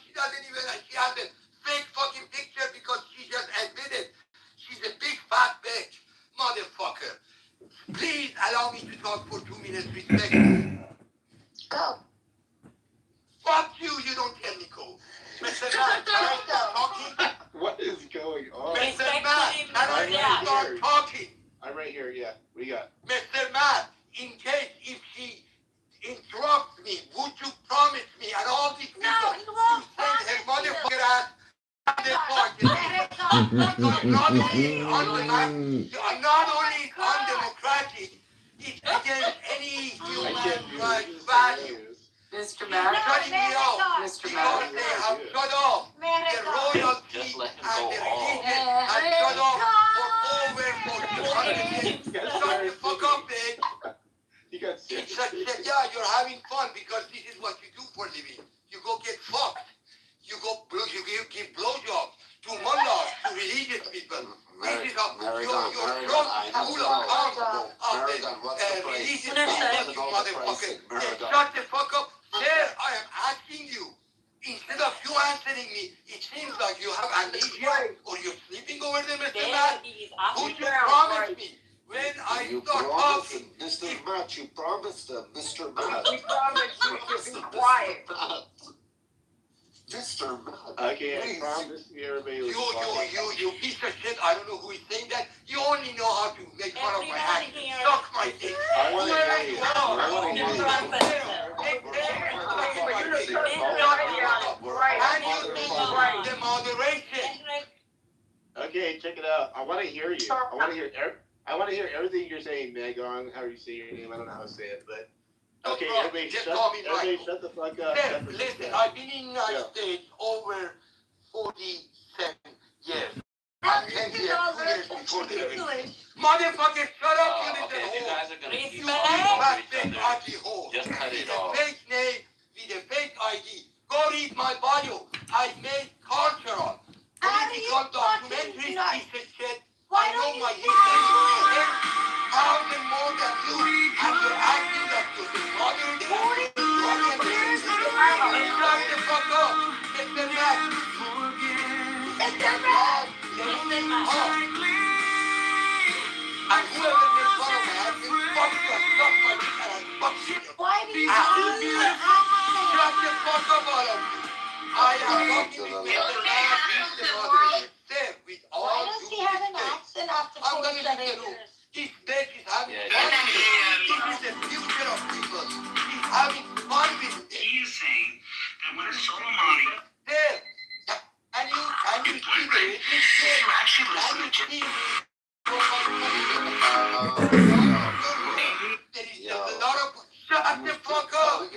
She has a fake fucking picture because she just admitted she's a big fat bitch. Motherfucker. Please allow me to talk for 2 minutes respect. Go. Fuck you, you don't tell me go. Mr. Matt, can I start talking? What is going on? Mr. Matt, can I start talking? I'm right here, yeah. What do you got? Mr. Matt, in case if she interrupts me, would you promise me and all these people he won't to send her motherfucker ass to the party? You are not only undemocratic, it's against any human rights value. Mr. You're Matt, cutting me off Mr. because Matt, they have shut off the royalty Just let him and go the off. religion has shut off for over 200 years. Shut the fuck up, man. You got It's like, yeah, you're having fun because this is what you do for a living. You go get fucked. You give blowjobs to mullahs, to religious people. This is how you're Release it, you motherfucker. Shut the fuck up. Sir, I am asking you. Instead of you answering me, it seems like you have amnesia or you're sleeping over there, Mr. Matt. Would you promise me when I start talking? Mr. Matt, you promised Mr. Matt. We promise you to be quiet. Mr. Matt. Okay, I promise you everybody was you piece of shit. I don't know who is saying that. You only know how to make fun of my act. Suck my dick. I want to hear you. I want to hear you. The moderation. Okay, check it out. I want to hear you. I want to hear everything you're saying, Megan. How you say your name? I don't know how to say it, but okay, everybody, shut the fuck up. Listen, I've been in the United States over 47 years. I came here 2 years before the revolution. Motherfucker, shut up, you little you guys are gonna keep Just cut it off. off. With a fake name, with a fake ID. Go read my bio. I made cultural, political documentaries, piece of shit. I know my history. 10,000 more than you. And you're acting like you're the modern day. Shut the fuck up. Mr. Matt. Mr. Matt. And whoever makes fun of my husband, fuck you and suck my dick and I fuck you. Why do you Shut the fuck up, all of you. I am talking with Mr. Matt, Mr. Moderator. There, with all Why does he have an accent after I'm gonna leave the 47 room. years? This bitch is having fun with it. This is the future of people. He's having fun with it. He is saying that when a Soleimani There. And you see the you actually listen to there is a lot of shut the fuck up.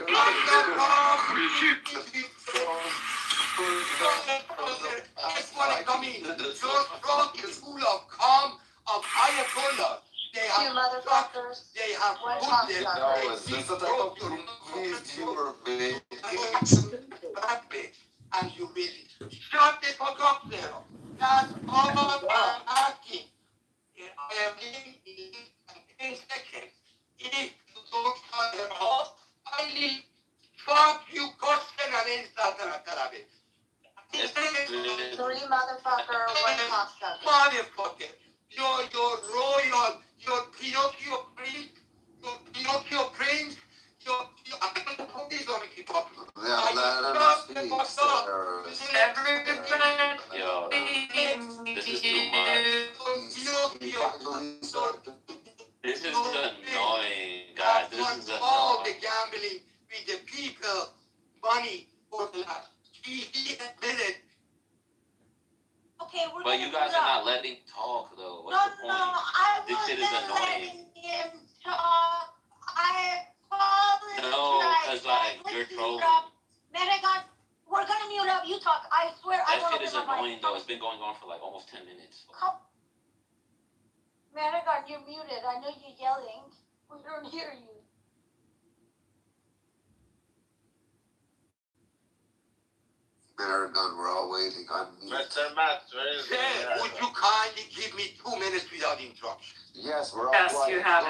That's what I come in. You're from the school of calm of Ayatollah. They You have motherfuckers. they have What put talk them. about? No, is this the type of movies you were made? And you busy. Shut the fuck up, Sarah. That's all I'm asking. I am giving you 10 seconds. If you don't cut it off, I leave. Fuck you, question and insult and therapy. Three motherfucker, one cocksucker. Motherfucker. You're royal. You're Pinocchio prince. You're Pinocchio prince. I don't know who is gonna keep up. Yeah, let him speak, sir. Yo, this is too much. This is annoying, guys. This is all the annoying. gambling with the people, money for the last 3 minutes. Okay, we're But you guys are not letting talk, though. What's the point? I This shit is wasn't annoying. letting him talk. I apologize. No, because like you're trolling. Menegon, we're gonna mute up. You talk. I swear I That won't shit is open my annoying, though. It's been going on for like almost 10 minutes. Menegon, you're muted. I know you're yelling. We don't hear you. Maragon, we're all waiting on you. Mr. Matt, where is Sir, would you kindly give me 2 minutes without interruption? Yes, we're all Yes, quiet. you have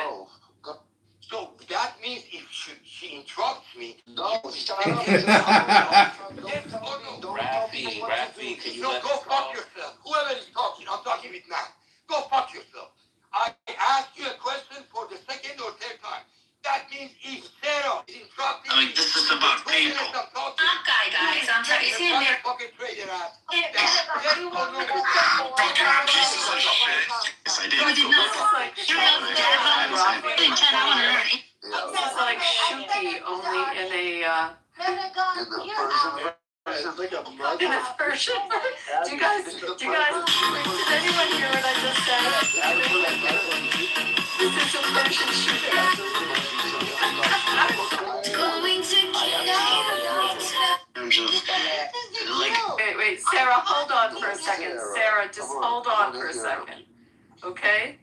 Go. So that means if she interrupts me, No, shut up. yes or no? Rafi, can you So let go us fuck talk? yourself. Whoever is talking, I'm talking with Matt. Go fuck yourself. I asked you a question for the second or third time. That means if Sarah is interrupting I mean, this is about 2 minutes people. I'm talking. Guys, I'm sorry. Is he in there? Fucking trade your ass. Menegon, you want me to Don't you have pieces of shit? Yes, I did. You know, you know, Dad, I want to learn. It's like Shuki, only in a Menegon, In the you're Persian out. It's like a mug. in a version. Do you guys? Did anyone hear what I just said? This is a version Shuki. Going to Wait, Sarah, hold on for a second. Sarah, just hold on for a second. Okay?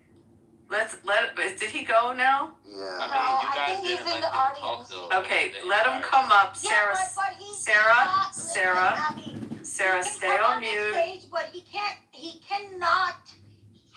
Did he go now? Yeah. I think he's in the audience. Okay, let him come up. Sarah, but he's Sarah, not Sarah, listening. Sarah, He can stay come on this mute. stage, but he cannot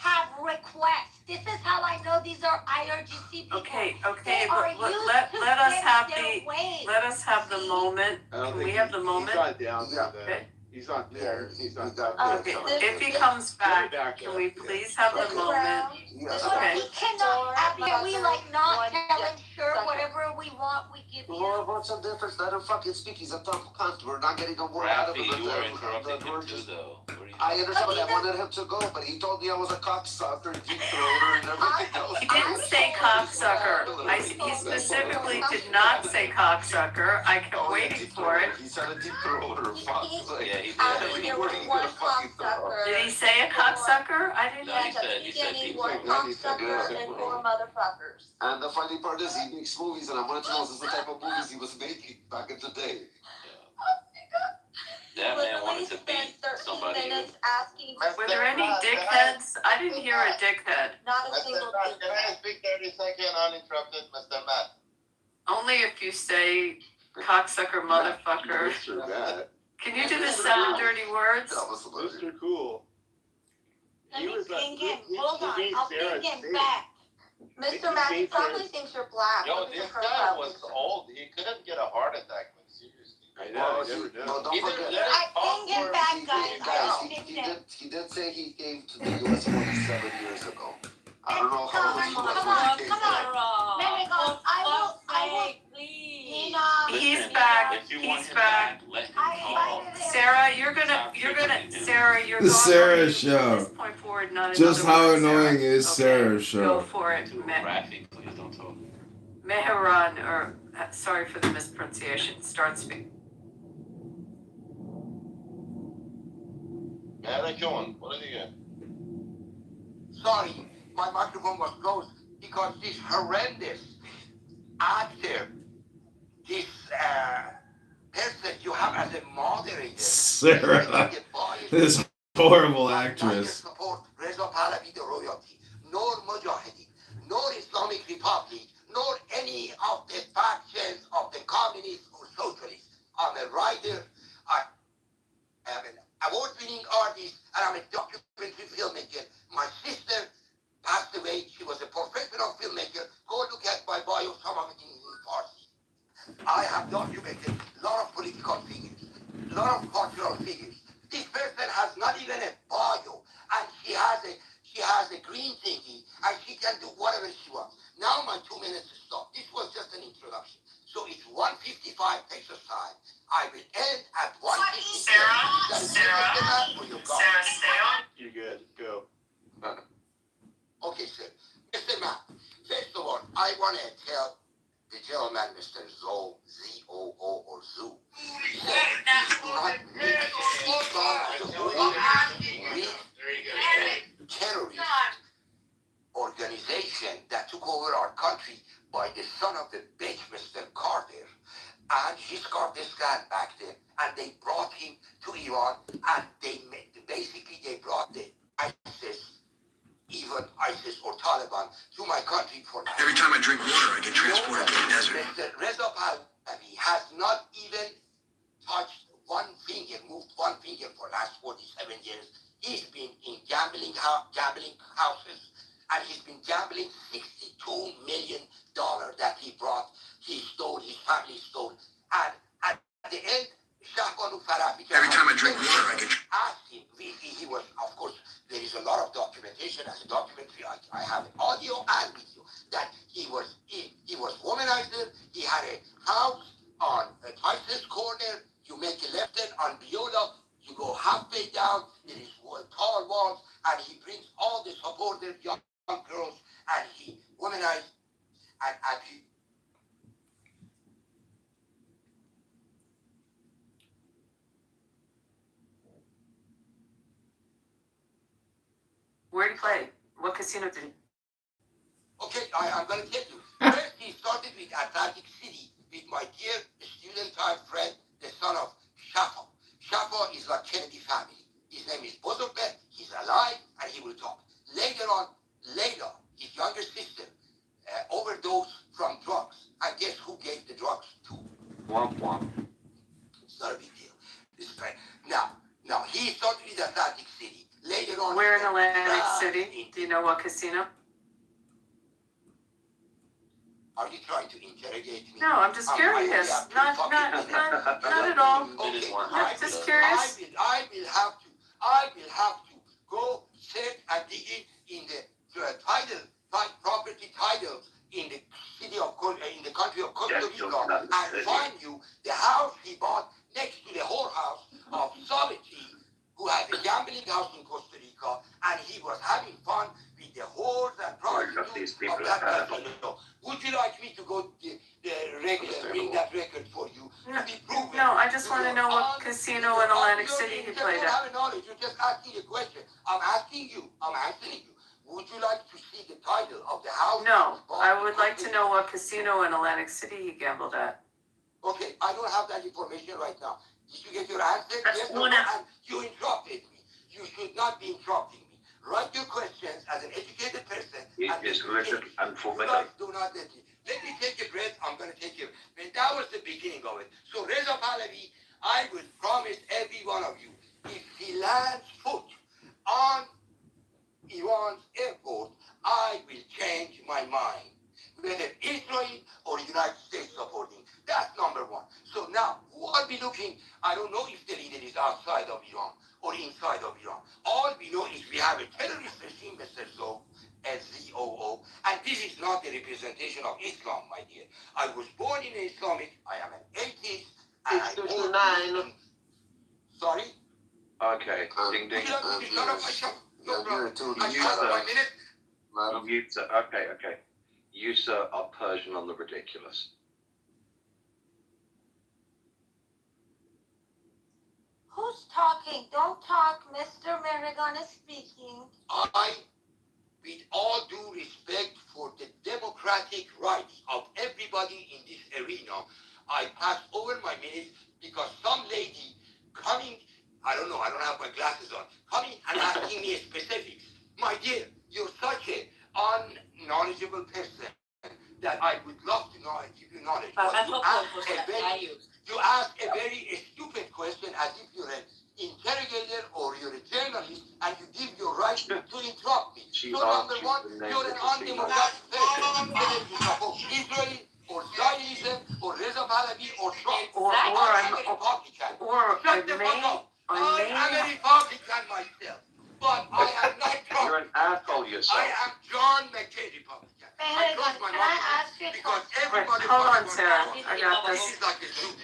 have requests. This is how I know these are IRGC people. Okay, They are but used let to us get have their way. let us have the moment. Can we have the moment? He's not down Yeah. for that. Okay. He's not there. He's not down Okay, if he comes back, can we please have the moment? Okay. We cannot, can we like not tell him, sure, whatever we want, we give you? Well, what's the difference? Let him fucking speak. He's a tough cunt. We're not getting a word out of him. Rafi, you were interrupting him too, though. I understand, but I wanted him to go, but he told me I was a cocksucker, deep throater, and everything else. He didn't say cocksucker. He specifically did not say cocksucker. I kept waiting for it. He said a deep throater. Fuck. Yeah, he did. Every word he could have fucking thrown. Did he say a cocksucker? I didn't. No, he said deep throat. and 4 motherfuckers. And the funny part is he makes movies, and I wanted to know this is the type of movies he was making back in the day. That man wanted to beat somebody. Were there any dickheads? I didn't hear a dickhead. Not a single Matt, can I speak 30 seconds uninterrupted, Mr. Matt? Only if you say cocksucker motherfucker. Mr. Matt. Can you do the 7 dirty words? That was hilarious. Mr. Cool. Let me ping him. he Hold on, made I'll Sarah ping him sick. back. Mr. Matt, he probably thinks you're black. Yo, this guy was old. He couldn't get a heart attack, man. Seriously. I know, I never Well, know. don't Either forget. let I him talk ping him or- back, guys. Guys, he did say he came to the U.S. 47 years ago. I don't know how much Come on, come on. Mexico, I will, please. Nina. He's back. If you want He's him back. let him I talk. invited him. Sarah, you're The Sarah going Show. from this point forward, not Just another how word, Sarah. annoying is Okay, Sarah Go Show? for it. Rafi, please don't talk. Meharan, or sorry for the mispronunciation. Start speaking. Man, I kill him. What did he get? Sorry, my microphone was closed because this horrendous actor, this person you have as a moderator, Sarah. This horrible actress. support Reza Pahlavi, the royalty, nor Mujahideen, nor Islamic Republic, nor any of the factions of the communists or socialists. I'm a writer. I am an award-winning artist, and I'm a documentary filmmaker. My sister passed away. She was a professional filmmaker. Go look at my bio, some of it in Farsi. I have documented a lot of political figures, a lot of cultural figures. This person has not even a bio, and she has a green thingy, and she can do whatever she wants. Now my 2 minutes to stop. This was just an introduction. So it's 1:55 Texas time. I will end at 1:57. Sarah, stay on. You're good. Go. Okay, sir. Mr. Matt, first of all, I want to tell the gentleman, Mr. Zoe, Z-O-O, or Zoo, terrorist organization that took over our country by the son of the bitch, Mr. Carter. And he scarred this guy back then, and they brought him to Iran, and they brought the ISIS, even ISIS or Taliban, to my country for now. Every time I drink water, I get transported to the desert. Mr. Reza Pahlavi has not even touched one finger, moved one finger for the last 47 years. He's been in gambling houses, and he's been gambling $62 million that he brought. He stole, his family stole. And at the end, Shahbanu Farabi. Every time I drink water, I get asked him, he was, of course, there is a lot of documentation as a documentary. I have audio and video that he was womanizer. He had a house on Tyson's Corner. You make a left turn on Biola. You go halfway down. There is tall walls, and he brings all the supporters, young girls, and he womanized and he. Where did he play? What casino did he? Okay, I'm going to tell you. First, he started with Atlantic City with my dear student-type friend, the son of Shafa. Shafa is like Kennedy family. His name is Bozorbe. He's alive, and he will talk. Later on, Layla, his younger sister, overdosed from drugs. And guess who gave the drugs to? Womp womp. It's not a big deal. This guy. Now, he started with Atlantic City. Later on, Where in Atlantic City? Do casino? Are you trying to interrogate me? No, I'm just curious. Not at all. Okay, I'm just curious. I will have to go sit and dig in the property titles in the city of in the country of Costa Rica and find you the house he bought next to the whorehouse of Solity, who has a gambling house in Costa Rica, and he was having fun with the whores and prostitutes of that casino. Would you like me to go bring that record for you to be proven? No, I just want to know what casino in Atlantic City he played You don't at. have knowledge. You're just asking a question. I'm asking you. I'm answering you. Would you like to see the title of the house? No, I would like to know what casino in Atlantic City he gambled at. Okay, I don't have that information right now. Did you get your answer? Yes or no? And you interrupted me. You should not be interrupting me. Write your questions as an educated person. It is written and formatted. Do not let me. Let me take a breath. I'm going to take a breath. And that was the beginning of it. So Reza Pahlavi, I will promise every one of you, if he lands foot on Iran's airport, I will change my mind. Whether Israel or United States supporting. That's number one. So now, who are we looking? I don't know if the leader is outside of Iran or inside of Iran. All we know is we have a terrorist regime, Mr. Zoe, SZOO, and this is not the representation of Islam, my dear. I was born in Islamic, I am an atheist, and I born in... Sorry? Okay, ding ding. Okay. You, sir, are Persian on the ridiculous. Who's talking? Don't talk. Mr. Maragon is speaking. With all due respect for the democratic rights of everybody in this arena, I pass over my minutes because some lady coming, I don't know, I don't have my glasses on, coming and asking me specifics. My dear, you're such a unknowledgeable person that I would love to know and give you knowledge. But you ask a very stupid question as if you're an interrogator or you're a journalist and you give your right to interrupt me. So number one, you're an undemocratic person. Whether you support Israel or Zionism or Reza Pahlavi or Trump. I'm a Republican. Shut the fuck up. I am a Republican myself. But I am not Trump. You're an asshole yourself. I am John McCain Republican. Can I ask you a question? Hold on, Sarah. I got this.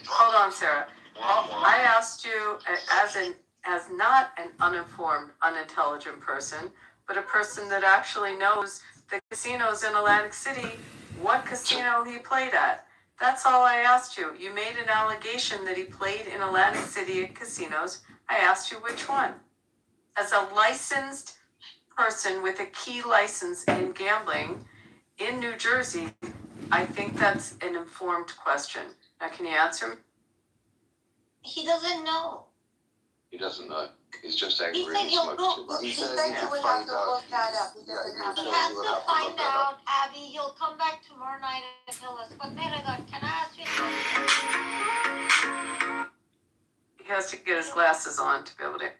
Hold on, Sarah. I asked you as not an uninformed, unintelligent person, but a person that actually knows the casinos in Atlantic City, what casino he played at. That's all I asked you. You made an allegation that he played in Atlantic City at casinos. I asked you which one. As a licensed person with a key license in gambling in New Jersey, I think that's an informed question. Now, can you answer? He doesn't know. He doesn't know. He's just angry. He said he'll go. He said he would have to look that up. He has to find out, Abby. He'll come back tomorrow night and tell us. But Maragon, can I ask you something? He has to get his glasses on to be able to.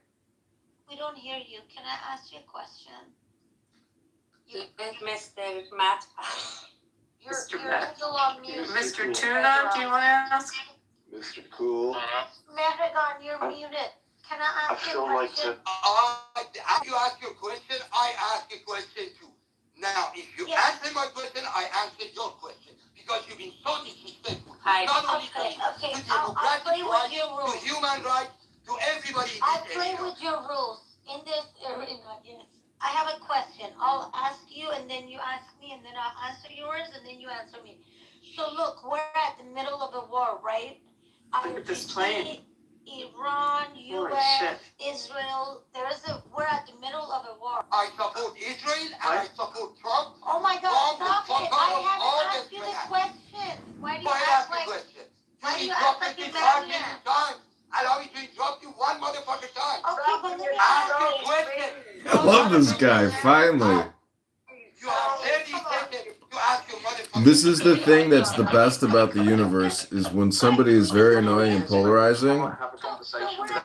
We don't hear you. Can I ask you a question? Mr. Matt. You're Matt. still on mute. Mr. Tuna, do you want to ask? Mr. Cool. Maragon, you're muted. Can I ask you a question? After you ask your question, I ask a question too. Now, if you answer my question, I answer your question. Because you've been so disrespectful. Not only to democratic rights, to human rights, to everybody in I this play area. with your rules in this arena, yes. I have a question. I'll ask you, and then you ask me, and then I'll answer yours, and then you answer me. So look, we're at the middle of a war, right? Look at this plane. Iran, US, Israel. We're at the middle of a war. I support Israel and I support Trump. Oh my God, stop it. I haven't asked you the question. Why do you ask like... Why do you ask like a madman? Allow me to interrupt you one motherfucking time. Okay, but let me ask ask you a question. I love this guy, finally. You have 30 seconds to ask your motherfucking This is the thing that's the best about the universe, is when somebody is very annoying and polarizing,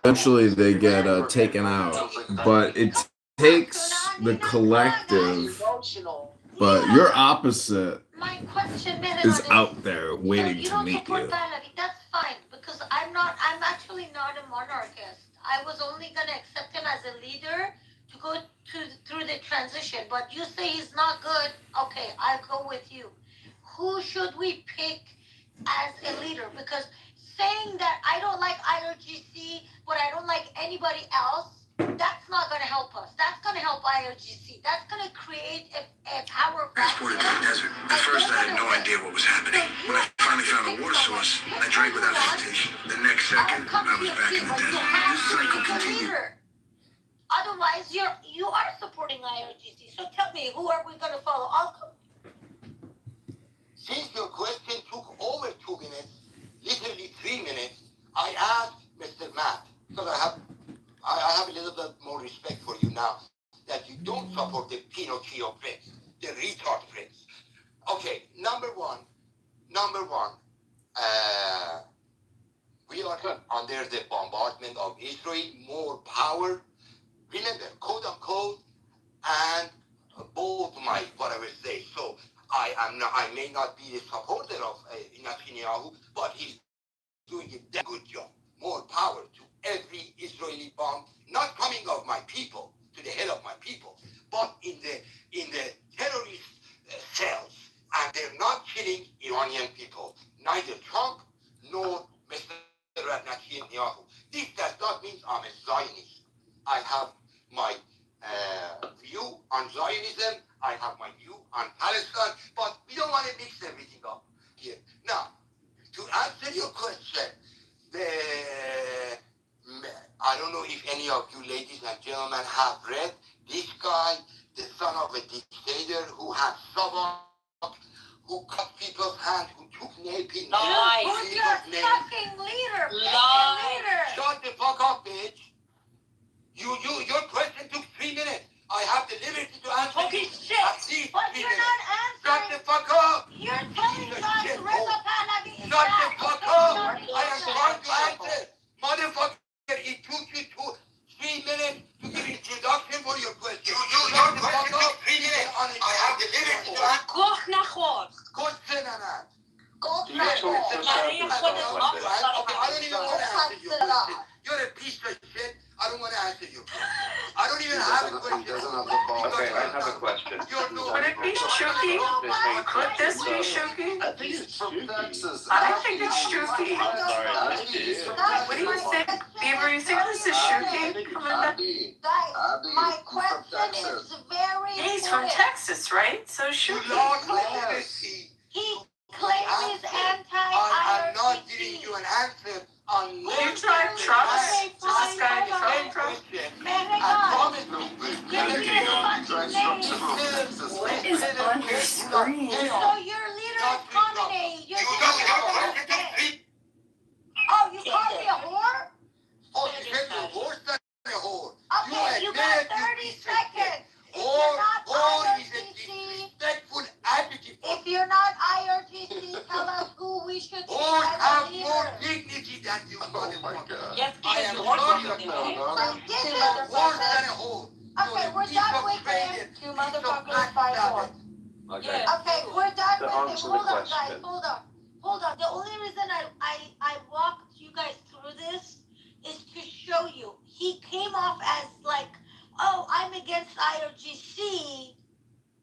eventually they get taken out. But it takes the collective, Emotional. but your opposite My question is out there waiting you to don't meet support you. Pahlavi, that's fine, because I'm actually not a monarchist. I was only going to accept him as a leader to go through the transition, but you say he's not good, okay, I'll go with you. Who should we pick as a leader? Because saying that I don't like IRGC, but I don't like anybody else, that's not going to help us. That's going to help IRGC. That's going to create a power Transported to the desert. At first, I had no idea what was happening. When I finally found a water source, I drank without hesitation. The next second, I was back in the desert. This cycle continued. Otherwise, you are supporting IRGC. So tell me, who are we going to follow? Since your question took over 2 minutes, literally 3 minutes, I asked Mr. Matt, because I have a little bit more respect for you now, that you don't support the Pinocchio prince, the retard prince. Okay, number one, we are under the bombardment of Israel, more power. Remember, quote unquote, and both my whatever say. So I may not be the supporter of Netanyahu, but he's doing a damn good job. More power to every Israeli bomb, not coming of my people, to the head of my people, but in the terrorist cells. And they're not killing Iranian people, neither Trump nor Mr. Netanyahu. This does not mean I'm a Zionist. I have my view on Zionism, I have my view on Palestine, but we don't want to mix everything up here. Now, to answer your question, I don't know if any of you ladies and gentlemen have read this guy, the son of a dictator who had Savak, who cut people's hands, who took nail pins. Who's your fucking leader? Shut the fuck up, bitch. Your question took 3 minutes. I have the liberty to answer. Okay, shit. At least But 3 you're minutes. not answering. Shut the fuck up. You're telling us Reza Pahlavi is Shut the bad. fuck up. I am trying to answer. Motherfucker, it took you 3 minutes to give introduction for your question. Your question took 3 minutes. I have the liberty to answer. گوه نخور. Good sinner. You're a piece of shit. I don't want to answer you. I don't even have a question. Okay, I have a question. Would it be Shuki? Could this be Shuki? I think it's from Texas. I think it's Shuki. What do you think? Beaver, you think this is Shuki? My question is very He's from Texas, right? So Shuki. He claims he's anti-IRGC. I'm not giving you an answer unless You drive trucks? Is this guy from trucks? What is on your screen? So your leader is Khamenei. Oh, you called me a whore? Oh, you said you're worse than a whore. Okay, you got 30 seconds. If you're not IRGC, tell us who we should be as a leader. More dignity than you, motherfucker. Yes, I am because sorry. This is Worse than a whore. okay, we're done with him. Two motherfuckers by more. Yes. Okay, we're done To with him. answer the Hold on, question. guys. Hold on. The only reason I walked you guys through this is to show you. He came off as like, oh, I'm against IRGC,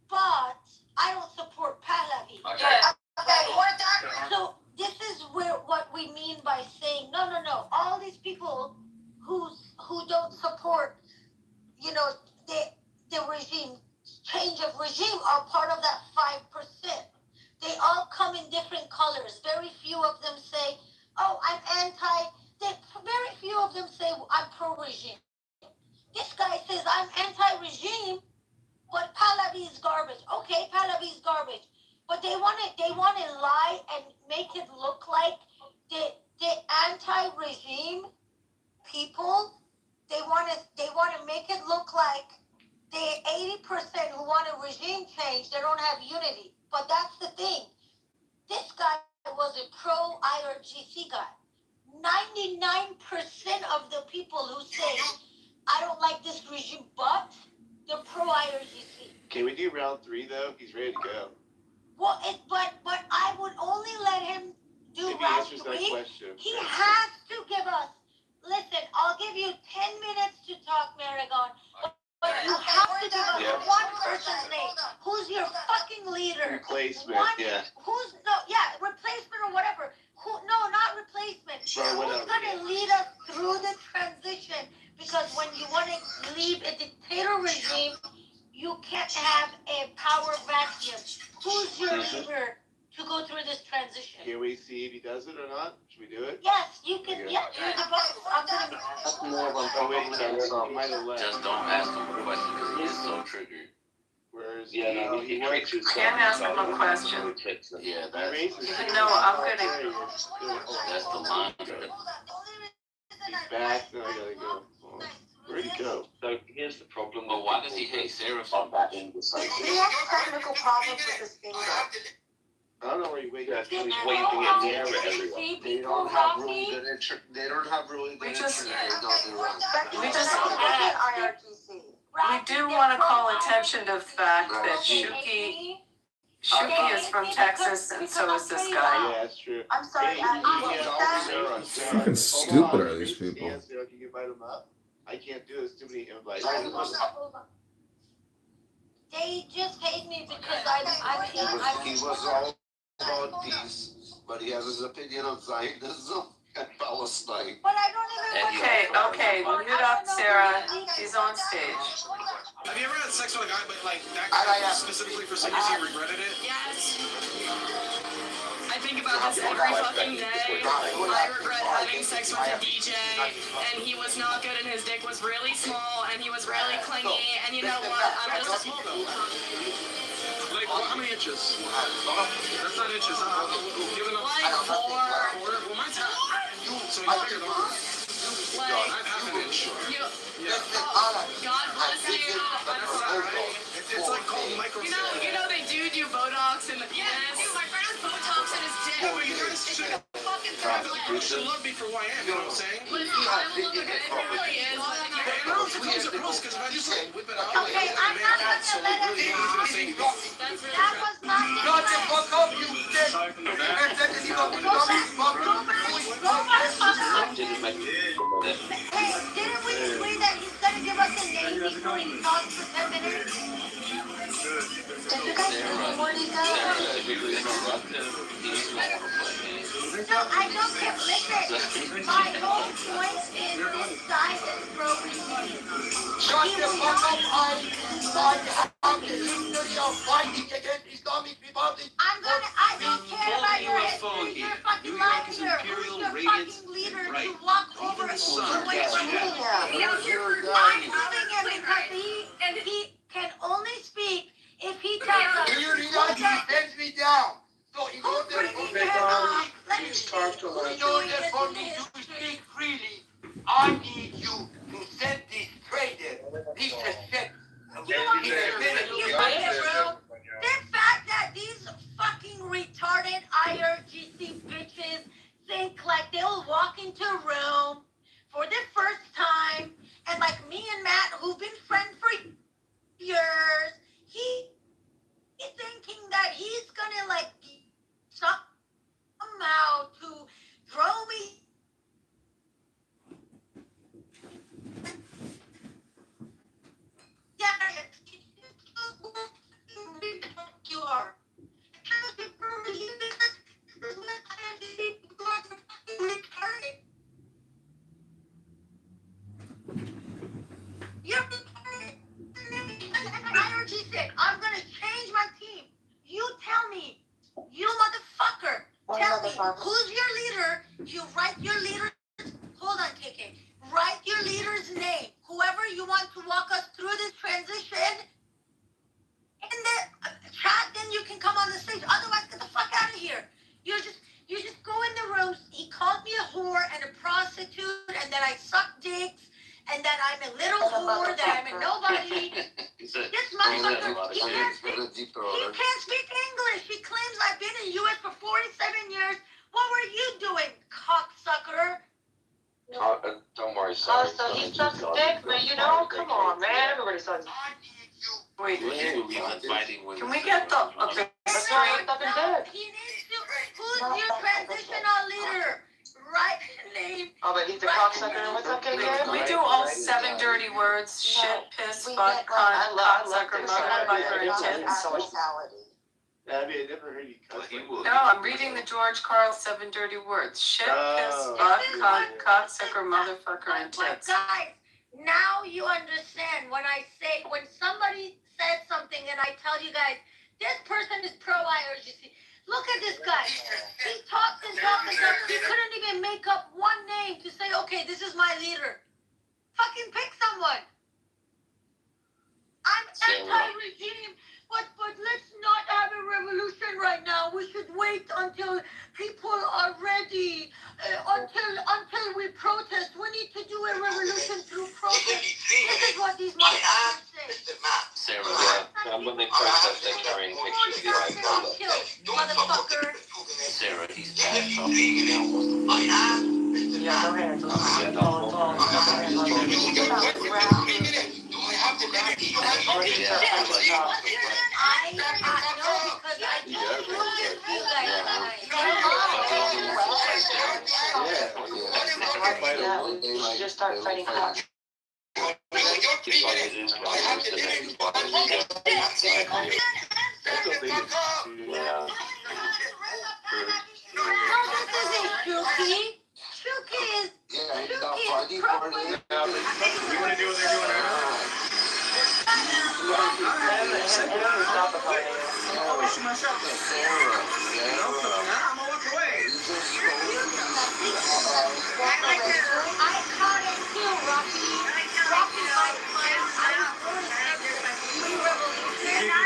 but I don't support Pahlavi. Okay, we're done. So this is what we mean by saying no. All these people who don't support, the regime, change of regime, are part of that 5%. They all come in different colors. Very few of them say, oh, I'm anti. Very few of them say I'm pro-regime. This guy says I'm anti-regime, but Pahlavi is garbage. Okay, Pahlavi is garbage, but they want to lie and make it look like the anti-regime people. They want to make it look like the 80% who want a regime change, they don't have unity. But that's the thing. This guy was a pro-IRGC guy. 99% of the people who say I don't like this regime, but the pro-IRGC. Can we do round 3 though? He's ready to go. Well, but I would only let him do If he round answers that 3. question. He has to give us. Listen, I'll give you 10 minutes to talk, Maragon. But you have to give us one person's name. Who's your fucking leader? Replacement, yeah. Replacement or whatever. No, not replacement. Who's gonna lead us through the transition? Because when you want to leave a dictator regime, you can't have a power vacuum. Who's your leader to go through this transition? Can we see if he does it or not? Should we do it? Yes, you can. Okay. Yeah, you're the boss. I'm gonna. Oh wait, he might have left. Just don't ask him a question because he is so triggered. Where's he tricks himself. Can't ask him a question. Yeah, that's No, I'm gonna. that's the line. He's back. Now I gotta go. Where'd he go? So here's the problem. But why does he hate Sarah so much? He has technical problems with his finger. I don't know where he waited. He's waving it near everyone. They don't have really good internet. They don't have really good internet. We do want to call attention to the fact that Shuki is from Texas, and so is this guy. Yeah, that's true. I'm sorry. Fucking stupid are these people. Can you invite him up? I can't do it. It's too many invites. They just hate me because I'm He was all about peace, but he has his opinion on Zionism and Palestine. But I don't even. Okay, mute up, Sarah. He's on stage. Have you ever had sex with a guy, but like that guy specifically for some reason regretted it? Yes. I think about this every fucking day. I regret having sex with a DJ, and he was not good, and his dick was really small, and he was really clingy, and you know what? I'm just small though. Like, how many inches? That's not inches. Give it up. Like 4. Well, mine's half. So you're bigger than mine. Like, I'm half an inch. God bless you. It's like called micro. You know they do Botox in the penis. Yeah, dude, my friend has Botox in his dick. Yeah, but you guys should love me for who I am. You know what I'm saying? Listen, I will look okay. It really is. And I don't suppose it was because if I just like whip it out, Okay, I'm not gonna let him. That's really That was not the Shut the fuck up, you dick! Hey, didn't we agree that he's gonna give us a name before he talks for 10 minutes? Did you guys know where he No, I don't care. Listen, my whole point is this guy is pro-regime. Shut the fuck up, I'm the history of fighting against Islamic Republic. I don't care about your history. You're fucking lying here. Who's your fucking leader to walk over and I'm moving him because he can only speak if he tells us. You realize he sends me down. So in order for me to speak freely, I need you to send this traitor piece of shit. The fact that these fucking retarded IRGC bitches think like they'll walk into a room for the first time, and like me and Matt, who've been friends for years, he's thinking that he's gonna like somehow to throw me. Yeah, you are. You're I'm gonna change my team. You tell me, you motherfucker, tell me who's your leader. You write your leader. Hold on, KK. Write your leader's name. Whoever you want to walk us through this transition. In the chat, then you can come on the stage. Otherwise, get the fuck out of here. You just go in the rooms. He called me a whore and a prostitute, and that I suck dicks, and that I'm a little whore, that I'm a nobody. This motherfucker, he can't speak English. He claims I've been in the U.S. for 47 years. What were you doing, cocksucker? Don't worry, son. Oh, so he sucks dick, but you know, come on, man. Everybody sucks. Wait, Do you believe in fighting women? can we get the straight? He needs to. Who's your transitional leader? Write the name. Oh, but he's the cocksucker. What's up, KK? Can we do all 7 dirty words? Shit, piss, fuck, cunt, cocksucker, motherfucker, and tits. I mean, I never heard you cuss. No, I'm reading the George Carl 7 dirty words. Shit, piss, fuck, cunt, cocksucker, motherfucker, and But tits. guys, now you understand when I say, when somebody says something and I tell you guys, this person is pro-IRGC. Look at this guy. He talks and talks and talks. He couldn't even make up one name to say, okay, this is my leader. Fucking pick someone. I'm anti-regime, but let's not have a revolution right now. We should wait until people are ready, until we protest. We need to do a revolution through protest. This is what these motherfuckers say. Sarah, when they protest, they're carrying pictures of the Motherfucker. Sarah, he's bad. Yeah, go ahead. Just start fighting cops.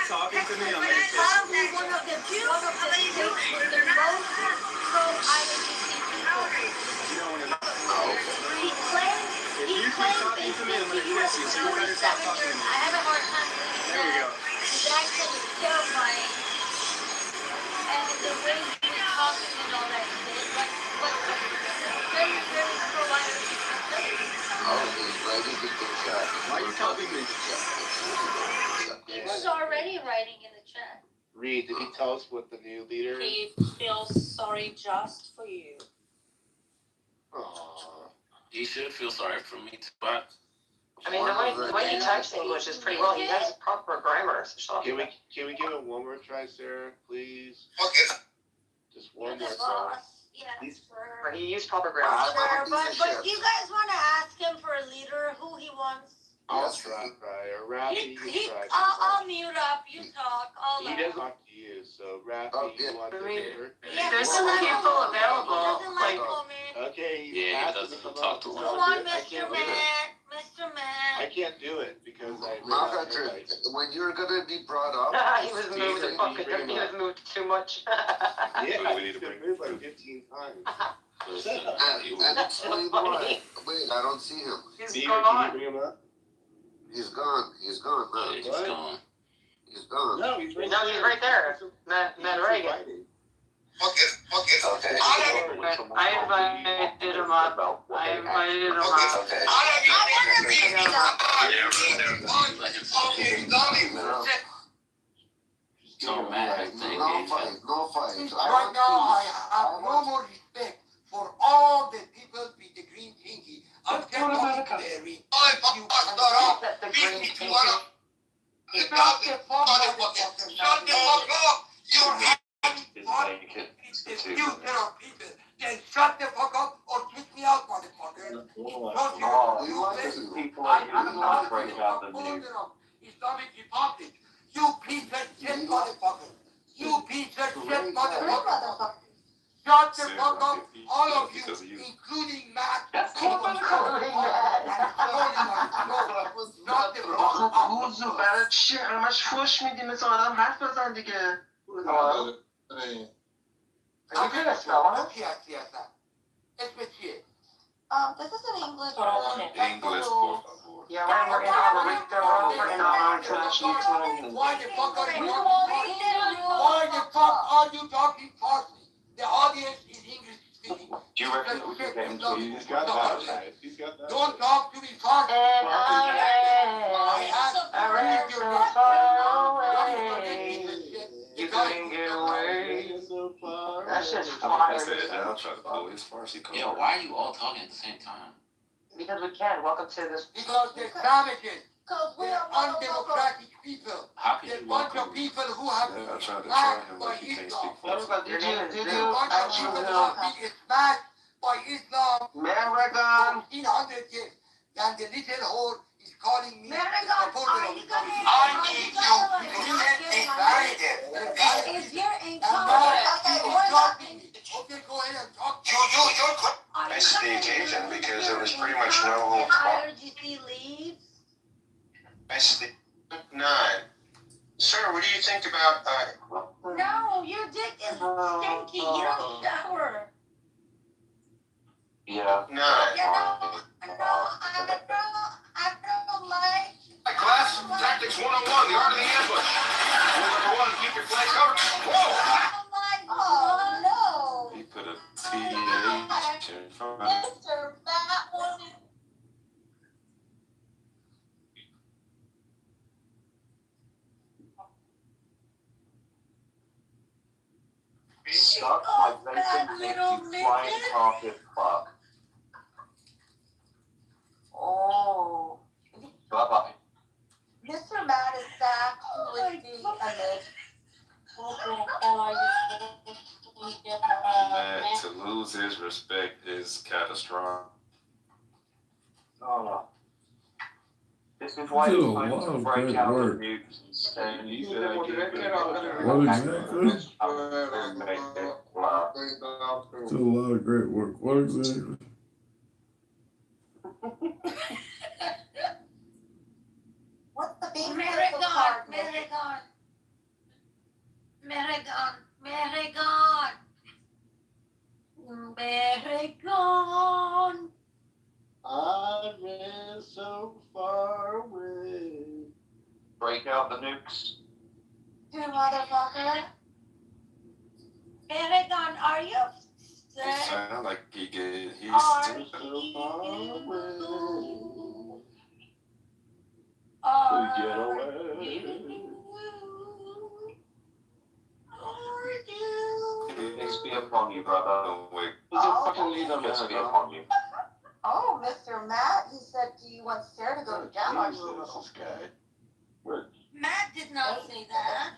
Talking to me, I'm one of the states with the most pro-IRGC people. He claims in 50 years, I have a hard time believing that. His accent is terrifying. And the way he was talking and all that shit. But very, very pro-IRGC. Why are you copying me? He was already writing in the chat. Reed, did he tell us what the new leader is? He feels sorry just for you. Aww. He should feel sorry for me too, but I mean, the way he types English is pretty well. He has proper grammar. Can we give it one more try, Sarah, please? Just one more try. Yes, But he used proper grammar. but you guys want to ask him for a leader, who he wants? I'll try, or Rafi, you try. I'll mute up, you talk, He doesn't talk to you, so Rafi, you want the leader? There's some people available. Like, okay, yeah, he doesn't talk to Come on, Mr. Man. Mr. Man. I can't do it because When you're gonna be brought up, He was moved too much. Yeah, we need to move like 15 times. and explain why. Wait, I don't see him. Can you bring him up? He's gone. He's gone now. he's gone. He's gone. No, he's right No, he's right there. Matt Reagan. Okay. I invited him up. I invited him up. No matter, No fight. Right now, I have no more respect for all the people with the green thingy. I'm very Then shut the fuck up or kick me out, motherfucker. I'm not afraid about the Islamic Republic. You piece of shit, motherfucker. You piece of shit, motherfucker. Shut the fuck up, all of you, including Matt. چیه همش فوش میدی مثل آدم حرف بزن دیگه. اسم چیه؟ This is an English English, por favor. Yeah, we're gonna have a translation. Why the fuck are you talking Farsi? The audience is English speaking. Do you reckon we can get him to He's got that. He's got that. Don't talk to me Farsi. I asked ran so far away. You couldn't get away so far. That's just fire. That's it. I'll try to pull his Farsi card. Yo, why are you all talking at the same time? Because we can. Welcome to this. Because they're savages. They're undemocratic people. How can They're a you bunch welcome of people who have Yeah, I tried to smashed tell him, by but he can't Islam. speak Farsi. Your name is They're a Duke. bunch of people who have been smashed by Islam American. 1400 years. And the little whore is calling me. I need you to get invited. Is your income? Okay, go ahead and talk. I see the occasion because there was pretty much no holds Higher barred. GC leaves? I see. 9. Sir, what do you think about No, your dick is stinky. You don't shower. Yeah. 9? I don't like. Hi, class. Tactics 101, the art of the ambush. Rule number 1, keep your flank covered. Whoa! Oh, He put a TH in front of it. Mr. Matt wanted. Suck my bacon little stinky flying midget. carpet fuck. Oh. Bye-bye. Mr. Matt is back with the image. Man, to lose his respect is catastrophic. No. This is why You it's did a time lot to of break great out work. the nukes. And you said I gave it What exactly? Did a lot of great work. What exactly? What's the big Marathon, Marathon. I ran so far away. Break out the nukes. You motherfucker. Marathon, are you It upset? sounded like he's Are still you? Get away. Peace be upon you, brother. wait. Peace be upon you. Oh, Mr. Matt, he said, do you want Sarah to go to jail on you a little? Jesus, guy. Matt did not say that.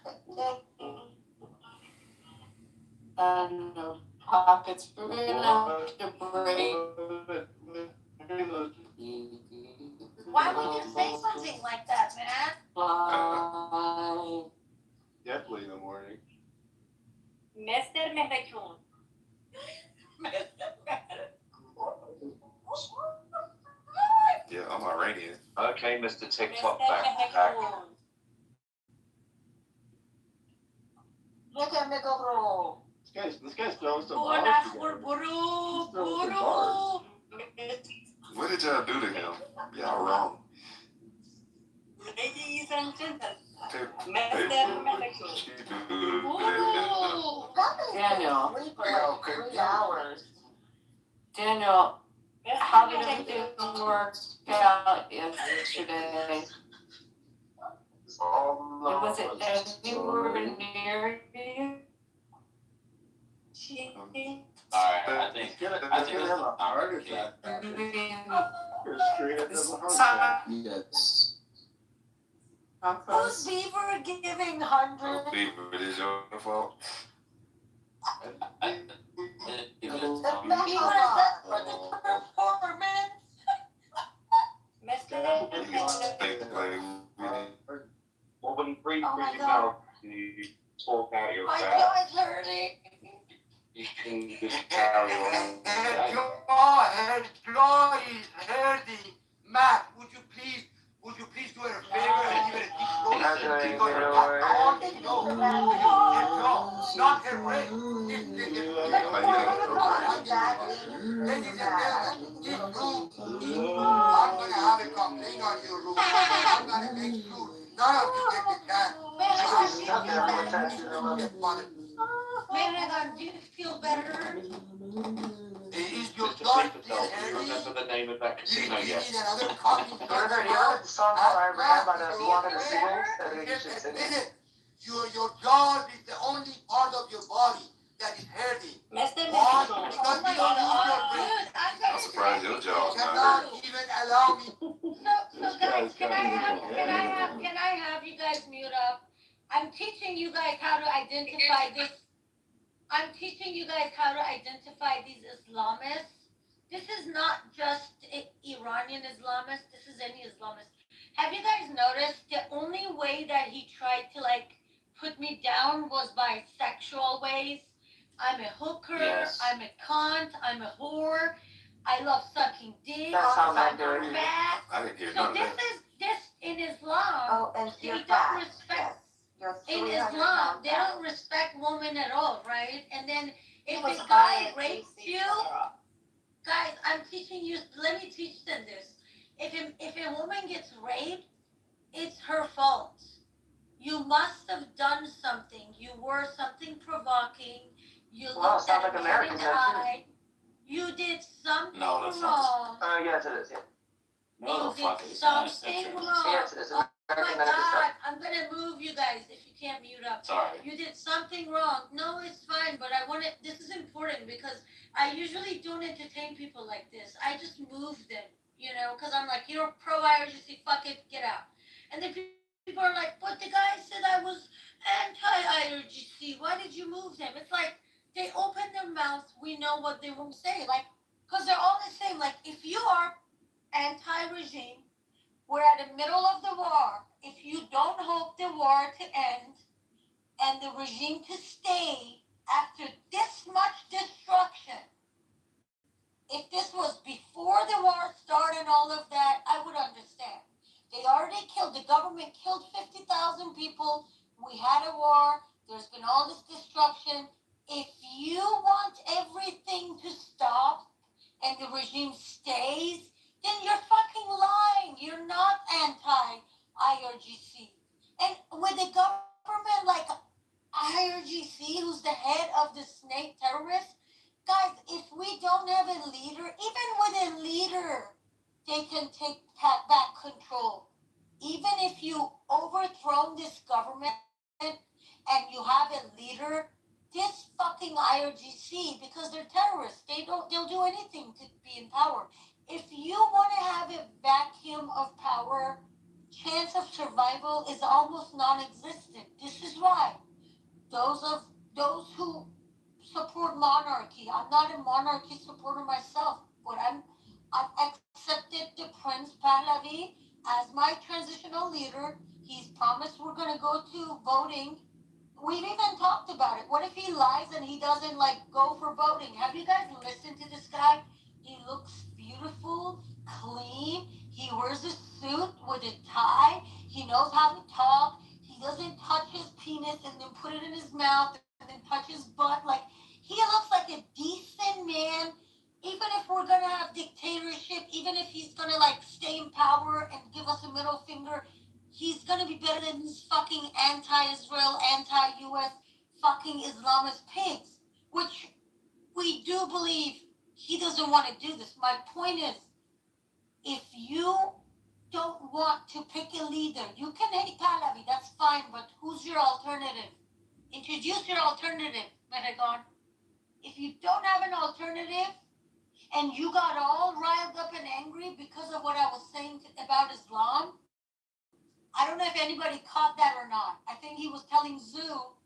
Pockets for enough to break. Why would you say something like that, Matt? Fly. Definitely in the morning. Mr. Mehrekun. Yeah, I'm Iranian. Okay, Mr. TikTok back. Look at me go, This guy's throwing some Buenas bars por together. puro. What did y'all do to him? Y'all wrong. Ladies and gentlemen, Pe- Mr. Mehrekun. She do Ooh. Daniel. Sleep for like 3 hours. Daniel, how did everything work out yesterday? Was it anywhere near you? Alright, I think Yes. Who's Beaver giving hundreds? Beaver, it is your fault. Beaver is that for the performance? Mr. Think like we did. Well, when you breathe Oh my through your God. mouth, you talk out your My fat. jaw's hurting. You can just carry on. Joy is hurting. Matt, would you please do it a favor and give it a deep throat? Not going to Because get your away. not her brain. Ladies and gentlemen, this room, I'm going to have a complaint on your room. I'm going to make sure none of you get the chance. Marathon, do you feel better? Is your Mr. blood Supercell, still do you remember heavy? the name of that You No, need yes. another communist. You ever heard the song called I Ran by the Flock of the Seagulls? I think you should sing it. Your jaw is the only part of your body that is hurting. Why? Because you don't use your brain. I'm surprised your jaw's You not cannot hurting. even allow me. So guys, can I have you guys mute up? I'm teaching you guys how to identify this. I'm teaching you guys how to identify these Islamists. This is not just Iranian Islamists. This is any Islamist. Have you guys noticed the only way that he tried to like put me down was by sexual ways? I'm a hooker. Yes. I'm a cunt. I'm a whore. I love sucking dick. That's how men do I'm it. fat. I didn't hear So none of this that. is this in Islam. Oh, and They you're don't fat. respect. You're In 300 Islam, pounds they fat. don't respect women at all, right? And then if was a guy high rapes and you, guys, I'm teaching you. Let me teach them this. If a woman gets raped, it's her fault. You must have done something. You wore something provoking. You Wow, looked sounds at like a man in Americans the there, too. eye. You did something No, that's not. wrong. Yes, it is. Yeah. No, You fuck did it. That's something true. wrong. Yes, it is. Oh my American medical God, stuff. I'm gonna move you guys if you can't mute up. Sorry. You did something wrong. No, it's fine, but I want to. This is important because I usually don't entertain people like this. I just move them, you know, because I'm like, you're pro IRGC, fuck it, get out. And then people are like, but the guy said I was anti-IRGC. Why did you move them? It's like they open their mouths. We know what they will say, like, because they're all the same. Like, if you are anti-regime, we're at the middle of the war. If you don't hope the war to end and the regime to stay after this much destruction, if this was before the war started and all of that, I would understand. They already killed, the government killed 50,000 people. We had a war. There's been all this destruction. If you want everything to stop and the regime stays, then you're fucking lying. You're not anti-IRGC. And with a government like IRGC, who's the head of the snake terrorists, guys, if we don't have a leader, even with a leader, they can take back control. Even if you overthrow this government and you have a leader, this fucking IRGC, because they're terrorists, they'll do anything to be in power. If you want to have a vacuum of power, chance of survival is almost non-existent. This is why those who support monarchy, I'm not a monarchy supporter myself, but I've accepted the Prince Pahlavi as my transitional leader. He's promised we're going to go to voting. We've even talked about it. What if he lies and he doesn't go for voting? Have you guys listened to this guy? He looks beautiful, clean. He wears a suit with a tie. He knows how to talk. He doesn't touch his penis and then put it in his mouth and then touch his butt. He looks like a decent man. Even if we're gonna have dictatorship, even if he's gonna stay in power and give us a middle finger, he's gonna be better than these fucking anti-Israel, anti-US fucking Islamist pigs, which we do believe he doesn't want to do this. My point is, if you don't want to pick a leader, you can hate Pahlavi, that's fine, but who's your alternative? Introduce your alternative, Medagon. If you don't have an alternative, and you got all riled up and angry because of what I was saying about Islam, I don't know if anybody caught that or not. I think he was telling Zoo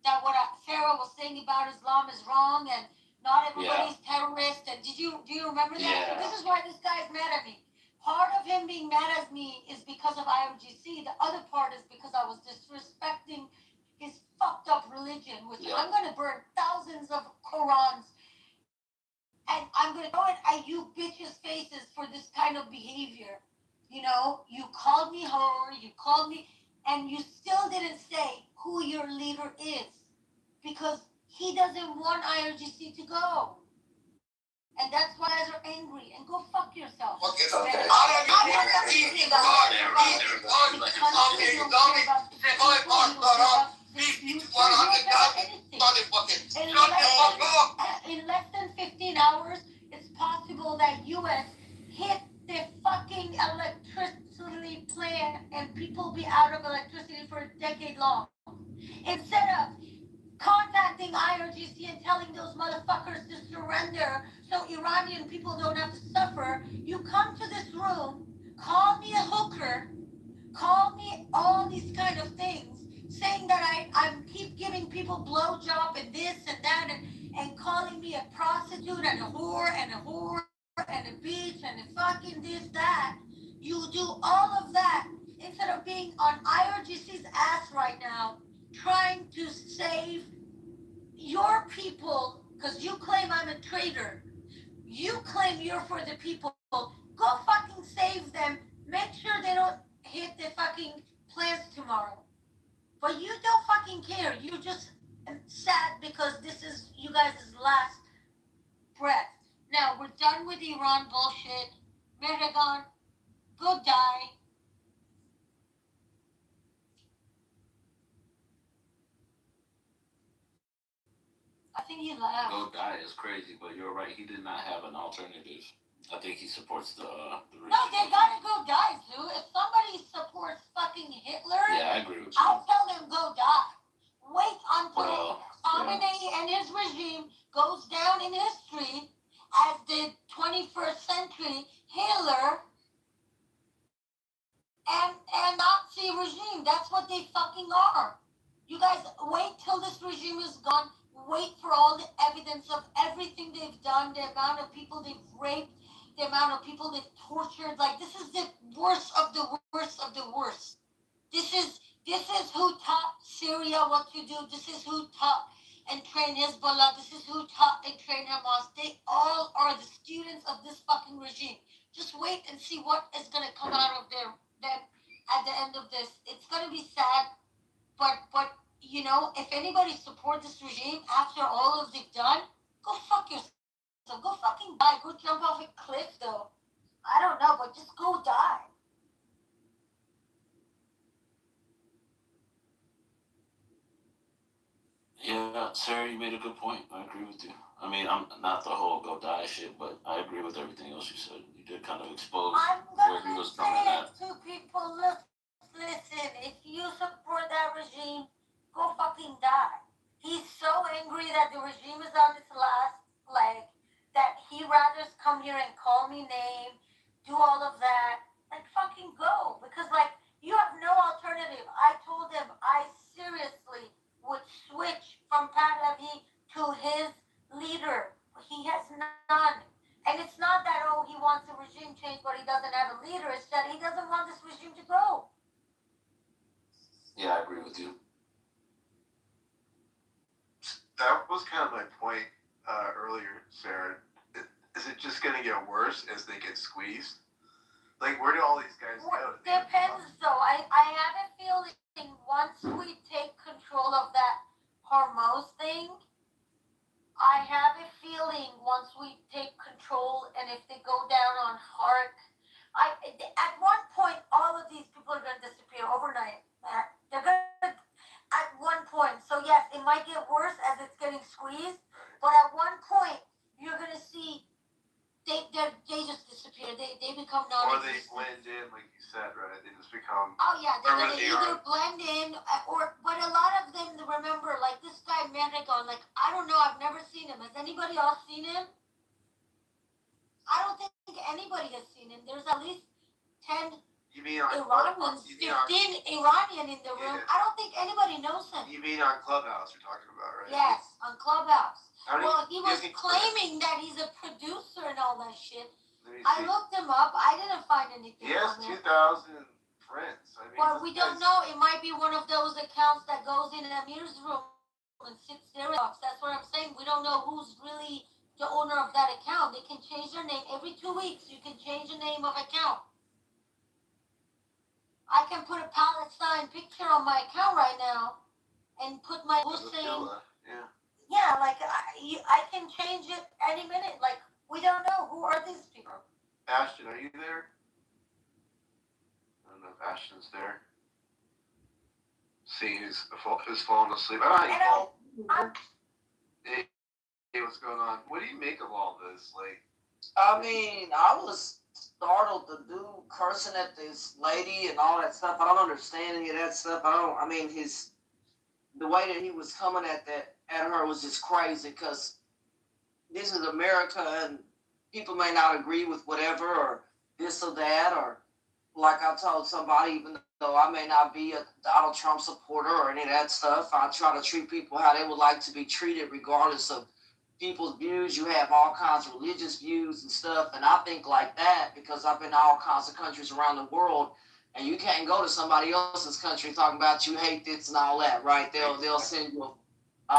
that what Pharaoh was saying about Islam is wrong and not everybody's terrorist. And do you remember that? Yeah. So this is why this guy's mad at me. Part of him being mad at me is because of IRGC. The other part is because I was disrespecting his fucked up religion, which I'm going to burn thousands of Qurans. And I'm going to throw it at you bitches' faces for this kind of behavior. You know, you called me whore, you called me, and you still didn't say who your leader is. Because he doesn't want IRGC to go. And that's why you guys are angry. And go fuck yourself. Okay. In less than 15 hours, it's possible that U.S. hit the decade long. Instead of contacting IRGC and telling those motherfuckers to surrender so Iranian people don't have to suffer, you come to this room, call me a hooker, call me all these kind of things, saying that I keep giving people blowjob and this and that, and calling me a prostitute and a whore and a whore and a bitch and a fucking this, that. You do all of that instead of being on IRGC's ass right now, trying to save your people, because you claim I'm a traitor. You claim you're for the people. Go fucking save them. Make sure they don't hit the fucking plants tomorrow. But you don't fucking care. You're just sad because this is you guys' last breath. Now, we're done with Iran bullshit. Mehragan, go die. I think he left. Go die is crazy, but you're right. He did not have an alternative. I think he supports the regime. No, they gotta go die, dude. If somebody supports fucking Hitler, yeah, I agree with you. I'll tell them go die. Wait until Khamenei and his regime goes down in history as the 21st century Hitler and Nazi regime. That's what they fucking are. You guys wait till this regime is gone. Wait for all the evidence of everything they've done, the amount of people they've raped, the amount of people they've tortured. Like, this is the worst of the worst of the worst. This is who taught Syria what to do. This is who taught and trained Hezbollah. This is who taught and trained Hamas. They all are the students of this fucking regime. Just wait and see what is going to come out of them at the end of this. It's going to be sad, but you know, if anybody supports this regime after all of they've done, go fuck yourself. Go fucking die. Go jump off a cliff, though. I don't know, but just go die. Yeah, Sarah, you made a good point. I agree with you. I mean, I'm not the whole go die shit, but I agree with everything else you said. You did kind of expose where he was coming at. To people, listen, if you support that regime, go fucking die. He's so angry that the regime is on its last leg that he rather come here and call me name, do all of that. Like, fucking go. Because, like, you have no alternative. I told him I seriously would switch from Pahlavi to his leader. He has none. And it's not that, oh, he wants a regime change, but he doesn't have a leader. It's that he doesn't want this regime to go. Yeah, I agree with you. That was kind of my point earlier, Sarah. Is it just going to get worse as they get squeezed? Like, where do all these guys go? Depends, though. I have a feeling once we take control of that Hormuz thing, I have a feeling once we take control and if they go down on Hark, at one point, all of these people are going to disappear overnight. They're going to, at one point. So, yes, it might get worse as it's getting squeezed, but at one point, you're going to see they just disappear. They become non-existent. Or they blend in, like you said, right? They just become... Oh, yeah, they're going to either blend in, but a lot of them, remember, like this guy, Mehragan, like, I don't know, I've never seen him. Has anybody else seen him? I don't think anybody has seen him. There's at least 10 Iranians, 15 Iranian in the room. I don't think anybody knows him. You mean on Clubhouse you're talking about, right? Yes, on Clubhouse. Well, he was claiming that he's a producer and all that shit. I looked him up. I didn't find anything. He has 2,000 friends. I mean, well, we don't know. It might be one of those accounts that goes in Amir's room and sits there. That's what I'm saying. We don't know who's really the owner of that account. They can change their name every 2 weeks. You can change the name of account. I can put a Palestine picture on my account right now and put my Hussein. Yeah, like I can change it any minute. Like, we don't know who are these people. Ashton, are you there? I don't know if Ashton's there. See, he's falling asleep. Hey, what's going on? What do you make of all this? Like, I mean, I was startled, the dude cursing at this lady and all that stuff. I don't understand any of that stuff. I mean, the way that he was coming at her was just crazy because this is America and people may not agree with whatever or this or that, or like I told somebody, even though I may not be a Donald Trump supporter or any of that stuff, I try to treat people how they would like to be treated regardless of people's views. You have all kinds of religious views and stuff, and I think like that because I've been to all kinds of countries around the world, and you can't go to somebody else's country talking about you hate this and all that, right? They'll send you a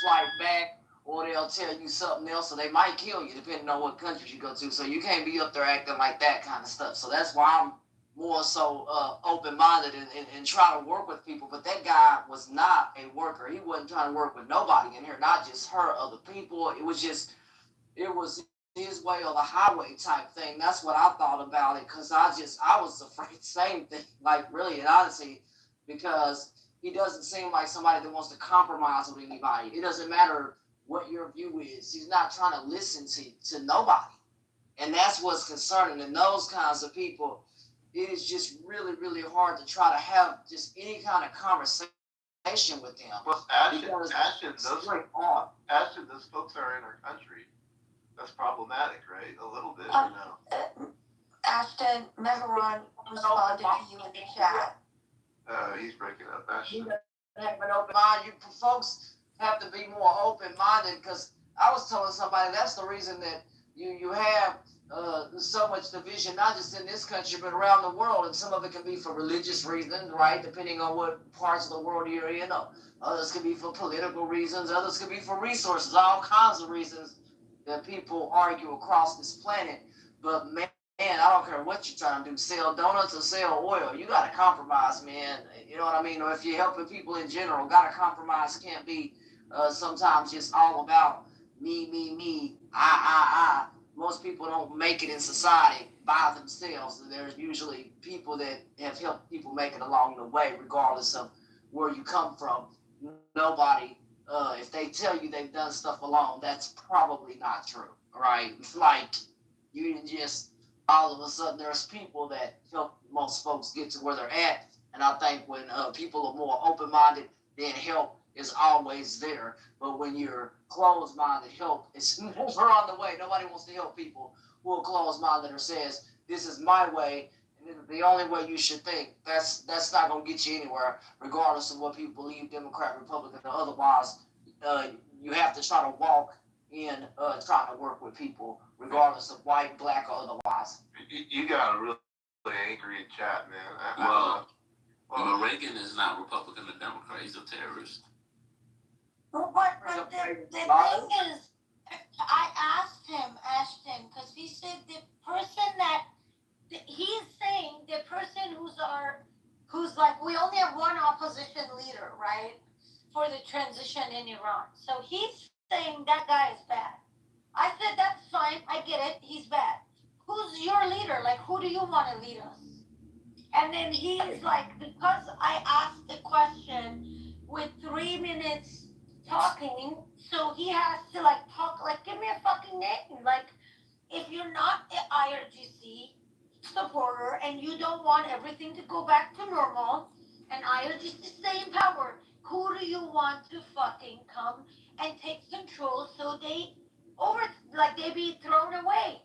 flight back, or they'll tell you something else, or they might kill you depending on what countries you go to. So you can't be up there acting like that kind of stuff. So that's why I'm more so open-minded and try to work with people. But that guy was not a worker. He wasn't trying to work with nobody in here, not just her, other people. It was his way or the highway type thing. That's what I thought about it, because I was afraid same thing, like really and honestly, because he doesn't seem like somebody that wants to compromise with anybody. It doesn't matter what your view is. He's not trying to listen to nobody. And that's what's concerning. And those kinds of people, it is just really, really hard to try to have just any kind of conversation with them. Well, Ashton, those folks are in our country. That's problematic, right? A little bit, or no? Ashton, Megaron responded to you in the chat. He's breaking up. Ashton. Have an open mind. You folks have to be more open-minded, because I was telling somebody that's the reason that you have so much division, not just in this country, but around the world. And some of it can be for religious reasons, right? Depending on what parts of the world you're in. Others can be for political reasons. Others can be for resources. All kinds of reasons that people argue across this planet. But man, I don't care what you're trying to do. Sell donuts or sell oil. You got to compromise, man. You know what I mean? Or if you're helping people in general, got to compromise. Can't be sometimes just all about me, I. Most people don't make it in society by themselves. There's usually people that have helped people make it along the way, regardless of where you come from. Nobody, if they tell you they've done stuff alone, that's probably not true, right? It's like you just all of a sudden there's people that help most folks get to where they're at. And I think when people are more open-minded, then help is always there. But when you're closed-minded, help is never on the way. Nobody wants to help people who are closed-minded or says, this is my way, and this is the only way you should think. That's not going to get you anywhere, regardless of what people believe, Democrat, Republican, or otherwise. You have to try to walk in trying to work with people, regardless of white, black, or otherwise. You got a really angry chat, man. Well, Reagan is not Republican or Democrat. He's a terrorist. But the thing is, I asked him, Ashton, because he said the person that he's saying, the person who's like, we only have one opposition leader, right, for the transition in Iran. So he's saying that guy is bad. I said, that's fine, I get it, he's bad. Who's your leader? Like, who do you want to lead us? And then he's like, because I asked the question with 3 minutes talking, so he has to like talk, like, give me a fucking name. Like, if you're not an IRGC supporter and you don't want everything to go back to normal and IRGC stay in power, who do you want to fucking come and take control so they be thrown away?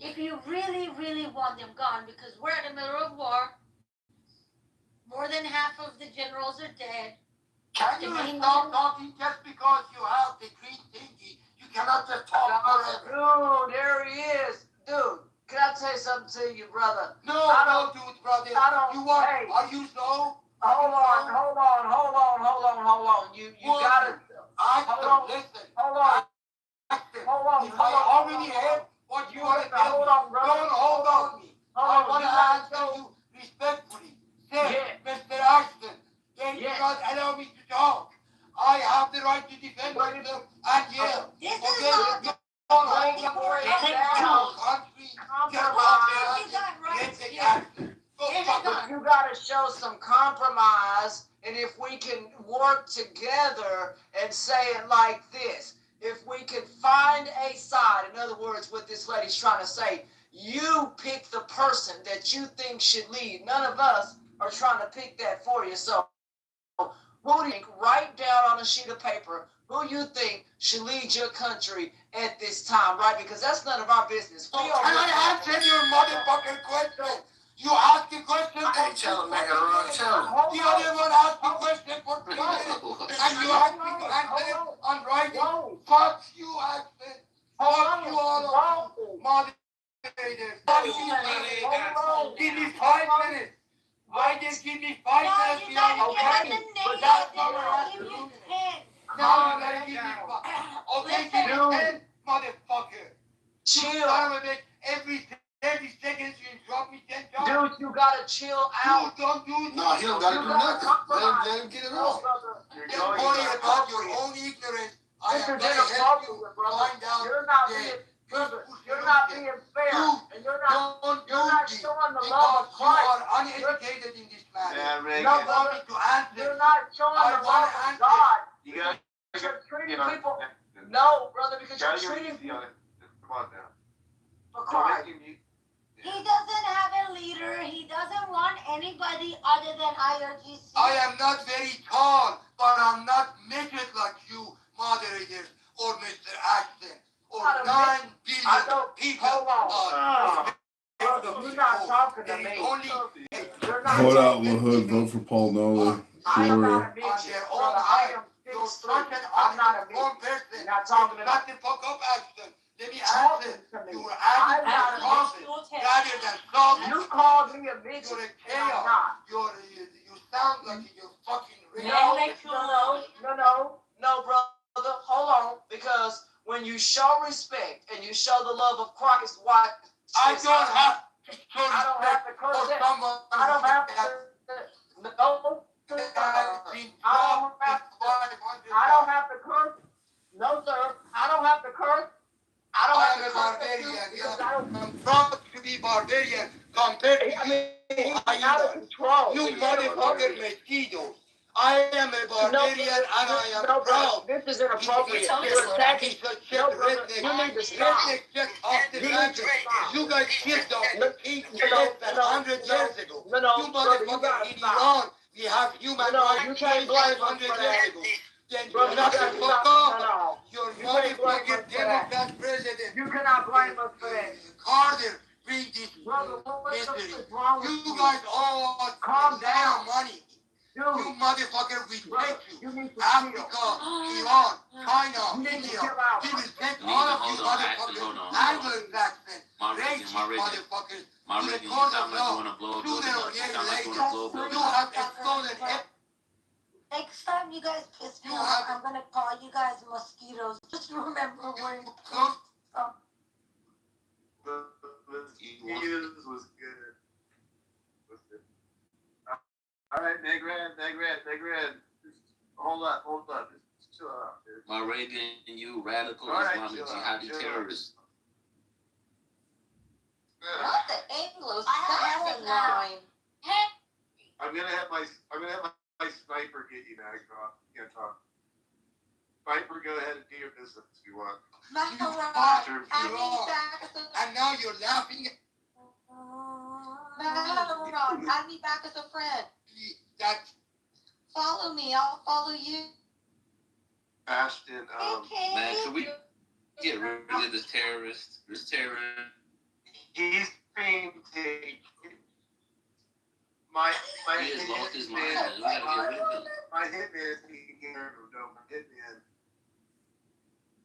If you really, really want them gone, because we're in the middle of war, more than half of the generals are dead. Can you stop talking just because you have the green thingy? You cannot just talk forever. Dude, there he is. Dude, can I tell you something to you, brother? No, dude, brother. You want? Hey, are you slow? Hold on. You gotta. Listen. Hold on. I already heard what you want to tell me. Don't hold on me. I want to answer you respectfully. Mr. Ashton, then you not allow me to talk. I have the right to defend myself and yell. This is not You gotta show some compromise, and if we can work together and say it like this, if we can find a side, in other words, what this lady's trying to say, you pick the person that you think should lead. None of us are trying to pick that for you. So who do you think, write down on a sheet of paper who you think should lead your country at this time, right? Because that's none of our business. Can I answer your motherfucking question? You asked the question for Hey, tell him, nigga, Ron, tell him. the other one asked the question for 3 minutes. And you asked me to answer it on writing. Fuck you, Ashton. Fuck you all moderators. Fuck you, man. Give me 5 minutes. I just give me 5 minutes. you gotta Okay? give him the But that's name, not what I give have to him do. his No, you gotta give me 5. Okay, give me 10, motherfucker. Chill. Son of a bitch, every 30 seconds you drop me 10 times. Dude, you gotta chill out. You don't do No, he don't gotta do nothing. Let him get it off. Don't worry about your own ignorance. I This am is gonna help you inappropriate, brother. find out. You're not the being, brother, you're not being fair. And you're not Don't do showing this the love of because you Christ. are uneducated in this matter. Yeah, Rick. No, You want me to answer? You're not showing I the wanna love of answer. God. You gotta You're treating you know, people. No, brother, because gotta you're get treating easy on people it. Come on now. for Don't Christ. make him- He doesn't have a leader. He doesn't want anybody other than IRGC. I am not very tall, but I'm not midget like you, moderators, or Mr. Ashton, or Not a 9 midget. I billion don't. people. Hold on. Brother, you're not talking to There is me. only You're not Vote out, talking to Mahud. me. Vote for Paul Nolan. I am Sure. not a on midget. their own Brother, I right. am You're 6'3". such an I'm not a uninformed midget. person. You're not talking to me. Shut the fuck up, Ashton. Let me Talking answer. to me. You were I'm asking not a profit rather than solve. You called me a midget. You're a and I'm chaos. not. You sound like you're fucking rich. No, brother, hold on, because when you show respect and you show the love of Christ, why? I don't have to show I don't have to respect curse for it. someone I don't have to. No, I don't have to curse. No, sir, I don't have to curse. I don't have I'm to a curse barbarian. because I don't. I'm proud to be barbarian compared to you. Out of control. You motherfucking mosquitoes. I am a barbarian and I am proud. This is inappropriate. You're attacking such shit redneck. You need to stop. Redneck just off the mountain. You guys killed them less than 100 years ago. You motherfucking in Iran, we have human rights 500 years ago. Then you shut the fuck up. Your motherfucking Democrat president. You cannot blame us for that. Carter bring this Brother, what misery. is wrong with You guys all calm down. money. Dude, You motherfucker, we brother, take you you. need to Africa, Iran, China, You need to India. chill out. We will take Nigga, all of hold you on, Ashton, motherfuckers, hold on. Anglo-Saxon, My Reagan, racist my Reagan. motherfuckers, My to the Reagan, you court sound of like you law. want to blow a Sooner building or up. You sound like you later, want to blow a building you up. have stolen Next time you guys piss me You off, have- I'm gonna call you guys mosquitoes. Just remember where you Huh? from. Mosquitoes was good. Was good. All right, Negred. Just hold up. Just chill out, dude. My Reagan, you radical All right, Islamic chill out, jihadi chill out. terrorist. Not the Anglo-Saxon I line. I'm gonna have my sniper get you now. You can't talk. Sniper, go ahead and do your business if you want. Macaroni, bastard, add you me are. back as a and now you're laughing at Macaroni, add me back as a friend. that. Follow me, I'll follow you. Ashton, Okay. Man, can we get rid of this terrorist? This terrorist. he's being taken. My He has lost his mind, hitman- man. We gotta get rid of him. My hitman is taking care of him. No, my hitman.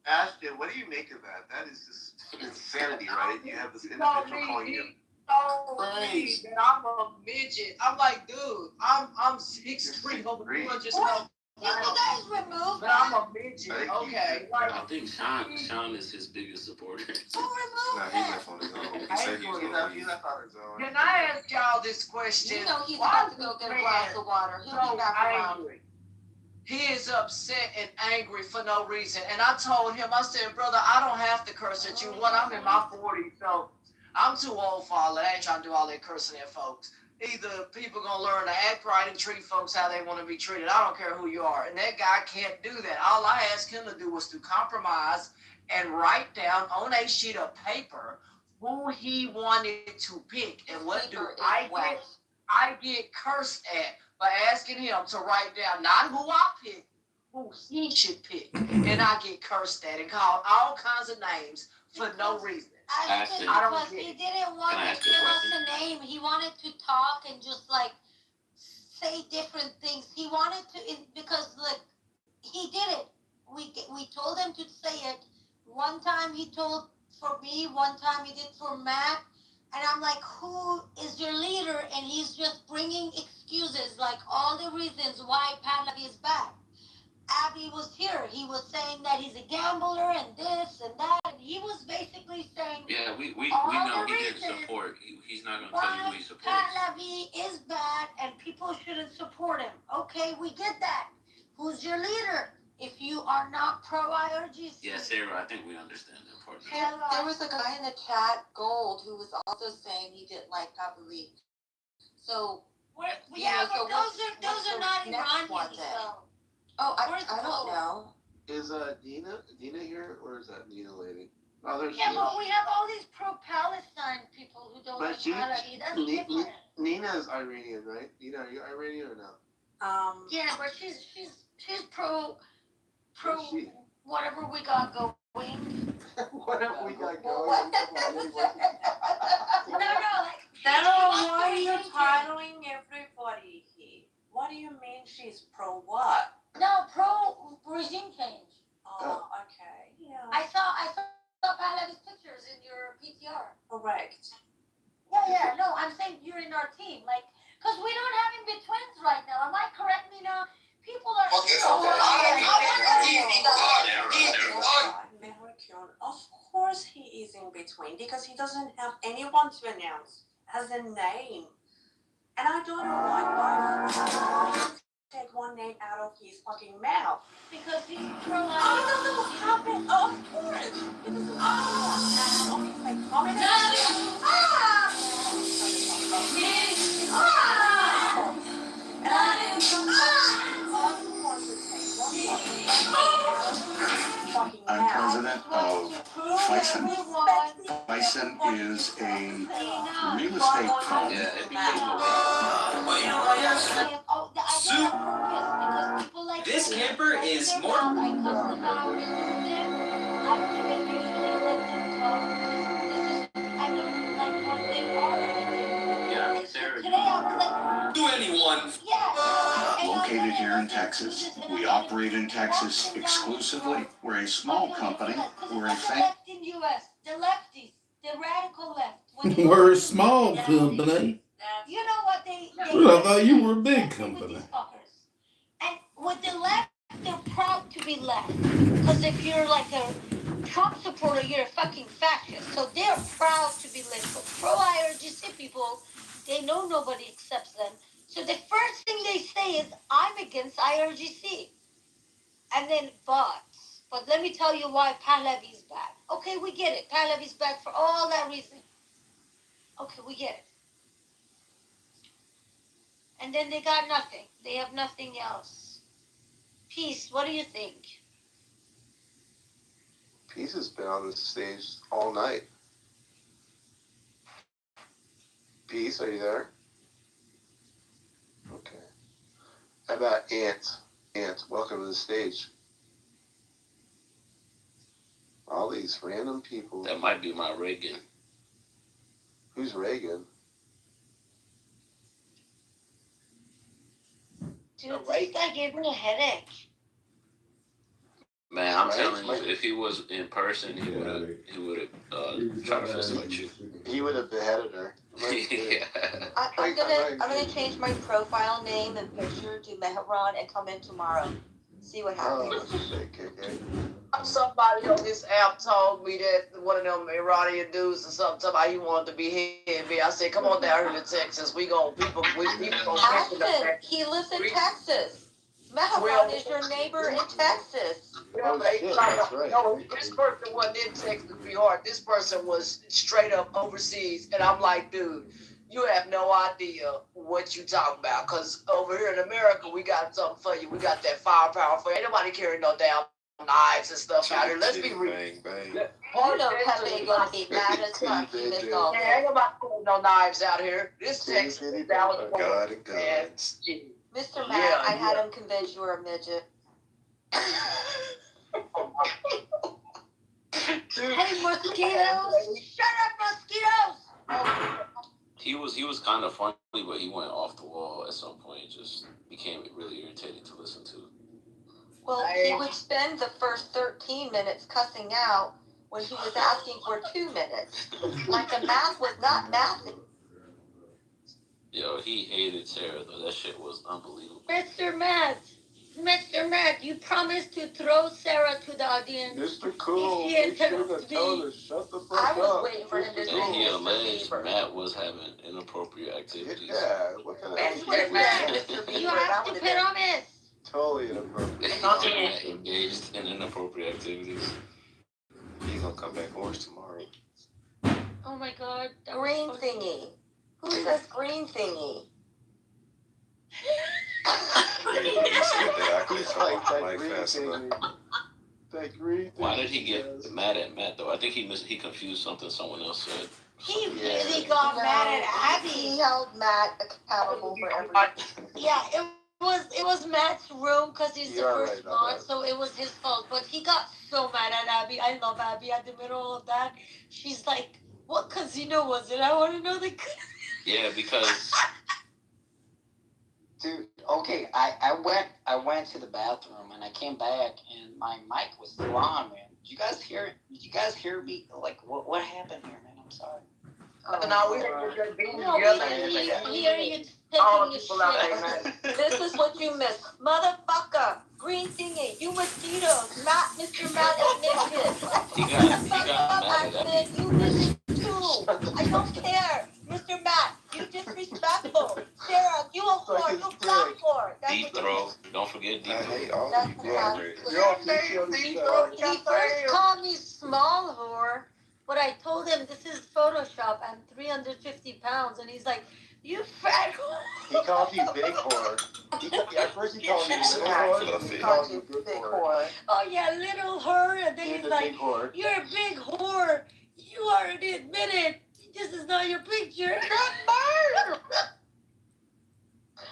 Ashton, what do you make of that? That is just insanity, right? You have this individual calling you. Crazy. That I'm a midget. I'm like, dude, I'm 6'3", over 200 pounds. Can you guys remove But I'm that? a midget. Okay. I Like, think Sean is his biggest supporter. Who removed Nah, he that? left on his own. He said he was gonna leave. He left on his own. can I ask y'all this question? You know he's Why about to go get a glass of water. He'll so be back around. angry? He is upset and angry for no reason. And I told him, I said, brother, I don't have to curse at you. One, I'm in my 40s, so I'm too old for all that. I ain't trying to do all that cursing at folks. either people gonna learn to act right and treat folks how they want to be treated. I don't care who you are. And that guy can't do that. All I asked him to do was to compromise and write down on a sheet of paper who he wanted to pick. And what do I get? I get cursed at by asking him to write down not who I pick, who he should pick. And I get cursed at and called all kinds of names for no reason. Because he didn't want to give us a name. He wanted to talk and just like say different things. He wanted to, because like he did it. We told him to say it. One time he told for me, one time he did for Matt. And I'm like, who is your leader? And he's just bringing excuses, like all the reasons why Pahlavi is bad. Abby was here. He was saying that he's a gambler and this and that. And he was basically saying, yeah, we know he didn't support. He's not going to tell you who he supports. Pahlavi is bad and people shouldn't support him. Okay, we get that. Who's your leader? If you are not pro-IRGC. Yeah, Sarah, I think we understand the importance. There was a guy in the chat, Gold, who was also saying he didn't like Pahlavi. So, yeah, but those are not Iranians, though. Oh, I don't know. Is Nina here, or is that Nina lady? Oh, there's yeah, but we have all these pro-Palestine people who don't like Pahlavi. That's different. Nina is Iranian, right? Nina, are you Iranian or no? Yeah, but she's pro whatever we got going. Whatever we got going. No, like. Sarah, why are you titling everybody here? What do you mean she's pro what? No, pro regime change. Oh, okay. Yeah. I saw Pahlavi's pictures in your PTR. Correct. Yeah. No, I'm saying you're in our team, like, cause we don't have in-betweens right now. Am I correct, Nina? People are. Of course he is in between because he doesn't have anyone to announce as a name. And I don't know why take one name out of his fucking mouth. Because he's pro-life. He doesn't have it, of course. He doesn't I'm president of Bison. Bison is a real estate firm. This camper is more. To anyone. Located here in Texas. We operate in Texas exclusively. We're a small company. We're a left in U.S. The lefties, the radical left. We're a small company. You know what they Well, I thought you were a big company. And with the left, they're proud to be left. Because if you're like a Trump supporter, you're a fucking fascist. So they're proud to be left. But pro-IRGC people, they know nobody accepts them. So the first thing they say is, I'm against IRGC. And then, but let me tell you why Pahlavi is bad. Okay, we get it. Pahlavi is bad for all that reason. Okay, we get it. And then they got nothing. They have nothing else. Peace, what do you think? Peace has been on the stage all night. Peace, are you there? Okay. How about Ant? Ant, welcome to the stage. All these random people. That might be my Reagan. Who's Reagan? Dude, this guy gave me a headache. Man, I'm telling you, if he was in person, he would have tried to fist fight you. He would have beheaded her. Yeah. I'm gonna change my profile name and picture to Mehran and come in tomorrow. See what happens. Somebody on this app told me that one of them Iranian dudes or something about he wanted to be here. I said, come on down here to Texas. We people Ashton, he lives in Texas. Mehran is your neighbor in Texas. No, this person wasn't in Texas, be hard. This person was straight up overseas. And I'm like, dude, you have no idea what you talking about. Cause over here in America, we got something for you. We got that firepower for you. Ain't nobody carrying no damn knives and stuff out here. Let's be real. Bang, bang. You know Pepe gonna be mad as fuck. You missed all Yeah, that. ain't nobody carrying no knives out here. This Texas is Dallas. God and guns. Mr. Matt, I had him convinced you were a midget. Hey, mosquitoes! Shut up, mosquitoes! He was kind of funny, but he went off the wall at some point. It just became really irritating to listen to. Well, he would spend the first 13 minutes cussing out when he was asking for 2 minutes. Like the math was not mathing. Yo, he hated Sarah though. That shit was unbelievable. Mr. Matt, you promised to throw Sarah to the audience. Mr. Cool, If she make sure to interrupts tell me. her, shut the fuck I up. was waiting for him to And say he Mr. alleged Beaver. Matt was having inappropriate activities. Yeah, what kind of Mr. Matt, you have to promise. Totally inappropriate. Matt engaged in inappropriate activities. He's gonna come back orange tomorrow. Oh my God. that was Green so- thingy. Who says green thingy? He said that I couldn't come off the mic green fast thing. enough. That green Why thing did he she get does. mad at Matt though? I think he confused something someone else said. He really got mad at Abby. He held Matt accountable for everything. Yeah, it was Matt's room because he's the You're first right about mod, so it was his fault. But he got so mad at Abby. I love Abby. At the middle of that, she's like, "What casino was it? I want to know the." Yeah, because Dude, okay, I went to the bathroom and I came back and my mic was still on, man. Did you guys hear me? Like, what happened here, man? I'm sorry. No, we were just being No, together. we hear you All taking the a people out shit. there, man. This is what you missed. Motherfucker, green thingy, you mosquitoes, not Mr. Matt and midget. he got Fuck up, I mad at said, you midget too. I don't care. Mr. Matt, you disrespectful. Sarah, you a whore, you fuck whore. That's deep what you throw. Don't forget deep I throw. hate all That's of the you fact. already. He first called me small whore, but I told him this is Photoshop. I'm 350 pounds, and he's like, "You fat whore." He called you big whore. At first he called you little whore, then he called you big whore. Oh yeah, little whore, and then He's he's a like, big whore. "You're a big whore. You already admitted. This is not your picture."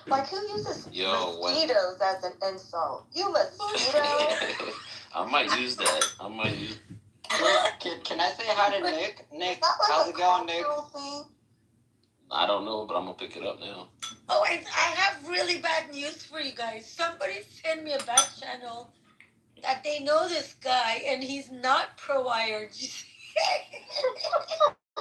Like, who uses Yo, what? mosquitoes as an insult? You mosquito. I might use that. Can I say hi to Nick? Nick, Is that like how's a it going, Nick? cultural thing? I don't know, but I'm gonna pick it up now. Oh, I have really bad news for you guys. Somebody sent me a back channel that they know this guy and he's not pro-IRGC.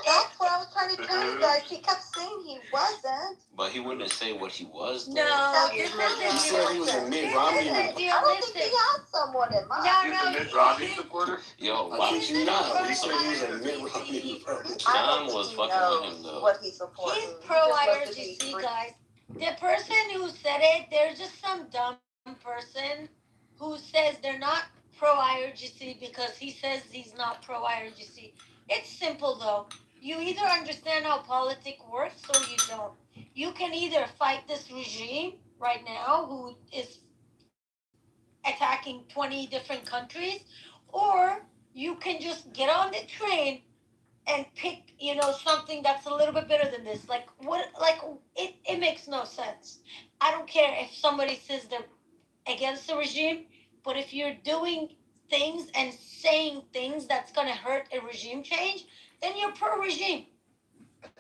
That's what I was trying to tell you guys. He kept saying he wasn't. But he wouldn't say what he was. Though. No, He said he was a Mitt Romney. I don't think he had someone in mind. No, Mitt Romney supporter? Yo, I why kid would you you not. not? He said he was a Mitt Romney Republican. I John don't think was he fucking knows with him though. what he's supporting. he's He just pro-IRGC, wants guys. The person who said it, they're just some dumb person who says they're not pro-IRGC because he says he's not pro-IRGC. It's simple though. You either understand how politics works or you don't. You can either fight this regime right now who is attacking 20 different countries, or you can just get on the train and pick, something that's a little bit better than this. It makes no sense. I don't care if somebody says they're against the regime, but if you're doing things and saying things that's gonna hurt a regime change, then you're pro-regime.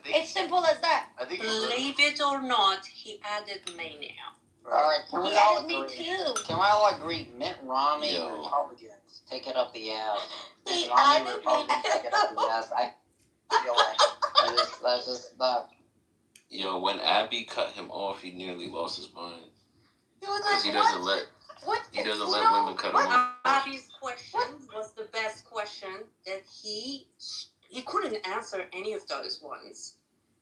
It's simple as that. Believe it or not, he added me now. All right, can we all Me agree? too. Can we all agree? Mitt Romney Yo. Republicans take it up the ass. He Mitt Romney added Republicans take it up the ass. I feel like that's just that. Yo, when Abby cut him off, he nearly lost his mind. He was Because like, he doesn't let women cut him off. Abby's question was the best question that he couldn't answer any of those ones.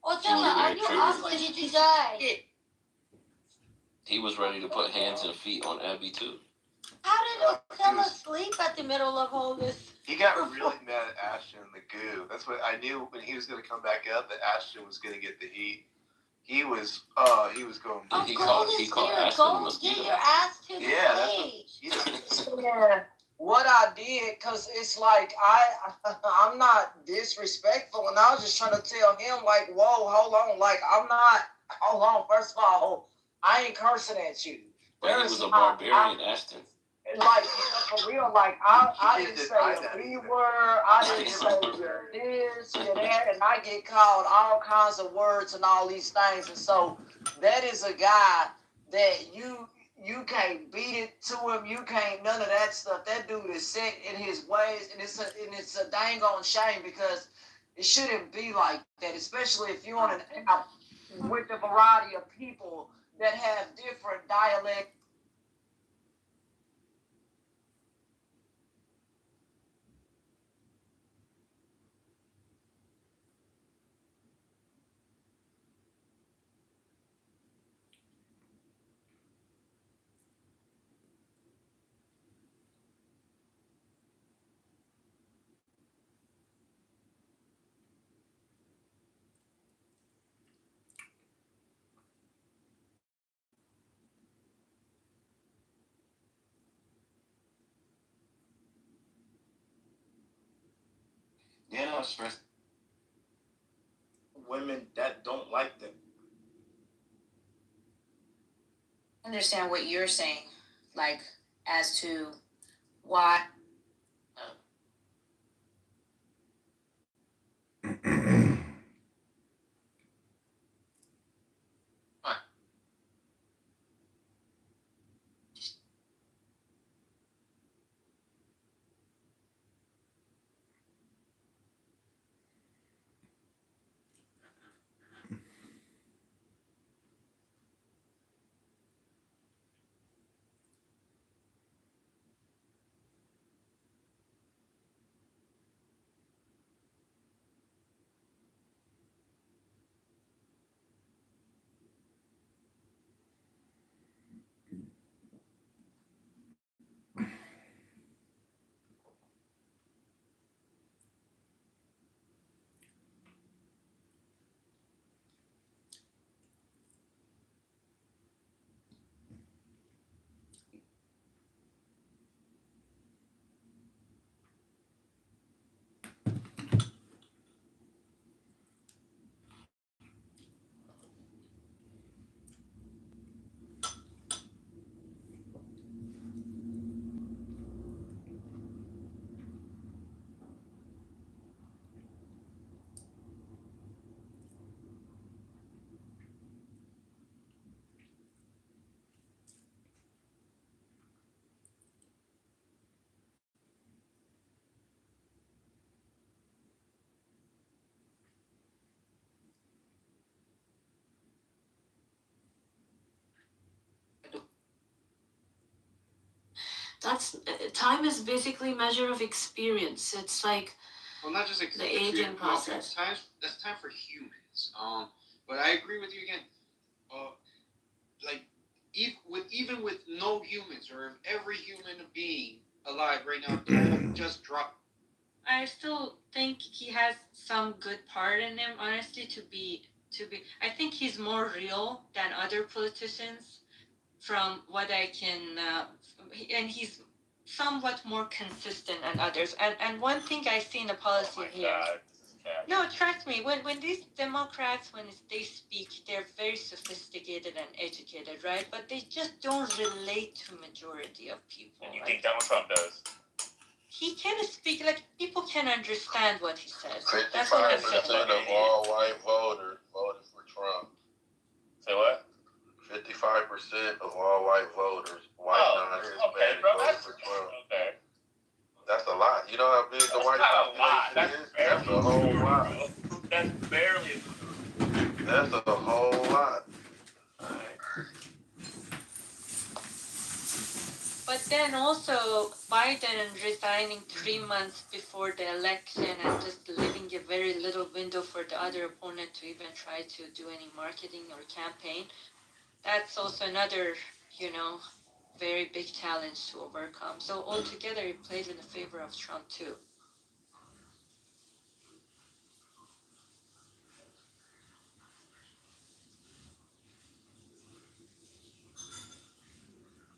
Otella, are you hostage to die? He was ready to put hands and feet on Abby too. How did he fell asleep at the middle of all this? He got really mad at Ashton and the goo. That's what I knew when he was going to come back up that Ashton was going to get the heat. He was going. Oh, he called Ashton a mosquito. Get your ass to the stage. Yeah, what I did, cause it's like I'm not disrespectful, and I was just trying to tell him like, whoa, hold on, like hold on. First of all, I ain't cursing at you. But he was a barbarian, Ashton. Like, for real, like, I didn't say a B word, I didn't say you're this, you're that, and I get called all kinds of words and all these things, and so that is a guy that you can't beat it to him, you can't none of that stuff. That dude is set in his ways, and it's a dang on shame because it shouldn't be like that, especially if you're on an app with a variety of people that have different dialects. Yeah, stress. Women that don't like them. Understand what you're saying, like as to why. That's time is basically a measure of experience. It's like well, not just the aging process. That's time for humans. But I agree with you again. Like even with no humans, or if every human being alive right now just drop. I still think he has some good part in him, honestly, to be I think he's more real than other politicians from what I can and he's somewhat more consistent than others. And one thing I see in the policy here. God. No, trust me. When these Democrats, when they speak, they're very sophisticated and educated, right? But they just don't relate to majority of people. And you think Donald Trump does? He can speak like people can understand what he says. 55% of all white voters voted for Trump. Say what? 55% of all white voters, non-Hispanic, voted for Trump. Okay. That's a lot. You know how big the white population is? That's a whole lot. That's barely. That's a whole lot. But then also Biden resigning 3 months before the election and just leaving a very little window for the other opponent to even try to do any marketing or campaign. That's also another, very big challenge to overcome. So altogether, it played in the favor of Trump too.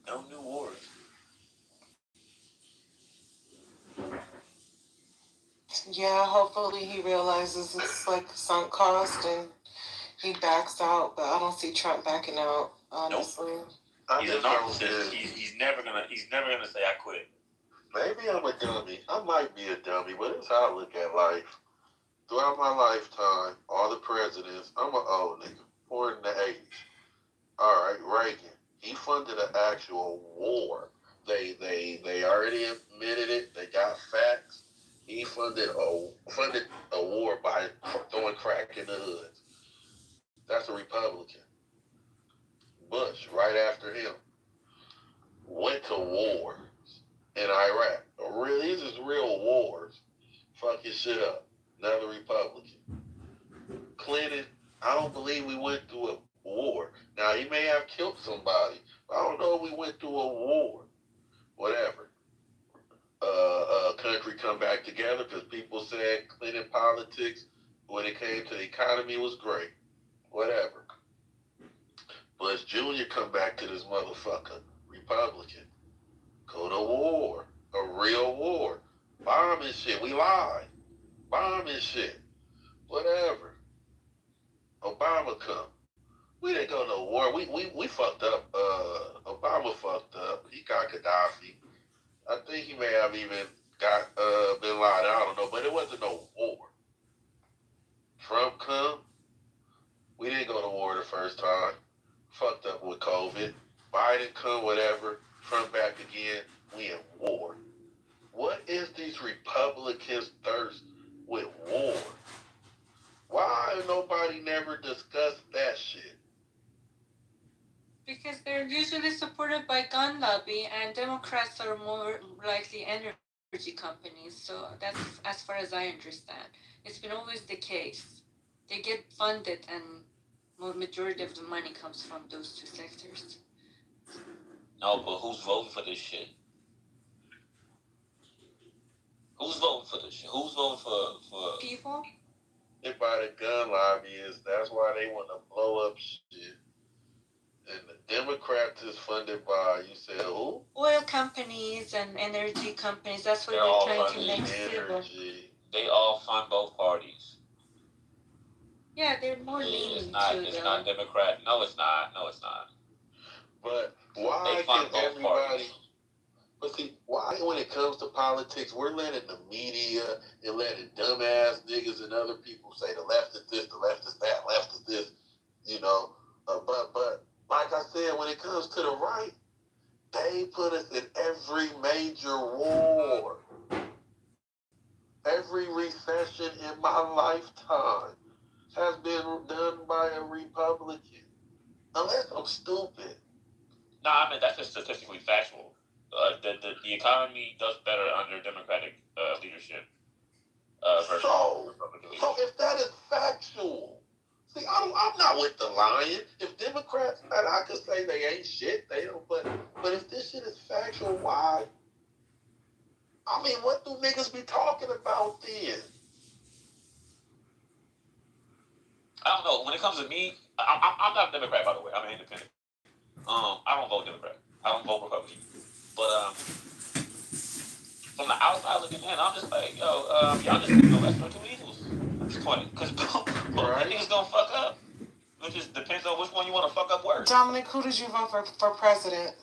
No new wars. Yeah, hopefully he realizes it's like sunk cost and he backs out, but I don't see Trump backing out, honestly. Nope. He's a narcissist. He's never gonna say I quit. Maybe I'm a dummy. I might be a dummy, but it's how I look at life. Throughout my lifetime, all the presidents, I'm an old nigga, born in the 80s. All right, Reagan, he funded an actual war. They already admitted it. They got facts. He funded a war by throwing crack in the hoods. That's a Republican. Bush, right after him, went to war in Iraq. These is real wars. Fuck your shit up. Another Republican. Clinton, I don't believe we went through a war. Now, he may have killed somebody, but I don't know if we went through a war. Whatever. Country come back together because people said Clinton politics, when it came to the economy, was great. Whatever. Bush Jr. come back to this motherfucker. Republican. Go to war. A real war. Bomb and shit. We lied. Bomb and shit. Whatever. Obama come. We didn't go to war. We fucked up. Obama fucked up. He got Gaddafi. I think he may have even got Bin Laden. I don't know, but it wasn't no war. Trump come. We didn't go to war the first time. Fucked up with COVID. Biden come, whatever. Trump back again. We in war. What is these Republicans' thirst with war? Why nobody never discussed that shit? Because they're usually supported by gun lobby, and Democrats are more likely energy companies. So that's as far as I understand. It's been always the case. They get funded, and majority of the money comes from those two sectors. No, but who's voting for this shit? Who's voting for this shit? Who's voting for people? They buy the gun lobbyists. That's why they want to blow up shit. And the Democrats is funded by, you said who? Oil companies and energy companies. That's what they're trying to make civil. They all fund both parties. Yeah, they're more leaning It's not Democrat. No, it's not. But why can everybody? But see, why when it comes to politics, we're letting the media and letting dumbass niggas and other people say the left is this, the left is that, left is this, you know. But like I said, when it comes to the right, they put us in every major war. Every recession in my lifetime has been done by a Republican. Unless I'm stupid. No, I mean, that's just statistically factual. The economy does better under Democratic leadership. So if that is factual, see, I'm not with the lying. If Democrats, and I could say they ain't shit, they don't. But if this shit is factual, why? I mean, what do niggas be talking about then? I don't know. When it comes to me, I'm not a Democrat, by the way. I'm an independent. I don't vote Democrat. I don't vote Republican. But from the outside looking in, I'm just like, yo, y'all just let's do two evils at this point, because both niggas gonna fuck up. It just depends on which one you want to fuck up worse. Dominic, who did you vote for president?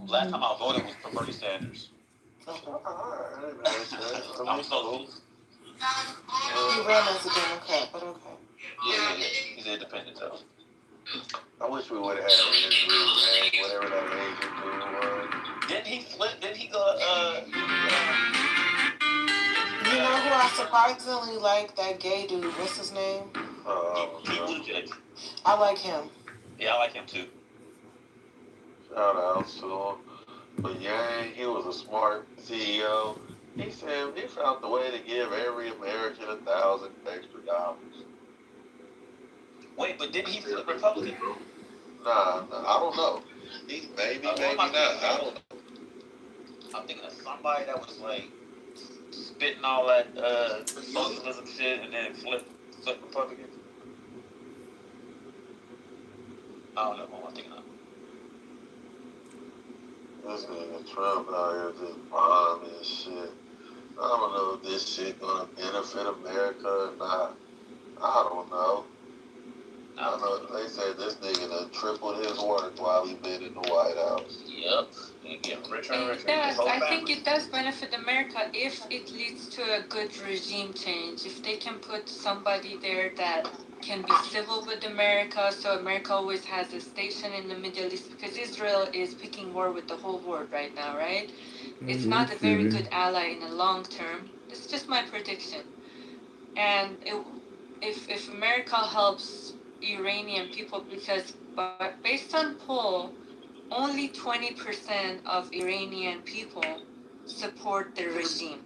Last time I voted was for Bernie Sanders. I'm so. He ran as a Democrat, but okay. Yeah. He's independent, though. I wish we would have had Andrew, man, whatever that Asian dude was. Didn't he flip? Didn't he go, You know who I surprisingly like? That gay dude. What's his name? I like him. Yeah, I like him too. Shout out to him. But Yang, he was a smart CEO. He said he found the way to give every American $1,000 extra. Wait, but didn't he flip Republican? Nah, I don't know. Maybe not. I don't know. I'm thinking of somebody that was like spitting all that socialism shit and then flip Republican. I don't know who I'm thinking of. This nigga Trump out here just bombing and shit. I don't know if this shit gonna benefit America or not. I don't know. I know they said this nigga done tripled his work while he been in the White House. Yep. And getting richer and richer. It does. I think it does benefit America if it leads to a good regime change. If they can put somebody there that can be civil with America, so America always has a station in the Middle East, because Israel is picking war with the whole world right now, right? It's not a very good ally in the long term. It's just my prediction. And if America helps Iranian people, because based on poll, only 20% of Iranian people support the regime.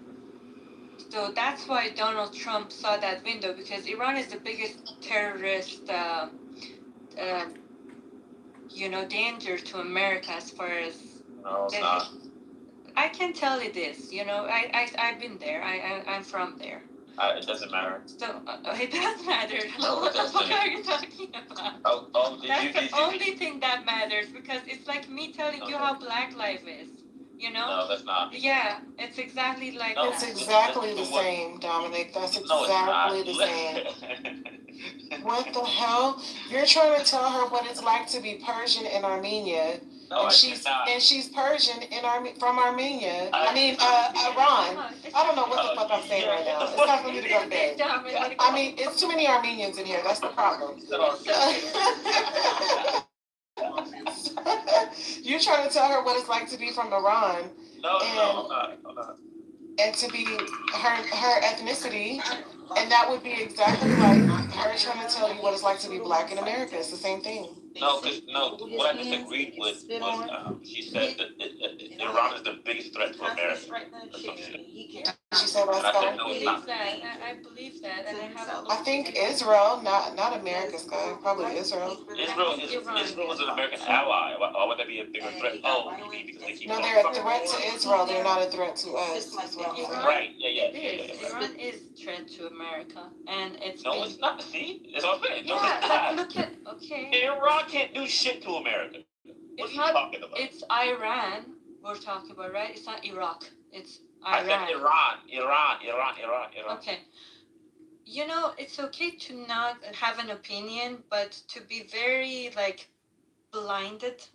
So that's why Donald Trump saw that window, because Iran is the biggest terrorist, danger to America as far as. No, it's not. I can tell it is. I've been there. I'm from there. It doesn't matter. So it does matter. No, it doesn't. What are you talking about? That's the only thing that matters, because it's like me telling you how Black life is. No, that's not. Yeah, it's exactly like that. It's exactly the same, Dominic. That's exactly the same. What the hell? You're trying to tell her what it's like to be Persian in Armenia. No, and she's Persian from Armenia. Iran. I don't know what the fuck I'm saying right now. It's time for me to go to bed. It's too many Armenians in here. That's the problem. You're trying to tell her what it's like to be from Iran. No, I'm not. And to be her ethnicity, and that would be exactly like her trying to tell you what it's like to be Black in America. It's the same thing. No, what I disagreed with was she said that Iran is the biggest threat to America. She said that's I believe that, and I think Israel, not America's guy, probably Israel. Israel is an American ally. Why would that be a bigger threat? Oh, you mean because they keep. No, they're a threat to Israel. They're not a threat to us. Right? Yeah. Iran is a threat to America, and it's. No, it's not. See, it's all saying. Yeah, look at Iran can't do shit to America. What are you talking about? It's Iran we're talking about, right? It's not Iraq. It's Iran. I said Iran. Okay. It's okay to not have an opinion, but to be very, blinded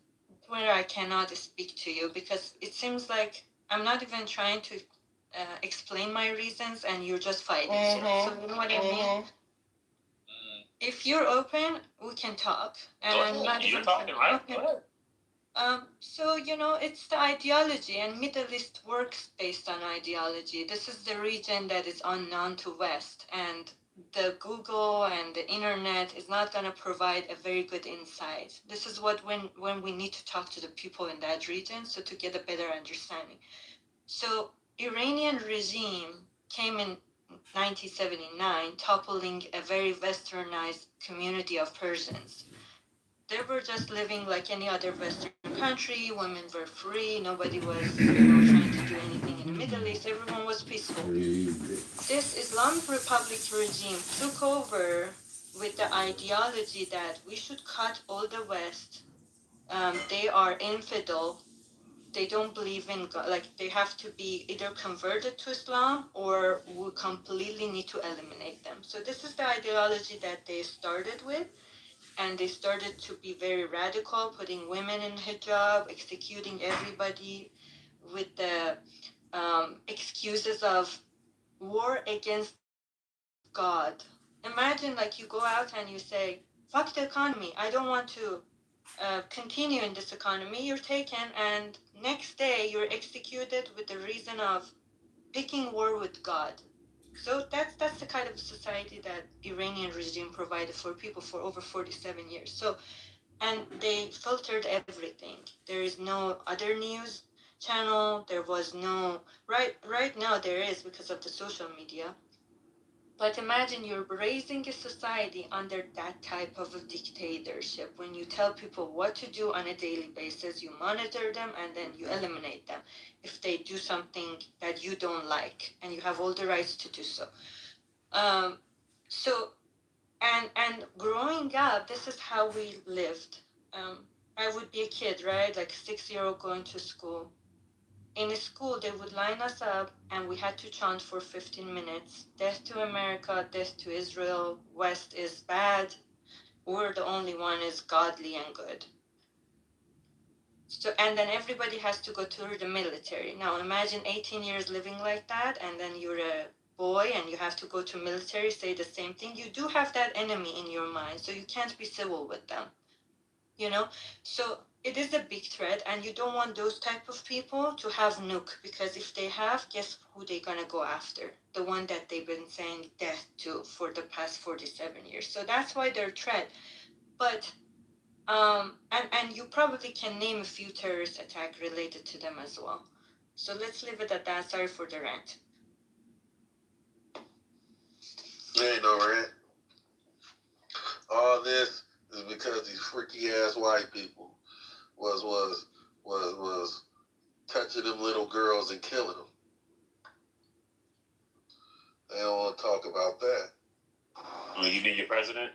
where I cannot speak to you, because it seems like I'm not even trying to explain my reasons and you're just fighting. So you know what I mean? If you're open, we can talk. And you're talking, right? Okay. It's the ideology, and Middle East works based on ideology. This is the region that is unknown to West, and the Google and the internet is not going to provide a very good insight. This is when we need to talk to the people in that region, so to get a better understanding. So Iranian regime came in 1979, toppling a very westernized community of Persians. They were just living like any other Western country. Women were free. Nobody was, trying to do anything in the Middle East. Everyone was peaceful. This Islamic Republic regime took over with the ideology that we should cut all the West. They are infidel. They don't believe in God. They have to be either converted to Islam or we completely need to eliminate them. So this is the ideology that they started with. And they started to be very radical, putting women in hijab, executing everybody with the excuses of war against God. Imagine you go out and you say, fuck the economy, I don't want to continue in this economy. You're taken, and next day you're executed with the reason of picking war with God. So that's the kind of society that Iranian regime provided for people for over 47 years. So, and they filtered everything. There is no other news channel. There was no right now there is because of the social media. But imagine you're raising a society under that type of a dictatorship. When you tell people what to do on a daily basis, you monitor them and then you eliminate them if they do something that you don't like, and you have all the rights to do so. So, and growing up, this is how we lived. I would be a kid, right? Like a 6-year-old going to school. In school, they would line us up and we had to chant for 15 minutes. Death to America, death to Israel, West is bad. We're the only one is godly and good. So, and then everybody has to go to the military. Now imagine 18 years living like that, and then you're a boy and you have to go to military, say the same thing. You do have that enemy in your mind, so you can't be civil with them. You know? So it is a big threat, and you don't want those type of people to have nuke, because if they have, guess who they're gonna go after? The one that they've been saying death to for the past 47 years. So that's why they're a threat. But and you probably can name a few terrorist attacks related to them as well. So let's leave it at that. Sorry for the rant. There ain't no rant. All this is because these freaky ass white people was touching them little girls and killing them. They don't want to talk about that. Well, you need your president?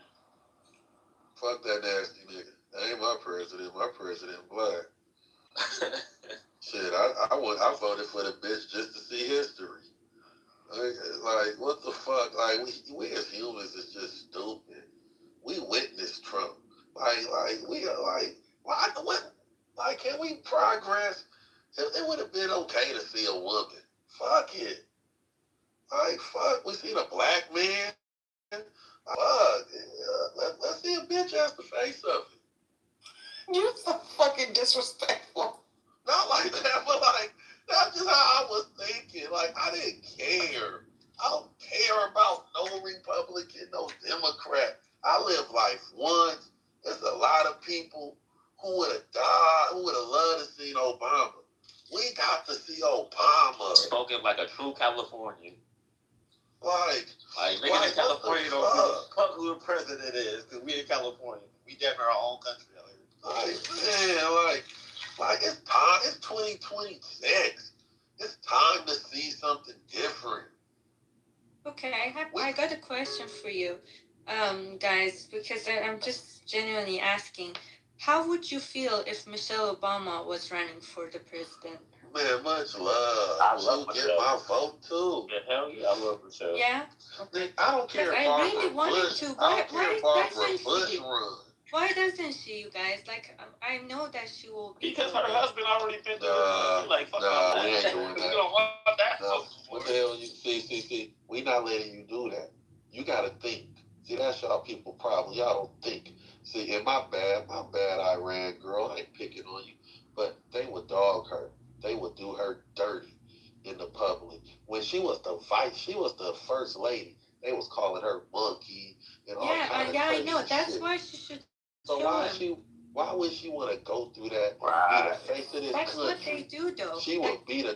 Fuck that nasty nigga. That ain't my president. My president black. Shit, I voted for the bitch just to see history. Like what the fuck? Like we as humans is just stupid. We witnessed Trump. Can we progress? It would have been okay to see a woman. Fuck it. Like fuck, we seen a black man. Fuck. Let's see a bitch ass the face of it. You're so fucking disrespectful. Not like that, but like that's just how I was thinking. Like I didn't care. I don't care about no Republican, no Democrat. I live life once. There's a lot of people who would have died, who would have loved to see Obama. We got to see Obama. Spoken like a true Californian. Like niggas in California don't give a fuck who the president is, because we in California. We damn near our own country out here. Like it's time. It's 2026. It's time to see something different. Okay, I got a question for you, guys, because I'm just genuinely asking, how would you feel if Michelle Obama was running for the president? Man, much love. I love Michelle. Get my vote too. Yeah, hell yeah, I love Michelle. Yeah. Okay. I don't care if I really wanted Bush. to. I don't care if Barbara Bush run. Why doesn't she, you guys? Like, I know that she will be. Because her husband already been there. Like, fuck nah, we ain't doing that. We don't want that. No. What the hell? See. We not letting you do that. You gotta think. See, that's y'all people problem. Y'all don't think. See, and my bad, Iran girl. I ain't picking on you, but they would dog her. They would do her dirty in the public. When she was the first lady. They was calling her monkey and all kind of crazy I know. That's shit. why she should. So why would she want to go through that? Right. Be the face of this That's country. what they do, though. She would be the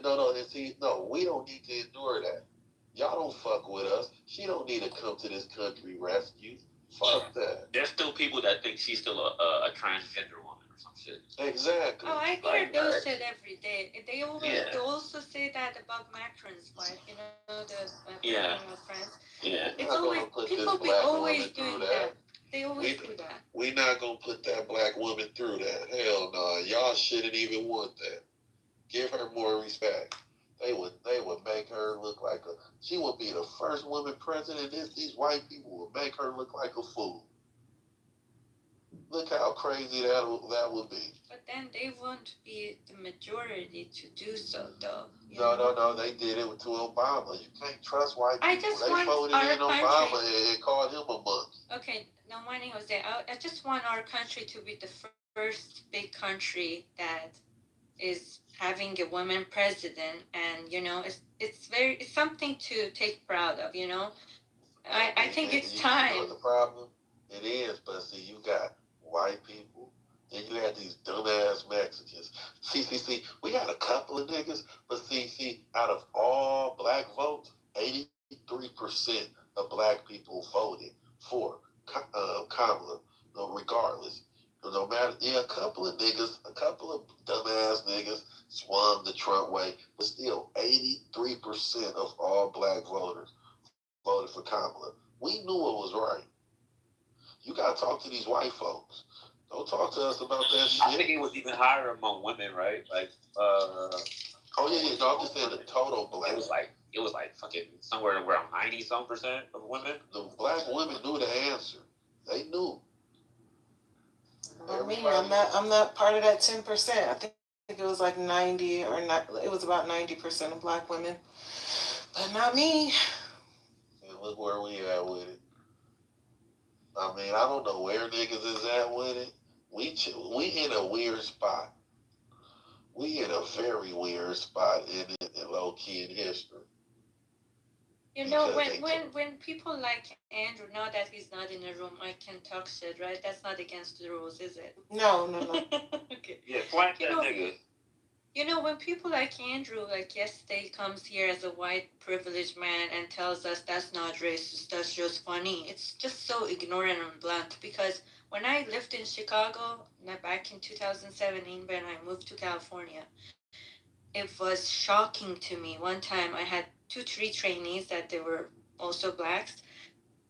no. We don't need to endure that. Y'all don't fuck with us. She don't need to come to this country rescue. Fuck that. There's still people that think she's still a transgender woman or some shit. Exactly. Oh, I hear those shit every day. They also say that about Macron's wife. You know, the friends. Yeah. It's always people be always doing that. They always do that. We not gonna put that black woman through that. Hell no. Y'all shouldn't even want that. Give her more respect. They would make her look like she would be the first woman president. These white people would make her look like a fool. Look how crazy that would be. But then they won't be the majority to do so, though. No. They did it to Obama. You can't trust white people. I just they want voted our in Obama and called him a monkey. Okay, no money, Jose. I just want our country to be the first big country that is having a woman president, and it's something to take proud of. I think it's time. You know the problem? It is, but see, you got white people, and you had these dumbass Mexicans. See, we got a couple of niggas, but see, out of all black votes, 83% of black people voted for Kamala, regardless. No matter, a couple of dumbass niggas swung the Trump way, but still, 83% of all black voters voted for Kamala. We knew it was right. You gotta talk to these white folks. Don't talk to us about that shit. I think it was even higher among women, right? Like, oh yeah. No, I'm just saying the total black. It was like fucking somewhere around 90% of women. The black women knew the answer. They knew. I'm not part of that 10%. I think it was like 90 or not. It was about 90% of black women, but not me. And look where we at with it. I mean, I don't know where niggas is at with it. We in a weird spot. We in a very weird spot in low key in history. You know, when people like Andrew, now that he's not in the room, I can talk shit, right? That's not against the rules, is it? No. Okay. Yeah, flank that nigga. You know, when people like Andrew, like yesterday, comes here as a white privileged man and tells us that's not racist, that's just funny. It's just so ignorant and blunt, because when I lived in Chicago, back in 2017, when I moved to California, it was shocking to me. One time I had 2-3 trainees that they were also blacks,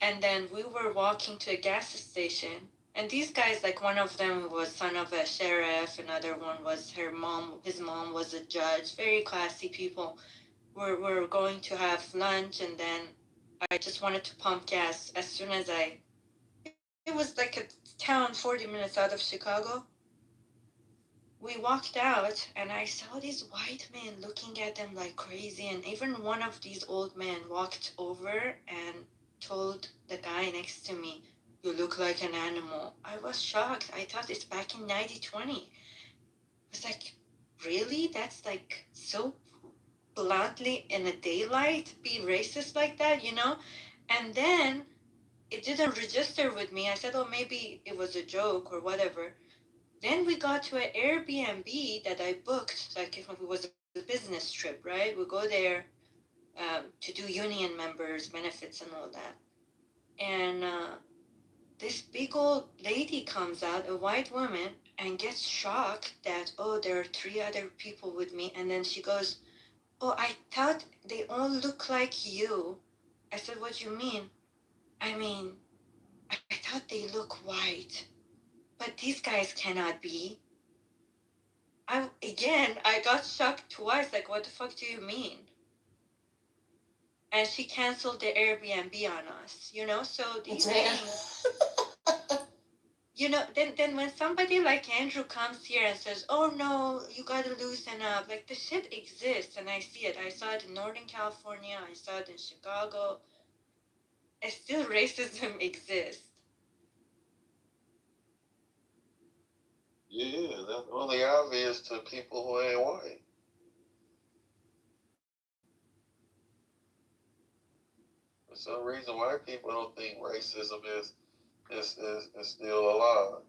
and then we were walking to a gas station, and these guys, like, one of them was son of a sheriff, another one was his mom was a judge, very classy people. We're going to have lunch, and then I just wanted to pump gas as soon as it was like a town 40 minutes out of Chicago. We walked out, and I saw these white men looking at them like crazy, and even one of these old men walked over and told the guy next to me, "You look like an animal." I was shocked. I thought it's back in 1920. I was like, really? That's like so bluntly in the daylight, be racist like that, you know? And then it didn't register with me. I said, oh, maybe it was a joke or whatever. Then we got to an Airbnb that I booked, like if it was a business trip, right? We go there to do union members benefits and all that. And this big old lady comes out, a white woman, and gets shocked that, oh, there are 3 other people with me. And then she goes, oh, I thought they all look like you. I said, what do you mean? I mean, I thought they look white, but these guys cannot be. I got shocked twice. Like, what the fuck do you mean? And she canceled the Airbnb on us, you know? So these things, you know, then when somebody like Andrew comes here and says, oh no, you gotta loosen up, like, the shit exists, and I see it. I saw it in Northern California, I saw it in Chicago. And still racism exists. Yeah, that's only obvious to people who ain't white. For some reason, white people don't think racism is still alive.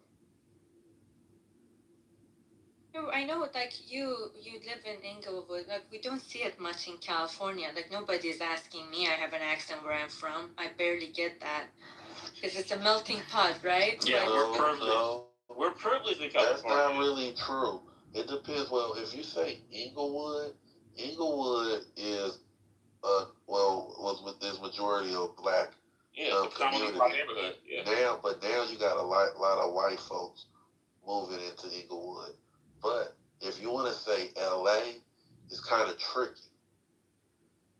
I know, like, you live in Inglewood. Like, we don't see it much in California. Like, nobody's asking me. I have an accent where I'm from. I barely get that. Because it's a melting pot, right? Yeah, we're privileged. We're privileged in California. That's not really true. It depends. Well, if you say Inglewood is was with this majority of black community. Neighborhood. Yeah. Now you got a lot of white folks moving into Inglewood. But if you want to say LA, it's kind of tricky.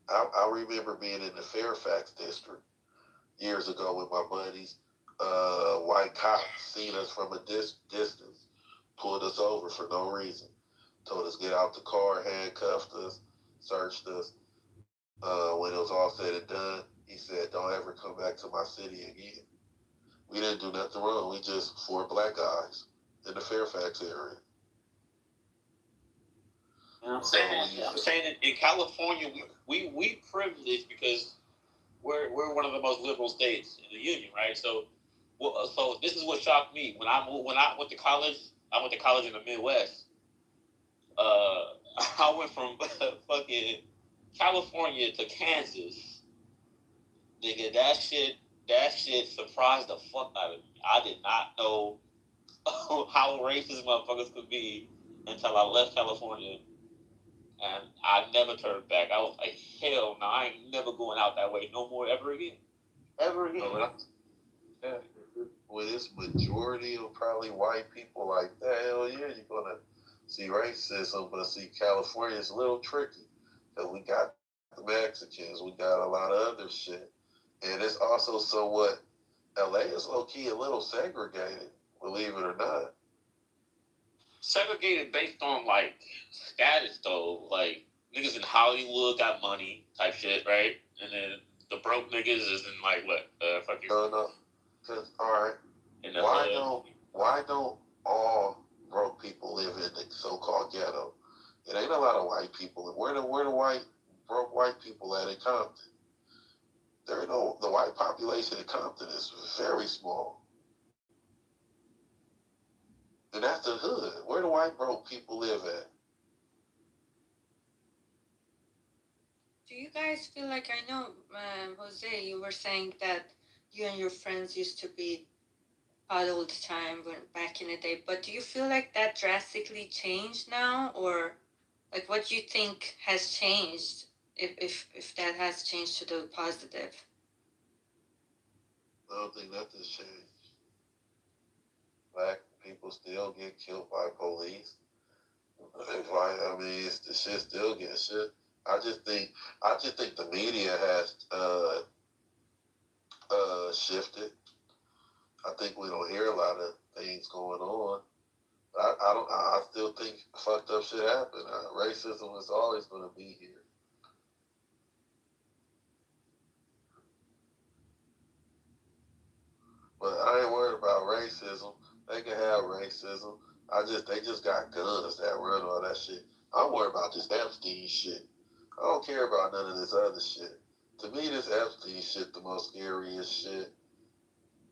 I remember being in the Fairfax district years ago with my buddies. White cops seen us from a distance, pulled us over for no reason, told us get out the car, handcuffed us, searched us. When it was all said and done, he said, "Don't ever come back to my city again." We didn't do nothing wrong. We just 4 black guys in the Fairfax area. I'm saying that in California, we privileged because we're one of the most liberal states in the union, right? So this is what shocked me when I went to college. I went to college in the Midwest. I went from fucking California to Kansas Nigga, that shit surprised the fuck out of me. I did not know how racist motherfuckers could be until I left California, and I never turned back. I was like, hell no, I ain't never going out that way no more ever again. Ever again. Yeah. With this majority of probably white people like that, hell yeah, you're gonna see racism, but see California is a little tricky because we got the Mexicans, we got a lot of other shit, and it's also somewhat. LA is low key a little segregated, believe it or not. Segregated based on like status though, like niggas in Hollywood got money type shit, right? And then the broke niggas is in like what? Fucking. No. Cause all right, In the why hood. don't all broke people live in the so-called ghetto? It ain't a lot of white people. Where the broke white people at in Compton? The white population in Compton is very small. And that's the hood. Where the white broke people live at? Do you guys feel like, I know, Jose, you were saying that you and your friends used to be out all the time back in the day, but do you feel like that drastically changed now, or like what do you think has changed, if that has changed to the positive? I don't think nothing's changed. Black people still get killed by police. I mean, the shit still gets shit. I just think the media has shifted. I think we don't hear a lot of things going on. I still think fucked up shit happened. Racism is always going to be here. But I ain't worried about racism. They can have racism. They just got guns that run all that shit. I'm worried about this Epstein shit. I don't care about none of this other shit. To me, this Epstein shit the most scariest shit.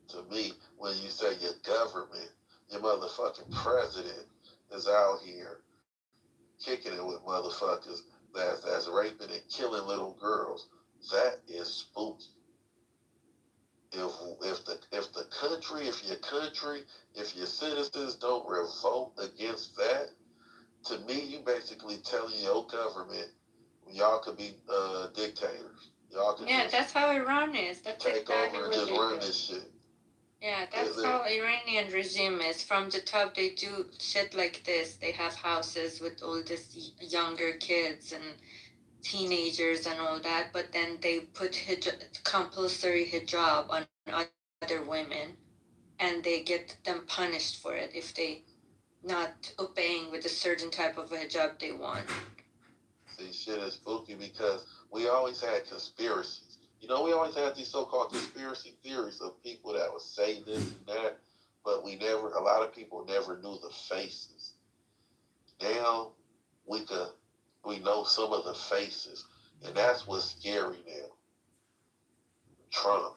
To me, when you say your government, your motherfucking president is out here kicking it with motherfuckers that's raping and killing little girls. That is spooky. If your citizens don't revolt against that, to me, you basically telling your government y'all could be dictators. Y'all could that's how Iran is. That's take exactly over and just run this shit. Yeah, that's how Iranian regime is. From the top, they do shit like this. They have houses with all these younger kids and teenagers and all that, but then they put compulsory hijab on other women, and they get them punished for it if they not obeying with a certain type of hijab they want. See, shit is spooky because we always had conspiracies. We always had these so-called conspiracy theories of people that would say this and that, but a lot of people never knew the faces. Now, we know some of the faces, and that's what's scary now. Trump,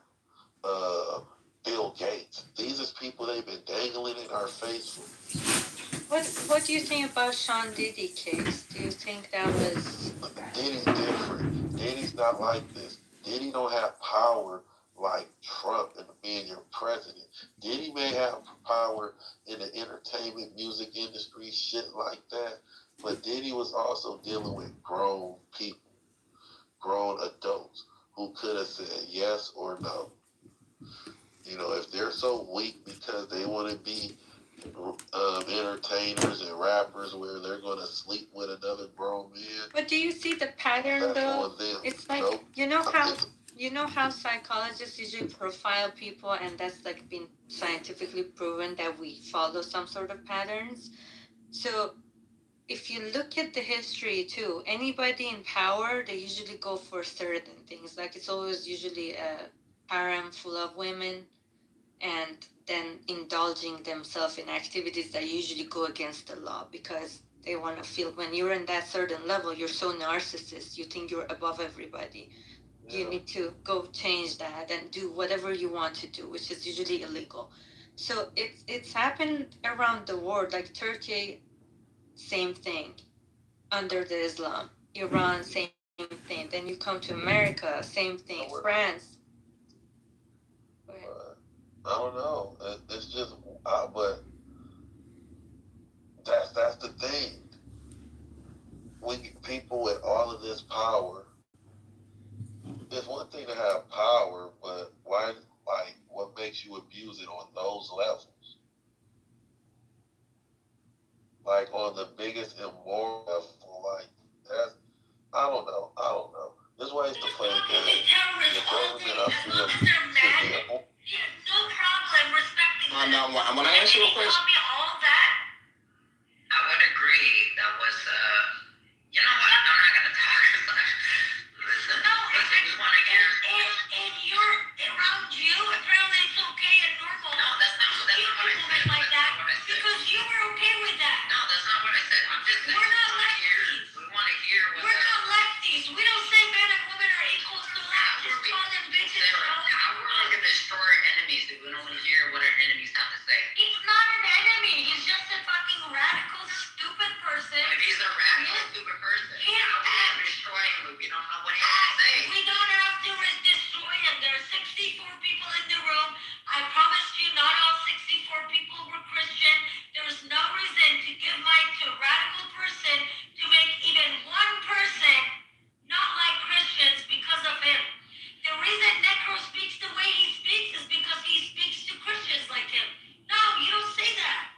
Bill Gates. These is people they've been dangling in our face for. What do you think about Sean Diddy case? Do you think that was... Diddy's different. Diddy's not like this. Diddy don't have power like Trump and being your president. Diddy may have power in the entertainment, music industry, shit like that, but Diddy was also dealing with grown people, grown adults, who could have said yes or no. If they're so weak because they want to be entertainers and rappers where they're going to sleep with another grown man. But do you see the pattern though? It's like, you know how psychologists usually profile people, and that's like been scientifically proven that we follow some sort of patterns. So if you look at the history too, anybody in power, they usually go for certain things. Like it's always usually a harem full of women, and then indulging themselves in activities that usually go against the law because they want to feel, when you're in that certain level, you're so narcissist, you think you're above everybody. Yeah. You need to go change that and do whatever you want to do, which is usually illegal. So it's happened around the world, like Turkey, same thing, under the Islam. Iran, same thing. Then you come to America, same thing. France, makes you abuse it on those levels. Like on the biggest immoral level, like that's I don't know. There's ways to play the game. The government, I feel, should be no problem respecting Now, when I answer your question, all that. I would agree. That was, you know what? I'm not gonna talk. Listen, No, listen. You want to hear? if you're around you, apparently it's okay and normal. No, that's not what I said. Like that because you were okay with that. No, that's not what I said. I'm just saying. We're not lefties. We want to hear what. We're not lefties. We don't say man and woman are equal to left. Just call them bitches. How we're not gonna destroy our enemies if we don't want to hear what our enemies have to say. He's not an enemy. He's just a fucking radical, stupid person. If he's a radical, stupid person, how are we gonna destroy him if we don't know what he has to say? We don't have to destroy him. There are 64 people in the room. I promise you, not all 64 people were Christian. There was no reason to give mic to a radical person to make even one person not like Christians because of him. The reason Necro speaks the way he speaks is because he speaks to Christians like him. No, you don't say that.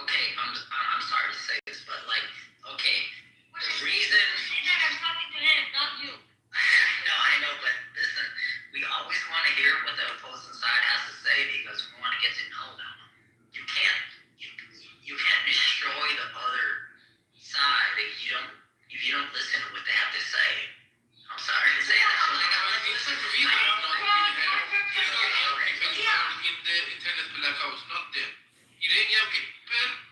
Okay, I'm sorry to say this, but like, okay, the reason. Say that I'm talking to him, not you. No, I know, but listen, we always want to hear what the opposing side has to say because we want to get to know them. You can't destroy the other side if you don't listen to what they have to say. I'm sorry to say that. Internet blackouts, not them. Iranian people,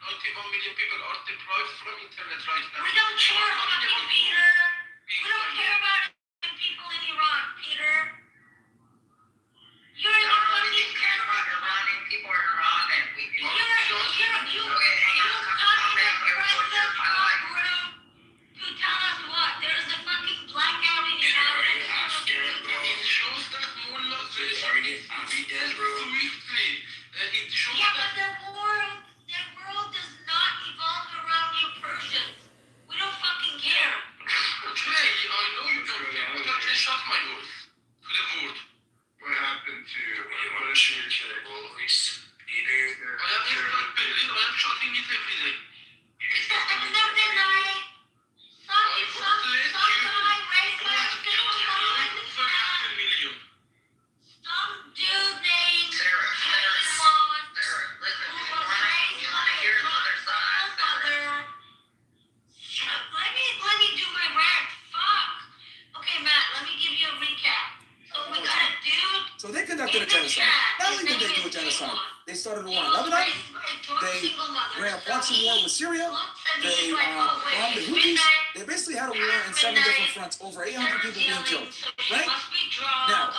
91 million people are deployed from internet right now. We don't care about Peter. We don't care about people in Iran, Peter. You're in the fucking care about Iranian people in Iran and we you come to the president group to tell us what? There's a fucking blackout in Iran. It shows that mullahs it shows Yeah, but the world does not evolve around you Persians. We don't fucking care. Okay, I know you don't care, but I just shut my mouth to the vote. What happened to what is your terrible Peter? I am not Berlin, I am shutting it every day. Something like some guy raised my some dude named Sarah, listen, you want to hear another side, Sarah. Let me do my rant. Fuck. Okay, Matt, let me give you a recap. So we got a dude. So they conducted a genocide. Not only did they do a genocide, they started a war in Lebanon. They ran a proxy war with Syria. They bombed the Houthis. They basically had a war in 7 different fronts, over 800 people being killed. Right? Now,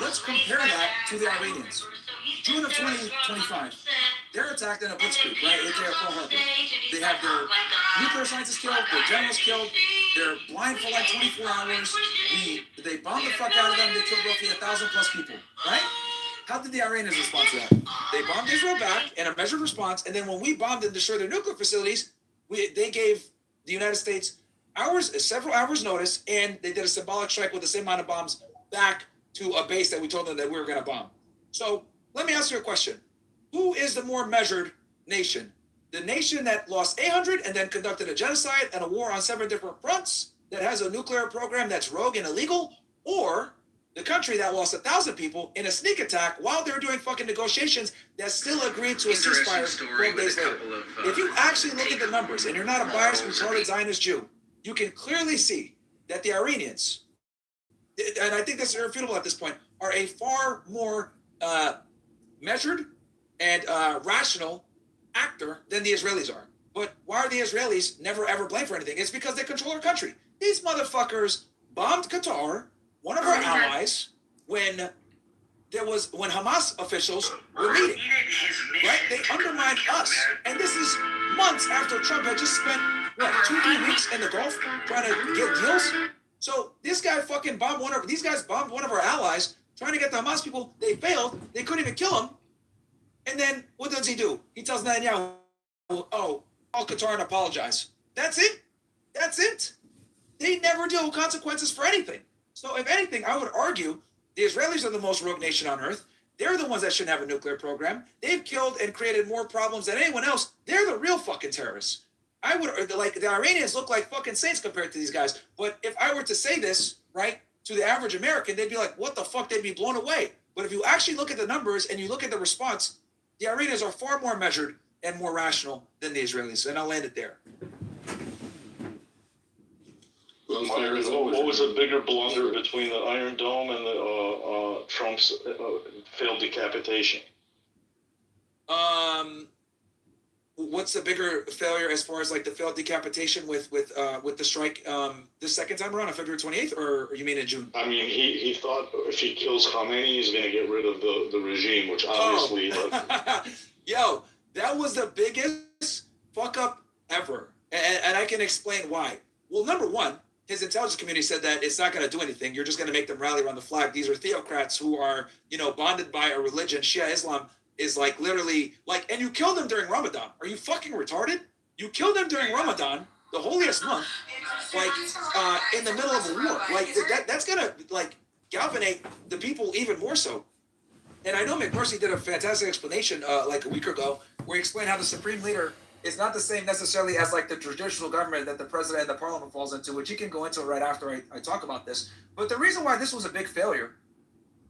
let's compare that to the Iranians. June of 2025, they're attacked in a blitzkrieg, right? It's their Pearl Harbor. They have their nuclear scientists killed, their generals killed, they're blind for like 24 hours. They bombed the fuck out of them, they killed roughly 1,000 plus people, right? How did the Iranians respond to that? They bombed Israel back in a measured response, and then when we bombed and destroyed their nuclear facilities, they gave the United States several hours notice, and they did a symbolic strike with the same amount of bombs back to a base that we told them that we were going to bomb. So let me ask you a question. Who is the more measured nation? The nation that lost 800 and then conducted a genocide and a war on 7 different fronts that has a nuclear program that's rogue and illegal? Or the country that lost 1,000 people in a sneak attack while they were doing fucking negotiations that still agreed to a ceasefire 12 days later? If you actually look at the numbers and you're not a biased, retarded Zionist Jew, you can clearly see that the Iranians, and I think that's irrefutable at this point, are a far more measured and rational actor than the Israelis are. But why are the Israelis never ever blamed for anything? It's because they control our country. These motherfuckers bombed Qatar, one of our allies, when Hamas officials were meeting. Right? They undermined us. And this is months after Trump had just spent, 2-3 weeks in the Gulf trying to get deals? So this guy fucking these guys bombed one of our allies, trying to get the Hamas people. They failed. They couldn't even kill him. And then what does he do? He tells Netanyahu, call Qatar and apologize. That's it. That's it. They never deal with consequences for anything. So if anything, I would argue the Israelis are the most rogue nation on earth. They're the ones that shouldn't have a nuclear program. They've killed and created more problems than anyone else. They're the real fucking terrorists. I would, like, the Iranians look like fucking saints compared to these guys. But if I were to say this, right, to the average American, they'd be like, what the fuck? They'd be blown away. But if you actually look at the numbers and you look at the response, the Iranians are far more measured and more rational than the Israelis. And I'll land it there. What was a bigger blunder between the Iron Dome and the Trump's failed decapitation? What's the bigger failure as far as like the failed decapitation with the strike this second time around on February 28th, or you mean in June? I mean, he thought if he kills Khamenei, he's going to get rid of the regime, which obviously... Yo, that was the biggest fuck up ever. And I can explain why. Well, number one, his intelligence community said that it's not going to do anything. You're just going to make them rally around the flag. These are theocrats who are, bonded by a religion. Shia Islam is like literally like, and you killed them during Ramadan. Are you fucking retarded? You killed them during Ramadan, the holiest month, like in the middle of a war. Like that's going to like galvanize the people even more so. And I know McMurphy did a fantastic explanation like a week ago where he explained how the supreme leader is not the same necessarily as like the traditional government that the president and the parliament falls into, which he can go into right after I talk about this. But the reason why this was a big failure,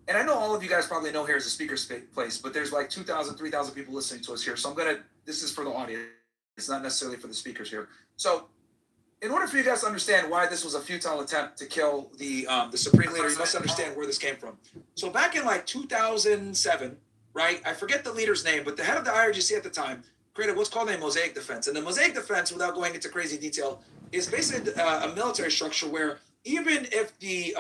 and I know all of you guys probably know here is a speaker's place, but there's like 2,000, 3,000 people listening to us here. So this is for the audience. It's not necessarily for the speakers here. So in order for you guys to understand why this was a futile attempt to kill the supreme leader, you must understand where this came from. So back in like 2007, right? I forget the leader's name, but the head of the IRGC at the time created what's called a mosaic defense. And the mosaic defense, without going into crazy detail, is basically a military structure where even if the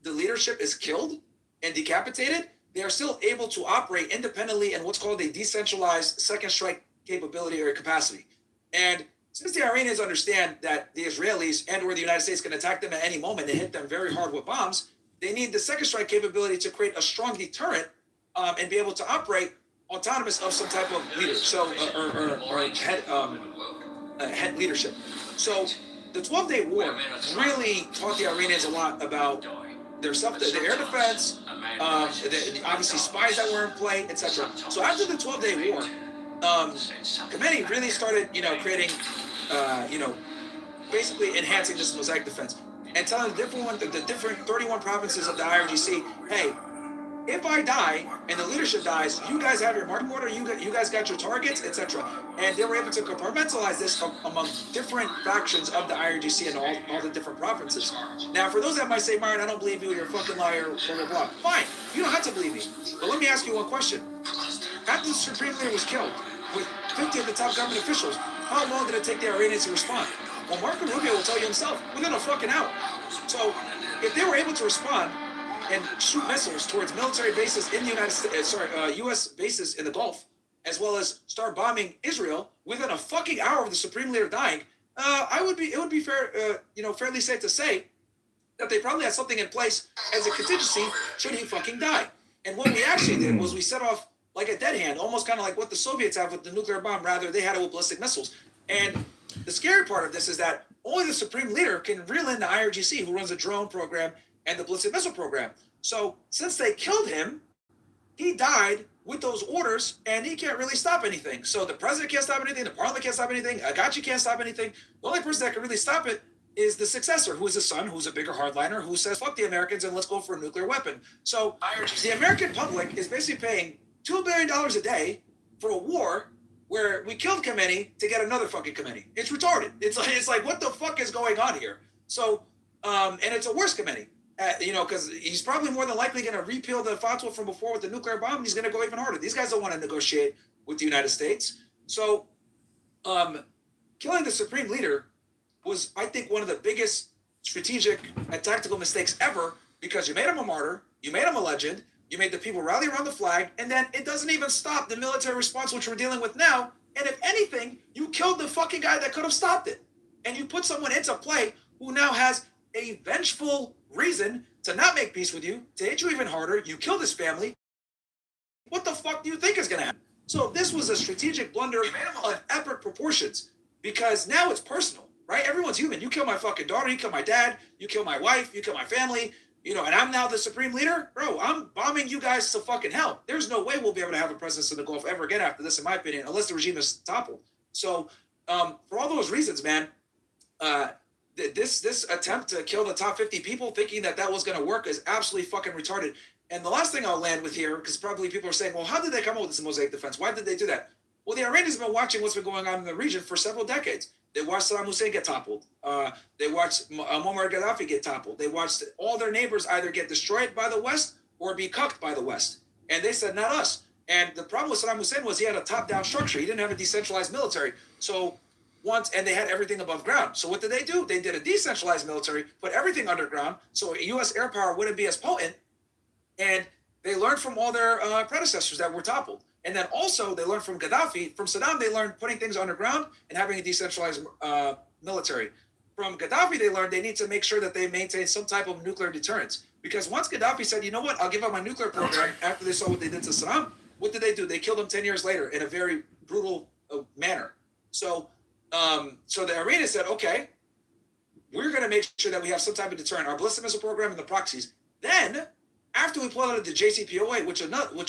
leadership is killed and decapitated, they are still able to operate independently in what's called a decentralized second strike capability or capacity. And since the Iranians understand that the Israelis and or the United States can attack them at any moment and hit them very hard with bombs, they need the second strike capability to create a strong deterrent and be able to operate autonomous of some type of leader, so or head leadership. So the 12-day war really taught the Iranians a lot about their air defense, obviously spies that were in play, etc. So after the 12-day war, Khamenei really started, creating, basically enhancing this mosaic defense and telling the different 31 provinces of the IRGC, hey, if I die and the leadership dies, you guys have your marching order, you guys got your targets, etc. And they were able to compartmentalize this among different factions of the IRGC and all the different provinces. Now, for those that might say, Myron, I don't believe you, you're a fucking liar, blah, blah, blah. Fine, you don't have to believe me. But let me ask you one question. After the supreme leader was killed, with 50 of the top government officials, how long did it take the Iranians to respond? Well, Marco Rubio will tell you himself, within a fucking hour. So, if they were able to respond and shoot missiles towards military bases in the United States, U.S. bases in the Gulf, as well as start bombing Israel within a fucking hour of the supreme leader dying, it would be fair, fairly safe to say that they probably had something in place as a contingency should he fucking die. And what we actually did was we set off like a dead hand, almost kind of like what the Soviets have with the nuclear bomb. Rather, they had it with ballistic missiles. And the scary part of this is that only the supreme leader can reel in the IRGC, who runs the drone program and the ballistic missile program. So since they killed him, he died with those orders, and he can't really stop anything. So the president can't stop anything, the parliament can't stop anything, Agachi can't stop anything. The only person that can really stop it is the successor, who is his son, who's a bigger hardliner, who says, fuck the Americans and let's go for a nuclear weapon. So the American public is basically paying $2 billion a day for a war where we killed Khamenei to get another fucking Khamenei. It's retarded. It's like what the fuck is going on here? So, and it's a worse Khamenei. Because he's probably more than likely going to repeal the fatwa from before with the nuclear bomb. And he's going to go even harder. These guys don't want to negotiate with the United States. So, killing the supreme leader was, I think, one of the biggest strategic and tactical mistakes ever, because you made him a martyr, you made him a legend, you made the people rally around the flag, and then it doesn't even stop the military response, which we're dealing with now. And if anything, you killed the fucking guy that could have stopped it. And you put someone into play who now has a vengeful reason to not make peace with you, to hit you even harder. You killed his family. What the fuck do you think is going to happen? So this was a strategic blunder of epic proportions, because now it's personal, right? Everyone's human. You kill my fucking daughter, you kill my dad, you kill my wife, you kill my family. You know, and I'm now the supreme leader, bro, I'm bombing you guys to fucking hell. There's no way we'll be able to have a presence in the Gulf ever again after this, in my opinion, unless the regime is toppled. So for all those reasons, man, this attempt to kill the top 50 people thinking that was going to work is absolutely fucking retarded. And the last thing I'll land with here, because probably people are saying, well, how did they come up with this mosaic defense? Why did they do that? Well, the Iranians have been watching what's been going on in the region for several decades. They watched Saddam Hussein get toppled. They watched Muammar Gaddafi get toppled. They watched all their neighbors either get destroyed by the West or be cucked by the West. And they said, not us. And the problem with Saddam Hussein was he had a top-down structure. He didn't have a decentralized military. So and they had everything above ground. So what did they do? They did a decentralized military, put everything underground, so U.S. air power wouldn't be as potent. And they learned from all their predecessors that were toppled. And then also they learned from Gaddafi. From Saddam, they learned putting things underground and having a decentralized military. From Gaddafi, they learned they need to make sure that they maintain some type of nuclear deterrence. Because once Gaddafi said, you know what, I'll give up my nuclear program after they saw what they did to Saddam, what did they do? They killed him 10 years later in a very brutal manner. So the Iranians said, okay, we're going to make sure that we have some type of deterrent. Our ballistic missile program and the proxies. Then, after we pulled out of the JCPOA, which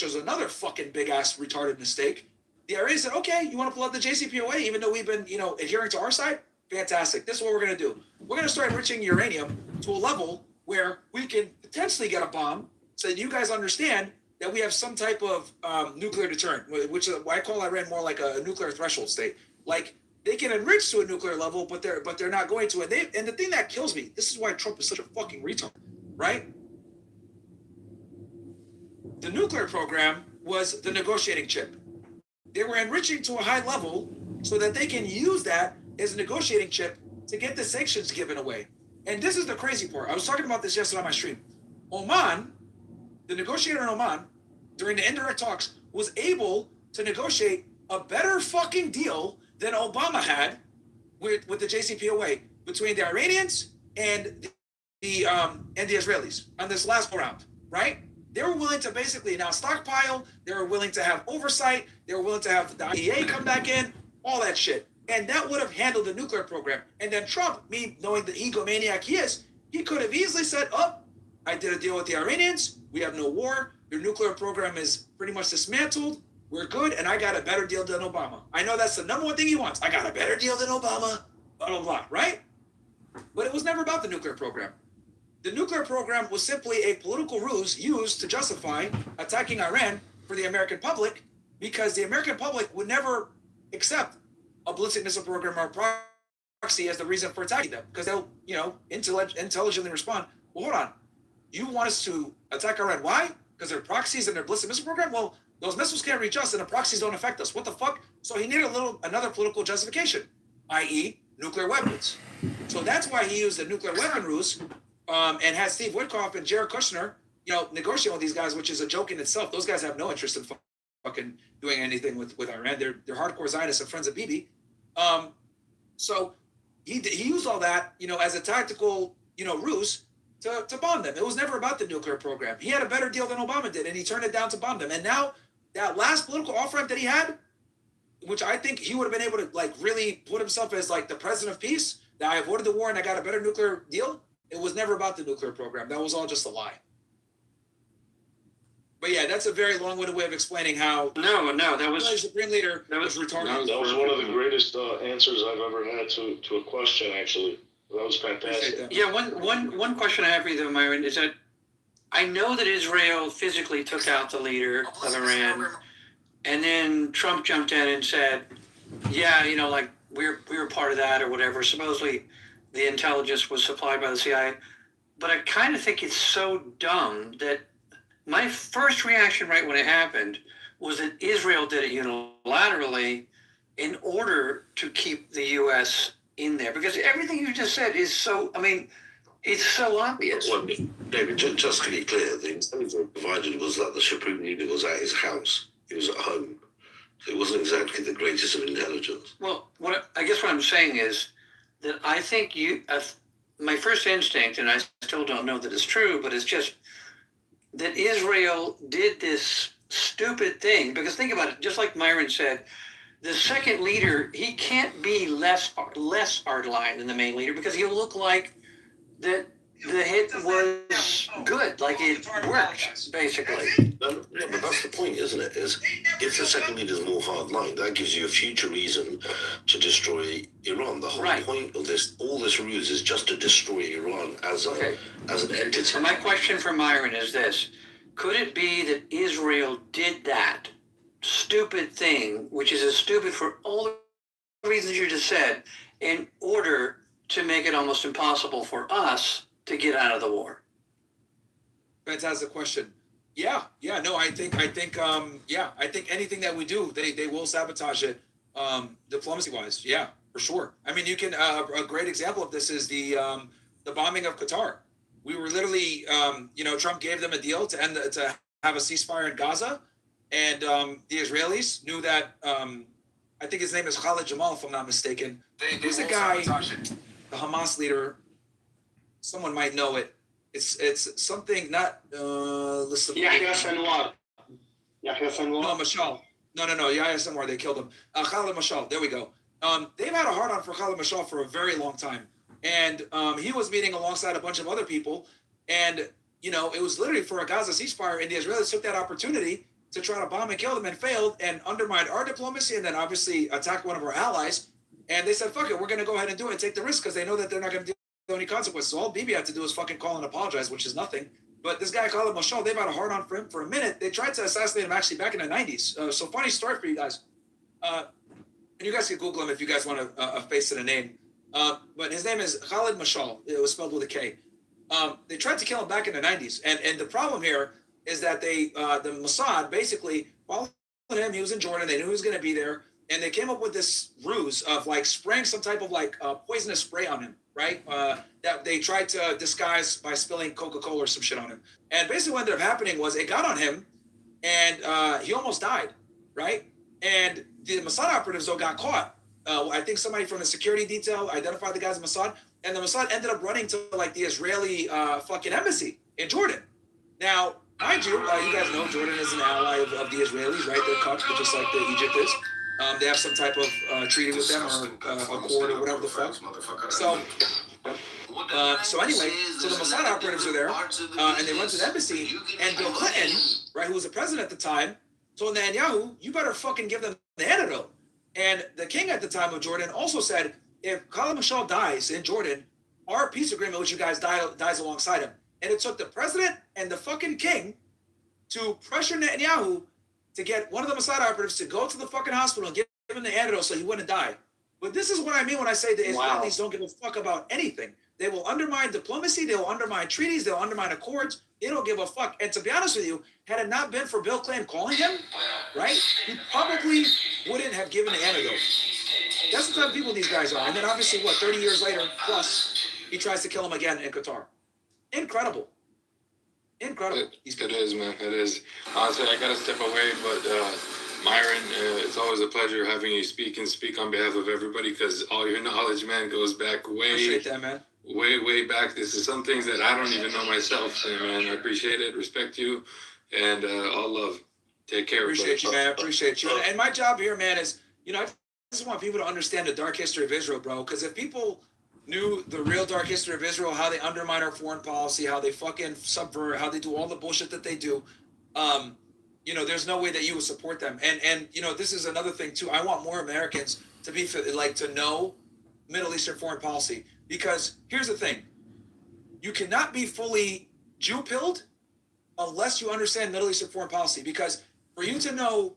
was another fucking big-ass retarded mistake, the Iranians said, okay, you want to pull out the JCPOA, even though we've been, adhering to our side? Fantastic. This is what we're going to do. We're going to start enriching uranium to a level where we can potentially get a bomb so that you guys understand that we have some type of nuclear deterrent, which I call Iran more like a nuclear threshold state. Like, they can enrich to a nuclear level, but they're not going to. And the thing that kills me, this is why Trump is such a fucking retard, right? The nuclear program was the negotiating chip. They were enriching to a high level so that they can use that as a negotiating chip to get the sanctions given away. And this is the crazy part. I was talking about this yesterday on my stream. Oman, the negotiator in Oman, during the indirect talks, was able to negotiate a better fucking deal than Obama had with the JCPOA between the Iranians and the Israelis on this last go round, right? They were willing to basically now stockpile. They were willing to have oversight. They were willing to have the IEA come back in, all that shit. And that would have handled the nuclear program. And then Trump, me knowing the egomaniac he is, he could have easily said, oh, I did a deal with the Iranians. We have no war. Your nuclear program is pretty much dismantled. We're good, and I got a better deal than Obama. I know that's the number one thing he wants. I got a better deal than Obama, blah, blah, blah, right? But it was never about the nuclear program. The nuclear program was simply a political ruse used to justify attacking Iran for the American public, because the American public would never accept a ballistic missile program or a proxy as the reason for attacking them, because they'll, intelligently respond, well, hold on, you want us to attack Iran? Why? Because they're proxies and their ballistic missile program? Well, those missiles can't reach us and the proxies don't affect us. What the fuck? So he needed another political justification, i.e. nuclear weapons. So that's why he used the nuclear weapon ruse and had Steve Witkoff and Jared Kushner, negotiating with these guys, which is a joke in itself. Those guys have no interest in fucking doing anything with Iran. They're hardcore Zionists and friends of Bibi. So he used all that, as a tactical, ruse to bomb them. It was never about the nuclear program. He had a better deal than Obama did, and he turned it down to bomb them. And now that last political off-ramp that he had, which I think he would have been able to really put himself as the president of peace, that I avoided the war and I got a better nuclear deal. It was never about the nuclear program. That was all just a lie. But yeah, that's a very long-winded way of explaining how. No, that was the Supreme Leader. That was retarded. That was one of the greatest answers I've ever had to a question. Actually, that was fantastic. Yeah, one question I have for you, though, Myron, is that I know that Israel physically took out the leader of Iran, and then Trump jumped in and said, "Yeah, we were part of that or whatever." Supposedly, the intelligence was supplied by the CIA, but I kind of think it's so dumb that my first reaction right when it happened was that Israel did it unilaterally in order to keep the U.S. in there, because everything you just said is so. It's so obvious. Well, David, just to be clear, the intelligence provided was that the Supreme Leader was at his house. He was at home. So it wasn't exactly the greatest of intelligence. Well, I guess what I'm saying is that I think my first instinct, and I still don't know that it's true, but it's just that Israel did this stupid thing. Because think about it, just like Myron said, the second leader, he can't be less hardline than the main leader, because he'll look like that the hit was good, like it worked, basically. No, but that's the point, isn't it? Is if the second leader is more hardline, that gives you a future reason to destroy Iran. The whole point of this, all this ruse, is just to destroy Iran as an entity. So my question for Myron is this: could it be that Israel did that stupid thing, which is as stupid for all the reasons you just said, in order to make it almost impossible for us to get out of the war? Fantastic question. No, I think anything that we do, they will sabotage it, diplomacy wise. Yeah, for sure. I mean, you can, a great example of this is the bombing of Qatar. We were literally, Trump gave them a deal to have a ceasefire in Gaza. And the Israelis knew that, I think his name is Khalid Jamal, if I'm not mistaken. He's a guy, the Hamas leader. Someone might know it. It's something not. Listen. Yahya Sinwar. No, Mashal. No. Yahya Sinwar. They killed him. Khalid Mashal. There we go. They've had a hard on for Khalid Mashal for a very long time, and he was meeting alongside a bunch of other people, and it was literally for a Gaza ceasefire, and the Israelis took that opportunity to try to bomb and kill them and failed and undermined our diplomacy and then obviously attacked one of our allies. And they said, fuck it, we're going to go ahead and do it and take the risk because they know that they're not going to do any consequences. So all Bibi had to do is fucking call and apologize, which is nothing. But this guy, Khalid Mashal, they've had a hard on for him for a minute. They tried to assassinate him actually back in the 90s. So funny story for you guys. And you guys can Google him if you guys want a face to the name. But his name is Khalid Mashal. It was spelled with a K. They tried to kill him back in the 90s. And the problem here is that the Mossad basically followed him. He was in Jordan. They knew he was going to be there. And they came up with this ruse of like spraying some type of like poisonous spray on him, right? That they tried to disguise by spilling Coca-Cola or some shit on him. And basically what ended up happening was it got on him and he almost died, right? And the Mossad operatives though got caught. I think somebody from the security detail identified the guys in Mossad, and the Mossad ended up running to like the Israeli fucking embassy in Jordan. Now, mind you, you guys know Jordan is an ally of the Israelis, right? They're cucked, just like the Egypt is. They have some type of treaty with them or accord or whatever the fuck. So anyway, so the Mossad operatives are there, and they went to the embassy, and Bill Clinton, right, who was the president at the time, told Netanyahu, you better fucking give them the antidote. And the king at the time of Jordan also said, if Khalid Mashal dies in Jordan, our peace agreement with you guys dies alongside him. And it took the president and the fucking king to pressure Netanyahu to get one of the Mossad operatives to go to the fucking hospital and give him the antidote so he wouldn't die. But this is what I mean when I say the Israelis don't give a fuck about anything. They will undermine diplomacy. They will undermine treaties. They'll undermine accords. They don't give a fuck. And to be honest with you, had it not been for Bill Clinton calling him, right, he probably wouldn't have given the antidote. That's the type of people these guys are. And then obviously, 30 years later, plus, he tries to kill him again in Qatar. Incredible. Incredible. It is, man. It is. Honestly, I got to step away, but Myron, it's always a pleasure having you speak on behalf of everybody because all your knowledge, man, goes back Appreciate that, man. way back. This is some things that I don't even know myself. So, man, I appreciate it, respect you, and all love. Take care. Appreciate you, man. Appreciate you. And my job here, man, is, I just want people to understand the dark history of Israel, bro. Because if people knew the real dark history of Israel, how they undermine our foreign policy, how they fucking subvert, how they do all the bullshit that they do, there's no way that you would support them. And this is another thing too. I want more Americans to be to know Middle Eastern foreign policy, because here's the thing: you cannot be fully Jew-pilled unless you understand Middle Eastern foreign policy. Because for you to know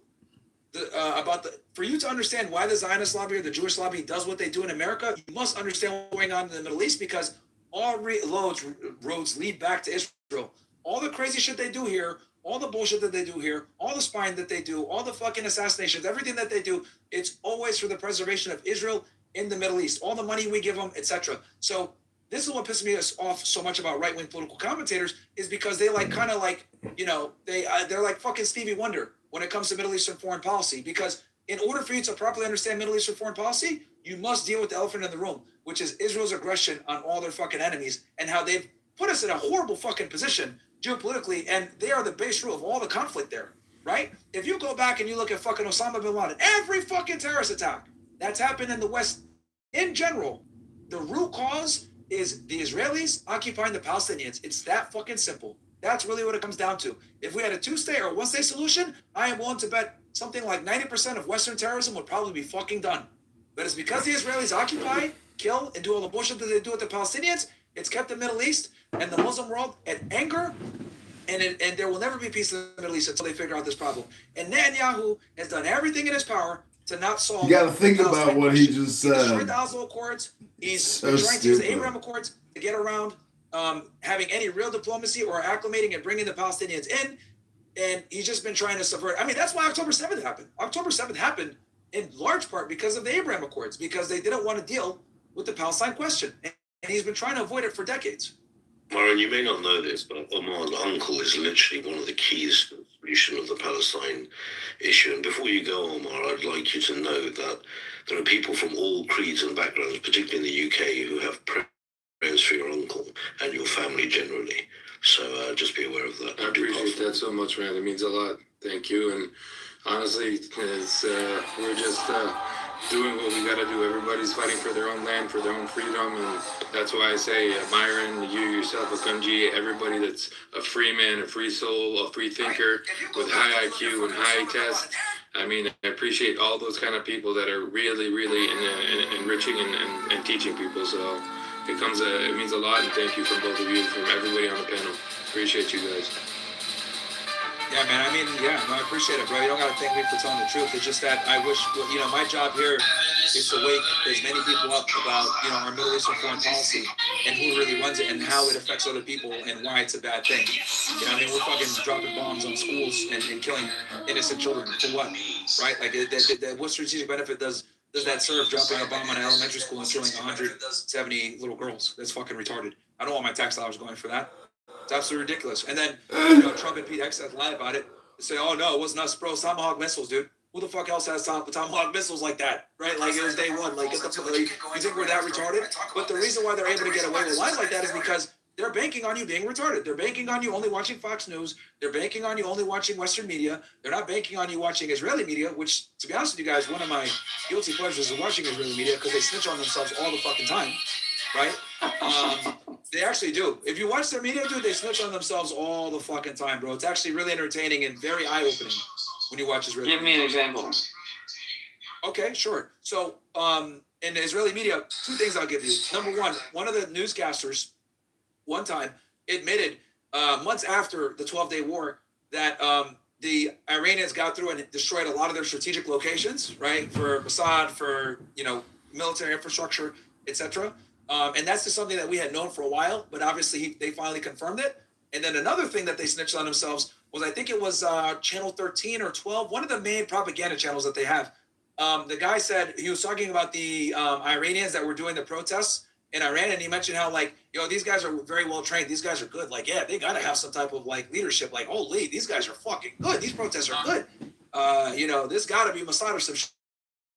for you to understand why the Zionist lobby or the Jewish lobby does what they do in America, you must understand what's going on in the Middle East, because all roads lead back to Israel. All the crazy shit they do here, all the bullshit that they do here, all the spying that they do, all the fucking assassinations, everything that they do, it's always for the preservation of Israel in the Middle East. All the money we give them, etc. So this is what pisses me off so much about right-wing political commentators, is because they they're like fucking Stevie Wonder when it comes to Middle Eastern foreign policy. Because in order for you to properly understand Middle Eastern foreign policy, you must deal with the elephant in the room, which is Israel's aggression on all their fucking enemies and how they've put us in a horrible fucking position geopolitically, and they are the base rule of all the conflict there, right? If you go back and you look at fucking Osama bin Laden, every fucking terrorist attack that's happened in the West in general, the root cause is the Israelis occupying the Palestinians. It's that fucking simple. That's really what it comes down to. If we had a two-state or one-state solution, I am willing to bet something like 90% of Western terrorism would probably be fucking done. But it's because the Israelis occupy, kill, and do all the bullshit that they do with the Palestinians, it's kept the Middle East and the Muslim world at anger, and there will never be peace in the Middle East until they figure out this problem. And Netanyahu has done everything in his power to not solve. You got to think about what he just said. He destroyed the Oslo Accords. He's so trying to use the Abraham Accords to get around having any real diplomacy or acclimating and bringing the Palestinians in. And he's just been trying to subvert. I mean, that's why October 7th happened. October 7th happened in large part because of the Abraham Accords, because they didn't want to deal with the Palestine question. And he's been trying to avoid it for decades. Myron, you may not know this, but Omar's uncle is literally one of the keys to the solution of the Palestine issue. And before you go, Omar, I'd like you to know that there are people from all creeds and backgrounds, particularly in the UK, who have prayers for your uncle and your family generally. So just be aware of that. I appreciate that so much, man. It means a lot. Thank you. And honestly, it's, we're just doing what we got to do. Everybody's fighting for their own land, for their own freedom. And that's why I say, Myron, you yourself, Akunji, everybody that's a free man, a free soul, a free thinker with high IQ and high test. I mean, I appreciate all those kind of people that are really, really enriching and teaching people. So it means a lot, and thank you from both of you, from everybody on the panel. Appreciate you guys. Yeah, man. I mean, yeah, no, I appreciate it, bro. You don't got to thank me for telling the truth. It's just that I wish, you know, my job here is to wake as many people up about, you know, our Middle Eastern foreign policy and who really runs it and how it affects other people and why it's a bad thing. You know, I mean, we're fucking dropping bombs on schools and killing innocent children for what, right? Like, what strategic benefit does that serve dropping a bomb on an elementary school and killing 170 little girls? That's fucking retarded. I don't want my tax dollars going for that. It's absolutely ridiculous. And then, you know, Trump and Pete Hegseth lie about it. They say, oh, no, it wasn't us, bro. Tomahawk missiles, dude. Who the fuck else has Tomahawk missiles like that, right? Like, it was day one. Like, you think we're that retarded? But the reason why they're able to get away with lies like that is because they're banking on you being retarded. They're banking on you only watching Fox News. They're banking on you only watching Western media. They're not banking on you watching Israeli media, which, to be honest with you guys, one of my guilty pleasures is watching Israeli media because they snitch on themselves all the fucking time, right? They actually do. If you watch their media, dude, they snitch on themselves all the fucking time, bro. It's actually really entertaining and very eye-opening when you watch Israeli Give me an example. Okay, sure. So, in the Israeli media, two things I'll give you. Number one of the newscasters one time admitted months after the 12-day war that the Iranians got through and destroyed a lot of their strategic locations, right, for Mossad, for, you know, military infrastructure, etc. And that's just something that we had known for a while, but obviously they finally confirmed it. And then another thing that they snitched on themselves was, I think it was Channel 13 or 12, one of the main propaganda channels that they have. The guy said, he was talking about the Iranians that were doing the protests in Iran, and he mentioned how, like, yo, these guys are very well trained. These guys are good. Like, yeah, they got to have some type of, like, leadership. Like, holy, these guys are fucking good. These protests are good. You know, this got to be Mossad or some shit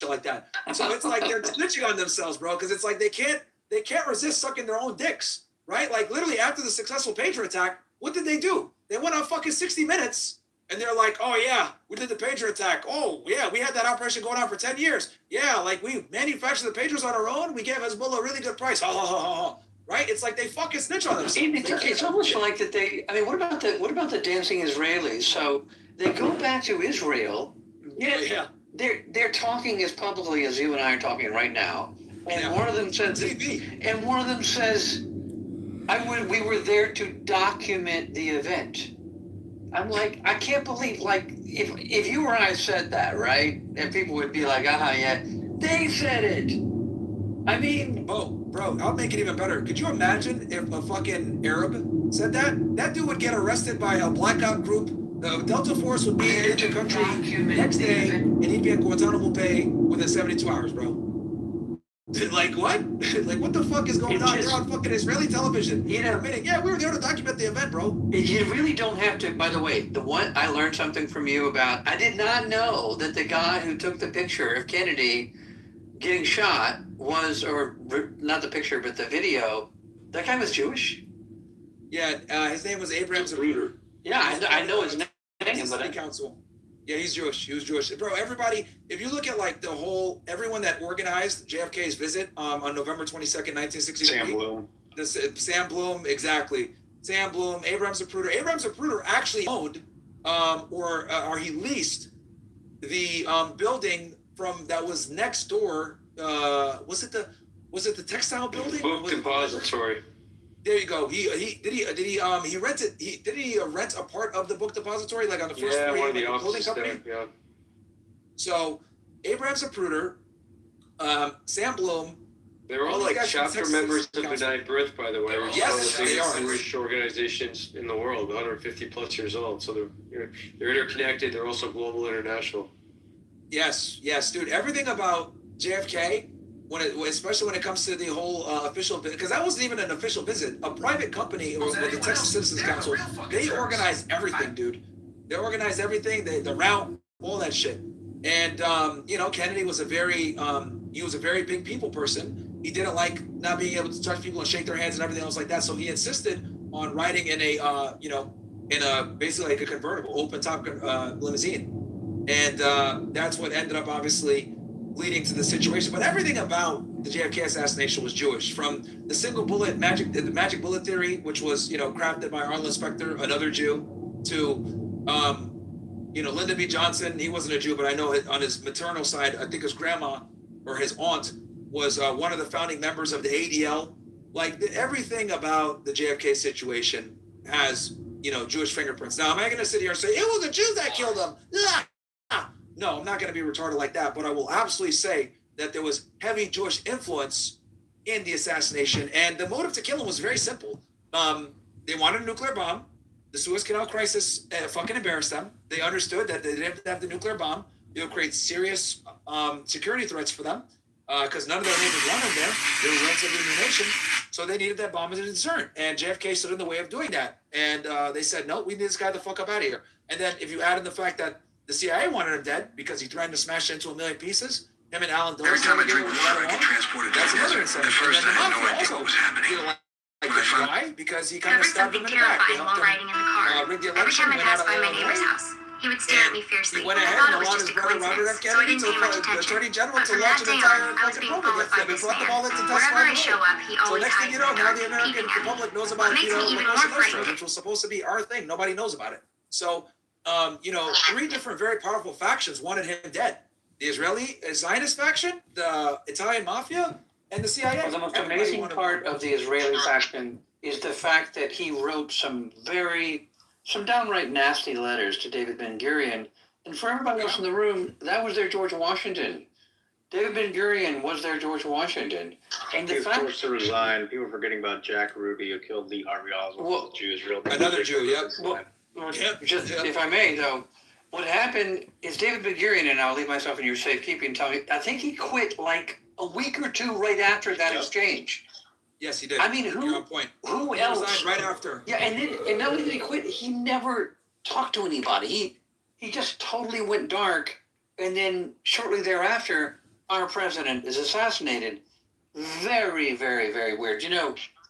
like that. So it's like they're snitching on themselves, bro, because it's like they can't resist sucking their own dicks, right? Like, literally after the successful Patriot attack, what did they do? They went on fucking 60 Minutes, and they're like, oh, yeah, we did the Patriot attack. Oh, yeah, we had that operation going on for 10 years. Yeah, like, we manufactured the Patriots on our own. We gave Hezbollah a really good price. Ha, ha, ha, ha, ha. Right? It's like they fucking snitch on themselves. It's almost like that they, I mean, what about the dancing Israelis? So they go back to Israel. Yeah. They're talking as publicly as you and I are talking right now. And one of them says, we were there to document the event. I'm like, I can't believe, like, if you or I said that, right? And people would be like, yeah, they said it. I mean, bro, I'll make it even better. Could you imagine if a fucking Arab said that? That dude would get arrested by a blackout group. The Delta Force would be in the country next day, and he'd be at Guantanamo Bay within 72 hours, bro. Like, what? Like, what the fuck is going on? You're on fucking Israeli television. Admitting, yeah, we were there to document the event, bro. You really don't have to. By the way, the one I learned something from you about, I did not know that the guy who took the picture of Kennedy getting shot was, or not the picture, but the video, that guy was Jewish? Yeah, his name was Abraham Zapruder. Yeah, I know his name. City Council. Yeah, he's Jewish. He was Jewish. Bro, everybody, if you look at, like, everyone that organized JFK's visit on November 22nd, 1963. this Sam Bloom, exactly. Sam Bloom, Abraham Zapruder. Abraham Zapruder actually owned, or he leased the building from that was next door. Was it the textile building? Book depository. There you go. Did he rent a part of the book depository, like on the first floor? Yeah, one of like the clothing offices company? there, yeah. So Abraham Zapruder, Sam Bloom. They're all like chapter members of the Ninth Birth, by the way. Yes, one of the they are. distinguished organizations in the world, 150 plus years old. So they're interconnected. They're also global, international. Yes, dude. Everything about JFK, especially when it comes to the whole official, because that wasn't even an official visit. A private company with the Texas Citizens Council, they organized everything, dude. They organized everything, the route, all that shit. And Kennedy was a very big people person. He didn't like not being able to touch people and shake their hands and everything else like that. So he insisted on riding in a basically like a convertible, open top limousine. And that's what ended up obviously leading to the situation. But everything about the JFK assassination was Jewish, from the single bullet the magic bullet theory, which was crafted by Arlen Specter, another Jew, to Lyndon B. Johnson. He wasn't a Jew, but I know on his maternal side, I think his grandma or his aunt was one of the founding members of the ADL. Like everything about the JFK situation has Jewish fingerprints. Now, am I going to sit here and say it was the Jews that killed him? No, I'm not going to be retarded like that, but I will absolutely say that there was heavy Jewish influence in the assassination, and the motive to kill him was very simple. They wanted a nuclear bomb. The Suez Canal crisis fucking embarrassed them. They understood that they didn't have the nuclear bomb. It would create serious security threats for them because none of their neighbors wanted them. They were relatively new nation, so they needed that bomb as a deterrent. And JFK stood in the way of doing that. And they said, no, we need this guy the fuck up out of here. And then if you add in the fact that the CIA wanted him dead because he threatened to smash it into a million pieces, him and Alan Dulles. Every time I drink water, I get transported to the desert. At first, I had no idea what was happening. Why? Because he kind of stabbed him in the back. They helped him rig the election. Every time I passed by my neighbor's house, he would stare at me fiercely. He went I ahead thought and it was allowed just his a brother Robert coincidence, F. so I Kennedy didn't to pay much the attention. Attorney General But to from launch that an day on, entire I was fucking being program followed by against them and this brought them man. all into Wherever I show testify. up, he So always next thing hides you know, in the now dark, the American peeping at me. public knows What about makes me even more frightening, which was supposed to be our thing. Nobody knows about it. So, three different very powerful factions wanted him dead: the Israeli Zionist faction, the Italian mafia, and the CIA. Well, the most amazing part of the Israeli faction is the fact that he wrote some downright nasty letters to David Ben-Gurion. And for everybody else in the room, that was their George Washington. David Ben-Gurion was their George Washington. And he was forced to resign. People are forgetting about Jack Ruby, who killed Lee Harvey Oswald, the Jew Israel. Another Jew, yep. If I may, though, what happened is David Ben-Gurion, and I'll leave myself in your safekeeping, tell me, I think he quit like a week or two right after that exchange. Yes, he did. I mean, You're on point. who He else? resigned right after. Yeah, and not only did he quit, he never talked to anybody. He just totally went dark, and then shortly thereafter, our president is assassinated. Very, very, very weird.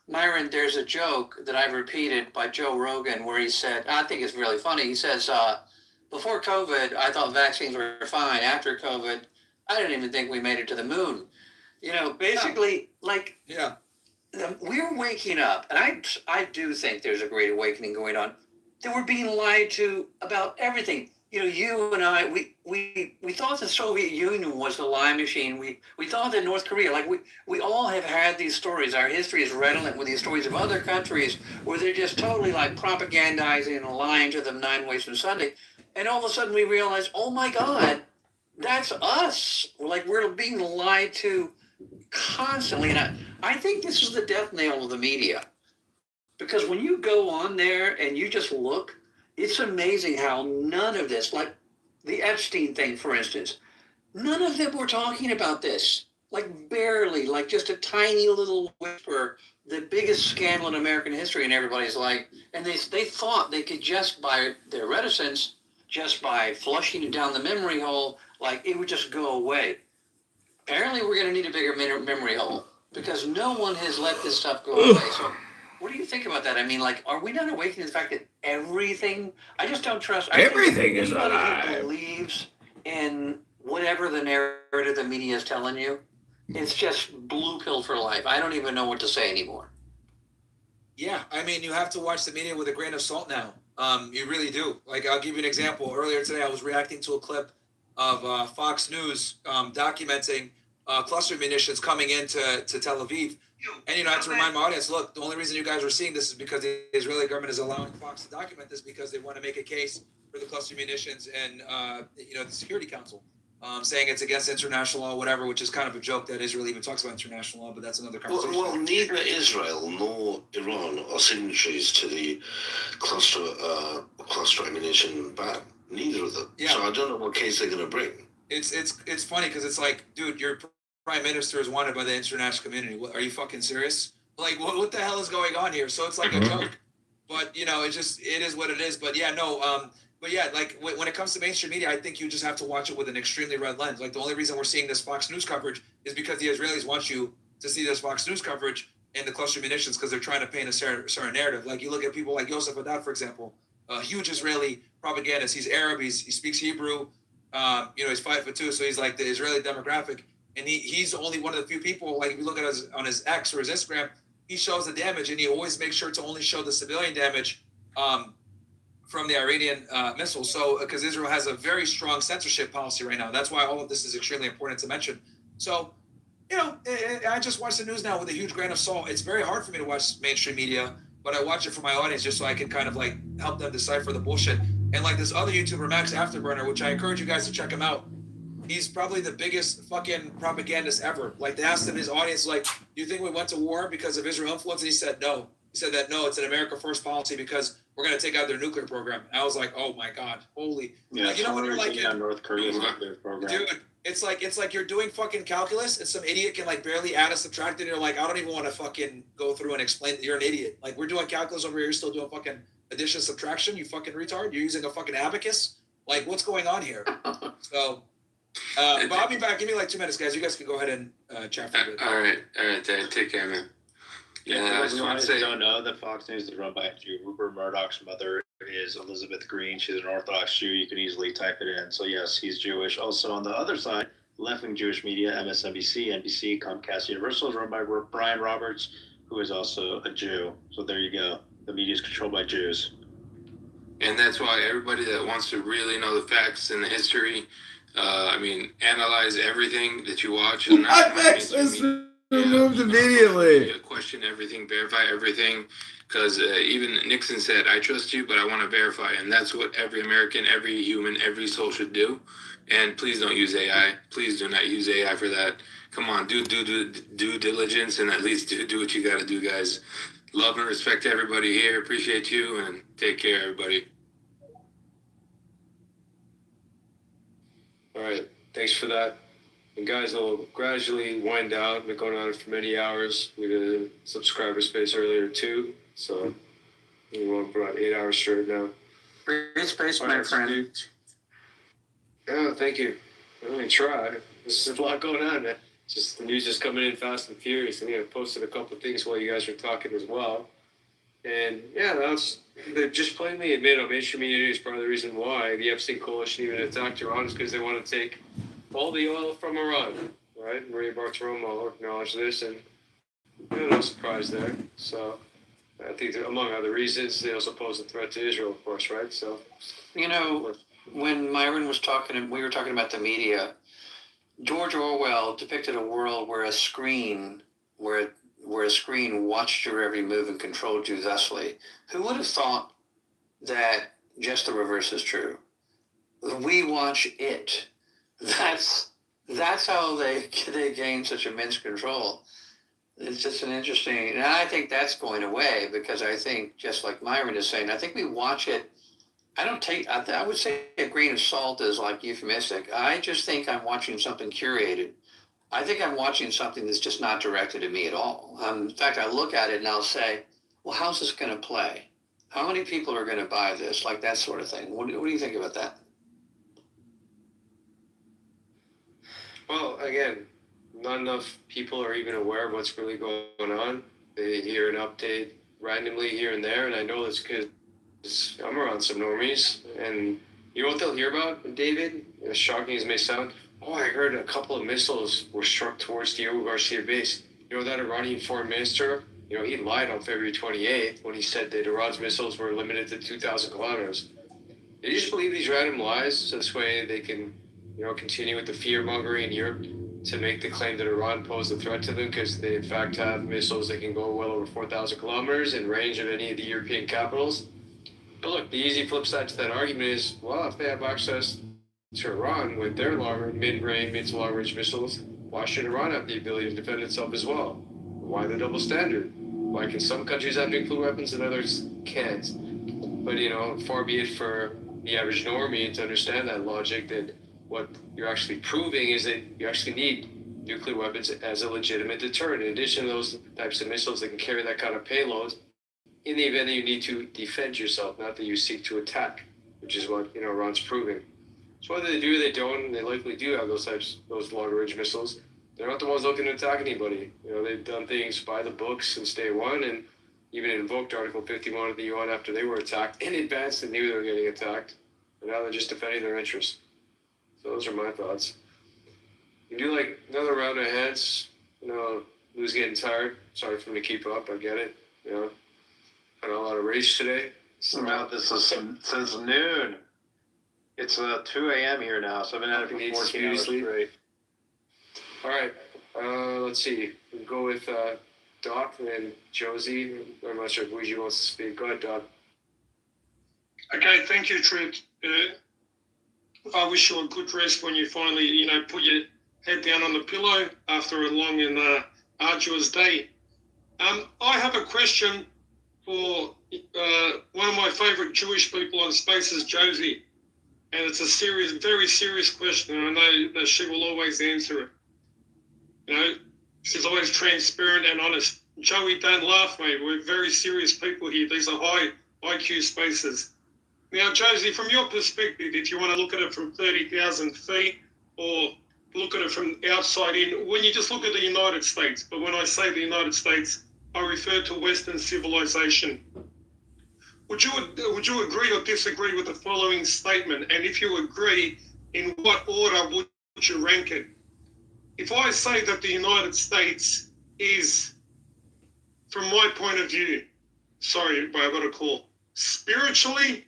Myron, there's a joke that I've repeated by Joe Rogan where he said, I think it's really funny. He says, before COVID, I thought vaccines were fine. After COVID, I didn't even think we made it to the moon. Basically, we're waking up, and I do think there's a great awakening going on, that we're being lied to about everything. You and I, we thought the Soviet Union was the lie machine. We thought that North Korea, we all have had these stories. Our history is redolent with these stories of other countries where they're just totally propagandizing and lying to them 9 ways from Sunday. And all of a sudden we realize, oh my God, that's us. We're being lied to constantly. And I think this is the death knell of the media. Because when you go on there and you just look, it's amazing how none of this, like the Epstein thing, for instance, none of them were talking about this. Barely, just a tiny little whisper, the biggest scandal in American history, and everybody's and they thought they could just by their reticence, just by flushing it down the memory hole, it would just go away. Apparently we're going to need a bigger memory hole because no one has let this stuff go away. So what do you think about that? I mean, are we not awakening to the fact that everything? I just don't trust. Everything is anybody alive. who believes in whatever the narrative the media is telling you, it's just blue pill for life. I don't even know what to say anymore. Yeah, I mean, you have to watch the media with a grain of salt now. You really do. Like, I'll give you an example. Earlier today, I was reacting to a clip of Fox News documenting cluster munitions coming into Tel Aviv. And, I have to remind my audience, look, the only reason you guys are seeing this is because the Israeli government is allowing Fox to document this because they want to make a case for the cluster munitions and, the Security Council. Saying it's against international law, whatever, which is kind of a joke that Israel even talks about international law, but that's another conversation. Well, neither Israel nor Iran are signatories to the cluster ammunition ban. Neither of them. Yeah. So I don't know what case they're going to bring. It's funny because it's like, dude, your prime minister is wanted by the international community. What, are you fucking serious? Like, what the hell is going on here? So it's like a joke. But, it is what it is. But yeah, no, but yeah, like when it comes to mainstream media, I think you just have to watch it with an extremely red lens. Like the only reason we're seeing this Fox News coverage is because the Israelis want you to see this Fox News coverage and the cluster munitions because they're trying to paint a certain narrative. Like you look at people like Yosef Haddad, for example, a huge Israeli propagandist. He's Arab. He speaks Hebrew. He's 5'2", so he's like the Israeli demographic. And he's only one of the few people. Like if you look at on his X or his Instagram, he shows the damage, and he always makes sure to only show the civilian damage. From the Iranian missiles. So, because Israel has a very strong censorship policy right now. That's why all of this is extremely important to mention. So, I just watch the news now with a huge grain of salt. It's very hard for me to watch mainstream media, but I watch it for my audience just so I can kind of like help them decipher the bullshit. And like this other YouTuber, Max Afterburner, which I encourage you guys to check him out. He's probably the biggest fucking propagandist ever. Like they asked him, his audience, like, do you think we went to war because of Israel influence? And he said no. He said that no, it's an America first policy because we're going to take out their nuclear program. And I was like, oh my God, holy. Yeah, like, when you're like, North Korea's nuclear program. Dude, it's like you're doing fucking calculus and some idiot can like barely add and subtract and you're like, I don't even want to fucking go through and explain that you're an idiot. Like we're doing calculus over here, you're still doing fucking addition, subtraction, you fucking retard. You're using a fucking abacus. Like what's going on here? So, but I'll be back. Give me like 2 minutes, guys. You guys can go ahead and chat for a bit. All right, Dan. Take care, man. Yeah, I just want to say, don't know that Fox News is run by a Jew. Rupert Murdoch's mother is Elizabeth Green. She's an Orthodox Jew. You can easily type it in. So yes, he's Jewish. Also on the other side, left-wing Jewish media, MSNBC, NBC, Comcast, Universal is run by Brian Roberts, who is also a Jew. So there you go. The media is controlled by Jews. And that's why everybody that wants to really know the facts and the history, analyze everything that you watch. And removed immediately. Question everything, verify everything, because even Nixon said, "I trust you, but I want to verify," and that's what every American, every human, every soul should do. And please don't use AI. Please do not use AI for that. Come on, do diligence and at least do what you got to do, guys. Love and respect to everybody here. Appreciate you and take care, everybody. All right, thanks for that. And guys, will gradually wind down. Been going on for many hours. We did a subscriber space earlier too, so we went for about 8 hours straight now. Great space, my friend. Yeah, thank you. I'm gonna try. There's a lot going on, man. Just the news is coming in fast and furious. And I posted a couple of things while you guys were talking as well. And yeah, they just plainly admit on mainstream media is part of the reason why the Epstein Coalition even attacked Iran is because they want to take all the oil from Iran, right? Maria Bartiromo acknowledged this, and no surprise there. So I think that among other reasons, they also pose a threat to Israel, of course, right? So, when Myron was talking, and we were talking about the media, George Orwell depicted a world where a screen watched your every move and controlled you thusly. Who would have thought that just the reverse is true? We watch it. That's how they gain such immense control. It's just an interesting, and I think that's going away because I think, just like Myron is saying, I think we watch it. I would say a grain of salt is like euphemistic. I just think I'm watching something curated. I think I'm watching something that's just not directed at me at all. In fact, I look at it and I'll say, well, how's this going to play? How many people are going to buy this? Like that sort of thing. What do you think about that? well, again, not enough people are even aware of what's really going on. They hear an update randomly here and there, and I know this because I'm around some normies, and you know what they'll hear about, David? As shocking as it may sound, I heard a couple of missiles were struck towards the Abu Garcia base. You know that Iranian foreign minister You know, he lied on February 28th when he said that Iran's missiles were limited to 2,000 kilometers. They just believe these random lies so this way they can, you know, continue with the fear mongering in Europe to make the claim that Iran posed a threat to them because they in fact have missiles that can go well over 4,000 kilometers in range of any of the European capitals. But look, the easy flip side to that argument is, well, if they have access to Iran with their mid-range, mid to long-range missiles, why should Iran have the ability to defend itself as well? Why the double standard? Why can some countries have nuclear weapons and others can't? But, you know, far be it for the average normie to understand that logic that what you're actually proving is that you actually need nuclear weapons as a legitimate deterrent. In addition to those types of missiles that can carry that kind of payload, in the event that you need to defend yourself, not that you seek to attack, which is what, you know, Iran's proving. So whether they do or they don't, and they likely do have those long-range missiles, they're not the ones looking to attack anybody. You know, they've done things by the books since day one, and even invoked Article 51 of the UN after they were attacked in advance and knew they were getting attacked. And now they're just defending their interests. So those are my thoughts. You do like another round of heads, you know, Lou's getting tired. Sorry for him to keep up, I get it. You know, had a lot of rage today. Somehow this is since noon. It's 2 a.m. here now, so I've been at it for 14 hours straight. All right, let's see. We'll go with Doc and Josie. I'm not sure if Luigi wants to speak. Go ahead, Doc. Okay, thank you, Trent. I wish you a good rest when you finally, you know, put your head down on the pillow after a long and arduous day. I have a question for one of my favourite Jewish people on Spaces, Josie. And it's a serious, very serious question, and I know that she will always answer it. You know, she's always transparent and honest. Joey, don't laugh, mate. We're very serious people here. These are high IQ spaces. Now, Josie, from your perspective, if you want to look at it from 30,000 feet or look at it from outside in, when you just look at the United States, but when I say the United States, I refer to Western civilization. Would you agree or disagree with the following statement? And if you agree, in what order would you rank it? If I say that the United States is, from my point of view, sorry, but I got a call, spiritually,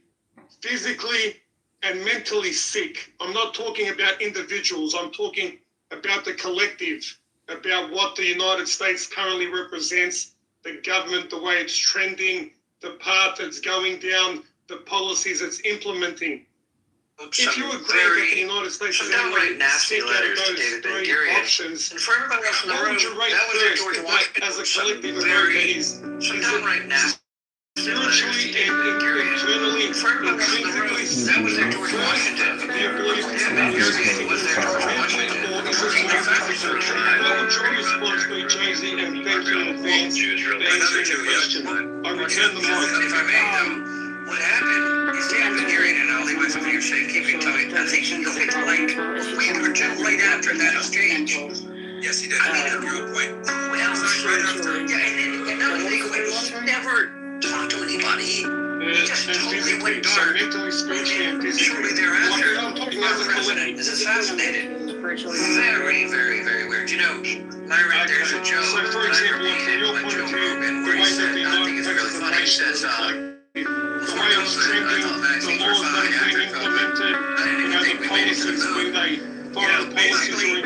physically, and mentally sick. I'm not talking about individuals. I'm talking about the collective, about what the United States currently represents, the government, the way it's trending, the path it's going down, the policies it's implementing. If you agree that the United States is only sick out of those three options, how would you rate first that as a collective America is spiritually and internally, intrinsically sick first? Do you believe it's mentally or is it more physical? What would your response be, Josie? And thank you in advance for answering the question. I return the mic. If I may, what happened is Dan's been hearing it, and I'll leave my phone here saying keep it tight. I think he quit like a week or two right after that exchange. Yes, he did. You're a point. Who else right after? Yeah, and another thing, he never talked to anybody. He just totally went dark. Shortly thereafter, our president is assassinated. Very, very, very weird. You know, Myron, there's a joke that I repeated on Joe Rogan where he said, I think it's really funny, he says, before COVID, I thought vaccines were fine. After COVID, I didn't even think we made it to the moon. You know, basically,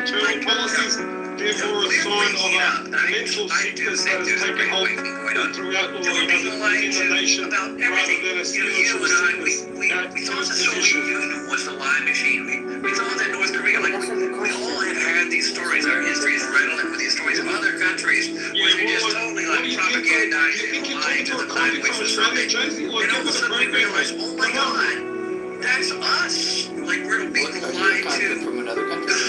therefore a sign of a mental sickness that has taken hold throughout all the nation rather than a spiritual sickness. We thought the Soviet Union was the lie machine. We thought that North Korea, like, we all have had these stories. Our history is redolent with these stories of other countries where they're just totally like propagandizing and lying to the climate, which was something. And all of a sudden we realize, oh my God, that's us. Like, we're being lied to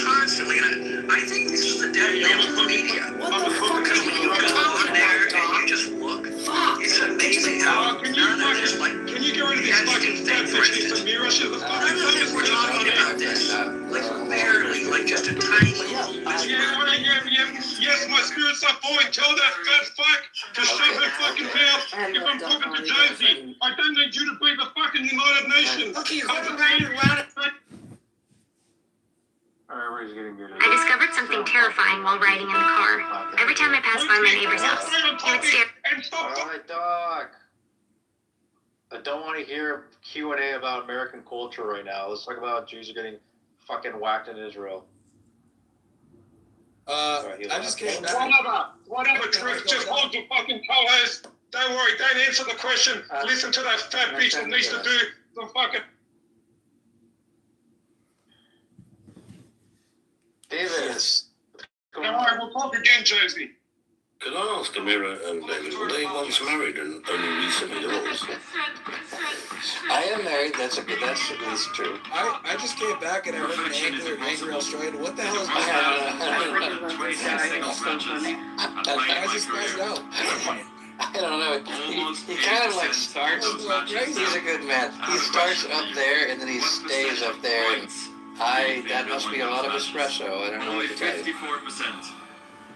constantly. And I think this is the death of the media. Because when you go on there and you just look, it's amazing how none of this, like, can you get rid of this fucking fat bitch from mirror shit? None of this we're talking about this. Like, barely, like, just a tiny little. Yes, my spirit's up boy. Tell that fat fuck to shut her fucking mouth. If I'm talking to Josie, I don't need you to be the fucking United Nations. Okay, hold around. Everybody's getting good. I discovered something terrifying while riding in the car. Every time I pass by my neighbor's house, he would stare. Alright, Doc. I don't want to hear Q&A about American culture right now. Let's talk about Jews are getting fucking whacked in Israel. I just came back. Whatever, Truth. Just hold your fucking co-host. Don't worry, don't answer the question. Listen to that fat bitch that needs to do the fucking... Davis. Don't worry, we'll talk again, Josie. Can I ask Amira and David, were they once married and only recently divorced? I am married. That's true. I just came back and I heard an angry Australian. What the hell is going on? I just passed out. I don't know. He kind of like starts. He's a good man. He starts up there and then he stays up there. And that must be a lot of espresso. I don't know what to tell you.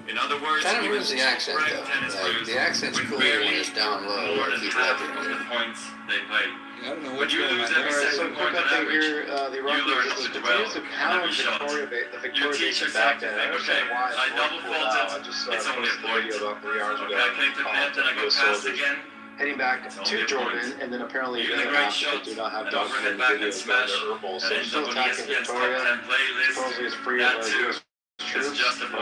In other words, kind of ruins the accent though. Like, the accent's cooler when it's down low. Or Heath Ledger. Points they play. I don't know When you lose every second point on average, the Iraqis continues to pound the Victoria Base back there. I understand why I double faulted. It's only a point. About 3 hours ago. I came to net and I go past again. Heading back to Jordan, and then apparently the other half they do not have documented videos of the herbal. So they're still attacking Victoria. Supposedly it's free of US troops, but I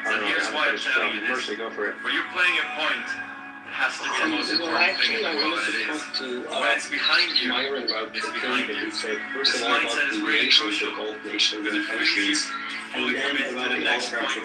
don't know. Here's why I'm telling you this. Firstly, go for it. Where you're playing a point, it has to be the most important thing in the world that it is. When it's behind you, it's behind you. This mindset is really crucial. Because if we leave, we'll commit to the next point. And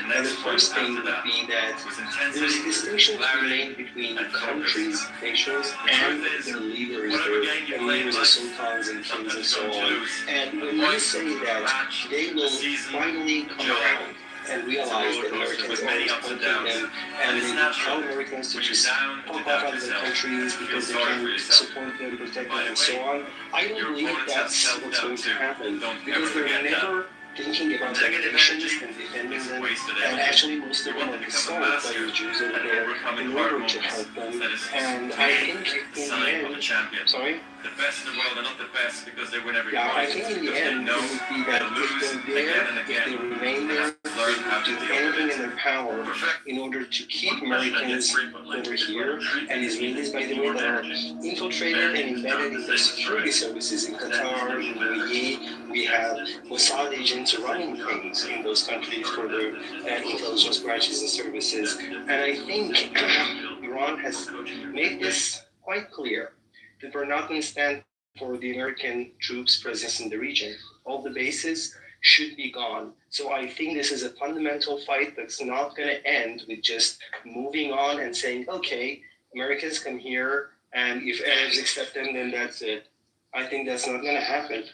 the next point after that was intensity, clarity, between and countries, focus. nations, The and truth is, their leaders, whatever game you play in leaders of life, sultans and kings and sometimes so you're going to on. lose. And The when you point, say the that match, they the will season, finally the come job. around and realize that Americans with are many always ups and pointing downs. them, And and it's they natural. tell Americans to When you're just down, you pump doubt out of their yourself. countries You feel because they sorry for can yourself. support them, protect By them, the and so way, on. I don't your believe opponents have that's what's going to self-doubt happen too. Don't because ever they're forget that. never thinking about their Negative nations energy and defending is a them. wasted And energy. actually, most You of them want are to become a installed by master the Jews over at there overcoming in hard order to moments. help them. That is And to I me think the in the sign of a end, champion. sorry. The best in the world are not the best because they win every Yeah, I fight. think in the Because they end, know it would be how that to lose if they're again and there, if again. they remain They there, have to learn how to do deal with anything it. in their power in order to keep Americans over here and Israelis, by the way, that are infiltrated and embedded in the security services in Qatar, in UAE. We have Mossad agents running things in those countries for their intelligence branches and services. And I think Iran has made this quite clear that we're not going to stand for the American troops' presence in the region. All the bases should be gone. So I think this is a fundamental fight that's not going to end with just moving on and saying, okay, Americans come here, and if Arabs accept them, then that's it. I think that's not going to happen.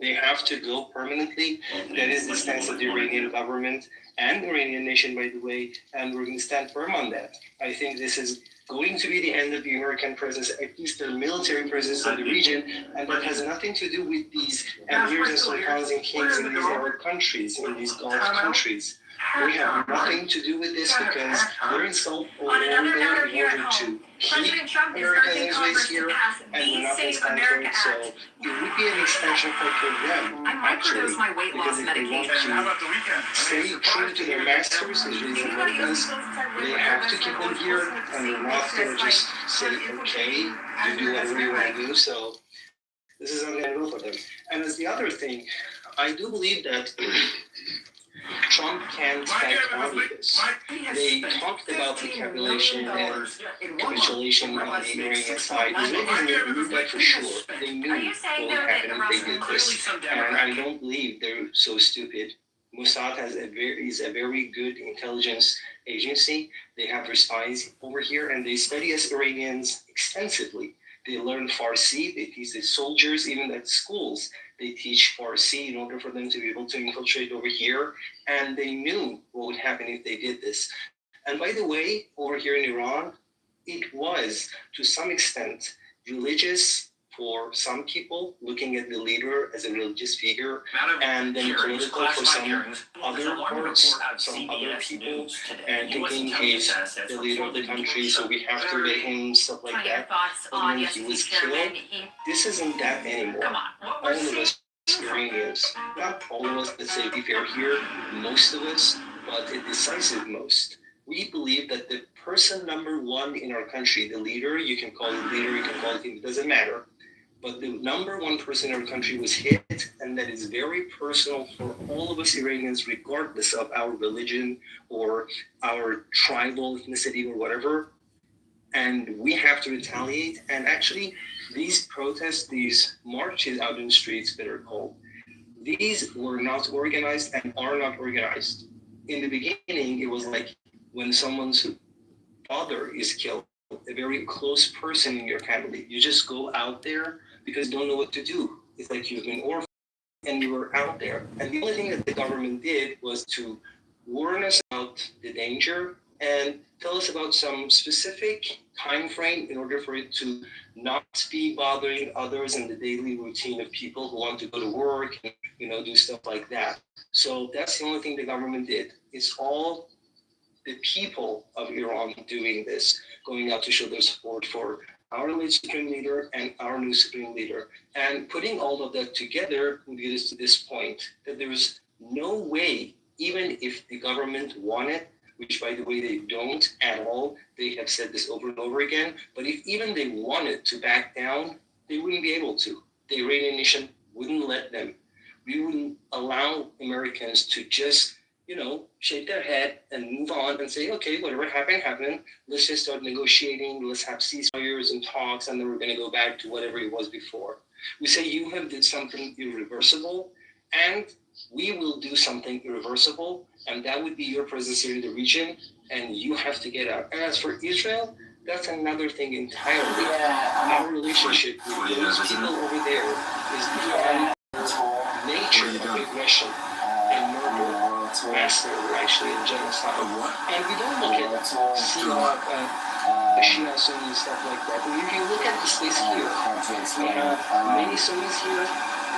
They have to go permanently. That is the stance of the Iranian government and the Iranian nation, by the way, and we're going to stand firm on that. I think this is going to be the end of the American presence, at least their military presence in the region, and that has nothing to do with these emirs and sultans and kings in these Arab countries, in these Gulf countries. We have nothing to do with this because we're installed over there in order to keep American Israelis here, and we're not going to stand for it. So it would be an expansion point for them, actually, because if they want to stay true to their masters, Israeli Americans, they have to keep them here, and they're not going to just say, okay, you do whatever you want to do. So this is not going to go for them. And as the other thing, I do believe that Trump can back out of this. They talked about the calculation and capitulation on the Iranian side. The Israelis knew that for sure. They knew what would happen if they did this. And I don't believe they're so stupid. Mossad is a very good intelligence agency. They have their spies over here, and they study us Iranians extensively. They learn Farsi. They teach the soldiers, even at schools. They teach Farsi in order for them to be able to infiltrate over here. And they knew what would happen if they did this. And by the way, over here in Iran, it was, to some extent, religious for some people, looking at the leader as a religious figure, and then political for some other parts, some other people, and thinking he's the leader of the country, so we have to let him, stuff like that. But when he was killed, this isn't that anymore. All of us Iranians, not all of of us, let's say, if you're here, most of us, but a decisive most, we believe that the person number one in our country, the leader, you can call it leader, you can call it him, it doesn't matter, but the number one person in our country was hit, and that is very personal for all of us Iranians, regardless of our religion or our tribal ethnicity or whatever. And we have to retaliate. And actually, these protests, these marches out in the streets that are called, these were not organized and are not organized. In the beginning, it was like when someone's father is killed, a very close person in your family, you just go out there because you don't know what to do. It's like you've been orphaned and you were out there. And the only thing that the government did was to warn us about the danger and tell us about some specific time frame in order for it to not be bothering others in the daily routine of people who want to go to work and, do stuff like that. So that's the only thing the government did. It's all the people of Iran doing this, going out to show their support for our late supreme leader and our new supreme leader. And putting all of that together would get us to this point that there is no way, even if the government wanted, which by the way they don't at all, they have said this over and over again, but if even they wanted to back down, they wouldn't be able to. The Iranian nation wouldn't let them. We wouldn't allow Americans to just shake their head and move on and say, okay, whatever happened. Let's just start negotiating. Let's have ceasefires and talks, and then we're going to go back to whatever it was before. We say you have did something irreversible, and we will do something irreversible, and that would be your presence here in the region, and you have to get out. And as for Israel, that's another thing entirely. Our relationship with those people over there is beyond nature of aggression and murder. Master, actually, in genocide. And we don't look at Shia, Sunni, stuff like that. But if you look at the space here, we have many Sunnis here,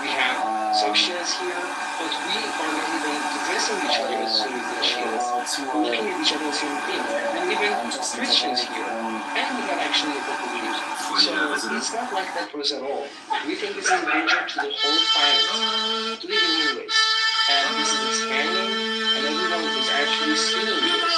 we have some Shias here, but we are not even addressing each other as Sunnis and Shias. We're looking at each other as human beings, and even Christians here, and we have actually a couple of years. So it's not like that for us at all. We think this is a danger to the whole planet, to the human race. And this is expanding, and everyone is actually seeing this.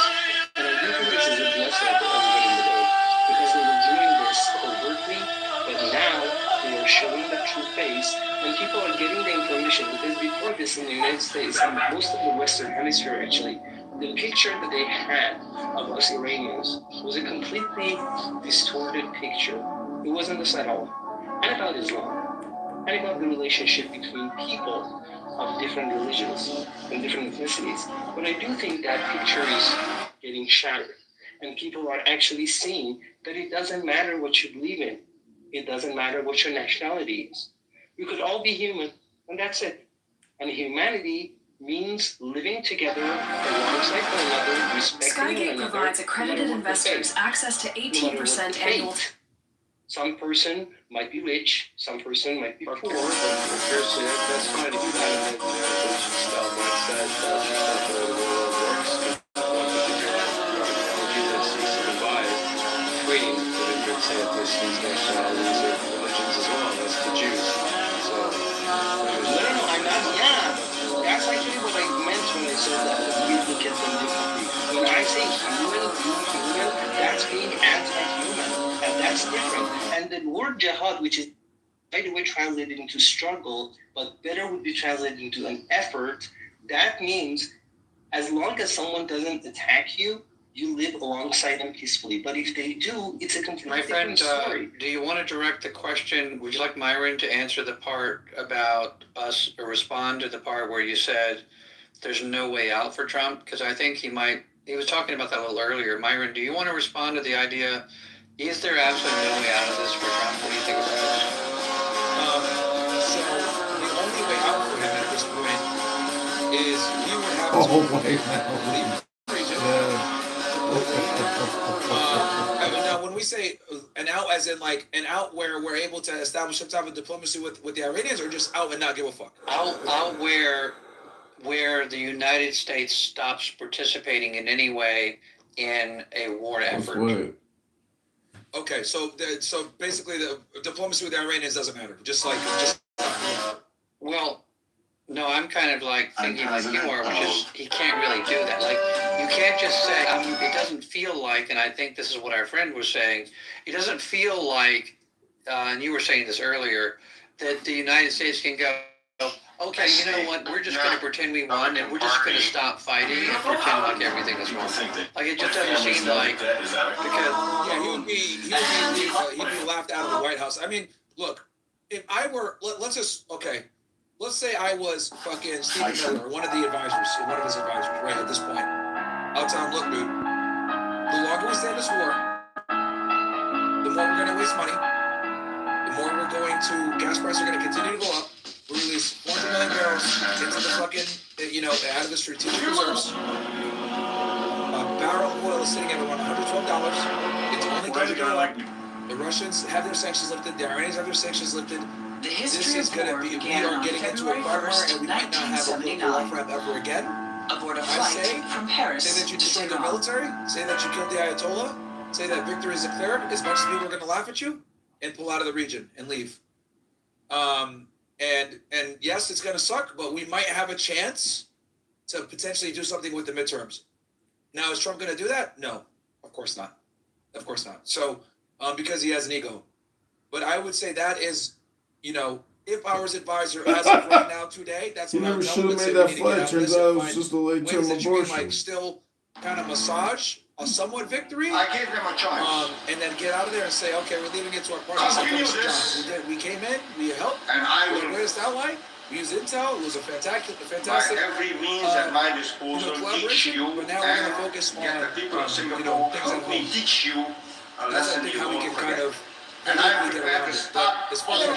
And I do think this is a blessing for everybody in the world, because they were doing this covertly, but now they are showing the true face, and people are getting the information. Because before this in the United States, and most of the Western Hemisphere actually, the picture that they had of us Iranians was a completely distorted picture. It wasn't this at all. And about Islam, and about the relationship between people of different religions and different ethnicities. But I do think that picture is getting shattered, and people are actually seeing that it doesn't matter what you believe in. It doesn't matter what your nationality is. We could all be human, and that's it. And humanity means living together alongside one another, respecting one another. Skygate provides accredited investors access to 18% annual. Some person might be rich, some person might be poor. But that's fine if you have an style mindset, that's just not the way the world works. One particular ideology that seeks to divide between the different ethnicities, nationalities, or religions as well. That's the Jews. So, I'm not, that's actually what I meant when I said that we look at them differently. When I say human, that's being anti-human, and that's different. And the word jihad, which is, by the way, translated into struggle, but better would be translated into an effort, that means as long as someone doesn't attack you, you live alongside them peacefully. But if they do, it's a completely different story. Do you want to direct the question? Would you like Myron to answer the part about us, or respond to the part where you said there's no way out for Trump? Because I think he was talking about that a little earlier. Myron, do you want to respond to the idea, is there absolutely no way out of this for Trump? What do you think about this? So the only way out for him at this point is he would have to leave. Now, when we say an out, as in like an out where we're able to establish some type of diplomacy with the Iranians, or just out and not give a fuck? Out where the United States stops participating in any way in a war effort. Okay, so basically the diplomacy with the Iranians doesn't matter. Well, no, No, I'm kind of like thinking like you are, which is he can't really do that. Like you can't just say, it doesn't feel like, and I think this is what our friend was saying, it doesn't feel like, and you were saying this earlier, that the United States can go, okay, you know what, we're just going to pretend we won and we're just going to stop fighting and pretend like everything is normal. Like it just doesn't seem like, because yeah, he'd be laughed out of the White House. I mean, look, if I were, let's say I was fucking Stephen Miller, one of the advisors, one of his advisors, right at this point. I'll tell him, look, dude, the longer we stay in this war, the more we're going to waste money, the more we're going to, gas prices are going to continue to go up. We release 400 million barrels into the fucking, out of the strategic reserves. A barrel of oil is sitting at around $112. It's only going to go up. The Russians have their sanctions lifted. The Iranians have their sanctions lifted. This is going to be, we are getting into a quagmire and we might not have a political off-ramp ever again. I say that you destroyed the military, say that you killed the Ayatollah, say that victory is declared, as much as people are going to laugh at you, and pull out of the region and leave. And yes, it's going to suck, but we might have a chance to potentially do something with the midterms. Now, is Trump going to do that? No, of course not. Of course not. So, because he has an ego. But I would say that is, if I was advisor as of right now today, that's what I would tell him. He never should have made that flight. Turns out it was just a late-term abortion. Like still kind of massage a somewhat victory. I gave them a choice. And then get out of there and say, okay, we're leaving it to our partners. We came in, we helped. And I will. The greatest ally. We used Intel. It was a fantastic. By every means at my disposal, teach you but now we're going to focus on the people of Singapore. Help me teach you a lesson you won't forget. And I'm prepared to start. Do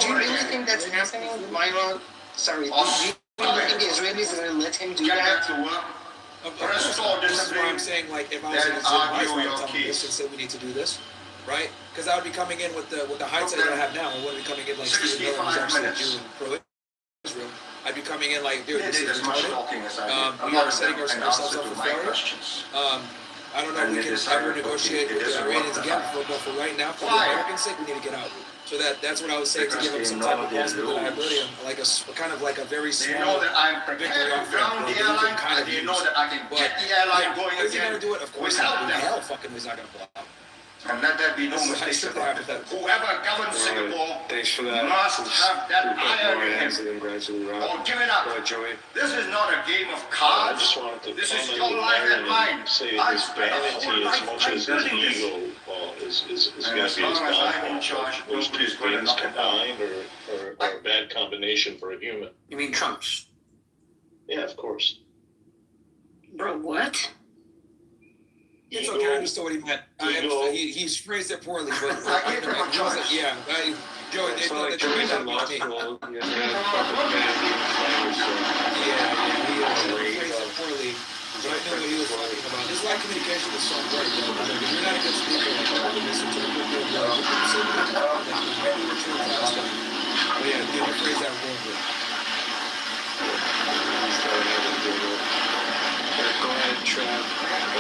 you really think that's happening, Myron? Sorry. Do you really think the Israelis are going to let him do that? This is why I'm saying, like, if I was in his advice, I would tell him this and say we need to do this, right? Because I would be coming in with the hindsight that I have now. I wouldn't be coming in like Stephen Miller, who's actually a Jew and pro-Israel. I'd be coming in like, dude, this is retarded. We are setting ourselves up for failure. I don't know if we can ever negotiate with the Iranians again, but for right now, for the American sake, we need to get out. So that's what I would say to give them some type of possible reliability and like a kind of like a very small victory off-ramp where we can kind of use. But yeah, is he going to do it? Of course not. Hell fucking he's not going to pull out. And let there be no mistake about it. Whoever governs Singapore must have that iron in him. Or give it up. This is not a game of cards. This is your life and mine. I spent a whole life building this. Is going to be his downfall. Those two things combined or a bad combination for a human. You mean Trump's? Yeah, of course. Bro, what? It's okay, I understood what he meant. He's phrased it poorly, but yeah. Joey, they thought that you meant that about me. Yeah, he phrased it poorly. But I know what he was talking about. This lack of communication is so important. If you're not a good speaker, like all the misinterpret your words, you can say that. Maybe we're true fast. But yeah, dude, I phrased that wrongly. Go ahead, Trav. I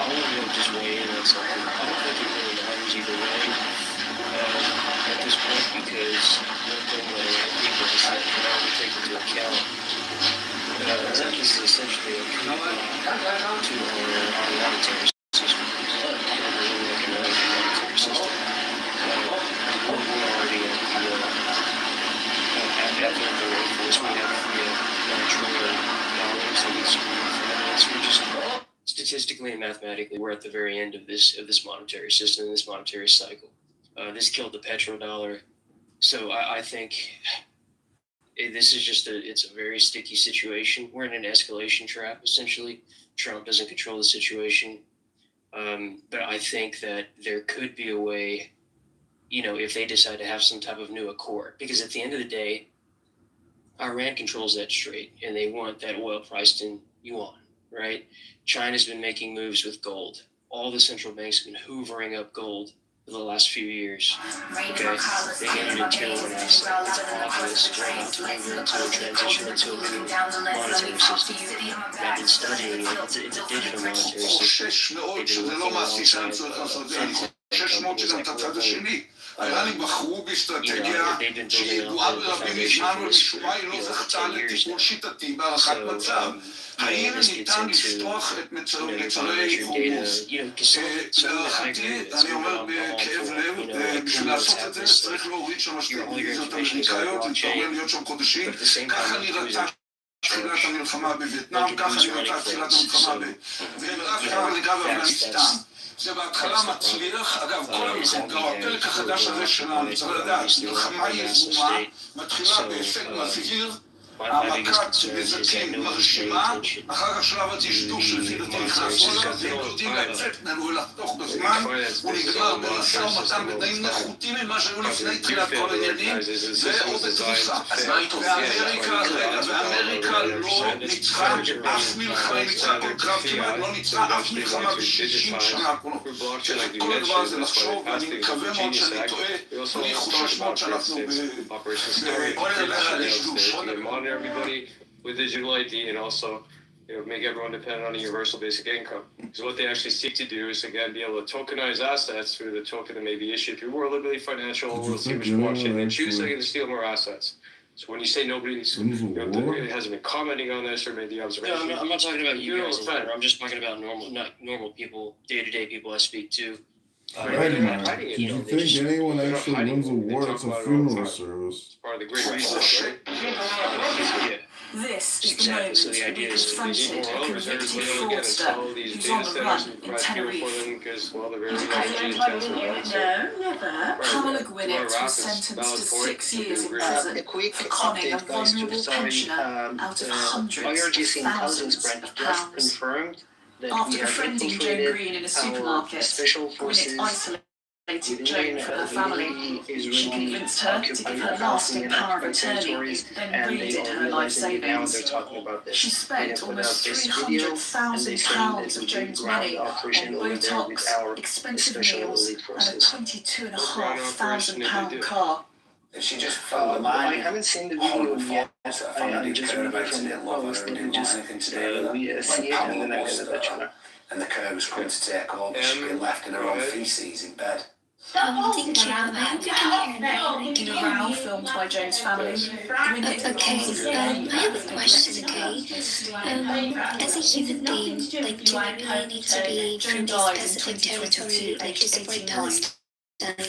want to just weigh in on something. I don't think it really matters either way at this point, because one thing that a lot of people have to take into account this is essentially a commitment to our monetary system. Statistically and mathematically, we're at the very end of this monetary system, this monetary cycle. This killed the petrodollar. So I think this is it's a very sticky situation. We're in an escalation trap, essentially. Trump doesn't control the situation. But I think that there could be a way, if they decide to have some type of new accord, because at the end of the day, Iran controls that strait and they want that oil priced in yuan, right? China's been making moves with gold. All the central banks have been hoovering up gold for the last few years. Okay, they needed a tier 1 asset. It's obvious we're about to move into a transition into a new monetary system. I've been studying it. It's a digital monetary system. 600 שזה לא מעשי שאני צריך לעשות את זה, אני חושב 600 שגם את הצד השני. האיראנים בחרו באסטרטגיה שידועה ברבים מזמן ומשום מה היא לא זכתה לטיפול שיטתי בהערכת מצב. האם ניתן לפתוח את מצרי הורמוז? להערכתי, אני אומר בכאב לב, בשביל לעשות את זה צריך להוריד שם שתי דיוויזיות אמריקאיות, להתעורר להיות שם חודשים, ככה נראתה תחילת המלחמה בווייטנאם, ככה נראתה תחילת המלחמה בעיראק, ככה לגבי אפגניסטן. זה בהתחלה מצליח, אגב, כל המלחמה, הפרק החדש הזה שלנו, צריך לדעת, מלחמה יזומה, מתחילה בהישג מזהיר, העמקת נזקים מרשימה, אחר כך שלב הדשדוש שלפי דעתי נכנסנו אליו, והם יודעים לצאת ממנו ולחתוך בזמן, הוא נגמר במשא ומתן בתנאים נחותים ממה שהיו לפני תחילת כל העניינים, ועוד בתבוסה. ואמריקה לא ניצחה אף מלחמה, היא ניצחה כל קרב כמעט, לא ניצחה אף מלחמה ב-60 שנה האחרונות. צריך את כל הדבר הזה לחשוב, ואני מקווה מאוד שאני טועה, אני חושש מאוד שאנחנו בדשדוש. Everybody with digital ID and also make everyone dependent on a universal basic income. So what they actually seek to do is again be able to tokenize assets through the token that may be issued through World Liberty Financial or World Securities blockchain. They choose to steal more assets. So when you say nobody's hasn't been commenting on this or made the observation. No, I'm not talking about you guys. I'm just talking about normal people, day-to-day people I speak to. Do you think anyone actually wins a war? It's a funeral service. Part of the Great Reset, right? This is the moment So the idea is confronted a convicted fraudster who's on the run in Tenerife. Pamela Gwynett was sentenced to 6 years in prison for conning a vulnerable pensioner out of hundreds of thousands of pounds. After befriending Joan Green in a supermarket, Gwynett isolated Joan from her family. She convinced her to give her lasting power of attorney, then redid her life savings. She spent almost £300,000 of Joan's money on Botox, expensive meals, and a £22,500 car. She just followed the line. I haven't seen the video yet. I'm just reading from the post and just see it and then I'm going to let you know. And the curve was going to take off. She'd been left in her own feces in bed. Thank you. I hope you can hear me. In a row filmed by Joan's family, Gwynett I have a question, okay? As a human being, like, do we really need to be from this specific territory, like, to support Palestine?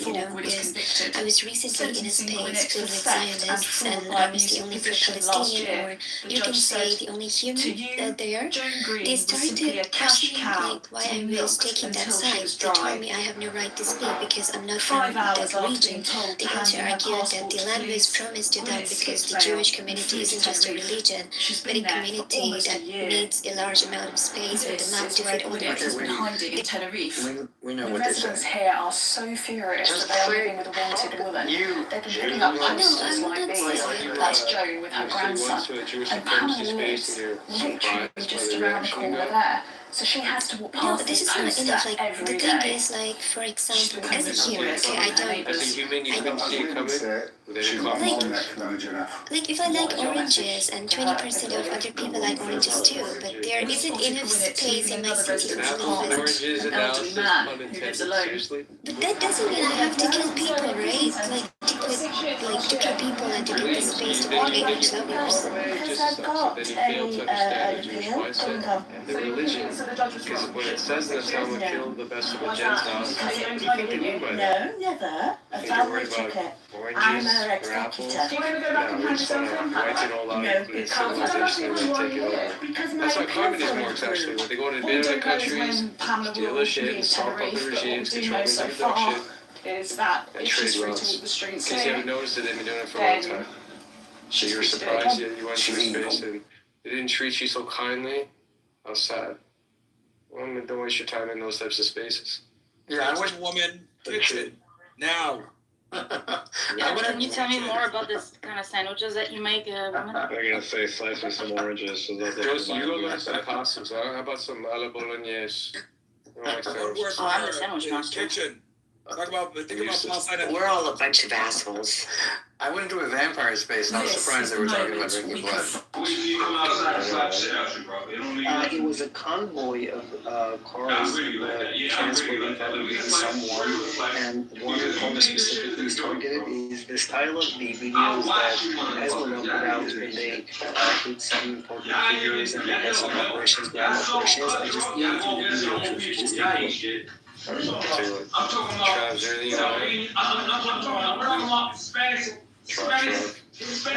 You know, because I was recently in a space filled with Zionists, and I was the only Palestinian, or you can say the only human there. They started questioning, like, why I was taking that side. They told me I have no right to speak because I'm not from that region. They also argued that the land was promised to them because the Jewish community isn't just a religion, but a community that needs a large amount of space on the map to fit all their people. We know what this is. Here are so furious that they are living with a wanted woman. They've been putting up posters like these. That's Joan with her grandson. And Pamela lives literally just around the corner there. So she has to walk past this this is not enough. Like, the day. thing is, like, for example, as a human, okay, I don't. Like, if I like oranges and 20% of other people like oranges too, but there isn't enough space in my city to live in. But that doesn't mean I have to kill people, right? Like, to kill people and to put the space to put English lovers. Because I've got The religion, because when it says in the Talmud, kill the best of the Gentiles, what do you think they mean by that? No, never. I think you're worried about oranges or apples? No, we just want to wipe it all out and civilization and then take it over. That's how communism works, actually. When they go to the countries, steal the shit and prop up the regimes, control the production, is that and trade routes. In case you haven't noticed it, they've been doing it for a long time. So you're surprised you went to space and they didn't treat you so kindly? How sad. Well, don't waste your time in those types of spaces. Yeah, I was woman kitchen now. Can you tell me more about this kind of sandwiches that you make? I'm gonna say slice with some oranges. So that's you go learn some pasta. So how about some alla bolognese? I'm a sandwich master. Kitchen. Think about Paul. We're all a bunch of assholes. I went into a vampire space. I was surprised they were talking about drinking blood. It was a convoy of cars transporting probably someone, and one component specifically is targeted is the style of the videos that Hezbollah put out when they hit some important figures and they had some operations, ground operations. I just gave you the video to just take a look. Travis, everything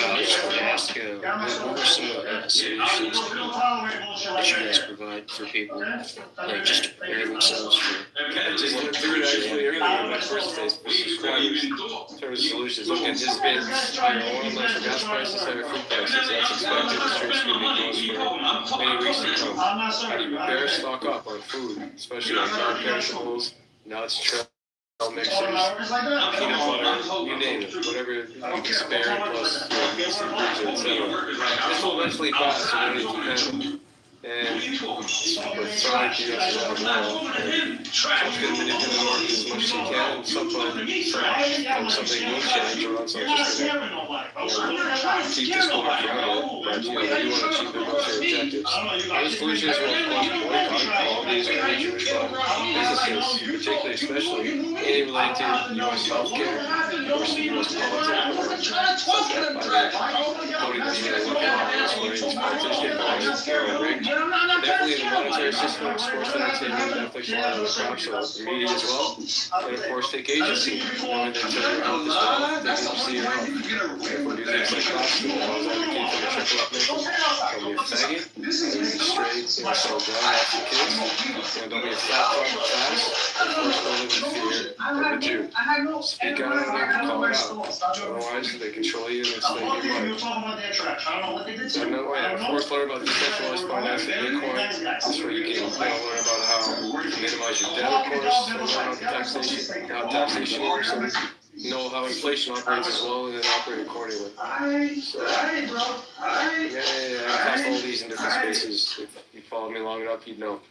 I just wanted to ask, what were some solutions that you guys provide for people, like just to prepare themselves for? I just went through it actually earlier in my first day for subscribers. In terms of solutions, look at this bit, higher oil, natural gas prices, higher food prices. That's expected. The streets could be closed for many weeks to come. How do you prepare? Stock up on food, especially like non-perishables, nuts, trail mixers, peanut butter, you name it, whatever you can spare, plus meats and fruits, etc. This will eventually pass, so we need to handle. And we're trying to use it out now. And Trump's going to manipulate the market as much as he can, and something will change, or else I'm just going to keep this going forever. But we want to achieve the military objectives. The solution is, well, of course, boycott all these Jewish-run businesses, particularly, especially any related to U.S. healthcare, of course, the U.S. politics, such that by the voting machine that we're getting this way, these politicians get biased, rigged. Definitely the monetary system, sports entertainment, Netflix, all of the crap shows, the media as well. And of course, take agency. Knowing that your health is well, take agency your health. Therefore, do things like hospital. I was advocating for the triple up mission. Don't be a faggot. Don't be straight. Settle down after your kids. Don't be a fat fuck fast. Of course, don't live in fear of a Jew. Speak out on it and call it out. Otherwise, they control you and it's your life. And of course, learn about decentralized finance. Bitcoin. That's where you can learn about how to minimize your debt, of course, and learn how taxation works, and know how inflation operates as well, and then operate accordingly. So, I passed all these in different spaces. If you follow me long enough, you'd know.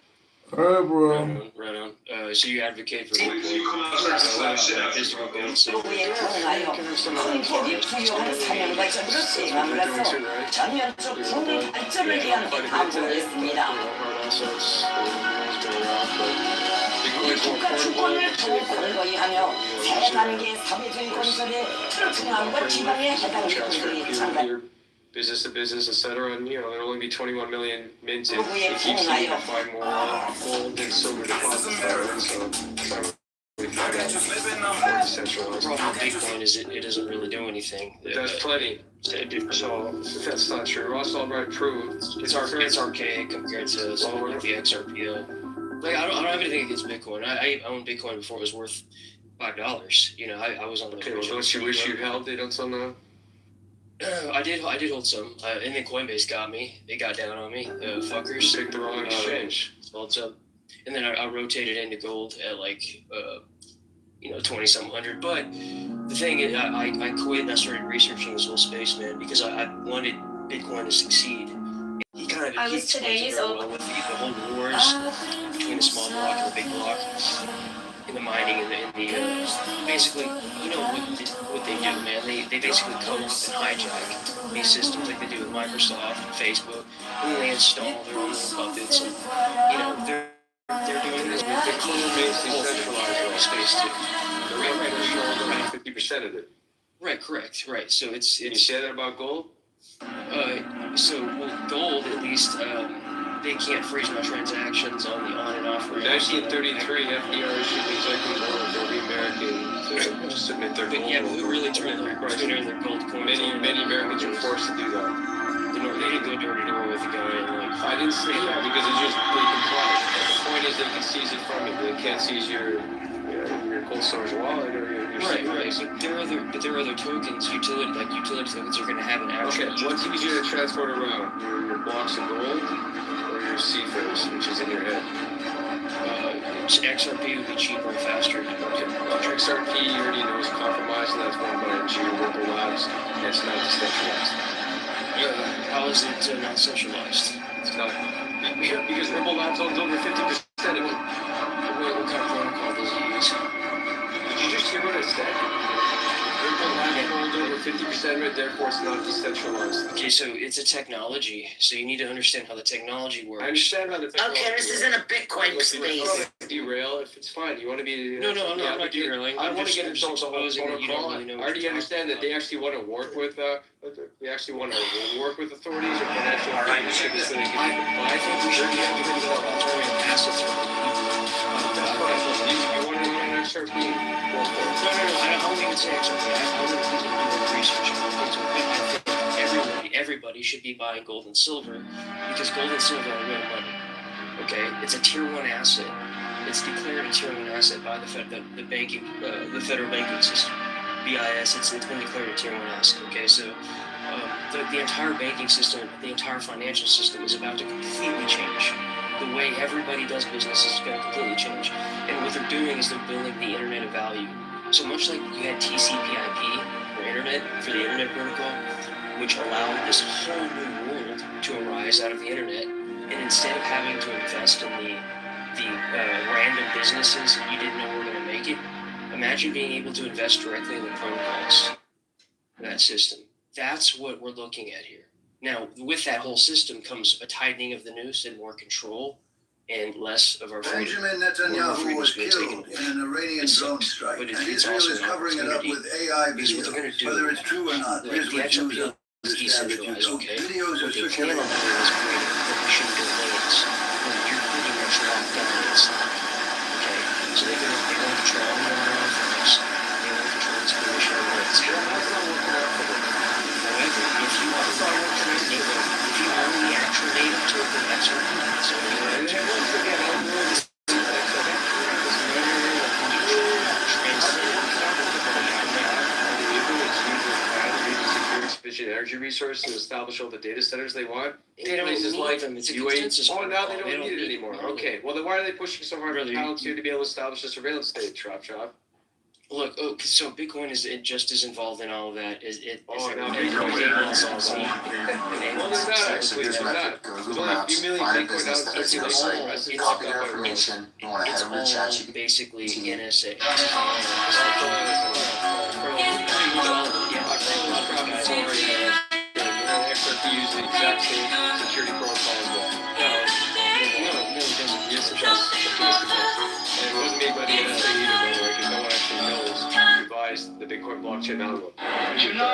Alright, bro. Right on. So you advocate for Bitcoin, physical gold, silver. Business to business, etc. And there'll only be 21 million minted. It keeps you to find more gold and silver deposits there. So the problem with Bitcoin is it doesn't really do anything. It does plenty. So that's not true. Ross Albright proved it's archaic compared to something like the XRPO. Like I don't have anything against Bitcoin. I owned Bitcoin before it was worth $5. I was on the. Okay, well, don't you wish you held it until now? I did hold some, and then Coinbase got me. They got down on me, fuckers. Picked the wrong exchange. Well, and then I rotated into gold at 20-something hundred. But the thing is, I quit and I started researching this whole space, man, because I wanted Bitcoin to succeed. He kind of I was today's well with the whole wars between the small block and the big block. In the mining and the basically, what they do, man. They basically code and hijack these systems like they do with Microsoft and Facebook, and then they install their own puppets, and they're doing this with Bitcoin remains decentralized space too. Right, 50% of it. Right, correct, right. So it's. Can you say that about gold? Gold at least. They can't freeze my transactions on and off ramp. In 1933, FDR issued the executive order for the American to submit their gold. Yeah, but who really turned their gold coins? Many Americans were forced to do that. They didn't go door to door with the guy. I didn't say that because they comply. The point is they can seize it from you. They can't seize your cold storage wallet or your right. But there are other tokens, utility tokens are going to have an actual. Okay, what's easier to transport around? Your blocks of gold or your seafarers, which is in your head? XRP would be cheaper and faster. Okay, XRP you already know is compromised, and that's run by Ripple Labs, and it's not decentralized. How is it not centralized? It's not. Because Ripple Labs owns over 50% of it. 50% of it, therefore it's not decentralized. Okay, so it's a technology, so you need to understand how the technology works. I understand how the technology Okay, this isn't a Bitcoin works. space. Derail if it's fine. You want to be No, I'm not derailing. I want to get I'm into just the whole exposing that you don't protocol. really know I what already you're understand that they actually want to work with authorities or financial institutions so they can I think we should be able to develop alternative assets for people. You want to run an XRP? Go for it. No, I won't even say XRP. I want people to do more research on things. I think everybody should be buying gold and silver because gold and silver are real money. Okay, it's a tier 1 asset. It's declared a tier 1 asset by the federal banking system, BIS. It's been declared a tier 1 asset. Okay, so the entire banking system, the entire financial system is about to completely change. The way everybody does business is going to completely change. And what they're doing is they're building the internet of value. So much like you had TCP/IP for the internet protocol, which allowed this whole new world to arise out of the internet. And instead of having to invest in the random businesses that you didn't know were going to make it, imagine being able to invest directly in the protocols in that system. That's what we're looking at here. Now, with that whole system comes a tightening of the noose and more control and less of our freedom. Benjamin Netanyahu was killed in an Iranian drone strike, and Israel is covering it up with AI videos, whether it's true or not. Here's what Jews understand that you don't. Videos are circulating. You shouldn't go lanes when you're pretty much locked down inside. Okay? So they want to control all your things. They want to control this pollution of the However, if you own the actual native token, that's what happens. So sufficient energy resources to establish all the data centers they want. They don't need them. It's a consensus. Oh, now they don't need it anymore. Okay. Well, then why are they pushing so hard on Palantir to be able to establish a surveillance state, Chop? Look, so Bitcoin is just as involved in all of that. There's only a few million Bitcoin out of circulation. It's all basically NSA. XRP uses the exact same security protocol as well. No, it doesn't. Yes, it does. And it wasn't made by the NSA either, by the way, because no one actually knows who devised the Bitcoin blockchain algorithm. No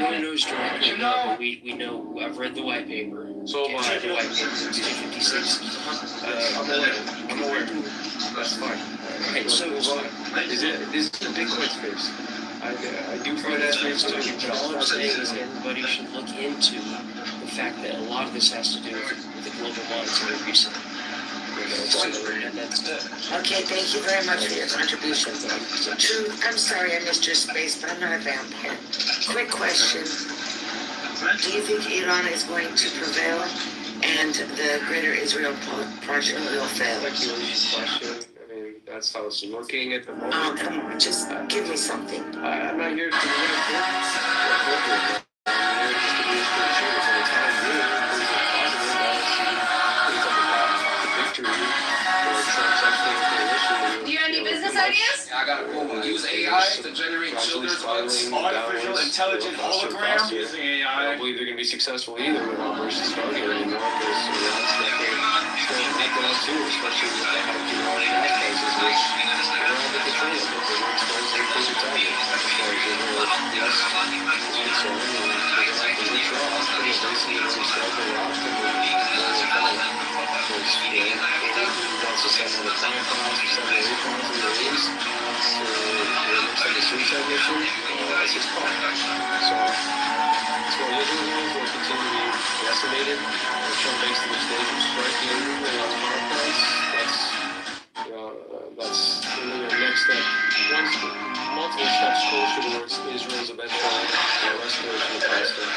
one knows directly, but we know. I've read the white paper. So have I. The white paper, 256. I'm aware. That's fine. Okay, so this is the Bitcoin space. I do find that space to be all I'm saying is everybody should look into the fact that a lot of this has to do with the global monetary reset. Okay, thank you very much for your contribution. True, I'm sorry I missed your space, but I'm not a vampire. Quick question. Do you think Iran is going to prevail and the Greater Israel Project will fail? Question. That's how it's looking at the moment. Just give me something. I'm not here to Do you have any business ideas? I got a quote. Use AI to generate children's books. Artificial intelligent hologram using AI. I don't believe they're going to be successful either with Operation Stargate anymore because Iran's definitely make that up too, especially with the high fuel gas prices, which they're under control of it. They won't expose anything to target as far as their less is concerned, and they're going to have to withdraw. Basically, when we start the lock, and we'll follow. Because, wants to send another plan files, to send the refunds in the release, to send a suicide mission, that's his call. So, that's what we're doing. We'll continue to be decimated. Trump makes the mistake of striking power plants. That's really the next step. Multiple steps closer towards Israel's eventual restoration of Palestine.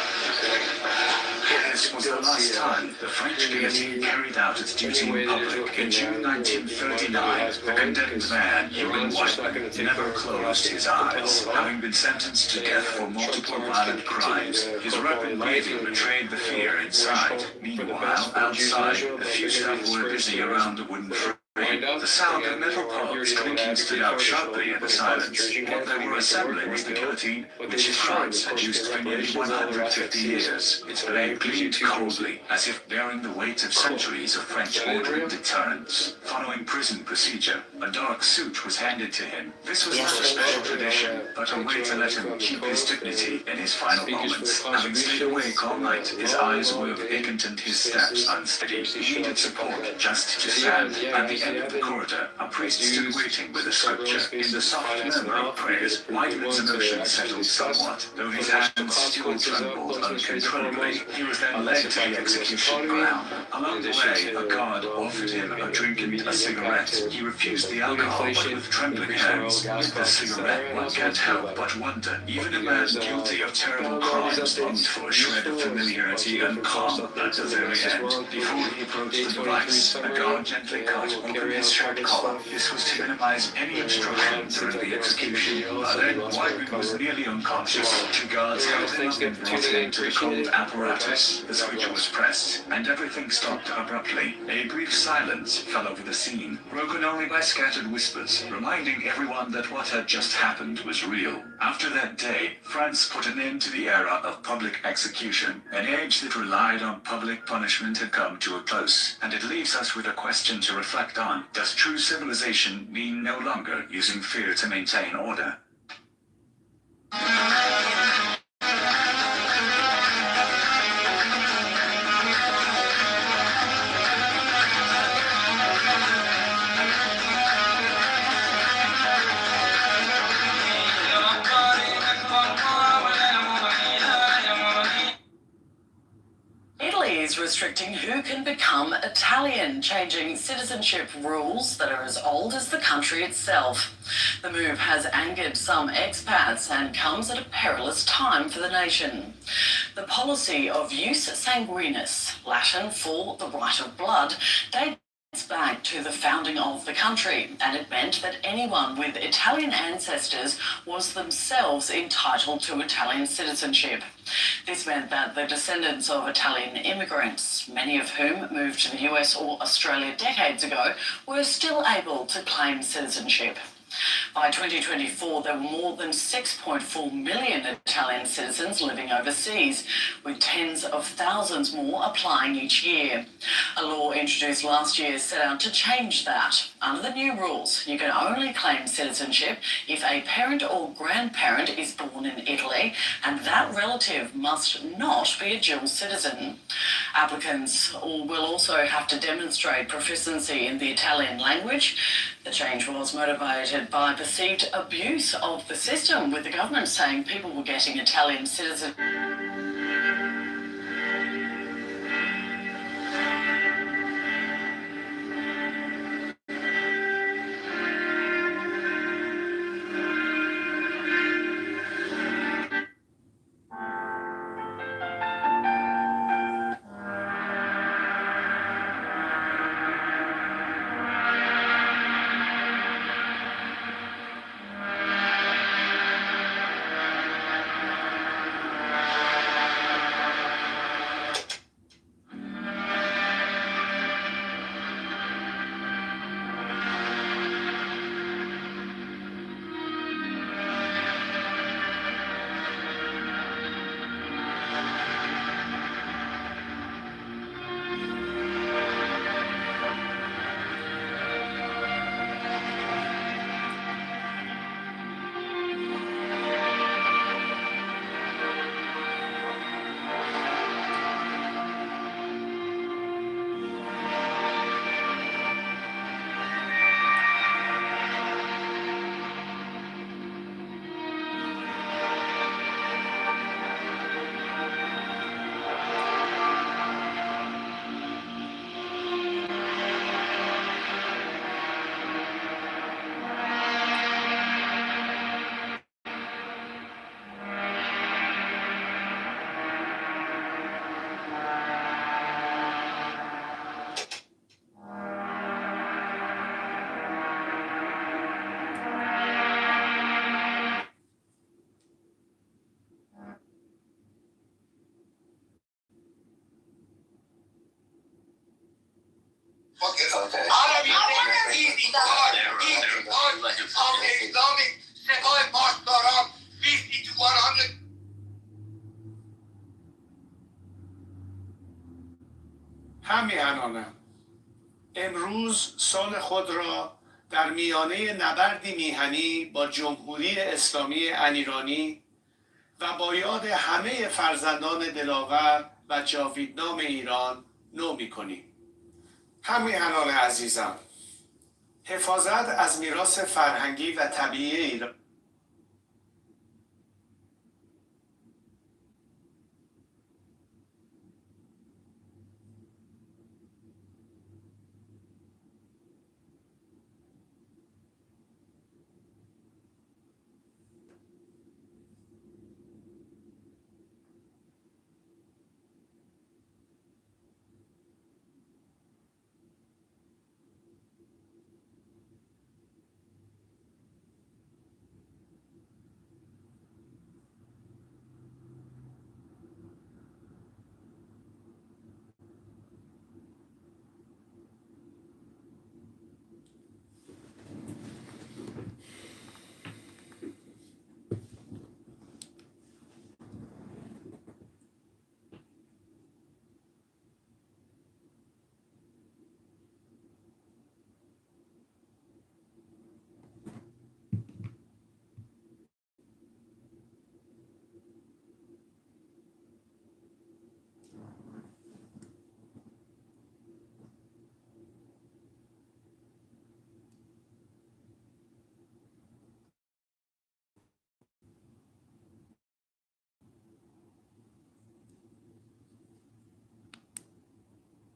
This was the last time the French Committee carried out its duty in public. In June 1939, the condemned man, Ewan Whiteman, never closed his eyes. Having been sentenced to death for multiple violent crimes, his rapid breathing betrayed the fear inside. Meanwhile, outside, a few staff were busy around the wooden frame. The sound of metal pots clinking stood out sharply in the silence. What they were assembling was the guillotine, which France had used for nearly 150 years. Its blade gleamed coldly, as if bearing the weight of centuries of French order and deterrence. Following prison procedure, a dark suit was handed to him. This was not a special tradition, but a way to let him keep his dignity in his final moments. Having stayed awake all night, his eyes were vacant and his steps unsteady. He needed support just to stand. At the end of the corridor, a priest stood waiting with a scripture. In the soft murmur of prayers, Weidman's emotions settled somewhat, though his hands still trembled uncontrollably. He was then led to the execution ground. Along the way, a guard offered him a drink and a cigarette. He refused the alcohol, but with trembling hands, lit the cigarette. One can't help but wonder. Even a man guilty of terrible crimes longed for a shred of familiarity and calm at the very end. Before he approached the device, a guard gently cut open his shirt collar. This was to minimize any obstruction during the execution. Then Weidman was nearly unconscious. Two guards held him up and brought him to the cold apparatus. The switch was pressed, and everything stopped abruptly. A brief silence fell over the scene, broken only by scattered whispers, reminding everyone that what had just happened was real. After that day, France put an end to the era of public execution. An age that relied on public punishment had come to a close, and it leaves us with a question to reflect on. Does true civilization mean no longer using fear to maintain order? Italy is restricting who can become Italian, changing citizenship rules that are as old as the country itself. The move has angered some expats and comes at a perilous time for the nation. The policy of jus sanguinis, Latin for the right of blood, dates back to the founding of the country, and it meant that anyone with Italian ancestors was themselves entitled to Italian citizenship. This meant that the descendants of Italian immigrants, many of whom moved to the US or Australia decades ago, were still able to claim citizenship. By 2024, there were more than 6.4 million Italian citizens living overseas, with tens of thousands more applying each year. A law introduced last year set out to change that. Under the new rules, you can only claim citizenship if a parent or grandparent is born in Italy, and that relative must not be a dual citizen. Applicants will also have to demonstrate proficiency in the Italian language. The change was motivated by perceived abuse of the system, with the government saying people were getting Italian citizenship. سپاه پاسداران 50 to 100. همیهنانم امروز سال خود را در میانه نبردی میهنی با جمهوری اسلامی ایرانی و با یاد همه فرزندان دلاور و جاویدنام ایران نو می‌کنیم. همیهنان عزیزم، حفاظت از میراث فرهنگی و طبیعی ایران